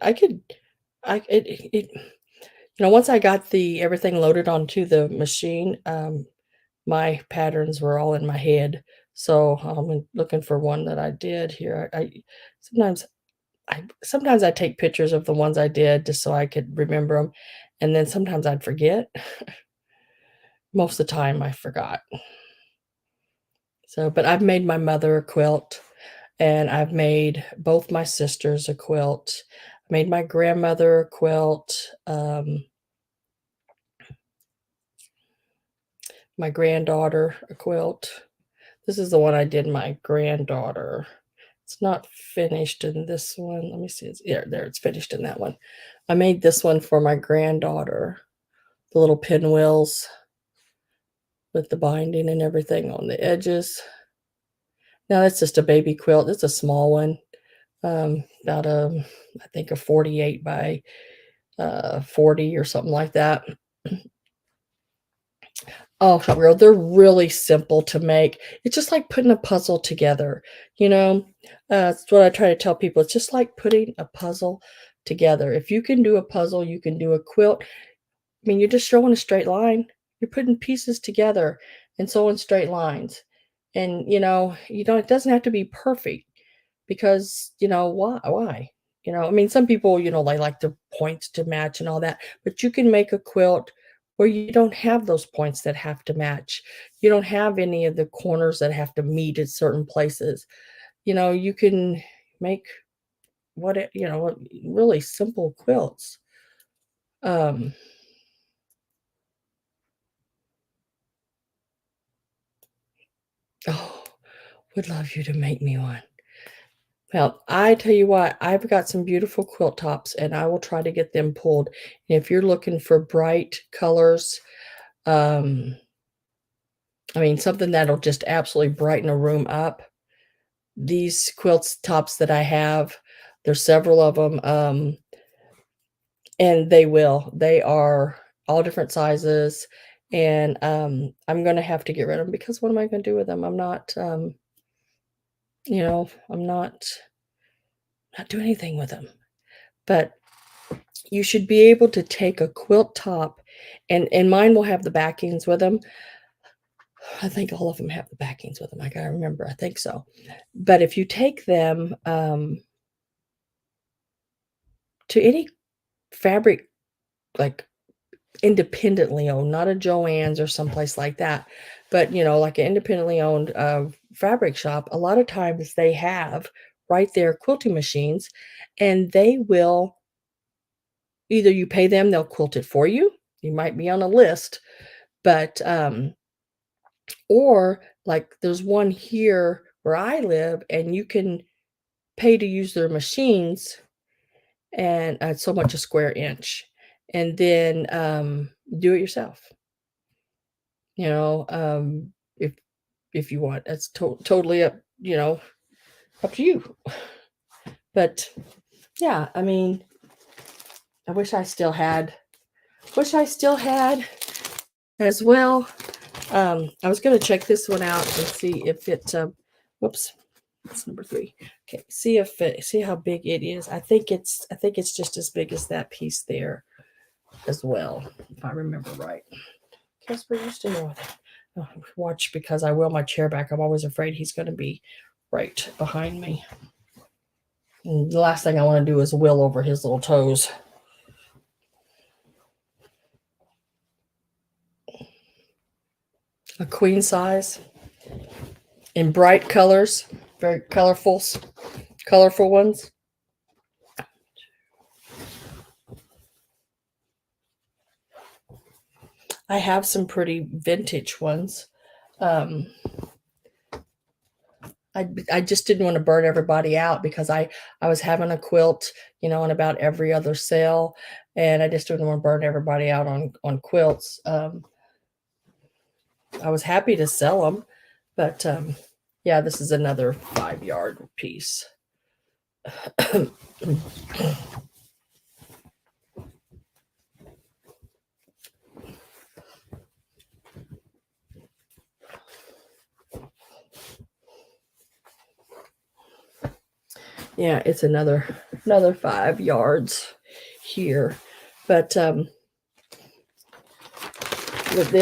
once I got everything loaded onto the machine, my patterns were all in my head. So I'm looking for one that I did here. Sometimes I take pictures of the ones I did just so I could remember them, and then sometimes I'd forget. Most of the time I forgot. So, but I've made my mother a quilt, and I've made both my sisters a quilt. I made my grandmother a quilt. My granddaughter a quilt. This is the one I did my granddaughter. It's not finished in this one. Let me see. There, it's finished in that one. I made this one for my granddaughter. The little pinwheels with the binding and everything on the edges. Now that's just a baby quilt. It's a small one. About I think a 48 by 40 or something like that. Oh, Shopgirl, they're really simple to make. It's just like putting a puzzle together, It's what I try to tell people. It's just like putting a puzzle together. If you can do a puzzle, you can do a quilt. I mean, you're just showing a straight line. You're putting pieces together and sewing straight lines. And, it doesn't have to be perfect because, why? I mean, some people, they like the points to match and all that, but you can make a quilt where you don't have those points that have to match. You don't have any of the corners that have to meet at certain places. You can make really simple quilts. Oh, would love you to make me one. Well, I tell you what, I've got some beautiful quilt tops and I will try to get them pulled. And if you're looking for bright colors, I mean, something that'll just absolutely brighten a room up. These quilts tops that I have, there's several of them, and they are all different sizes. And I'm going to have to get rid of them because what am I going to do with them? I'm not, I'm not doing anything with them. But you should be able to take a quilt top, and mine will have the backings with them. I think all of them have the backings with them. I gotta remember. I think so. But if you take them to any fabric, like independently owned, not a Joann's or someplace like that, but like an independently owned fabric shop, a lot of times they have right there quilting machines, and they will either you pay them, they'll quilt it for you. You might be on a list, but or like there's one here where I live, and you can pay to use their machines, and it's so much a square inch, and then do it yourself. If you want, that's totally up to you. But yeah, I mean, I wish I still had as well. I was going to check this one out and see if it, whoops, that's number 3. Okay. See how big it is. I think it's just as big as that piece there as well, if I remember right. Casper used to know that. watch, because I will my chair back. I'm always afraid he's going to be right behind me. And the last thing I want to do is will over his little toes. A queen size in bright colors, very colorful ones. I have some pretty vintage ones. I just didn't want to burn everybody out, because I was having a quilt, on about every other sale, and I just didn't want to burn everybody out on quilts. I was happy to sell them, but yeah, this is another 5-yard piece. Yeah, it's another 5 yards here, but the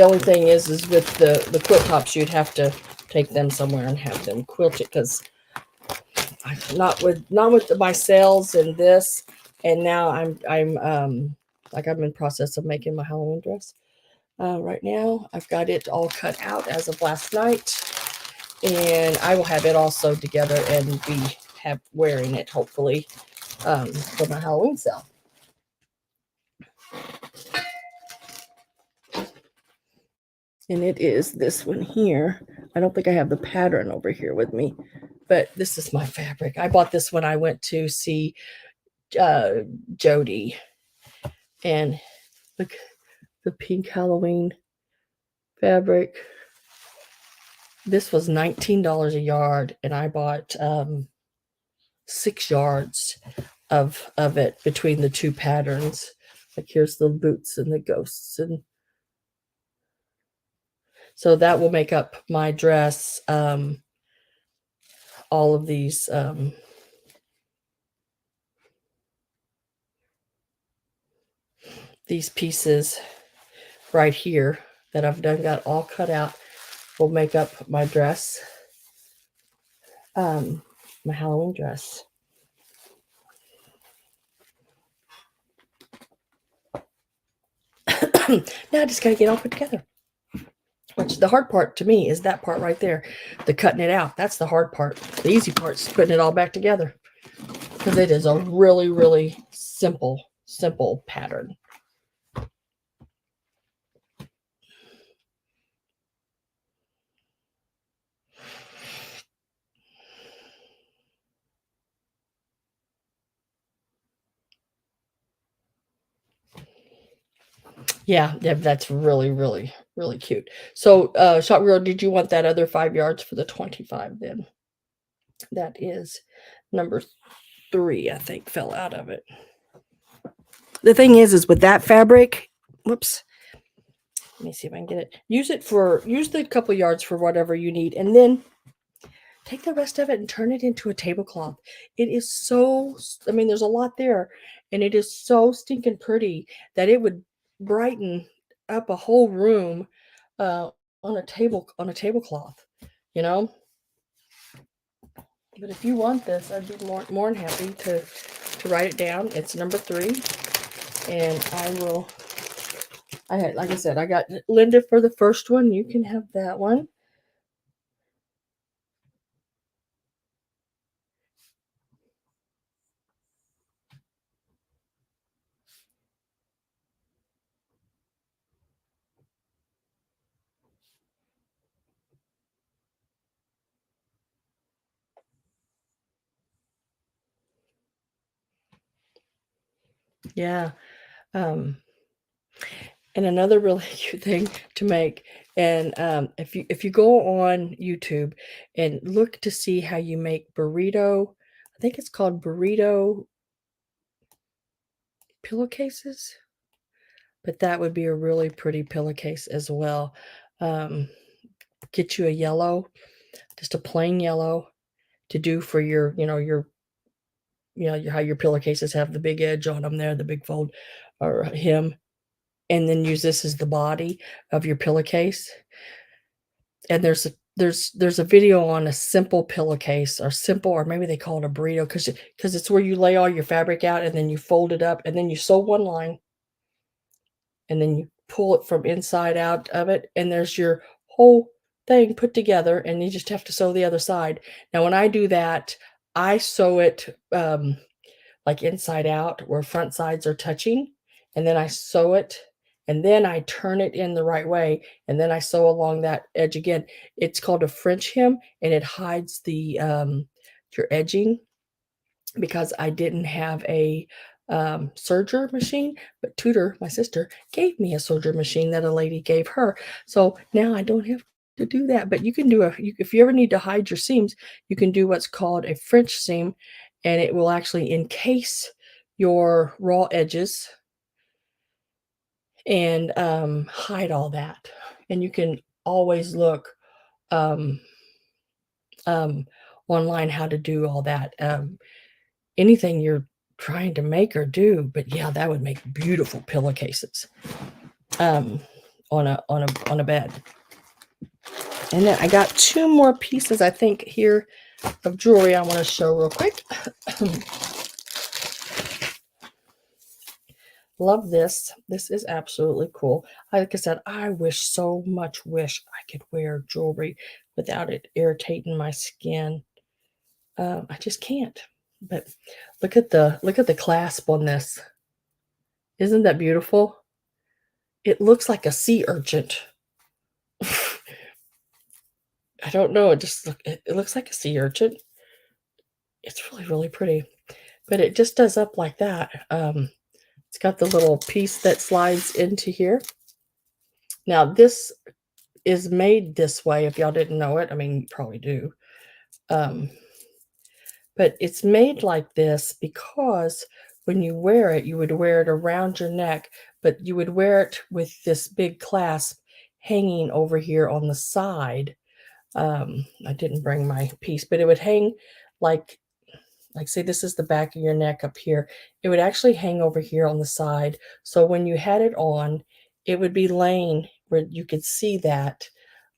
only thing is with the quilt tops, you'd have to take them somewhere and have them quilted, because not with my sales and this, and now I'm like I'm in process of making my Halloween dress. Right now, I've got it all cut out as of last night, and I will have it all sewed together and be wearing it, hopefully, for my Halloween sale. And it is this one here. I don't think I have the pattern over here with me, but this is my fabric. I bought this when I went to see Jody, and look, the pink Halloween fabric. This was $19 a yard, and I bought 6 yards of it between the two patterns. Like, here's the boots and the ghosts, and so that will make up my dress. All of these pieces right here that I've got all cut out will make up my dress, my Halloween dress. Now I just gotta get all put together. Which the hard part to me is that part right there, the cutting it out. That's the hard part. The easy part is putting it all back together, because it is a really, really simple pattern. Yeah, that's really, really, really cute. So, Shot Girl, did you want that other 5 yards for the 25 then? That is number 3, I think, fell out of it. The thing is with that fabric, whoops. Let me see if I can get it. Use the couple yards for whatever you need, and then take the rest of it and turn it into a tablecloth. It is so, there's a lot there, and it is so stinking pretty that it would brighten up a whole room on a tablecloth, But if you want this, I'd be more than happy to write it down. It's number 3, and like I said, I got Linda for the first one. You can have that one. Yeah. And another really cute thing to make, and if you go on YouTube and look to see how you make burrito, I think it's called burrito pillowcases, but that would be a really pretty pillowcase as well. Get you a yellow, just a plain yellow, to do for your, how your pillowcases have the big edge on them there, the big fold, or hem, and then use this as the body of your pillowcase. And there's a video on a simple pillowcase or simple, or maybe they call it a burrito because it's where you lay all your fabric out and then you fold it up and then you sew one line and then you pull it from inside out of it and there's your whole thing put together and you just have to sew the other side. Now when I do that, I sew it like inside out where front sides are touching, and then I sew it, and then I turn it in the right way, and then I sew along that edge again. It's called a French hem, and it hides the your edging because I didn't have a serger machine, but Tudor, my sister, gave me a serger machine that a lady gave her. So now I don't have to do that. But you can do if you ever need to hide your seams, you can do what's called a French seam, and it will actually encase your raw edges and hide all that. And you can always look um, um, online how to do all that. Anything you're trying to make or do, but yeah, that would make beautiful pillowcases um, on a bed. And then I got two more pieces, I think, here of jewelry I want to show real quick. Love this. This is absolutely cool. Like I said, I wish I could wear jewelry without it irritating my skin. I just can't. But look at the clasp on this. Isn't that beautiful? It looks like a sea urchin. I don't know. It looks like a sea urchin. It's really, really pretty. But it just does up like that. It's got the little piece that slides into here. Now, this is made this way, if y'all didn't know it. I mean, you probably do. But it's made like this because when you wear it, you would wear it around your neck, but you would wear it with this big clasp hanging over here on the side. I didn't bring my piece, but it would hang like say this is the back of your neck up here. It would actually hang over here on the side. So when you had it on, it would be laying where you could see that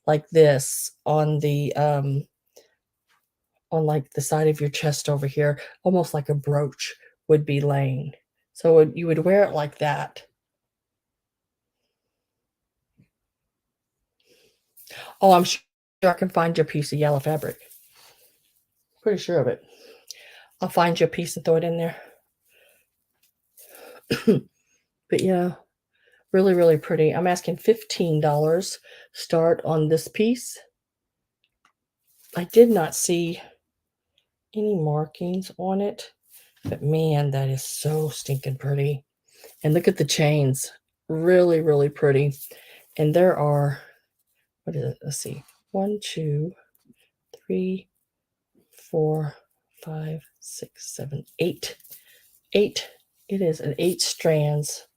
like this on like the side of your chest over here, almost like a brooch would be laying. So you would wear it like that. Oh, I'm sure I can find you a piece of yellow fabric. Pretty sure of it. I'll find you a piece and throw it in there. But yeah, really, really pretty. I'm asking $15 start on this piece. I did not see any markings on it, but man, that is so stinking pretty. And look at the chains. Really, really pretty. And there are, what is it? Let's see. 1, 2, 3, 4, 5, 6, 7, 8. 8. It is an 8 strands.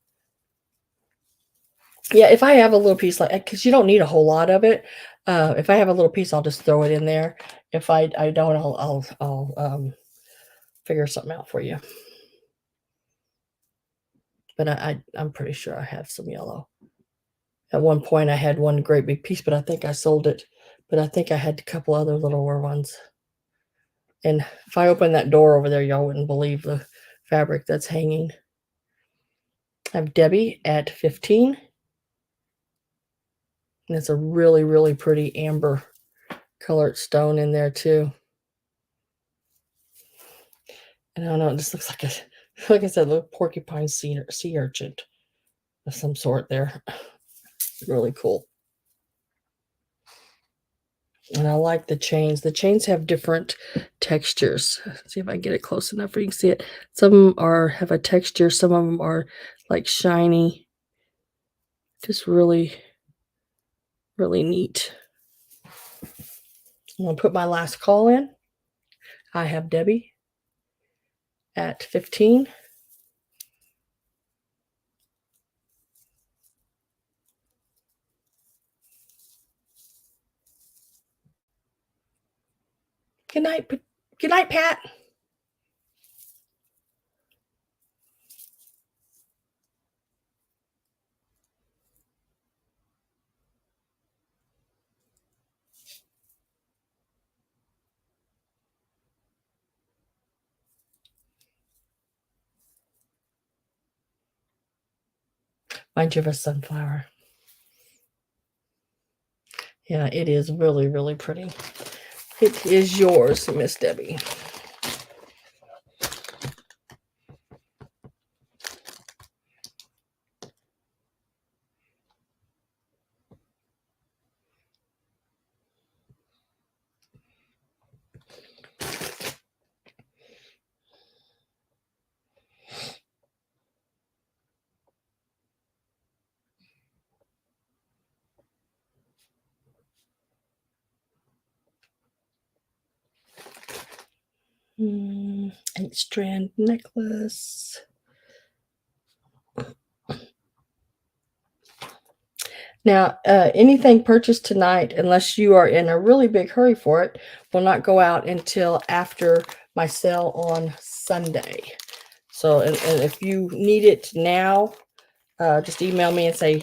Yeah, if I have a little piece like, because you don't need a whole lot of it. If I have a little piece, I'll just throw it in there. If I don't, I'll figure something out for you. But I'm pretty sure I have some yellow. At one point, I had one great big piece, but I think I sold it. But I think I had a couple other littler ones. And if I open that door over there, y'all wouldn't believe the fabric that's hanging. I have Debbie at 15. And it's a really, really pretty amber colored stone in there too. And I don't know, it just looks like like I said, a little porcupine sea urchin of some sort there. Really cool. And I like the chains. The chains have different textures. Let's see if I can get it close enough where you can see it. Some have a texture. Some of them are like shiny. Just really, really neat. I'm going to put my last call in. I have Debbie at 15. Good night. Good night, Pat. Reminds you of a sunflower. Yeah, it is really, really pretty. It is yours, Miss Debbie. Eight strand necklace. Now, anything purchased tonight, unless you are in a really big hurry for it, will not go out until after my sale on Sunday. So, and if you need it now, just email me and say,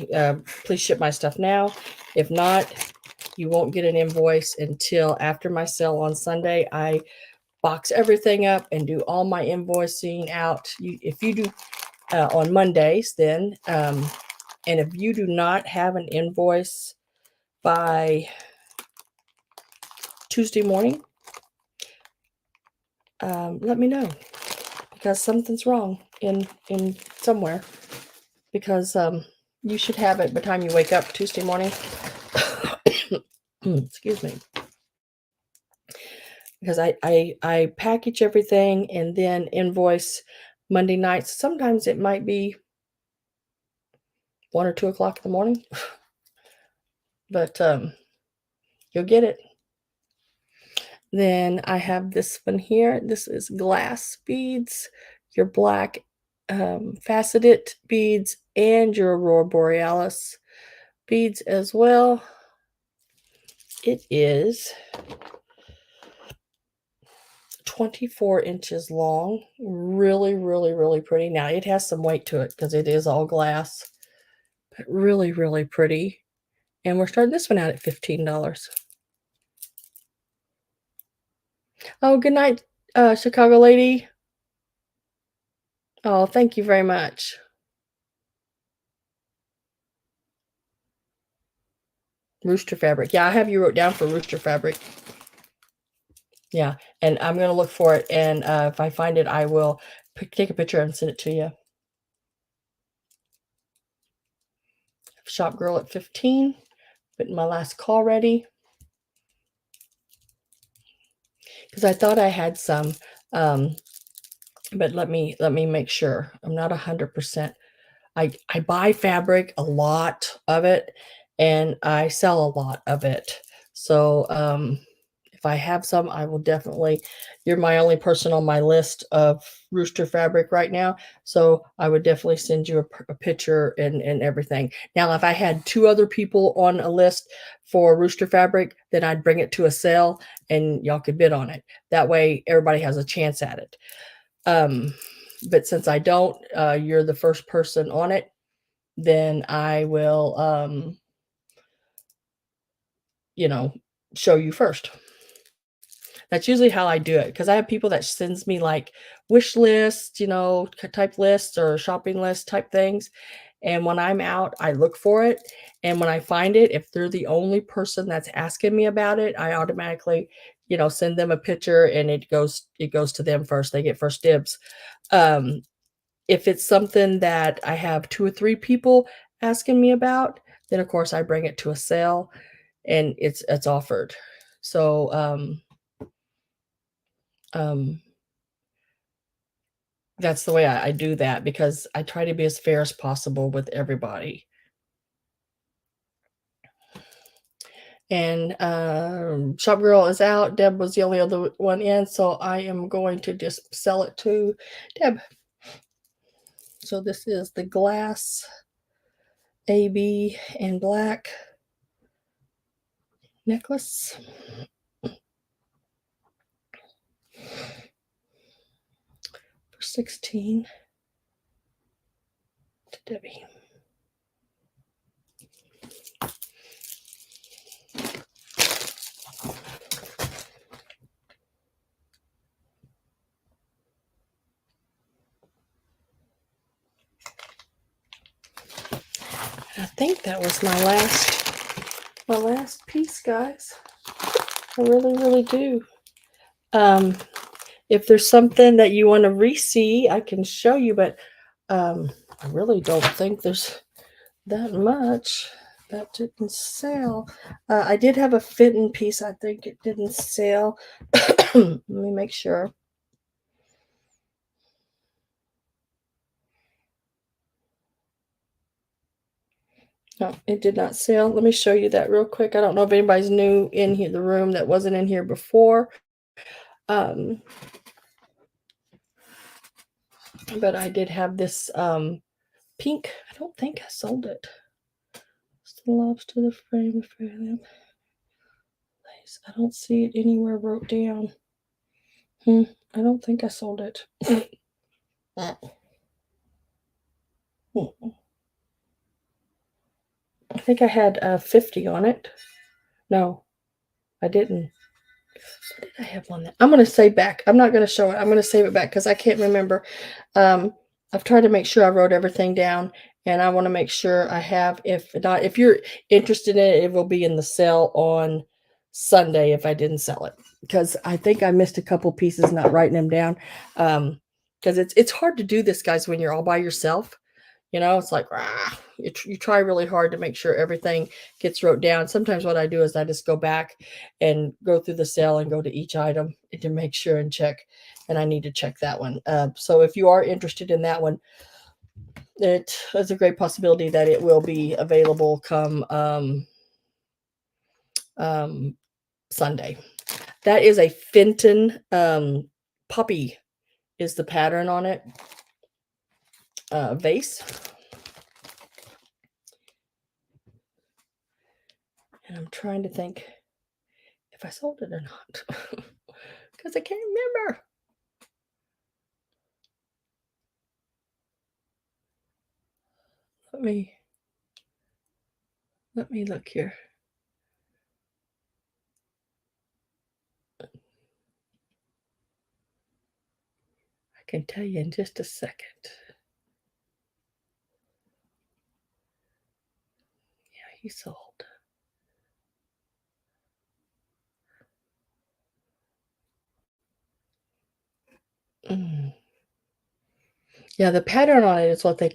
please ship my stuff now. If not, you won't get an invoice until after my sale on Sunday. I box everything up and do all my invoicing out. If you do on Mondays, then, and if you do not have an invoice by Tuesday morning, let me know, because something's wrong in somewhere, because you should have it by the time you wake up Tuesday morning. Excuse me. Because I package everything and then invoice Monday nights. Sometimes it might be 1 or 2 o'clock in the morning, but you'll get it. Then I have this one here. This is glass beads, your black faceted beads, and your Aurora Borealis beads as well. It is 24 inches long. Really, really, really pretty. Now, it has some weight to it because it is all glass, but really, really pretty. And we're starting this one out at $15. Oh, good night, Chicago lady. Oh, thank you very much. Rooster fabric. Yeah, I have you wrote down for rooster fabric. Yeah, and I'm going to look for it. And if I find it, I will take a picture and send it to you. Shop girl at 15. Putting my last call ready. Because I thought I had some, but let me make sure. I'm not 100%. I buy fabric, a lot of it, and I sell a lot of it. So if I have some, I will definitely. You're my only person on my list of rooster fabric right now, so I would definitely send you a picture and everything. Now, if I had 2 other people on a list for rooster fabric, then I'd bring it to a sale and y'all could bid on it. That way, everybody has a chance at it. But since I don't, you're the first person on it, then I will, show you first. That's usually how I do it, because I have people that sends me like wish lists, type lists or shopping list type things. And when I'm out, I look for it. And when I find it, if they're the only person that's asking me about it, I automatically, send them a picture and it goes to them first. They get first dibs. If it's something that I have 2 or 3 people asking me about, then of course I bring it to a sale and it's offered. So, that's the way I do that, because I try to be as fair as possible with everybody. And Shop Girl is out. Deb was the only other one in, so I am going to just sell it to Deb. So this is the glass AB in black necklace. For 16 to Debbie. think that was my last piece, guys. I really, really do. If there's something that you want to re-see, I can show you, but I really don't think there's that much that didn't sell. I did have a Fenton piece. I think it didn't sell. Let me make sure. No, it did not sell. Let me show you that real quick. I don't know if anybody's new in here, the room that wasn't in here before. But I did have this pink. I don't think I sold it. Still lobster the frame. I don't see it anywhere wrote down. I don't think I sold it. I think I had 50 on it. No, I didn't. Did I have one? I'm going to save back. I'm not going to show it. I'm going to save it back because I can't remember. I've tried to make sure I wrote everything down, and I want to make sure I have. If not, if you're interested in it, it will be in the sale on Sunday if I didn't sell it, because I think I missed a couple pieces not writing them down. Because it's hard to do this, guys, when you're all by yourself. It's like you try really hard to make sure everything gets wrote down. Sometimes what I do is I just go back and go through the sale and go to each item to make sure and check. And I need to check that one. So if you are interested in that one, it is a great possibility that it will be available come Sunday. That is a Fenton poppy is the pattern on it. Vase. And I'm trying to think if I sold it or not, because I can't remember. Let me look here. I can tell you in just a second. Yeah, he sold. Yeah, the pattern on it is what I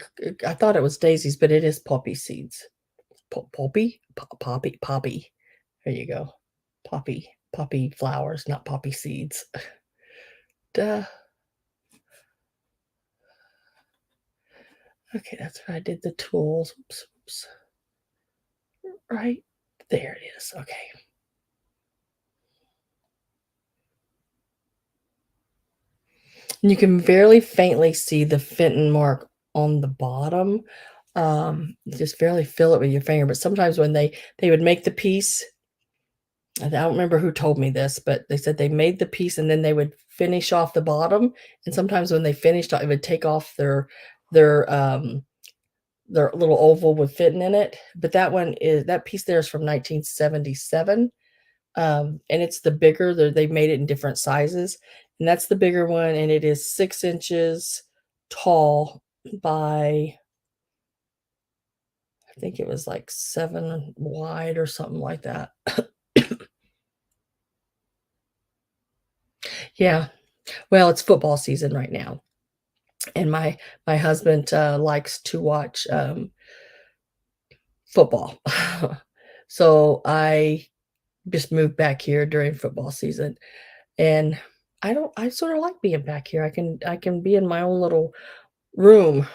thought it was daisies, but it is poppy seeds. Poppy? Poppy. There you go. Poppy flowers, not poppy seeds. Duh. Okay, that's where I did the tools. Oops. Right there it is. Okay. And you can very faintly see the Fenton mark on the bottom. Just barely feel it with your finger. But sometimes when they would make the piece, I don't remember who told me this, but they said they made the piece and then they would finish off the bottom. And sometimes when they finished, it would take off their little oval with Fenton in it. But that piece there is from 1977. And it's the bigger. They made it in different sizes, and that's the bigger one, and it is 6 inches tall by, I think it was like 7 wide or something like that. Yeah, well, it's football season right now, and my husband likes to watch football. So I just moved back here during football season, and I sort of like being back here. I can be in my own little room.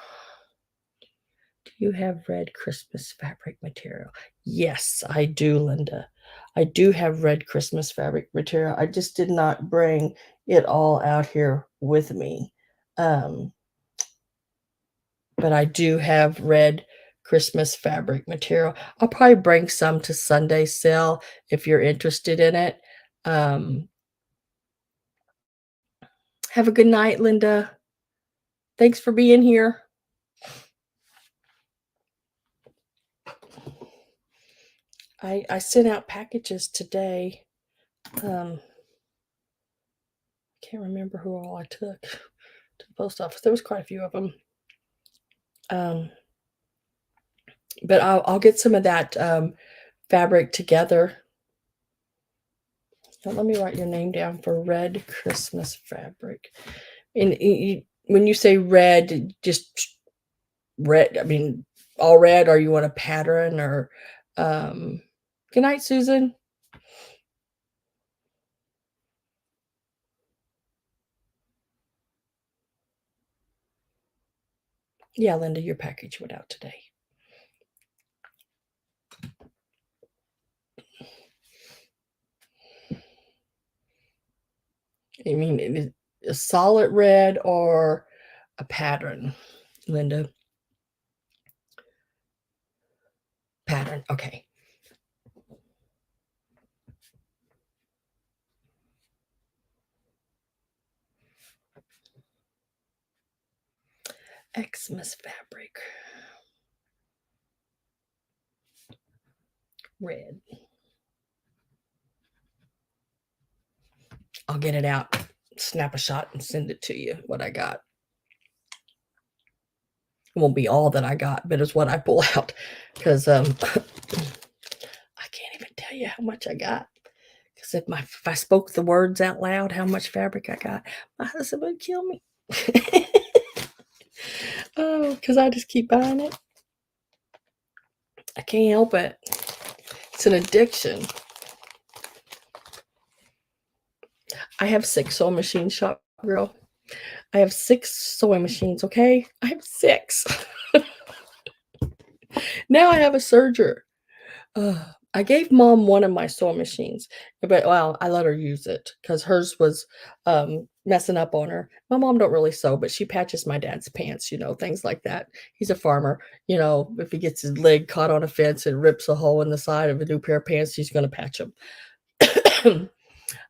Do you have red Christmas fabric material? Yes, I do, Linda. I do have red Christmas fabric material. I just did not bring it all out here with me. But I do have red Christmas fabric material. I'll probably bring some to Sunday sale if you're interested in it. Have a good night, Linda. Thanks for being here. I sent out packages today. Can't remember who all I took to the post office. There was quite a few of them. But I'll get some of that fabric together. Now, let me write your name down for red Christmas fabric. And when you say red, just red, I mean, all red, or you want a pattern or, good night, Susan. Yeah, Linda, your package went out today. I mean, a solid red or a pattern, Linda? Pattern, okay. Xmas fabric. Red. I'll get it out, snap a shot, and send it to you, what I got. It won't be all that I got, but it's what I pull out, because I can't even tell you how much I got. Because if I spoke the words out loud, how much fabric I got, my husband would kill me. Oh, because I just keep buying it. I can't help it. It's an addiction. I have 6 sewing machines, shop girl. I have 6 sewing machines, okay? I have 6. Now I have a serger. I gave mom one of my sewing machines, but well, I let her use it because hers was messing up on her. My mom don't really sew, but she patches my dad's pants, things like that. He's a farmer. If he gets his leg caught on a fence and rips a hole in the side of a new pair of pants, he's going to patch them.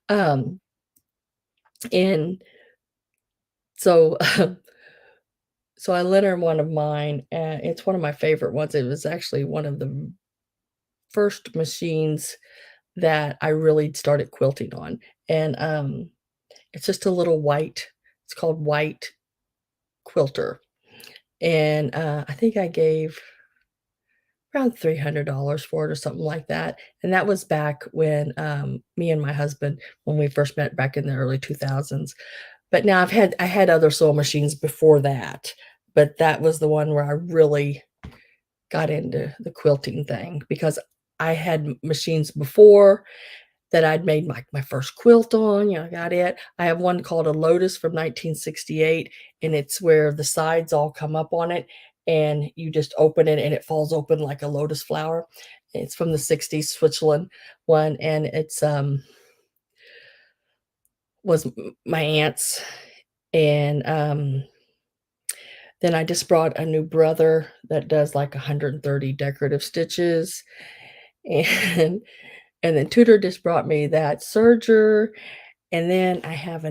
um, and so, so I lent her one of mine, and it's one of my favorite ones. It was actually one of the first machines that I really started quilting on, and, it's just a little white, it's called White Quilter, and, I think I gave around $300 for it or something like that, and that was back when, me and my husband, when we first met back in the early 2000s, but now I had other sewing machines before that, but that was the one where I really got into the quilting thing because I had machines before that I'd made my first quilt on, I got it. I have one called a Lotus from 1968, and it's where the sides all come up on it, and you just open it, and it falls open like a lotus flower. It's from the '60s Switzerland one, and it's, was my aunt's, and, then I just brought a new brother that does, like, 130 decorative stitches, and and then Tudor just brought me that serger. And then I have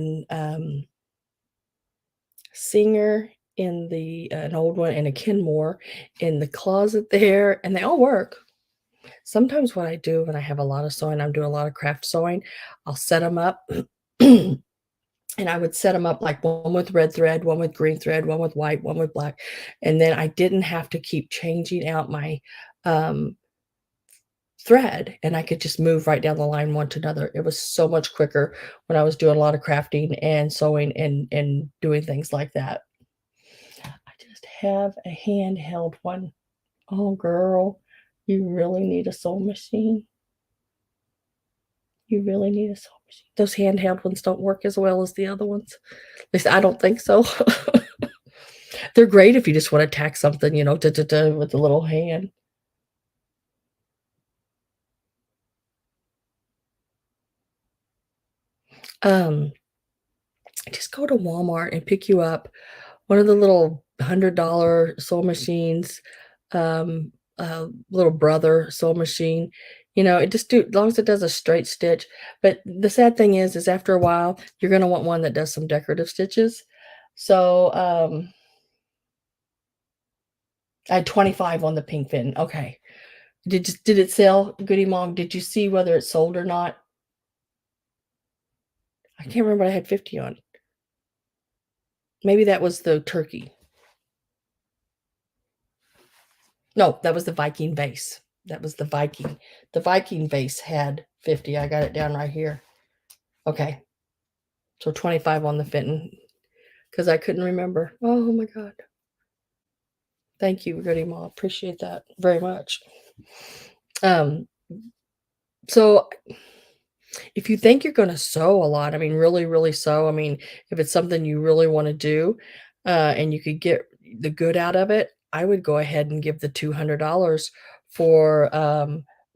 Singer in an old one and a Kenmore in the closet there, and they all work. Sometimes what I do when I have a lot of sewing, I'm doing a lot of craft sewing, I'll set them up, and I would set them up like one with red thread, one with green thread, one with white, one with black, and then I didn't have to keep changing out my, um, thread, and I could just move right down the line one to another. It was so much quicker when I was doing a lot of crafting and sewing and doing things like that. I just have a handheld one. Oh, girl, you really need a sewing machine. You really need a sewing machine. Those handheld ones don't work as well as the other ones. At least I don't think so. They're great if you just want to tack something, with the little hand. Um, just go to Walmart and pick you up one of the little $100 sewing machines, little brother sewing machine, it just do as long as it does a straight stitch, but the sad thing is after a while, you're gonna want one that does some decorative stitches. So, I had 25 on the pink fin, okay. Did it sell? Goody Mom, did you see whether it sold or not? I can't remember what I had 50 on. Maybe that was the turkey. No, that was the Viking vase. That was the Viking. The Viking vase had 50. I got it down right here. Okay. So 25 on the Fenton because I couldn't remember. Oh my God. Thank you, Goody Mom. Appreciate that very much. Um, so if you think you're going to sew a lot, I mean, really, really sew, I mean, if it's something you really want to do and you could get the good out of it, I would go ahead and give the $200 for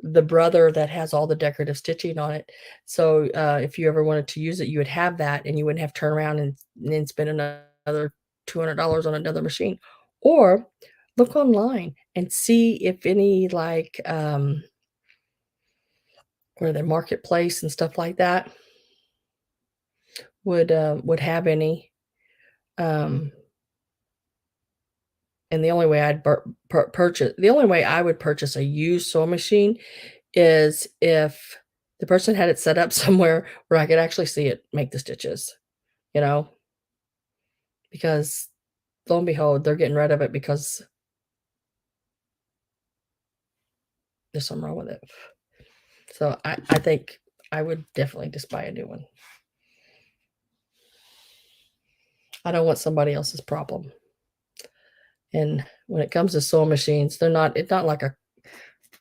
the brother that has all the decorative stitching on it. So if you ever wanted to use it, you would have that and you wouldn't have to turn around and then spend another $200 on another machine. Or look online and see if any like where the marketplace and stuff like that would have any. Um, and the only way I'd purchase, the only way I would purchase a used sewing machine is if the person had it set up somewhere where I could actually see it make the stitches, you know, because lo and behold, they're getting rid of it because there's something wrong with it. So I think I would definitely just buy a new one. I don't want somebody else's problem. And when it comes to sewing machines, it's not like it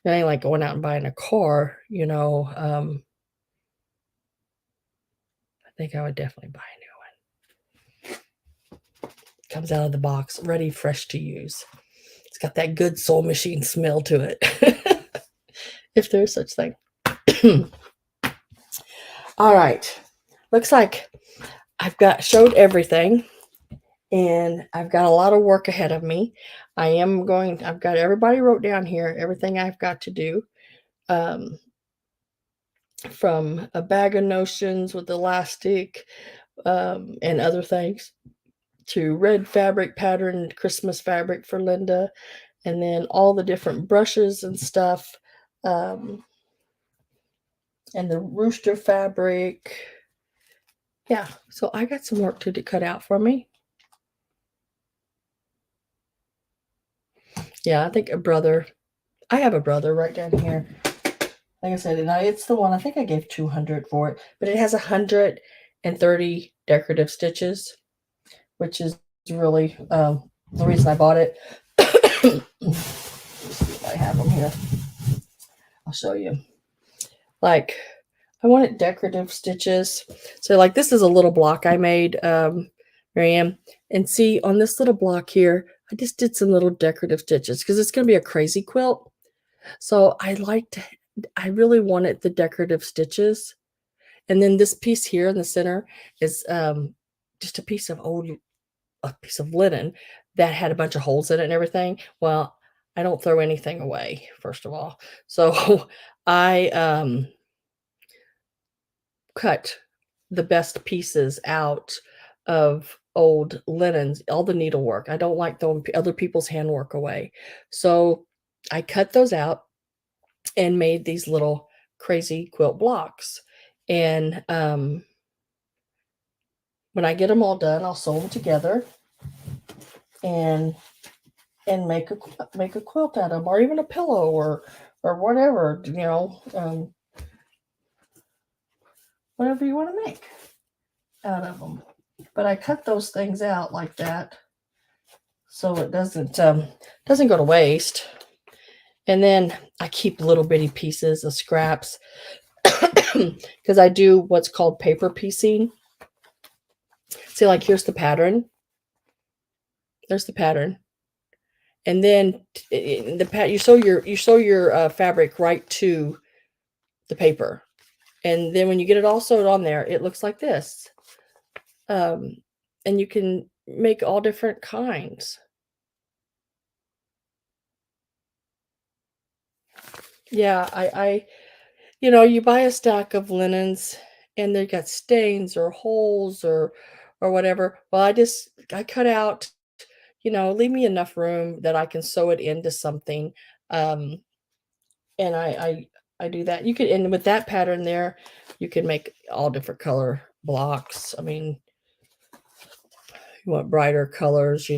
ain't like going out and buying a car, you know. I think I would definitely buy a new one. Comes out of the box, ready, fresh to use. It's got that good sewing machine smell to it. If there's such thing. All right. Looks like I've showed everything. And I've got a lot of work ahead of me. I've got everybody wrote down here, everything I've got to do. From a bag of notions with elastic and other things to red fabric pattern, Christmas fabric for Linda, and then all the different brushes and stuff, and the rooster fabric. Yeah, so I got some work to cut out for me. Yeah, I think I have a brother right down here. Like I said, and it's the one, I think I gave 200 for it, but it has 130 decorative stitches, which is really the reason I bought it. Let's see if I have them here. I'll show you. Like, I wanted decorative stitches. So, like, this is a little block I made, Marianne. And see, on this little block here, I just did some little decorative stitches because it's going to be a crazy quilt. So I really wanted the decorative stitches. And then this piece here in the center is just a piece of linen that had a bunch of holes in it and everything. Well, I don't throw anything away, first of all. So I cut the best pieces out of old linens, all the needlework. I don't like throwing other people's handwork away. So I cut those out and made these little crazy quilt blocks. And when I get them all done, I'll sew them together and make a quilt out of them, or even a pillow, or whatever, you know, whatever you want to make out of them. But I cut those things out like that so it doesn't go to waste. And then I keep little bitty pieces of scraps because I do what's called paper piecing. See, like, here's the pattern. There's the pattern. And then you sew your fabric right to the paper. And then when you get it all sewed on there, it looks like this. And you can make all different kinds. Yeah, I you buy a stack of linens and they got stains or holes or whatever. Well, I cut out, leave me enough room that I can sew it into something. And I do that. You could, and with that pattern there, you can make all different color blocks. I mean, you want brighter colors,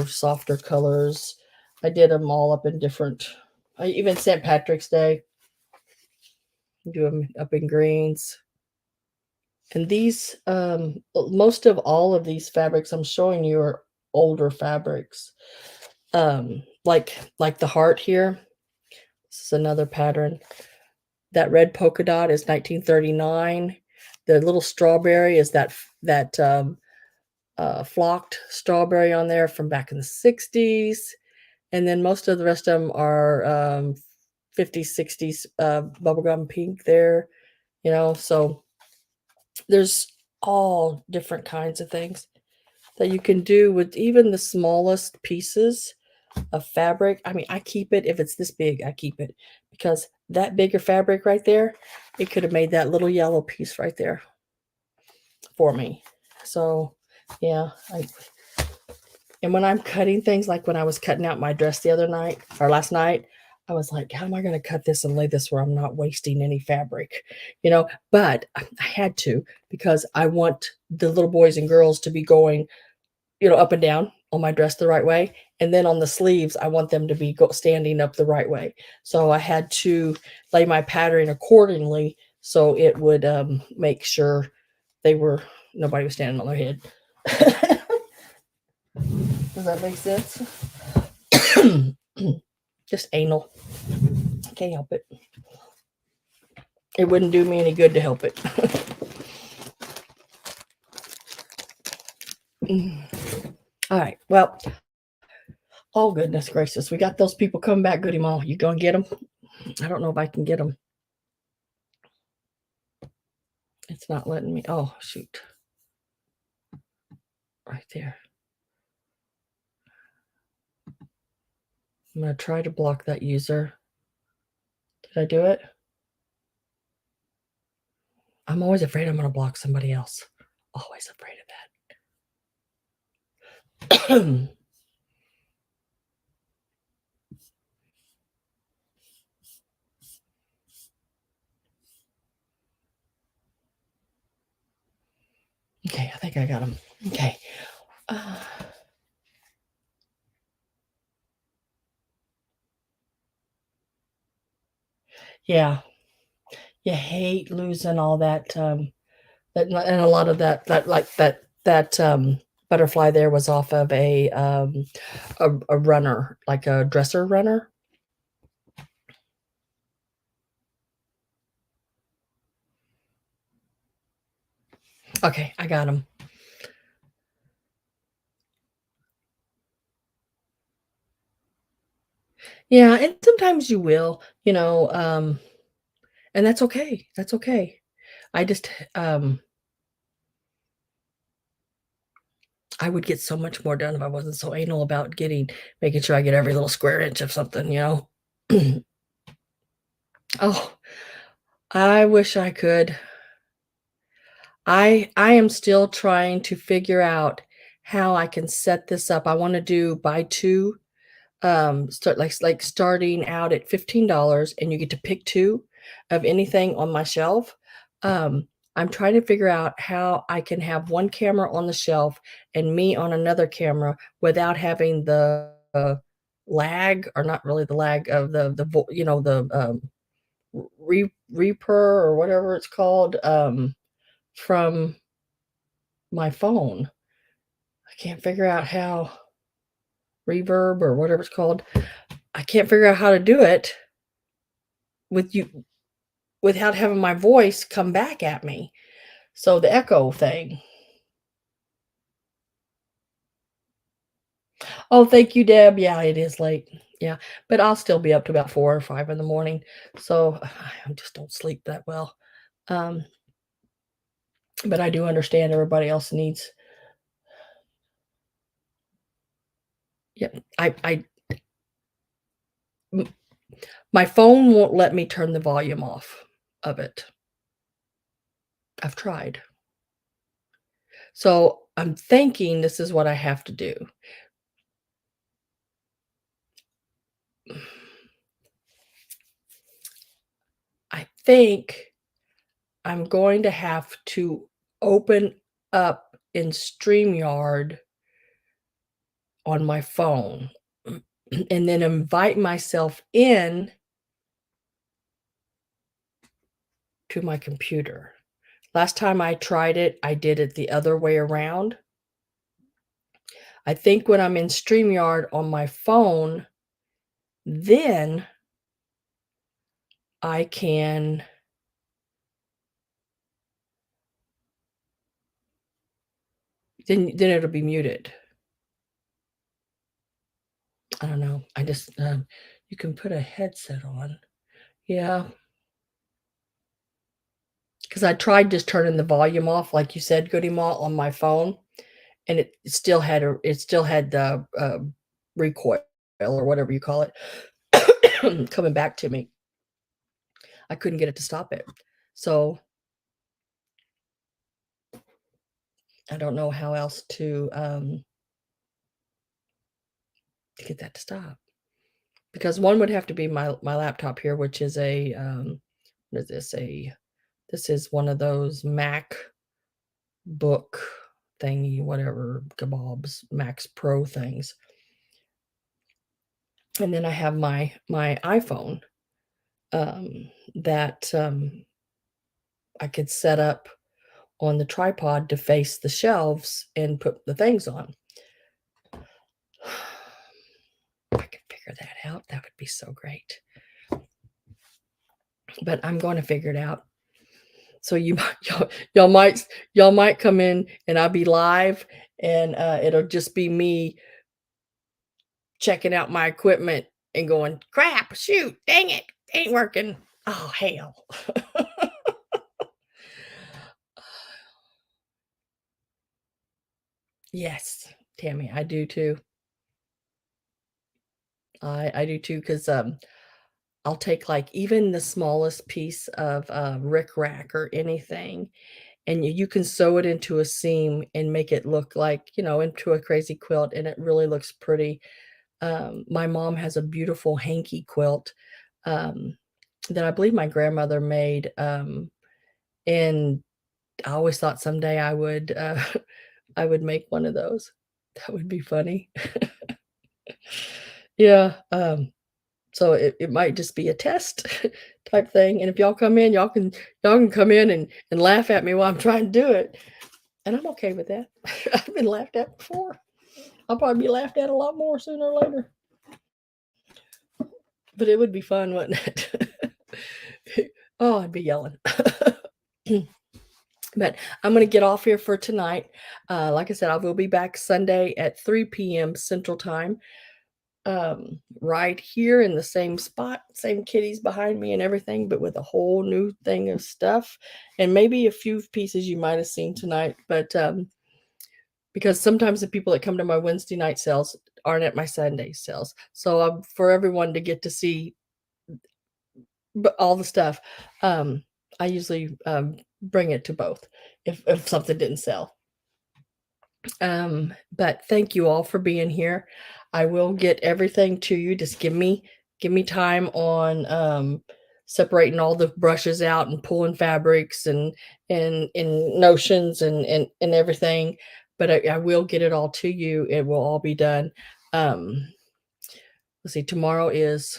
softer colors. I did them all up in different. I even St. Patrick's Day. Do them up in greens. And these, most of all of these fabrics I'm showing you are older fabrics. Like the heart here. This is another pattern. That red polka dot is 1939. The little strawberry is that flocked strawberry on there from back in the 60s. And then most of the rest of them are 50s, 60s bubblegum pink there, so there's all different kinds of things that you can do with even the smallest pieces of fabric. I mean, I keep it, if it's this big, I keep it, because that bigger fabric right there, it could have made that little yellow piece right there for me. So yeah, and when I'm cutting things, like when I was cutting out my dress the other night or last night, I was like, how am I going to cut this and lay this where I'm not wasting any fabric? But I had to, because I want the little boys and girls to be going, up and down on my dress the right way. And then on the sleeves, I want them to be standing up the right way. So I had to lay my pattern accordingly so it would make sure nobody was standing on their head. Does that make sense? Just anal. Can't help it. It wouldn't do me any good to help it. All right. Well, oh, goodness gracious. We got those people coming back. Goody Mall. You going to get them? I don't know if I can get them. It's not letting me. Oh, shoot. Right there. I'm going to try to block that user. Did I do it? I'm always afraid I'm going to block somebody else. Always afraid of that. Okay, I think I got them. Okay. Yeah. You hate losing all that, and a lot of that butterfly there was off of a runner, like a dresser runner. Okay, I got them. Yeah, and sometimes you will, and that's okay. That's okay. I just, I would get so much more done if I wasn't so anal about making sure I get every little square inch of something, Oh, I wish I could. I am still trying to figure out how I can set this up. I wanna do buy 2, starting out at $15, and you get to pick 2 of anything on my shelf. I'm trying to figure out how I can have 1 camera on the shelf and me on another camera without having the lag, or not really the lag of Reaper or whatever it's called, from my phone. I can't figure out how, reverb or whatever it's called. I can't figure out how to do it without having my voice come back at me. So the echo thing. Oh, thank you, Deb. Yeah, it is late. Yeah, but I'll still be up to about 4 or 5 in the morning. So I just don't sleep that well. But I do understand everybody else needs. Yeah, my phone won't let me turn the volume off of it. I've tried. So I'm thinking this is what I have to do. I think I'm going to have to open up in StreamYard on my phone. and then invite myself in to my computer. Last time I tried it, I did it the other way around. I think when I'm in StreamYard on my phone, then I can then it'll be muted. I don't know. I just you can put a headset on. Yeah. Because I tried just turning the volume off, like you said, Goody Moth, on my phone, and it still had the recoil or whatever you call it coming back to me. I couldn't get it to stop it. So I don't know how else to get that to stop. Because one would have to be my laptop here, which is a what is this? This is one of those Mac book thingy, whatever kebabs, Max Pro things. And then I have my iPhone that I could set up on the tripod to face the shelves and put the things on. If I could figure that out, that would be so great. But I'm going to figure it out. So y'all might come in and I'll be live, and it'll just be me checking out my equipment and going, crap, shoot, dang it, ain't working. Oh, hell. Yes, Tammy, I do too. I do too, because I'll take like even the smallest piece of rickrack or anything, and you can sew it into a seam and make it look like, into a crazy quilt, and it really looks pretty. My mom has a beautiful hanky quilt that I believe my grandmother made, and I always thought someday I would I would make one of those. That would be funny. Yeah, so it might just be a test type thing, and if y'all come in, y'all can come in and laugh at me while I'm trying to do it, and I'm okay with that. I've been laughed at before. I'll probably be laughed at a lot more sooner or later. But it would be fun, wouldn't it? Oh, I'd be yelling. But I'm going to get off here for tonight. Like I said, I will be back Sunday at 3 p.m. Central Time. Right here in the same spot, same kitties behind me and everything, but with a whole new thing of stuff, and maybe a few pieces you might have seen tonight. But because sometimes the people that come to my Wednesday night sales aren't at my Sunday sales, so for everyone to get to see all the stuff, I usually bring it to both if something didn't sell. But thank you all for being here. I will get everything to you. Just give me time on separating all the brushes out and pulling fabrics and notions and everything. But I will get it all to you. It will all be done. Let's see, tomorrow is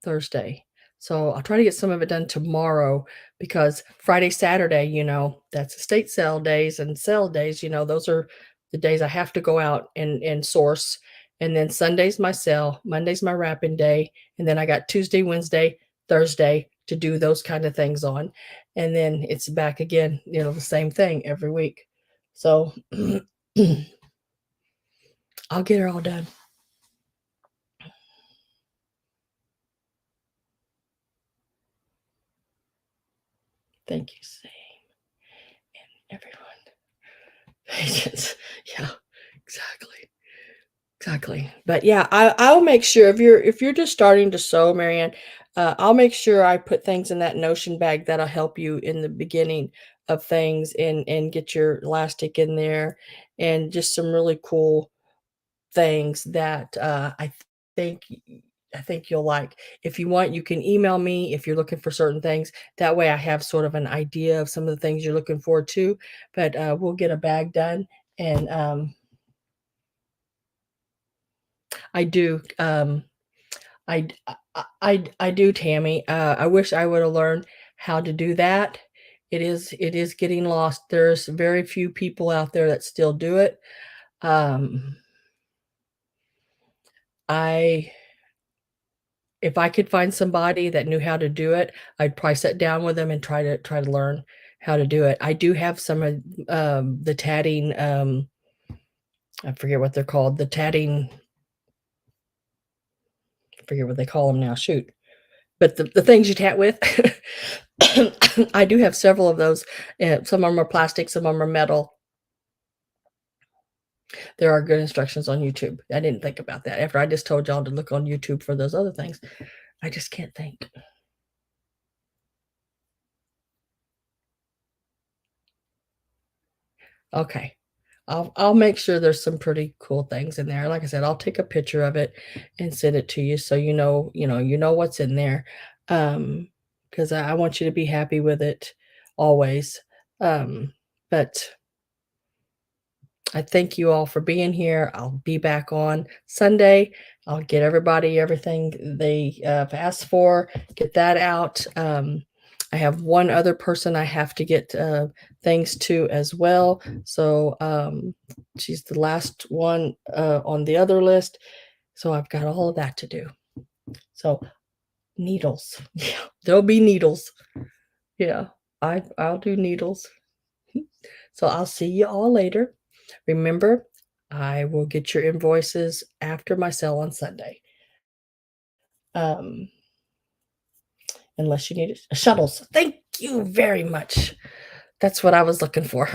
Thursday. So I'll try to get some of it done tomorrow, because Friday, Saturday, that's estate sale days and sale days. Those are the days I have to go out and source. And then Sunday's my sale, Monday's my wrapping day. And then I got Tuesday, Wednesday, Thursday to do those kind of things on. And then it's back again, the same thing every week. So I'll get it all done. Thank you, Sam, and everyone. Patience. Yeah, exactly. But yeah, I'll make sure if you're just starting to sew, Marianne, I'll make sure I put things in that Notion bag that'll help you in the beginning of things, and get your elastic in there, and just some really cool things that think I think you'll like. If you want, you can email me if you're looking for certain things. That way I have sort of an idea of some of the things you're looking for too. But we'll get a bag done, and I do. I do, Tammy. I wish I would have learned how to do that. It is getting lost. There's very few people out there that still do it. Um, I if I could find somebody that knew how to do it, I'd probably sit down with them and try to learn how to do it. I do have some of the tatting. I forget what they're called. The tatting. I forget what they call them now. Shoot, but the things you tat with. I do have several of those. Some of them are plastic, some of them are metal. There are good instructions on YouTube. I didn't think about that. After I just told y'all to look on YouTube for those other things, I just can't think. Okay. I'll make sure there's some pretty cool things in there. Like I said, I'll take a picture of it and send it to you so you know what's in there. Because I want you to be happy with it always. But I thank you all for being here. I'll be back on Sunday. I'll get everybody everything they have asked for, get that out. I have one other person I have to get things to as well. So she's the last one on the other list. So I've got all of that to do. So needles. Yeah, there'll be needles. Yeah, I'll do needles. So I'll see you all later. Remember, I will get your invoices after my sale on Sunday. Um, unless you need shuttles. Thank you very much. That's what I was looking for.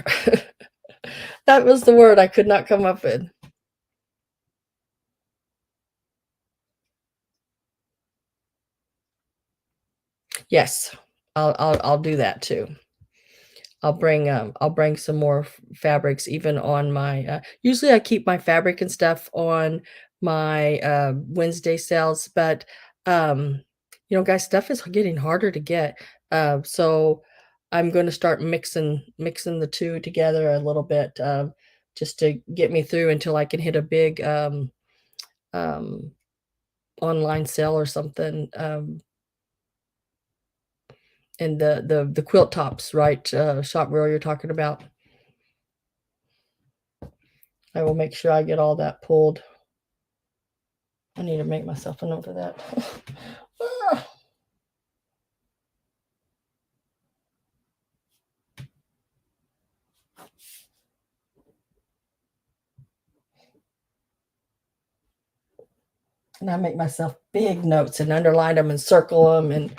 That was the word I could not come up with. Yes, I'll do that too. I'll bring some more fabrics even on my usually I keep my fabric and stuff on my Wednesday sales, but guys, stuff is getting harder to get. So I'm going to start mixing the two together a little bit just to get me through until I can hit a big um, online sale or something. And the quilt tops, right? Shop where you're talking about. I will make sure I get all that pulled. I need to make myself a note of that. And I make myself big notes and underline them and circle them. And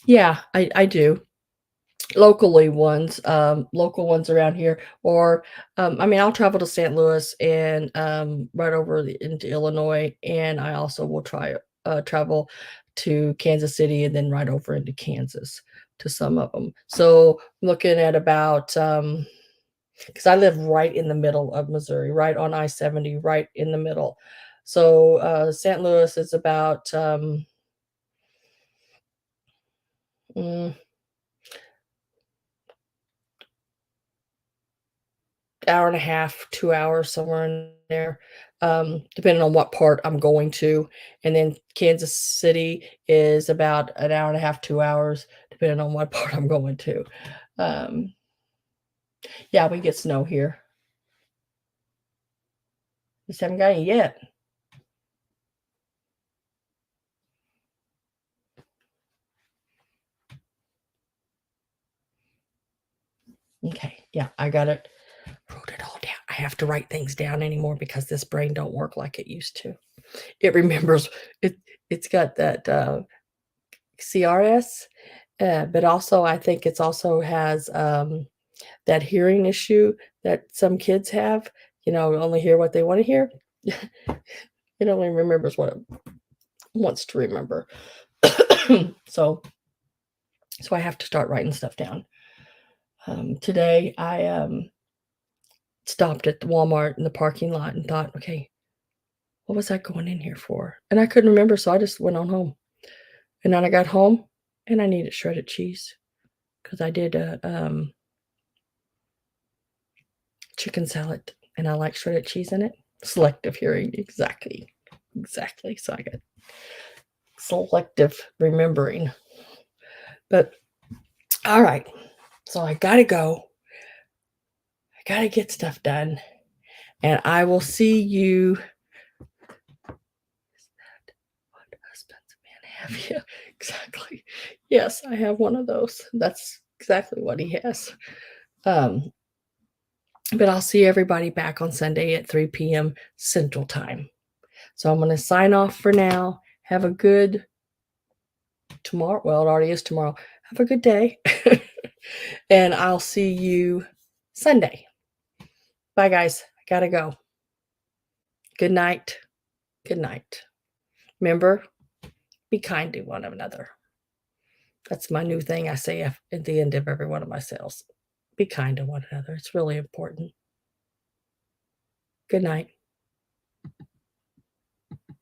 yeah, I do. Local ones around here, or I'll travel to St. Louis and right over into Illinois, and I also will try travel to Kansas City and then right over into Kansas to some of them. So looking at about because I live right in the middle of Missouri, right on I-70, right in the middle. So St. Louis is about mm, hour and a half, 2 hours, somewhere in there, depending on what part I'm going to. And then Kansas City is about an hour and a half, 2 hours, depending on what part I'm going to. Um, yeah, we get snow here. Just haven't got any yet. Okay, yeah, I got it. Wrote it all down. I have to write things down anymore because this brain don't work like it used to. It remembers it. It's got that CRS, but also I think it's also has that hearing issue that some kids have. Only hear what they want to hear. It only remembers what it wants to remember. so, so I have to start writing stuff down. Today I stopped at the Walmart in the parking lot and thought, okay, what was I going in here for? And I couldn't remember, so I just went on home. And then I got home and I needed shredded cheese because I did chicken salad, and I like shredded cheese in it. Selective hearing, exactly. So I got selective remembering. But all right, so I gotta go. I gotta get stuff done, and I will see you. What husband's man have you? Exactly. Yes, I have one of those. That's exactly what he has. But I'll see everybody back on Sunday at 3 p.m. Central Time. So I'm going to sign off for now. Have a good tomorrow. Well, it already is tomorrow. Have a good day. And I'll see you Sunday. Bye, guys. I got to go. Good night. Good night. Remember, be kind to one another. That's my new thing I say at the end of every one of my sales. Be kind to one another. It's really important. Good night.